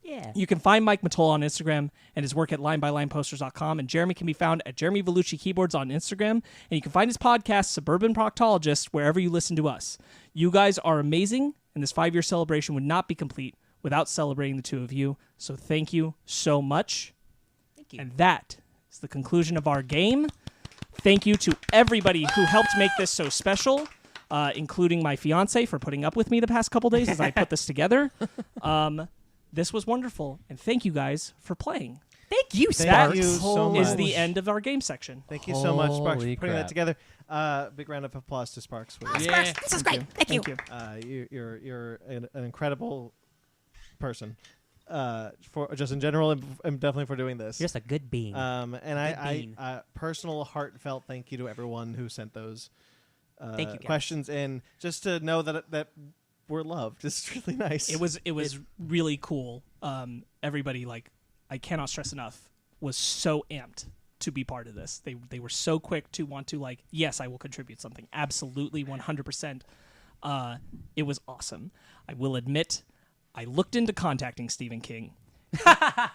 Yeah. You can find Mike Matola on Instagram and his work at linebylineposters.com, and Jeremy can be found at Jeremy Vellucci Keyboards on Instagram, and you can find his podcast, Suburban Proctologist, wherever you listen to us. You guys are amazing, and this 5-year celebration would not be complete without celebrating the two of you, so thank you so much. Thank you. And that is the conclusion of our game. Thank you to everybody who helped make this so special, including my fiance for putting up with me the past couple days as I put this together. This was wonderful, and thank you guys for playing. Thank you, Thank Sparkz. you so much. Is the end of our game section. Thank you so much, Sparkz, Holy for putting that crap. together. Big round of applause to Sparkz. For this. Yeah. Sparkz, this is great. Thank you. You're an incredible person. For just in general, and definitely for doing this. You're just a good being. And Good bean. I personal heartfelt thank you to everyone who sent those Thank you, guys. questions in, just to know that we're loved. It's really nice. It was really cool. Everybody, I cannot stress enough, was so amped to be part of this. They were so quick to want to yes, I will contribute something. Absolutely, 100%. It was awesome. I will admit, I looked into contacting Stephen King.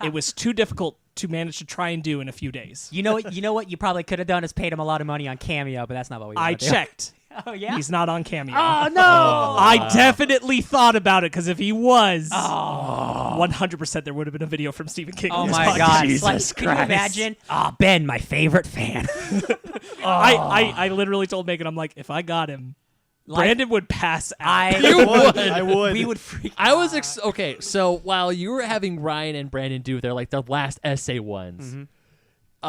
It was too difficult to manage to try and do in a few days. You know what you probably could have done is paid him a lot of money on Cameo, but that's not what we I want to do. checked. Oh, yeah? He's not on Cameo. Oh, no! I definitely thought about it, because if he was, 100% there would have been a video from Stephen King. Oh, on this my podcast. God. Jesus Can you imagine? Ben, my favorite fan. I literally told Megan, I'm like, if I got him, Brandon would pass out. I would. We would freak I was okay. So while you were having Ryan and Brandon do their last essay ones,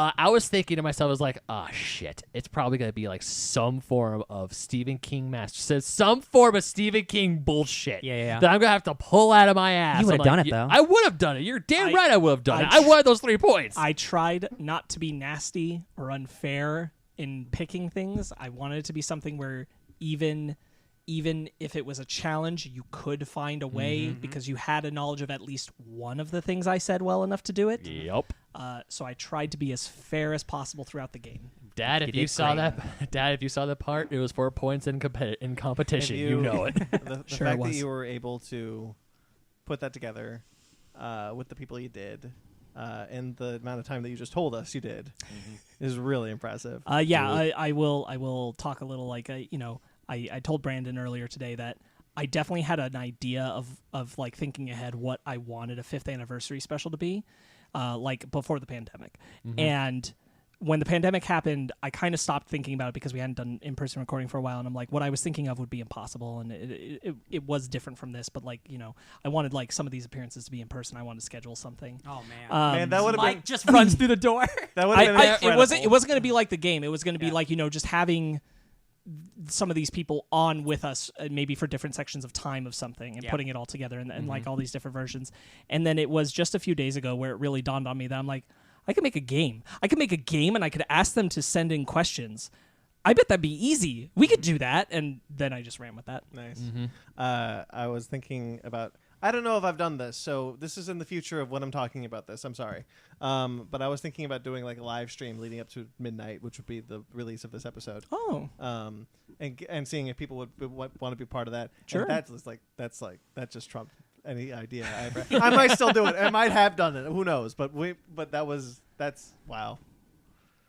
I was thinking to myself, I was like, oh shit, it's probably gonna be like some form of Stephen King some form of Stephen King bullshit. Yeah. That I'm gonna have to pull out of my ass. You would have I'm done like, it, though. I would have done it. You're damn right. I would have done it. I wanted those 3 points. I tried not to be nasty or unfair in picking things. I wanted it to be something where even if it was a challenge, you could find a way because you had a knowledge of at least one of the things I said well enough to do it. Yep. So I tried to be as fair as possible throughout the game. Dad, if you saw that part, it was 4 points in competition. You know it. The Sure fact it that was. you were able to put that together with the people you did and the amount of time that you just told us you did is really impressive. I will talk a little like I told Brandon earlier today that I definitely had an idea of like thinking ahead what I wanted a 5th anniversary special to be, like before the pandemic. And when the pandemic happened, I kind of stopped thinking about it because we hadn't done in-person recording for a while, and I'm like, what I was thinking of would be impossible, and it was different from this, but like, I wanted like some of these appearances to be in person. I wanted to schedule something. Oh man, Man, that would have been Mike just runs through the door. that would have been incredible. It wasn't going to be like the game. It was going to be like just having some of these people on with us, maybe for different sections of time of something, and putting it all together, and like all these different versions. And then it was just a few days ago where it really dawned on me that I'm like, I could make a game. And I could ask them to send in questions. I bet that'd be easy. We could do that. And then I just ran with that. Nice. I was thinking about, I don't know if I've done this, so this is in the future of when I'm talking about this. I'm sorry. But I was thinking about doing like a live stream leading up to midnight, which would be the release of this episode. Oh. And seeing if people would want to be part of that. Sure. And that just trumped any idea I ever. I might still do it. I might have done it. Who knows? But that's wow.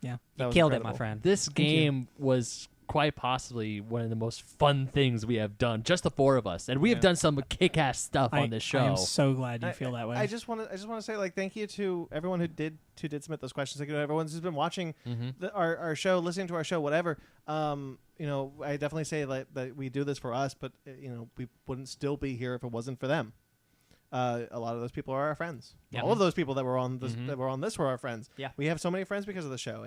Yeah, That you was killed it, incredible. my friend. This game was quite possibly one of the most fun things we have done, just the 4 of us, and we have done some kick-ass stuff on this show. I am so glad you feel that way. I just want to say like thank you to everyone who did submit those questions. Like everyone who's been watching our show, listening to our show, whatever. I definitely say that we do this for us, but we wouldn't still be here if it wasn't for them. A lot of those people are our friends. Yeah. All of those people that were on this were our friends. Yeah. We have so many friends because of the show,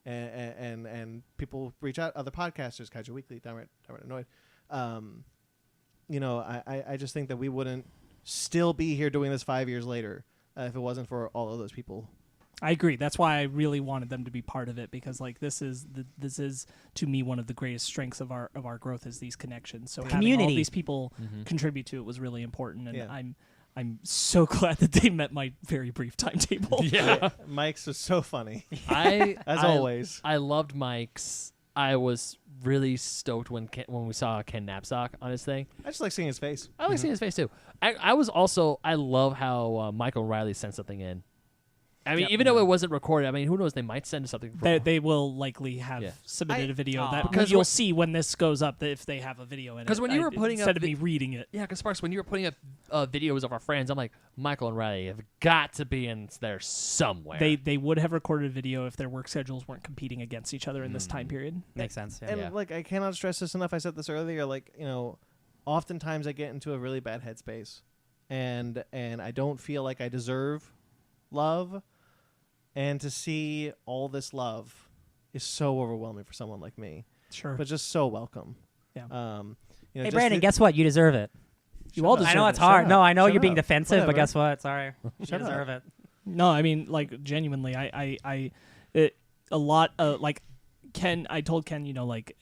and people reach out, other podcasters, Kaiju Weekly, Downright Annoyed. I just think that we wouldn't still be here doing this 5 years later if it wasn't for all of those people. I agree. That's why I really wanted them to be part of it, because like this is to me one of the greatest strengths of our growth is these connections. So having all these people contribute to it was really important, and I'm so glad that they met my very brief timetable. Yeah. Mike's was so funny. As always. I loved Mike's. I was really stoked when we saw Ken Knapsack on his thing. I just like seeing his face. I like seeing his face too. I love how Michael Riley sent something in. I mean, even though it wasn't recorded, I mean, who knows? They might send something. They will likely have submitted a video that because you'll see when this goes up if they have a video in it. Because when you were putting instead of me reading it, because Sparkz, when you were putting up videos of our friends, I'm like, Michael and Riley have got to be in there somewhere. They would have recorded a video if their work schedules weren't competing against each other in this time period. Makes sense. Yeah. And like I cannot stress this enough. I said this earlier. Like oftentimes I get into a really bad headspace, and I don't feel like I deserve love. And to see all this love is so overwhelming for someone like me. Sure. But just so welcome. Yeah. Hey, Brandon, guess what? You deserve it. You all deserve it. I know it's hard. No, I know Shut you're being up. defensive, but Whatever. guess what? Sorry. You Shut deserve up. it. No, I mean, like, genuinely, a lot like Ken, I told Ken, like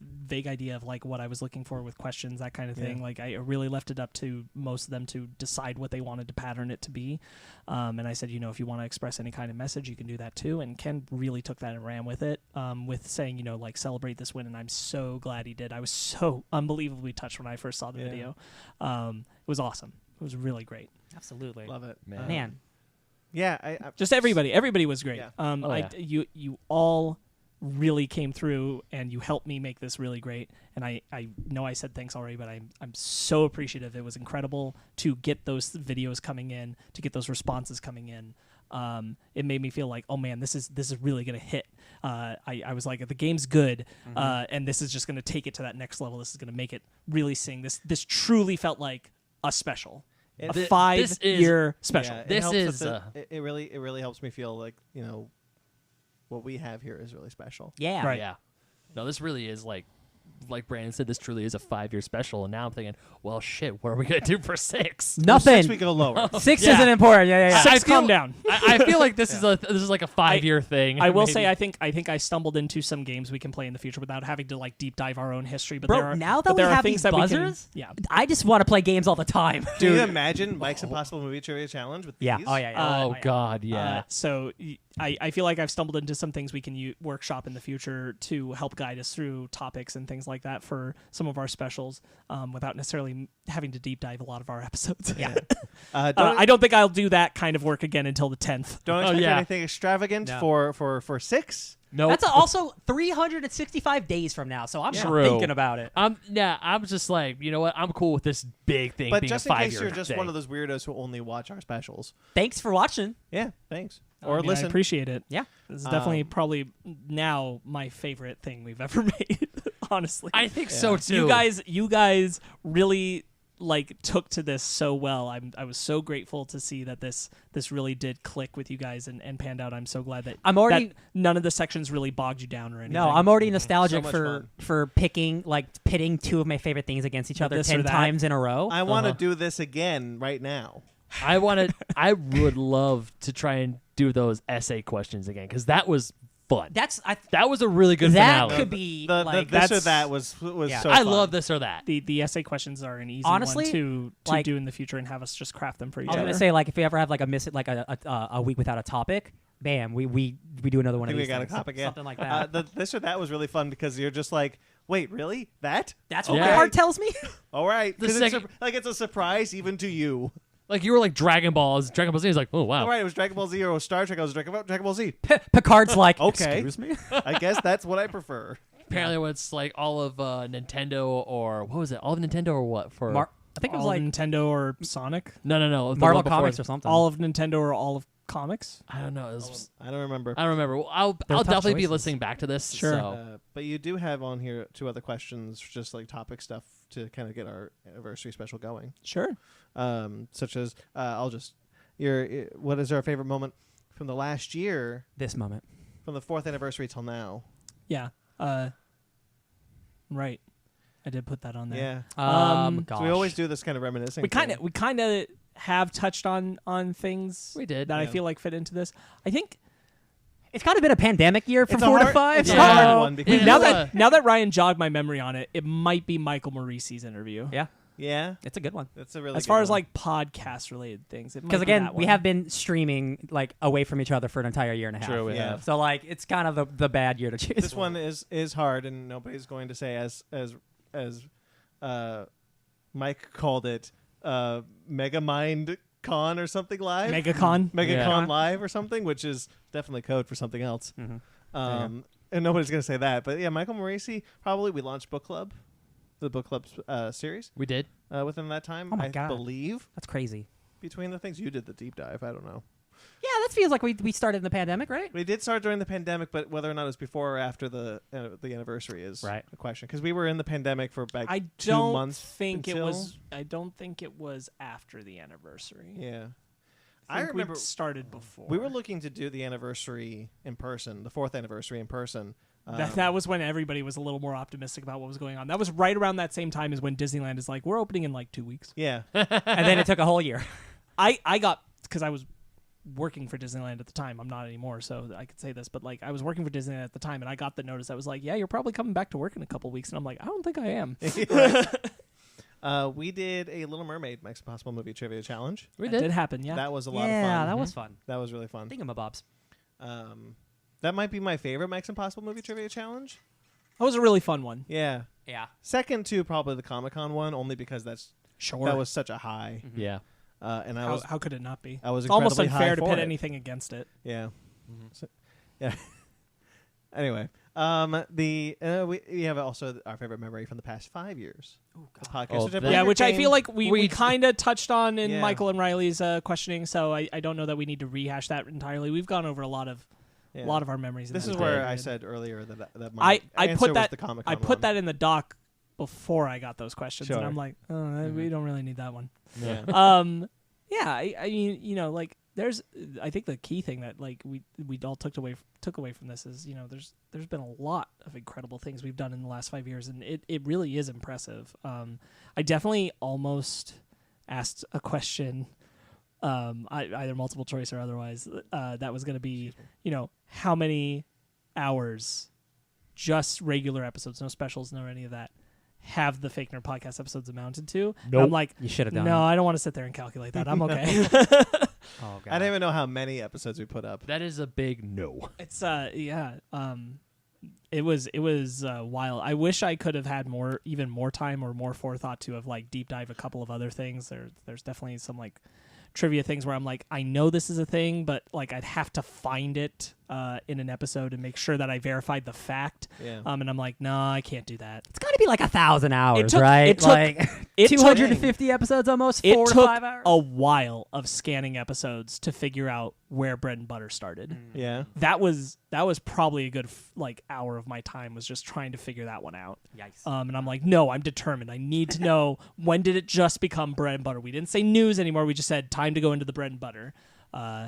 vague idea of like what I was looking for with questions, that kind of thing. Yeah. Like I really left it up to most of them to decide what they wanted to pattern it to be. And I said, if you want to express any kind of message, you can do that too. And Ken really took that and ran with it, with saying, like celebrate this win. And I'm so glad he did. I was so unbelievably touched when I first saw the video. It was awesome. It was really great. Absolutely. Love it. Man. Yeah. I Just everybody was great. Yeah. You all really came through and you helped me make this really great, and I know I said thanks already, but I'm so appreciative. It was incredible to get those videos coming in, to get those responses coming in. It made me feel like, oh man, this is really gonna hit. I was like, the game's good, and this is just gonna take it to that next level. This is gonna make it really sing. This truly felt like a special, a 5-year special. Yeah, This is it really helps me feel like what we have here is really special. Yeah. Right. Yeah. No, this really is like Brandon said, this truly is a 5-year special. And now I'm thinking, well, shit, what are we going to do for 6? Nothing. 6 we go lower. 6 Yeah. isn't important. Yeah. I Calm feel- down. I feel like this is like a 5-year thing. I will maybe. say I think I stumbled into some games we can play in the future without having to like deep dive our own history. But Bro, there are, now but that we there are have things these that buzzers, we can, I just want to play games all the time. Do you imagine Mike's Impossible Movie Trivia Challenge with Yeah. these? Oh yeah. Oh God, yeah. So I feel like I've stumbled into some things we can workshop in the future to help guide us through topics and things like that for some of our specials without necessarily having to deep dive a lot of our episodes. Yeah. I don't think I'll do that kind of work again until the 10th. Don't expect yeah. anything extravagant No. for 6. No, That's also 365 days from now, so I'm not True. thinking about it. I'm just like, you know what? I'm cool with this big thing But being just a in 5-year case you're just thing. one of those weirdos who only watch our specials. Thanks for watching. Yeah, thanks. I Or mean, I listen. appreciate it. Yeah. This is definitely probably now my favorite thing we've ever made. Honestly, I think so too. You guys really like took to this so well. I was so grateful to see that this really did click with you guys and panned out. I'm so glad that I'm already- that none of the sections really bogged you down or anything. No, I'm already nostalgic much for pitting two of my favorite things against each other This or 10 that. times in a row. I want to do this again right now. I would love to try and do those essay questions again because that was fun. That was a really good that finale. could be The like this or that's- that was Yeah. so I fun. love this or that. The essay questions are an easy Honestly, one to like- do in the future and have us just craft them for each I was other. gonna say, like, if we ever have like a week without a topic, bam, we do another one I of think these we got a things. topic, yeah. Something like that. The this or that was really fun because you're just like, wait, really? That? That's what Yeah. my heart tells me. All right. The 'Cause second- it's a surprise even to you. Like you were like Dragon Ball Z is like, oh wow. All right, it was Dragon Ball Z or it was Star Trek. I was Dragon Ball Z. Picard's like, Okay. excuse me. I guess that's what I prefer. Apparently when it's like all of Nintendo or what was it? All of Nintendo or what for I think it was all like of Nintendo or Sonic, No. The Marvel one before Comics it. or something. all of Nintendo or all of comics. I don't know. It was, I don't remember. I don't remember. Well, I'll tough definitely be choices. listening back to this. Sure. So. But you do have on here 2 other questions, just like topic stuff to kind of get our anniversary special going. Sure. Such as what is our favorite moment from the last year, this moment. from the 4th anniversary till now? Yeah. Right. I did put that on there. Yeah. Gosh. So we always do this kind of reminiscing. We kind thing. of have touched on things We did, that I yeah. feel like fit into this. I think It's kind of been a pandemic year from It's a 4 to hard- 5. it's a Yeah. hard one because Yeah. now that Ryan jogged my memory on it, it might be Michael Morisi's interview. Yeah, yeah, it's a good one. that's a really As good far as one. like podcast related things, Because again, we have been streaming like away from each other for an entire year and a half. True, we Yeah. have. So like, it's kind of the bad year to choose. this one is hard, and nobody's going to say as Mike called it, Mega Mind Con or something live. MegaCon. MegaCon Yeah. Live or something, which is definitely code for something else. Mhm. And nobody's going to say that. But yeah, Michael Morisi, probably we launched Book Club, the Book Club series, We did. within that time. Oh my I God. believe That's crazy. between the things you did the deep dive. I don't know. Yeah, that feels like we started in the pandemic, right? We did start during the pandemic, but whether or not it was before or after the anniversary is Right. a question. Because we were in the pandemic for like I 2 don't months. think it until- was. I don't think it was after the anniversary. Yeah. I I remember started before. we were looking to do the anniversary in person, the 4th anniversary in person. That was when everybody was a little more optimistic about what was going on. That was right around that same time as when Disneyland is like, we're opening in like 2 weeks. Yeah. And then it took a whole year. I got, because I was working for Disneyland at the time. I'm not anymore, so I could say this, but like I was working for Disneyland at the time, and I got the notice that was like, yeah, you're probably coming back to work in a couple weeks, and I'm like, I don't think I am. We did a Little Mermaid Mike's Impossible Movie Trivia Challenge. We That did. did happen, yeah. That was a lot of fun. Yeah, that was fun. That was really fun. Thingamabobs. That might be my favorite Mike's Impossible Movie Trivia Challenge. That was a really fun one. Yeah. Yeah. Second to probably the Comic-Con one, only because Sure. that was such a high. Yeah. And I how, was how could it not be? I was It's almost incredibly unfair high to for pit it. anything against it. Yeah. So, yeah. Anyway, we have also our favorite memory from the past 5 years. The podcast, Oh, which I that- believe Yeah, your which I game- feel like we kind of touched on in Yeah. Michael and Riley's questioning, so I don't know that we need to rehash that entirely. We've gone over a lot of our memories. in This that is time where I period. said earlier that my I answer put was that the Comic-Con I put one. that in the doc before I got those questions, and Sure. I'm like, oh, we don't really need that one. Yeah. Yeah, I mean, like I think the key thing that like we all took away from this is, you know, there's been a lot of incredible things we've done in the last 5 years, and it really is impressive. I definitely almost asked a question, either multiple choice or otherwise, that was going to be, you know, how many hours, just regular episodes, no specials, no any of that, have the Fake Nerd Podcast episodes amounted to? Nope. I'm like, you should have done. No, I don't want to sit there and calculate that. I'm okay. Oh, God. I don't even know how many episodes we put up. That is a big no. It's yeah. It was wild. I wish I could have had even more time or more forethought to have like deep dive a couple of other things. There's definitely some like trivia things where I'm like, I know this is a thing, but like I'd have to find it in an episode and make sure that I verified the fact. Yeah. And I'm like, no, I can't do that. It's got to be like 1,000 hours, took- right? it took- like it took- 250 episodes almost, 4 It to took 5 hours. a while of scanning episodes to figure out where Bread and Butter started. Yeah. That was probably a good like hour of my time was just trying to figure that one out. Yikes. And I'm like, no, I'm determined. I need to know when did it just become Bread and Butter. We didn't say news anymore. We just said time to go into the Bread and Butter.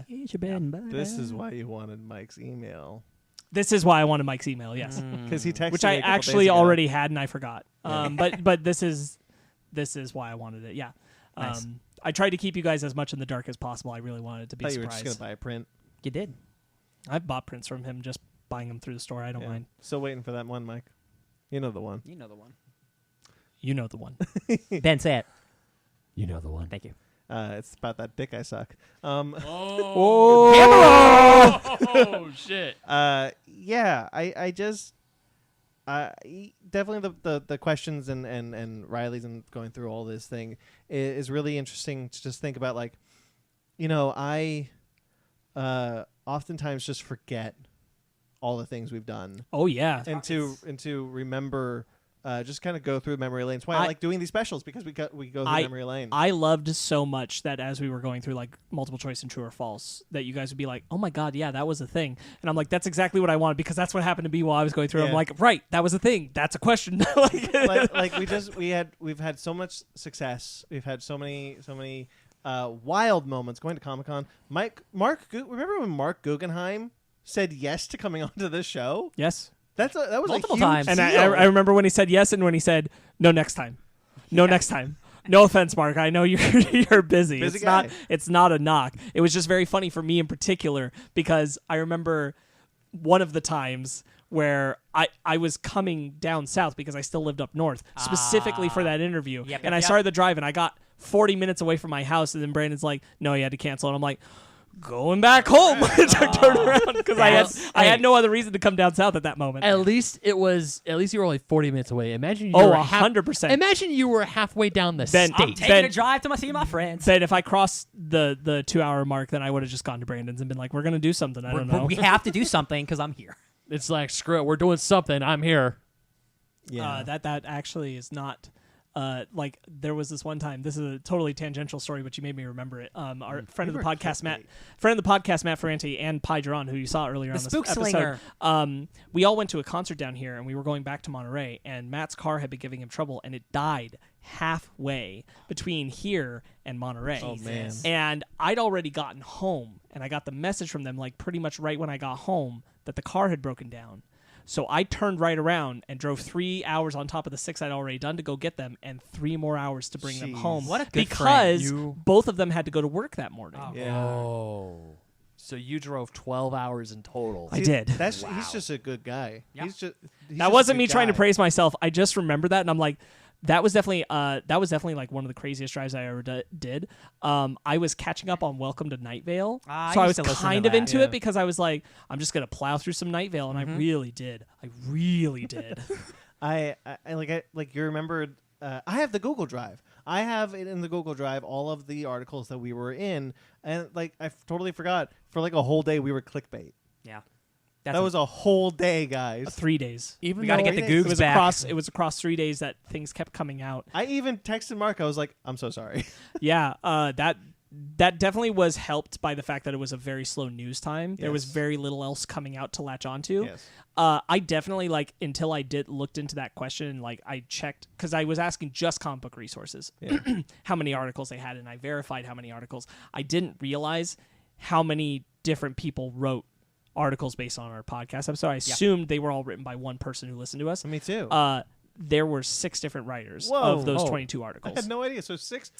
Eat your bread and butter. This is why you wanted Mike's email. This is why I wanted Mike's email. Yes, Because he texted which me I a couple actually days ago. already had and I forgot. But this is why I wanted it. Yeah. Nice. I tried to keep you guys as much in the dark as possible. I really wanted to be I thought you were surprised. just gonna buy a print. You did. I've bought prints from him, just buying them through the store. I don't Yeah. mind. Still waiting for that one, Mike. You know the one. You know the one. You know the one. Ben, say it. You know the one. Thank you. It's about that dick I suck. Oh shit. Yeah, I just definitely the questions and Riley's and going through all this thing is really interesting to just think about. Like, you know, I oftentimes just forget all the things we've done. Oh yeah. And to remember, just kind of go through memory lane. That's why I like doing these specials, because we go through memory lane. I loved so much that as we were going through like multiple choice and true or false, that you guys would be like, "Oh my god, yeah, that was a thing," and I'm like, "That's exactly what I wanted," because that's what happened to me while I was going through. Yeah. I'm like, "Right, that was a thing. That's a question." like we've had so much success. We've had so many wild moments going to Comic-Con. Remember when Mark Guggenheim said yes to coming onto this show? Yes. That was Multiple a huge times. And deal. I remember when he said yes and when he said no next time. No next time. No offense, Mark. I know you're busy. Busy It's guy. not a knock. It was just very funny for me in particular because I remember one of the times where I was coming down south because I still lived up north, specifically for that interview. Yep, and yep, I started the drive and I got 40 minutes away from my house, and then Brandon's like, "No, you had to cancel." And I'm like, going back home. I turned around because I had no other reason to come down south at that moment. At least you were only 40 minutes away. Imagine you Oh, were 100%. Imagine you were halfway down the Then- state. I'm taking a drive to see my friends. Said if I crossed the 2 hour mark, then I would have just gone to Brandon's and been like, "We're gonna do something." I don't know. We have to do something because I'm here. It's like, screw it, we're doing something. I'm here. Yeah. That actually is not. Like there was this one time. This is a totally tangential story, but you made me remember it. Our friend of the podcast, Matt Ferranti, and Pi Geron, who you saw earlier on this Spook episode. Slinger. We all went to a concert down here, and we were going back to Monterey, and Matt's car had been giving him trouble, and it died halfway between here and Monterey. Oh, man. And I'd already gotten home, and I got the message from them like pretty much right when I got home that the car had broken down. So I turned right around and drove 3 hours on top of the 6 I'd already done to go get them, and 3 more hours to bring them home. What a good because friend. both of them had to go to work that morning. Yeah. Oh. So you drove 12 hours in total. I did. He's just a good guy. Yeah. He's That just wasn't a me good trying to guy. praise myself. I just remember that, and I'm like, that was definitely like one of the craziest drives I ever did. I was catching up on Welcome to Night Vale, I so I used was to listen to kind of that. into Yeah. it because I was like, I'm just gonna plow through some Night Vale, and I really did. I really did. I you remembered. I have the Google Drive. I have it in the Google Drive, all of the articles that we were in, and like I totally forgot. For like a whole day, we were clickbait. Yeah. That was a whole day, guys. 3 days. We got to get the It Googs back. It was across 3 days that things kept coming out. I even texted Mark. I was like, "I'm so sorry." Yeah, that definitely was helped by the fact that it was a very slow news time. There was Yes. very little else coming out to latch onto. Yes. I definitely until I looked into that question and I checked because I was asking just comic book resources Yeah. how many articles they had, and I verified how many articles. I didn't realize how many different people wrote articles based on our podcast episode. I assumed they were all written by one person who listened to us. Me too. There were 6 different writers Whoa. of those Oh. 22 articles. I had no idea. So six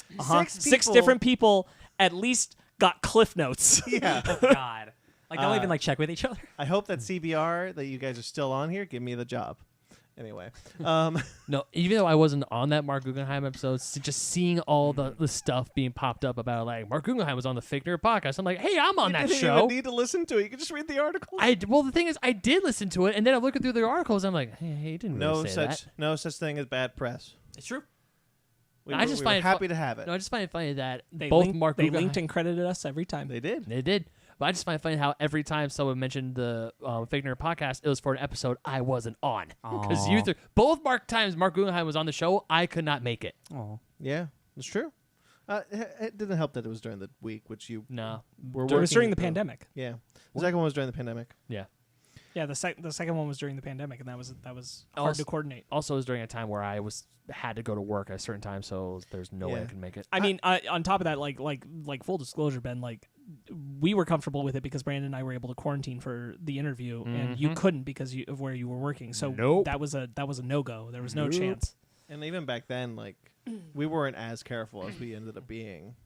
Different people at least got cliff notes. Yeah. Oh, God. Like, they'll even, like, check with each other. I hope that CBR, that you guys are still on here, give me the job. Anyway. No, even though I wasn't on that Mark Guggenheim episode, just seeing all the stuff being popped up about, like, Mark Guggenheim was on the Fake Nerd podcast. I'm like, hey, I'm on that You didn't show. even need to listen to it. You can just read the article. Well, the thing is, I did listen to it, and then I'm looking through the articles. I'm like, hey, he didn't really say that. No such thing as bad press. It's true. We I were, just we were find it happy to have it. No, I just find it funny that They both linked, Mark they Guggenheim, linked and credited us every time. They did. They did. But I just find it funny how every time someone mentioned the Fake Nerd podcast, it was for an episode I wasn't on. Because both times Mark Guggenheim was on the show, I could not make it. Oh. Yeah, it's true. It didn't help that it was during the week, which you No. were It was during the working- pandemic. Yeah. The second one was during the pandemic. Yeah. Yeah, the second one was during the pandemic, and that was hard to coordinate. Also, it was during a time where I had to go to work at a certain time, so there's no way I could make it. I mean, on top of that, like full disclosure, Ben, like we were comfortable with it because Brandon and I were able to quarantine for the interview, and you couldn't because of where you were working. So that was a no go. There was no chance. And even back then, like we weren't as careful as we ended up being.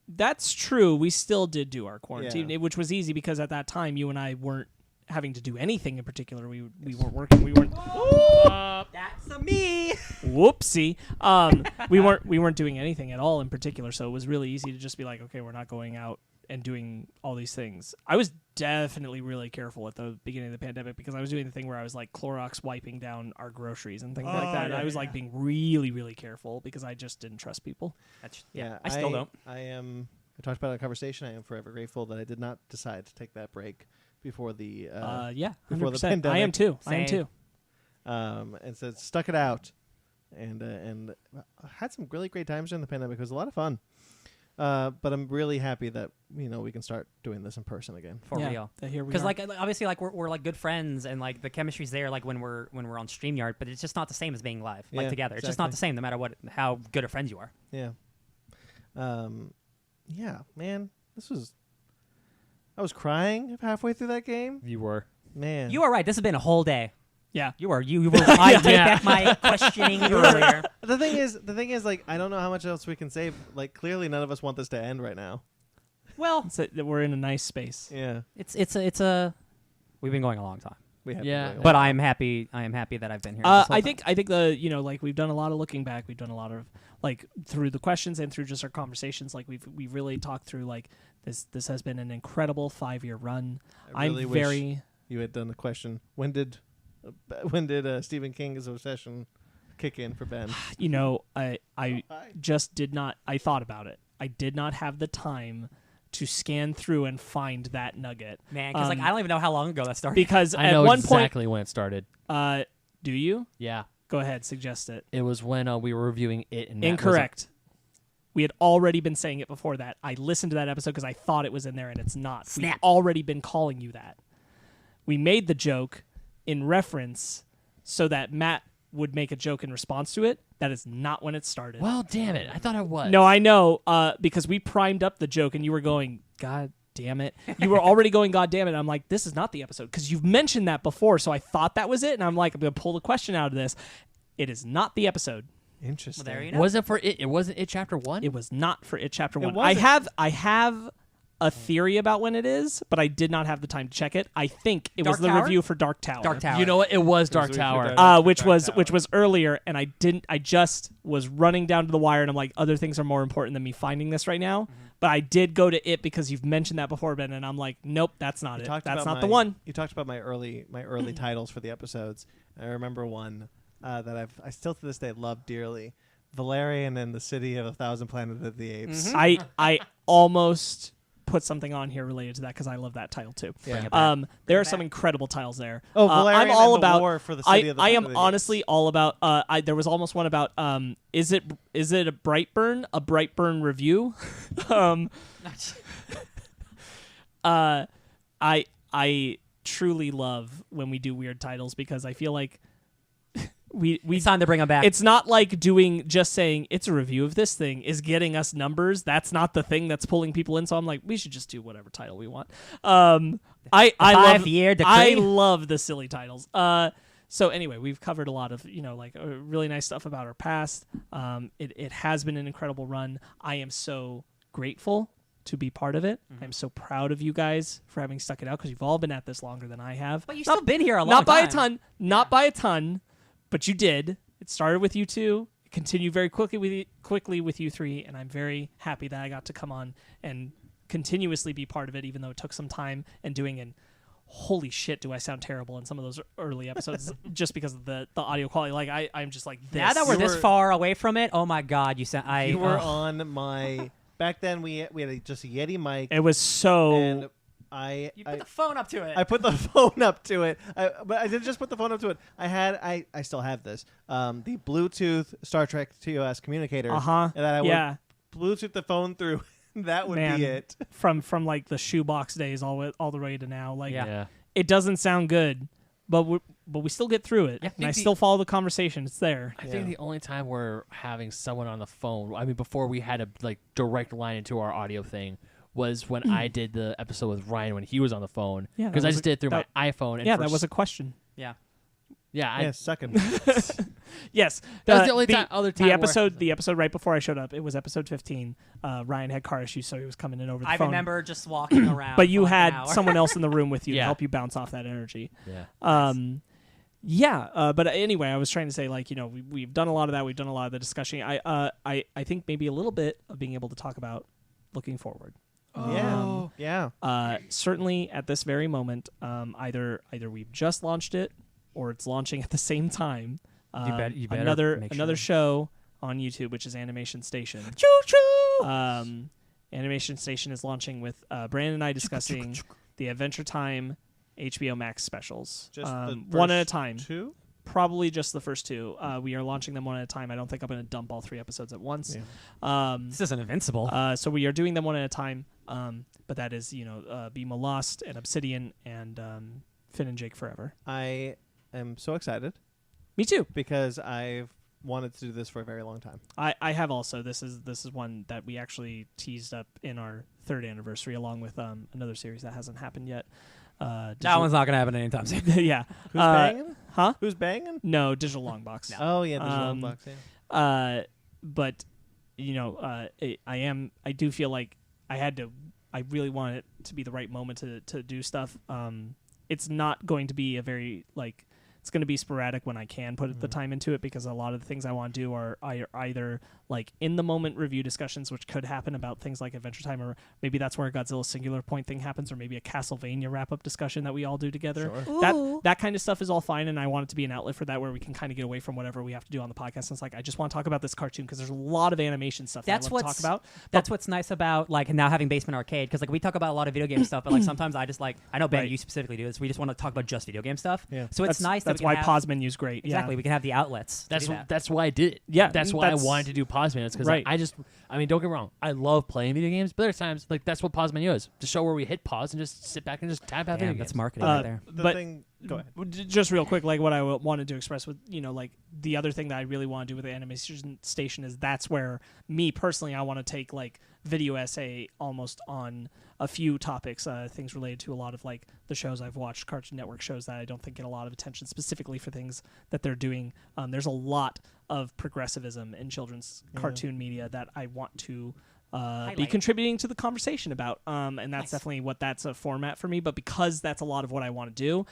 That's true. We still did do our quarantine, Yeah. which was easy because at that time you and I weren't having to do anything in particular. We weren't working. We weren't. That's a me. Whoopsie. We weren't doing anything at all in particular, so it was really easy to just be like, okay, we're not going out and doing all these things. I was definitely really careful at the beginning of the pandemic because I was doing the thing where I was like Clorox wiping down our groceries and things like that. I was like being really, really careful because I just didn't trust people. I still don't. I talked about it in a conversation. I am forever grateful that I did not decide to take that break before the before the 100%. pandemic. I am too. And so stuck it out, and had some really great times during the pandemic. It was a lot of fun. But I'm really happy that we can start doing this in person again. For real. Here we Because are. like obviously like we're like good friends and like the chemistry's there like when we're on StreamYard, but it's just not the same as being live like Yeah, together. It's just not exactly. the same no matter how good of friends you are. Yeah. Yeah, man. I was crying halfway through that game. You were. Man. You are right. This has been a whole day. Yeah. You were. I take back my questioning earlier. The thing is, like, I don't know how much else we can say. Like, clearly, none of us want this to end right now. Well, we're in a nice space. Yeah, it's a. We've been going a long time. we have. Yeah. to do it. But I am happy that I've been here. this whole I time. think the like we've done a lot of looking back. We've done a lot of like through the questions and through just our conversations. Like we've really talked through like this has been an incredible 5-year run. I really I'm wish very. You had done the question. When did Stephen King's obsession kick in for Ben? I just did not. I thought about it. I did not have the time to scan through and find that nugget. Man, because like I don't even know how long ago that started. Because I at know one exactly when it started. point, do you? Yeah. Go ahead, suggest it. It was when we were reviewing it. And Matt Incorrect. We had already been saying it before that. I listened to that episode because I thought it was in there, and it's not. Snap. We've already been calling you that. We made the joke in reference so that Matt would make a joke in response to it. That is not when it started. Well, damn it. I thought I was. No, I know, because we primed up the joke, and you were going, God damn it. You were already going, God damn it. And I'm like, this is not the episode, because you've mentioned that before, so I thought that was it, and I'm like, I'm going to pull the question out of this. It is not the episode. Interesting. Well, there you go. Wasn't for it. It wasn't it chapter 1? It was not for it chapter 1. wasn't. I have a theory about when it is, but I did not have the time to check it. I think it was Dark the Tower? review for Dark Tower. Dark Tower. You know what? It was Dark we Tower. forgot. Which Dark Tower. was earlier, and I just was running down to the wire, and I'm like, other things are more important than me finding this right now. But I did go to it because you've mentioned that before, Ben, and I'm like, nope, that's not You it. talked That's about not the one. You talked about my early titles for the episodes. I remember one that I still to this day love dearly. Valerian and the City of 1,000 Planet of the Apes. I almost put something on here related to that because I love that title too. Yeah. There are some incredible titles there. Oh, Valerian I'm all and the about. War for the City of the I am Planet of the honestly all about. There was almost one about. Is it a Brightburn? A Brightburn review? I truly love when we do weird titles because I feel like It's time to bring them back. It's not like just saying it's a review of this thing is getting us numbers. That's not the thing that's pulling people in. So I'm like, we should just do whatever title we want. I love the silly titles. So anyway, we've covered a lot of really nice stuff about our past. It has been an incredible run. I am so grateful to be part of it. I'm so proud of you guys for having stuck it out because you've all been at this longer than I have. But you've still been here a long Not by time. not by a ton, but you did. It started with you two. It continued very quickly with you three, and I'm very happy that I got to come on and continuously be part of it, even though it took some time and doing it. Holy shit, do I sound terrible in some of those early episodes just because of the audio quality. Like I'm just like this. Now that we're this far away from it, oh my god, you sound. You were on my. Back then we had just a Yeti mic. It was so. And you put the phone up to it. I put the phone up to it, but I didn't just put the phone up to it. I still have this. The Bluetooth Star Trek TOS communicator. And that I would Bluetooth the phone through. That would be it. From like the shoebox days all the way to now. Like it doesn't sound good, but we still get through it. And I still follow the conversation. It's there. I think the only time we're having someone on the phone, I mean, before we had a direct line into our audio thing, was when I did the episode with Ryan when he was on the phone. Yeah, because I just did it through my iPhone. And that was a question. Yeah. Yeah, second. Yes, that was the only time. The episode right before I showed up, it was episode 15. Ryan had car issues, so he was coming in over the phone. I remember just walking around. But you had someone else in the room with you to help you bounce off that energy. But anyway, I was trying to say, we've done a lot of that. We've done a lot of the discussion. I think maybe a little bit of being able to talk about looking forward. Certainly at this very moment, either we've just launched it or it's launching at the same time. You better another show on YouTube, which is Animation Station. Choo-choo! Animation Station is launching with Brandon and I discussing the Adventure Time HBO Max specials. Just the one at a time. Two? Probably just the first two. We are launching them one at a time. I don't think I'm going to dump all 3 episodes at once. Yeah. This isn't Invincible. So we are doing them one at a time. But that is, Beam of Lost and Obsidian and Finn and Jake Forever. I am so excited. Me too. Because I've wanted to do this for a very long time. I have also. This is one that we actually teased up in our 3rd anniversary along with another series that hasn't happened yet. That one's not going to happen anytime soon. Yeah. Who's banging? Huh? Who's banging? No, Digital Longbox. No. Oh, yeah, Digital Longbox, yeah. But, I do feel like I really want it to be the right moment to do stuff. It's not going to be a very, it's going to be sporadic when I can put the time into it because a lot of the things I want to do are either in the moment review discussions, which could happen about things like Adventure Time, or maybe that's where a Godzilla Singular Point thing happens, or maybe a Castlevania wrap up discussion that we all do together. Sure. That kind of stuff is all fine, and I want it to be an outlet for that where we can kind of get away from whatever we have to do on the podcast. And it's I just want to talk about this cartoon because there's a lot of animation stuff that I want to talk about. That's what's nice about now having Basement Arcade because we talk about a lot of video game stuff, but sometimes I just I know Ben, you specifically do this. We just want to talk about just video game stuff. Yeah. So it's nice. That's why pause menu's great. Exactly. Yeah. We can have the outlets. That's why I did it. Yeah. That's why I wanted to do pause menus because I mean, don't get me wrong. I love playing video games, but there's times that's what pause menu is. To show where we hit pause and just sit back and just tap out video games. That's marketing right there. Go ahead. Just real quick, what I wanted to express with, the other thing that I really want to do with the Animation Station is that's where me personally, I want to take video essay almost on a few topics, things related to a lot of the shows I've watched, Cartoon Network shows that I don't think get a lot of attention specifically for things that they're doing. There's a lot of progressivism in children's cartoon media that I want to be contributing to the conversation about. And that's definitely that's a format for me. But because that's a lot of what I want to do,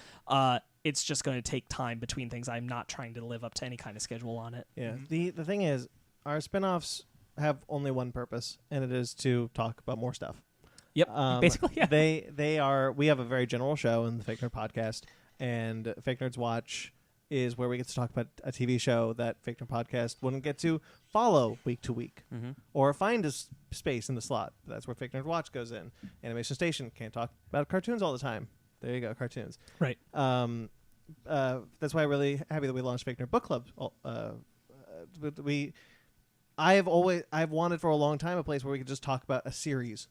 it's just going to take time between things. I'm not trying to live up to any kind of schedule on it. Yeah. The thing is, our spinoffs have only one purpose, and it is to talk about more stuff. Yep. Basically, yeah. They are. We have a very general show in the Fake Nerd podcast, and Fake Nerds Watch is where we get to talk about a TV show that Fake Nerd Podcast wouldn't get to follow week to week, or find a space in the slot. That's where Fake Nerd Watch goes in. Animation Station can't talk about cartoons all the time. There you go, cartoons. Right. That's why I'm really happy that we launched Fake Nerd Book Club. I've wanted for a long time a place where we could just talk about a series.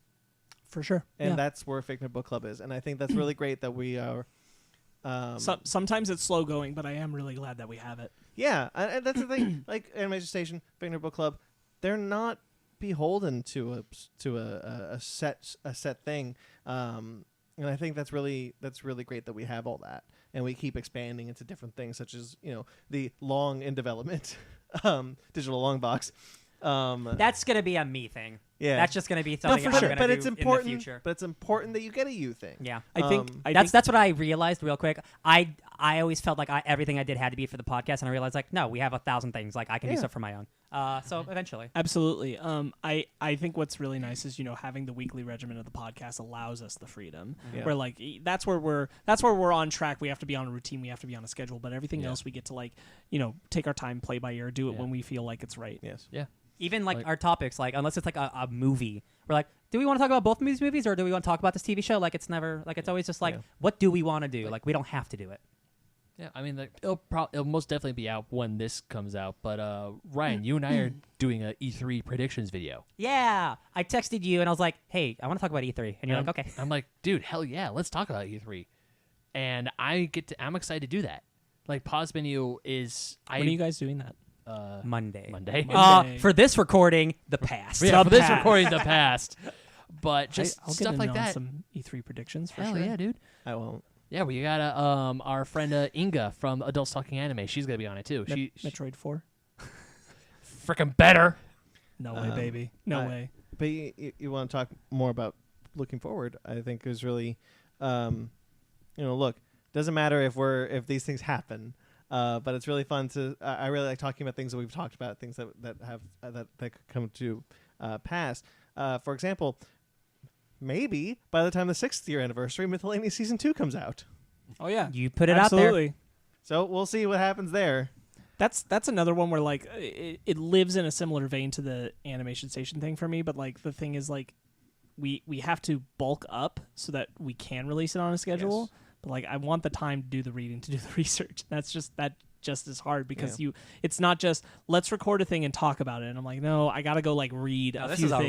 For sure. And that's where Fake Nerd Book Club is. And I think that's really great that we are Sometimes it's slow going, but I am really glad that we have it. Yeah, and that's the thing. Like Animation Station, Fake Nerd Book Club, they're not beholden to a set thing. And I think that's really great that we have all that, and we keep expanding into different things, such as the long in development digital long box. That's gonna be a me thing. Yeah, that's just gonna be something I'm gonna but do it's important, in the future. But it's important that you get a you thing. Yeah, I think that's what I realized real quick. I always felt like everything I did had to be for the podcast, and I realized like no, we have 1,000 things. Like I can do stuff for my own. So eventually, absolutely. I think what's really nice is having the weekly regimen of the podcast allows us the freedom. Yeah. Where like that's where we're on track. We have to be on a routine. We have to be on a schedule. But everything else we get to take our time, play by ear, do it when we feel like it's right. Yes. Yeah. Even like our topics, like unless it's like a movie, we're like, do we want to talk about both these movies or do we want to talk about this TV show? Like it's never like it's always just like, what do we want to do? Like we don't have to do it. Yeah, I mean, it'll most definitely be out when this comes out. But Ryan, you and I are doing a E3 predictions video. Yeah, I texted you and I was like, hey, I want to talk about E3, and you're like, okay. I'm like, dude, hell yeah, let's talk about E3, and I'm excited to do that. Like, pause menu is. When are you guys doing that? Monday. Monday. For this recording, the past. Yeah, for this recording, the past. But just I'll stuff get like on that. Some E3 predictions for Hell sure. yeah, dude. I won't. Yeah, we got our friend Inga from Adults Talking Anime. She's gonna be on it too. Metroid 4. Freaking better. No way, baby. No way. But you want to talk more about looking forward? I think is really, look, doesn't matter if these things happen. But it's really fun to. I really like talking about things that we've talked about, things that have that could come to pass. For example, maybe by the time the 6th year anniversary, Miscellaneous Season 2 comes out. Oh yeah, you put it Absolutely. out there. So we'll see what happens there. That's another one where like it lives in a similar vein to the Animation Station thing for me. But like the thing is like we have to bulk up so that we can release it on a schedule. Yes. But like I want the time to do the reading, to do the research. That just is hard because it's not just let's record a thing and talk about it. And I'm like, no, I gotta go like read a few things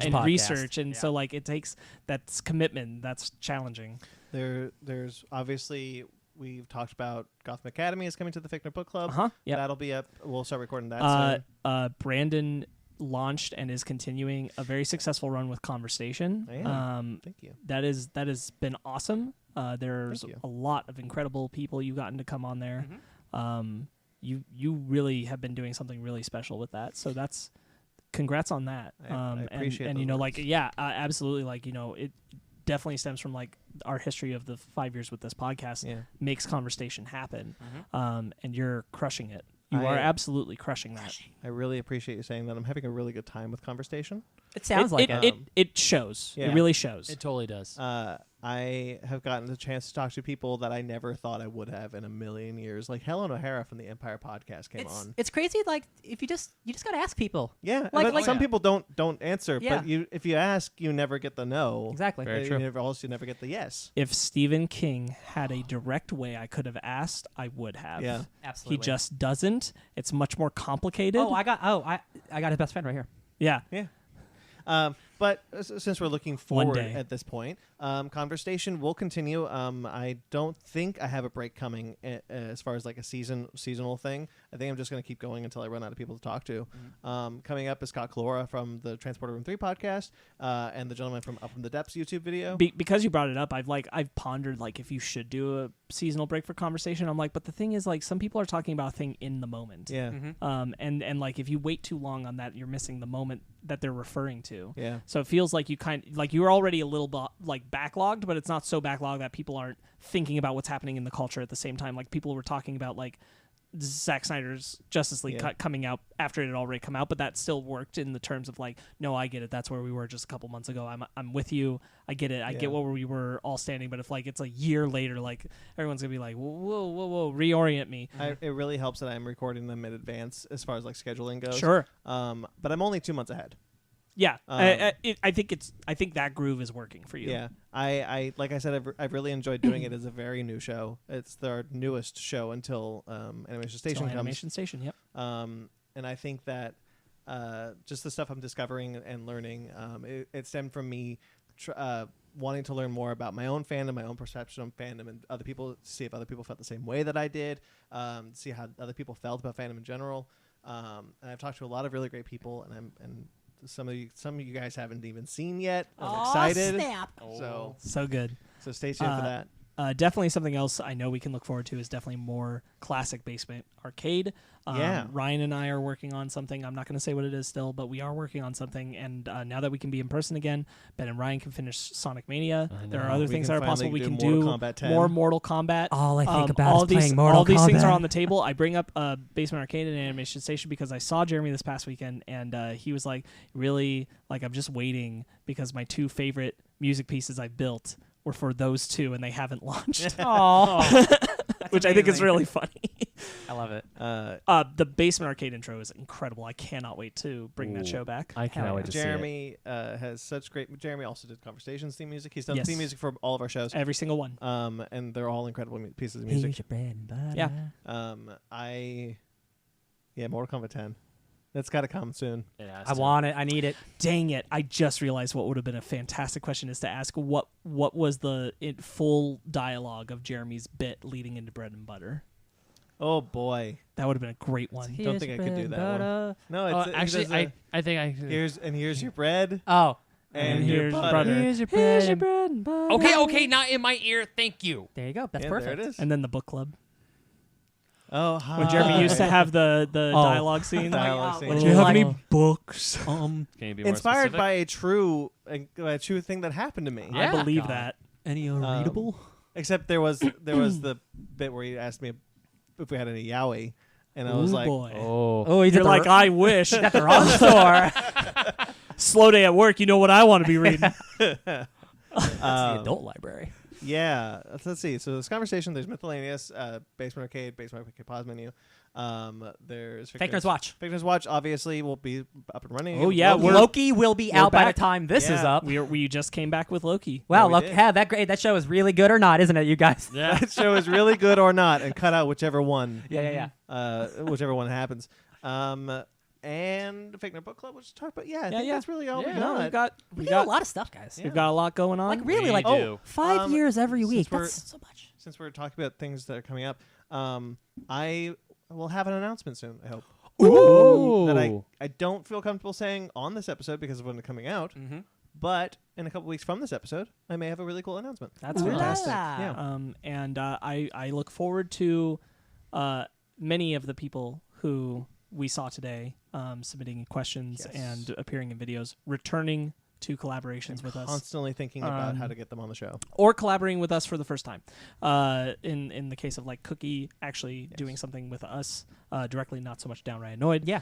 and research. And so like it takes that's commitment. That's challenging. There's obviously we've talked about Gotham Academy is coming to the Fake Nerd Book Club. Yep. That'll be up. We'll start recording that soon. Brandon launched and is continuing a very successful run with Conversation. Thank you. That has been awesome. There's a lot of incredible people you've gotten to come on there. You really have been doing something really special with that. So that's congrats on that. I appreciate and those absolutely it definitely stems from like our history of the 5 years with this podcast makes Conversation happen. And you're crushing it. You are absolutely crushing that. I really appreciate you saying that. I'm having a really good time with Conversation. It sounds like it. It shows. Yeah. It really shows. It totally does. I have gotten the chance to talk to people that I never thought I would have in a million years. Like Helen O'Hara from the Empire podcast came on. It's crazy. Like if you just gotta ask people. Yeah, like some people don't answer. Yeah. But if you ask, you never get the no. Exactly. Very true. You never get the yes. If Stephen King had a direct way I could have asked, I would have. Yeah, absolutely. He just doesn't. It's much more complicated. I got his best friend right here. Yeah. But since we're looking forward day. at this point, Conversation will continue. I don't think I have a break coming as far as like a seasonal thing. I think I'm just going to keep going until I run out of people to talk to. Coming up is Scott Calora from the Transporter Room 3 podcast and the gentleman from Up from the Depths YouTube video. Because you brought it up, I've pondered like if you should do a seasonal break for Conversation. I'm like, but the thing is like some people are talking about a thing in the moment. Yeah. And like if you wait too long on that, you're missing the moment that they're referring to. Yeah. So it feels like you're already a little like backlogged, but it's not so backlogged that people aren't thinking about what's happening in the culture at the same time. Like people were talking about like Zack Snyder's Justice League coming out after it had already come out, but that still worked in the terms of like, no, I get it. That's where we were just a couple months ago. I'm with you. I get it. I get where we were all standing. But if like it's a year later, like everyone's gonna be like, whoa, reorient me. It really helps that I'm recording them in advance as far as like scheduling goes. Sure. But I'm only 2 months ahead. Yeah, I think that groove is working for you. Yeah, I like I said, I've really enjoyed doing it as a very new show. It's their newest show until Animation Station comes. Animation Station, yep. And I think that just the stuff I'm discovering and learning, it stemmed from me wanting to learn more about my own fandom, my own perception of fandom, and other people, see if other people felt the same way that I did, see how other people felt about fandom in general. And I've talked to a lot of really great people, and some of you guys haven't even seen yet. I'm excited. Snap. So good. So stay tuned for that. Definitely something else I know we can look forward to is definitely more classic basement arcade. Ryan and I are working on something. I'm not going to say what it is still, but we are working on something. And now that we can be in person again, Ben and Ryan can finish Sonic Mania. There are other things that are possible. We can do more Mortal Kombat. All I think about is playing Mortal Kombat. All these things are on the table. I bring up Basement Arcade and Animation Station because I saw Jeremy this past weekend, and he was like, really, like, I'm just waiting because my 2 favorite music pieces I built were for those 2, and they haven't launched. Which I think is really funny. I love it. The Basement Arcade intro is incredible. I cannot wait to bring that show back. I cannot wait to Jeremy has such great. Jeremy also did Conversations theme music. He's done theme music for all of our shows. Every single one. And they're all incredible pieces of music. Here's your bread and butter. Yeah. Mortal Kombat 10. That's got to come soon. I want it. I need it. Dang it. I just realized what would have been a fantastic question is to ask what was the full dialogue of Jeremy's bit leading into Bread and Butter. Oh, boy. That would have been a great one. Don't think I could do that one. No, it's actually, I think I... Here's your bread. Oh. And your butter. Here's your bread and butter. Okay, not in my ear. Thank you. There you go. That's perfect. There it is. And then the book club. Oh, when Jeremy used to have the dialogue scene. Do you have any books? Can you be more inspired specific? by a true thing that happened to me. I believe that. Any unreadable? Except there was the bit where he asked me if we had any yaoi, and I was like, boy. You're like, I wish. At the wrong store. Slow day at work. You know what I want to be reading. That's the adult library. Yeah, let's see. So this conversation, there's miscellaneous, Basement Arcade pause menu. There's Fake Nerds Watch. Fake Nerds Watch obviously will be up and running. Oh yeah, Loki will be out by the time this is up. We just came back with Loki. Wow, Loki, that show is really good or not, isn't it, you guys? Yeah, that show is really good or not, and cut out whichever one. Yeah. Whichever one happens. And Fake Nerd Book Club, which talk about. I think that's really all we got. No, we got a lot of stuff, guys. We've got a lot going on. Like really, We do. 5 years every week. That's so much. Since we're talking about things that are coming up, I will have an announcement soon. I hope. Ooh. That I don't feel comfortable saying on this episode because of when it's coming out. Mm-hmm. But in a couple weeks from this episode, I may have a really cool announcement. That's fantastic. Yeah. And I look forward to many of the people who we saw today submitting questions and appearing in videos, returning to collaborations with us. Constantly thinking about how to get them on the show. Or collaborating with us for the first time. In the case of like Cookie actually doing something with us directly, not so much Downright Annoyed. Yeah.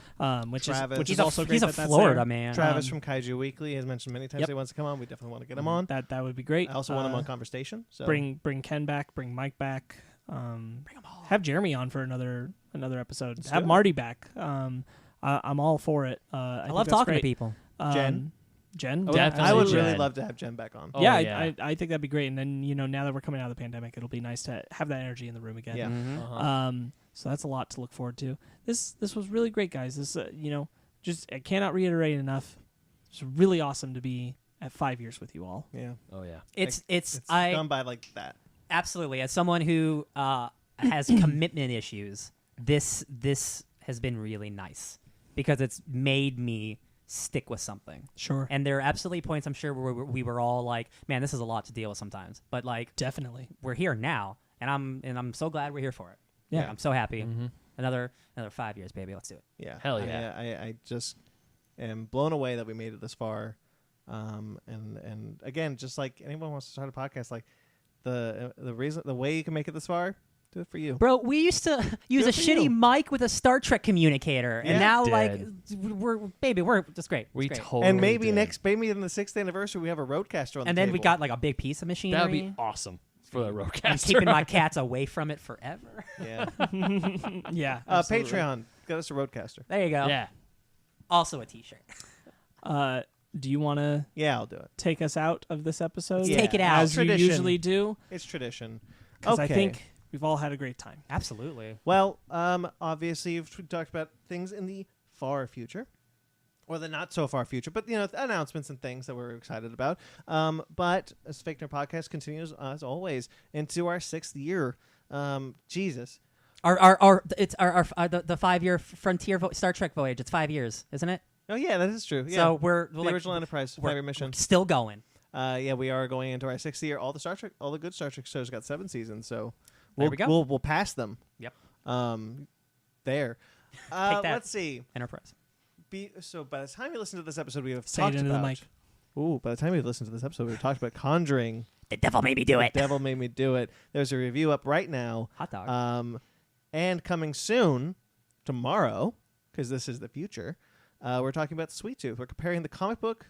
Which Travis. is also great. He's a that's Florida there. man. Travis from Kaiju Weekly has mentioned many times he wants to come on. We definitely want to get him on. That would be great. I also want him on Conversation. So. Bring Ken back. Bring Mike back. Bring them all. Have Jeremy on for another episode. Have Marty back. I'm all for it. I love talking to people. Jen? Definitely I would Jen. really love to have Jen back on. I think that'd be great. And then, now that we're coming out of the pandemic, it'll be nice to have that energy in the room again. Yeah. Mm-hmm. So that's a lot to look forward to. This was really great, guys. This, just I cannot reiterate enough. It's really awesome to be at 5 years with you all. Yeah. Oh yeah. It's gone by like that. Absolutely. As someone who has commitment issues, this has been really nice because it's made me stick with something. Sure. And there are absolutely points I'm sure where we were all like, man, this is a lot to deal with sometimes. But like, definitely, we're here now, and I'm so glad we're here for it. Yeah. I'm so happy. Mm-hmm. Another 5 years, baby. Let's do it. Yeah. Hell yeah. I just am blown away that we made it this far. And again, just like anyone wants to start a podcast, like the way you can make it this far, do it for you. Bro, we used to use a shitty mic with a Star Trek communicator, and now we're just great. We great. totally And maybe did. maybe in the 6th anniversary we have a roadcaster on the And then table. we got like a big piece of machinery. That would be awesome for the roadcaster. I'm keeping my cats away from it forever. Yeah. Yeah. Patreon got us a roadcaster. There you go. Yeah. Also a T-shirt. Do you want to I'll do it. take us out of this episode? Let's take it out. As you Tradition. usually do. It's tradition. Because I think we've all had a great time. Absolutely. Well, obviously you've talked about things in the far future, or the not so far future, but announcements and things that we're excited about. But as Fake Nerd Podcast continues as always into our 6th year. Jesus. The 5-year frontier Star Trek voyage. It's 5 years, isn't it? Oh yeah, that is true. Yeah. So we're the like, original Enterprise we're 5-year mission. Still going. Yeah, we are going into our 6th year. All the good Star Trek shows got 7 seasons, so There we'll we go. we'll pass them. Yep. There. Take that. Let's see. Enterprise. So by the time you listen to this episode, we have Say talked it into about. the mic. Ooh, by the time you listen to this episode, we've talked about Conjuring. The devil made me do it. The Devil Made Me Do It. There's a review up right now. Hot dog. And coming soon, tomorrow, because this is the future, we're talking about Sweet Tooth. We're comparing the comic book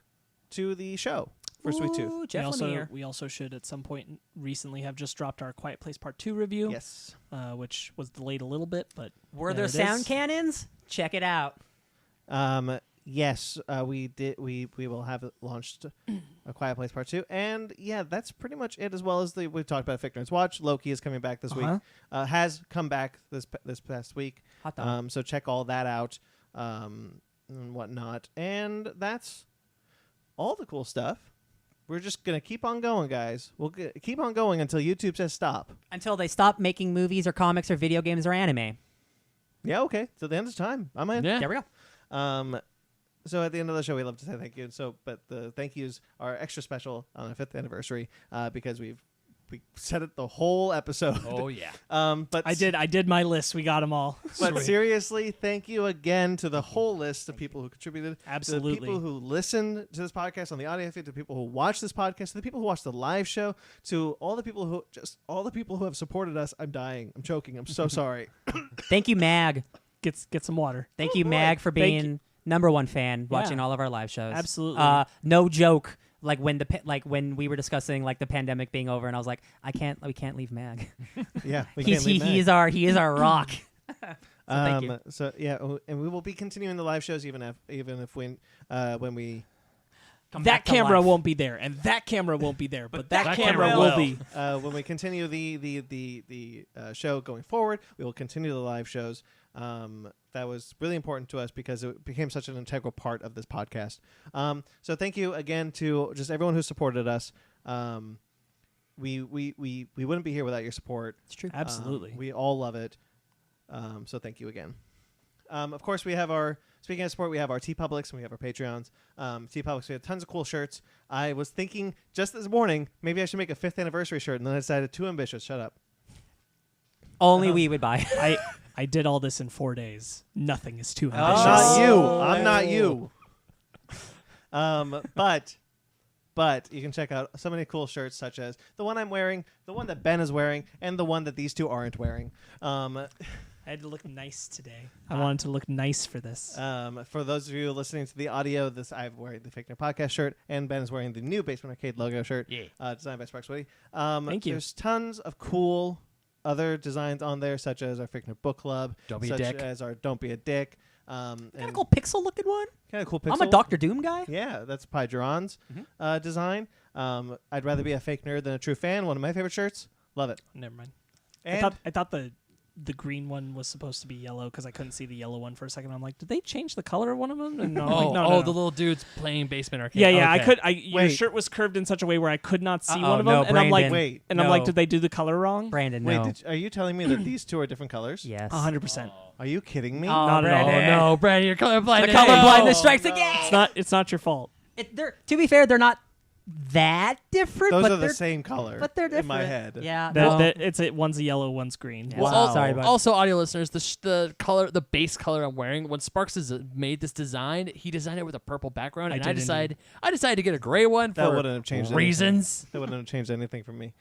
to the show for Sweet Tooth. Ooh, Jeff Lemire. We also should at some point recently have just dropped our Quiet Place Part 2 review. Yes. Which was delayed a little bit, but Were there there sound cannons? Check it out. Yes, we did. We will have it launched A Quiet Place Part 2, and yeah, that's pretty much it. As well as we've talked about Fake Nerds Watch. Loki is coming back this week. Has come back this past week. Hot dog. So check all that out, and whatnot. And that's all the cool stuff. We're just gonna keep on going, guys. We'll keep on going until YouTube says stop. Until they stop making movies or comics or video games or anime. Yeah. Okay. Till the end of time. I'm in. Yeah. There we go. So at the end of the show, we love to say thank you. But the thank yous are extra special on our 5th anniversary because we said it the whole episode. Oh yeah. But I did my list. We got them all. But seriously, thank you again to the whole list of people who contributed. Absolutely. To the people who listen to this podcast on the audio feed, to the people who watch this podcast, to the people who watch the live show, to all the people who have supported us. I'm dying. I'm choking. I'm so sorry. Thank you, Mag. Get some water. Thank you, Mag, for being #1 fan, watching all of our live shows. Absolutely. No joke. Like when we were discussing like the pandemic being over, and I was like, we can't leave Mag. Yeah, he is our rock. Thank you. So yeah, and we will be continuing the live shows even if when we. That camera won't be there, and that camera won't be there, but that camera will be. When we continue the show going forward, we will continue the live shows. That was really important to us because it became such an integral part of this podcast. So thank you again to just everyone who supported us. We wouldn't be here without your support. It's true. Absolutely. We all love it. So thank you again. Of course, speaking of support, we have our TeePublics and we have our Patreons. TeePublics, we have tons of cool shirts. I was thinking just this morning, maybe I should make a 5th anniversary shirt, and then I decided too ambitious. Shut up. Only we would buy. I did all this in 4 days. Nothing is too I'm ambitious. not you. I'm not you. But you can check out so many cool shirts, such as the one I'm wearing, the one that Ben is wearing, and the one that these two aren't wearing. I had to look nice today. I wanted to look nice for this. For those of you listening to the audio, I'm wearing the Fake Nerd Podcast shirt, and Ben is wearing the new Basement Arcade logo shirt, designed by Sparkz Woody. Thank you. There's tons of cool other designs on there, such as our Fake Nerd Book Club, Don't Be a such Dick. as our Don't Be a Dick. Kind of cool pixel looking one. Kind of cool pixel. I'm a Dr. Doom guy. Yeah, that's Pi Duran's design. I'd rather be a fake nerd than a true fan. One of my favorite shirts. Love it. Never mind. And I thought the green one was supposed to be yellow because I couldn't see the yellow one for a second. I'm like, did they change the color of one of them? And no. The little dude's playing Basement Arcade. Yeah. Okay. Your shirt was curved in such a way where I could not see Uh-oh, one of them, no, and I'm like, Brandon. wait. and I'm like, did they do the color wrong? Brandon, Wait, no. are you telling me that these two are different colors? Yes. 100%. Are you kidding me? Oh, Not at all. Brandon. No, Brandon, you're colorblind. The color blindness strikes again. It's not your fault. To be fair, they're not that different. Those but are they're the same color. But they're different in my head. Yeah. No. One's a yellow, one's green. Yeah. Wow. Sorry about Also, audio listeners, the color, the base color I'm wearing. When Sparkz made this design, he designed it with a purple background, and I decided to get a gray one That for wouldn't have changed reasons. That wouldn't have changed anything for me.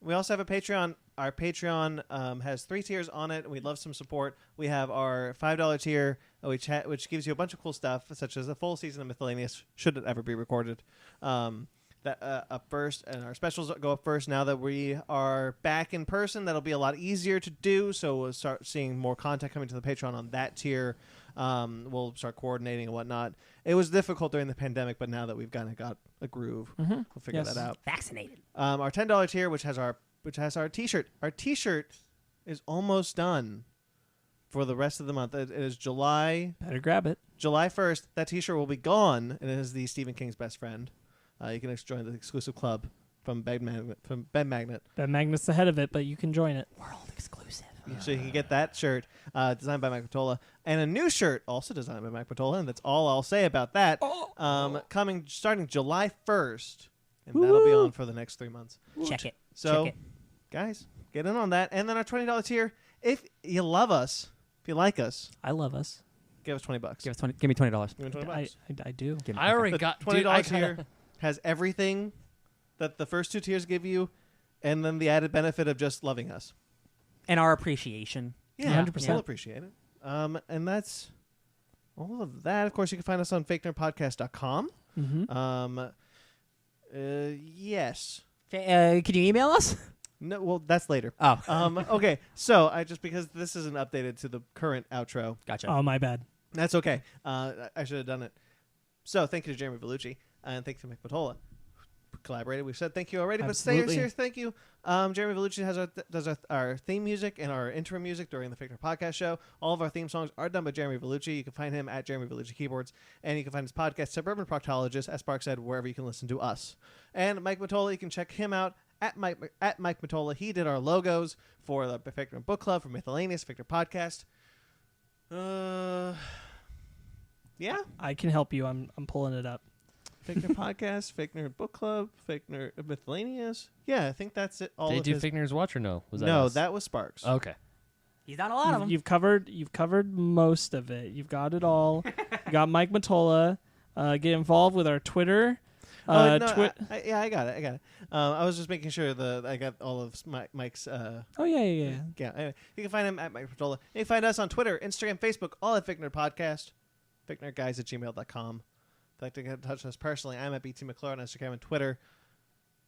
We also have a Patreon. Our Patreon has 3 tiers on it. We'd love some support. We have our $5 tier, which gives you a bunch of cool stuff, such as a full season of Miscellaneous, should it ever be recorded. That up first, and our specials go up first. Now that we are back in person, that'll be a lot easier to do. So we'll start seeing more content coming to the Patreon on that tier. We'll start coordinating and whatnot. It was difficult during the pandemic, but now that we've kind of got a groove, we'll figure that out. Vaccinated. Our $10 tier, which has our T-shirt. Our T-shirt is almost done. for the rest of the month. It is July. Better grab it. July 1st. That T-shirt will be gone, and it is the Stephen King's best friend. You can join the exclusive club from Ben Magnet. Ben Magnet's ahead of it, but you can join it. World exclusive. So you can get that shirt designed by Mike Matola, and a new shirt also designed by Mike Matola, and that's all I'll say about that. Coming starting July 1st, and that'll be on for the next 3 months. Check it. So, Check it. guys, get in on that. And then our $20 tier, if you love us, if you like us, I love us. give us $20. Give me $20. Give me $20. I do. I already The got $20 tier has everything that the first 2 tiers give you, and then the added benefit of just loving us. And our appreciation. Yeah, 100%. We'll appreciate it. And that's all of that. Of course, you can find us on fakenerdpodcast.com. Yes. Can you email us? No, well, that's later. Oh. Okay, so because this isn't updated to the current outro. Gotcha. Oh, my bad. That's okay. I should have done it. So thank you to Jeremy Vellucci, and thank you to Mike Matola. Collaborated. We've said thank you already, Absolutely. but serious thank you. Jeremy Vellucci does our theme music and our intro music during the Fake Nerd Podcast show. All of our theme songs are done by Jeremy Vellucci. You can find him at Jeremy Vellucci Keyboards, and you can find his podcast, Suburban Proctologist, as Sparkz said, wherever you can listen to us. And Mike Matola, you can check him out at Mike Matola. He did our logos for the Fake Nerd Book Club, for Miscellaneous, Fake Nerd Podcast. Yeah. I can help you. I'm pulling it up. Fake Nerd Podcast, Fake Nerd Book Club, Fake Nerd Miscellaneous. Yeah, I think that's it. All Did of you do his... Fake Nerds Watch or no? Was that No, us? that was Sparkz. Okay. He's done a lot of them. You've covered most of it. You've got it all. You got Mike Matola. Get involved with our Twitter. I got it. I was just making sure that I got all of Mike's. Oh yeah. Yeah. Anyway, you can find him at Mike Matola. You can find us on Twitter, Instagram, Facebook, all at Fake Nerd Podcast. FakeNerdGuys@gmail.com. If you'd like to get in touch with us personally, I'm at BT McClure on Instagram and Twitter.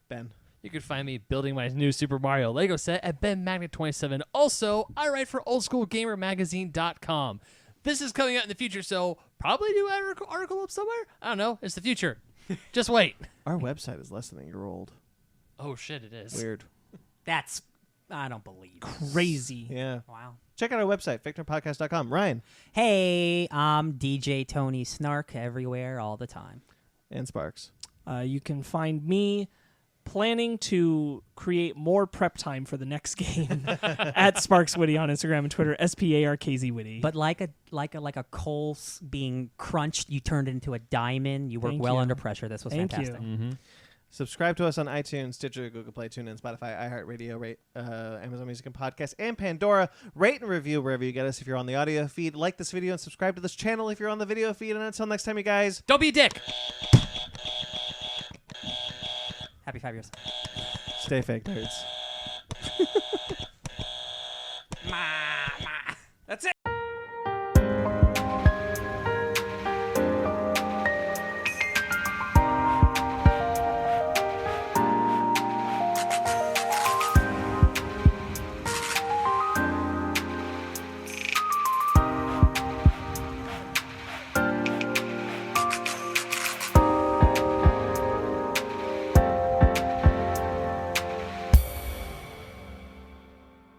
Ben. You can find me building my new Super Mario Lego set at BenMagnet27. Also, I write for OldSchoolGamerMagazine.com. This is coming out in the future, so probably do an article up somewhere. I don't know. It's the future. Just wait. Our website is less than a year old. Oh, shit, it is. Weird. That's, I don't believe. Crazy. Yeah. Wow. Check out our website, FakeNerdPodcast.com. Ryan. Hey, I'm DJ Tony Snark everywhere, all the time. And Sparkz. You can find me planning to create more prep time for the next game at Sparkz Witty on Instagram and Twitter, SPARKZ Witty. But like a coal being crunched, you turned it into a diamond. You worked well under pressure. This was fantastic. Mm-hmm. Subscribe to us on iTunes, Stitcher, Google Play, TuneIn, Spotify, iHeartRadio, Amazon Music and Podcast, and Pandora. Rate and review wherever you get us if you're on the audio feed. Like this video and subscribe to this channel if you're on the video feed. And until next time, you guys. Don't be a dick. Happy 5 years. Stay fake, nerds.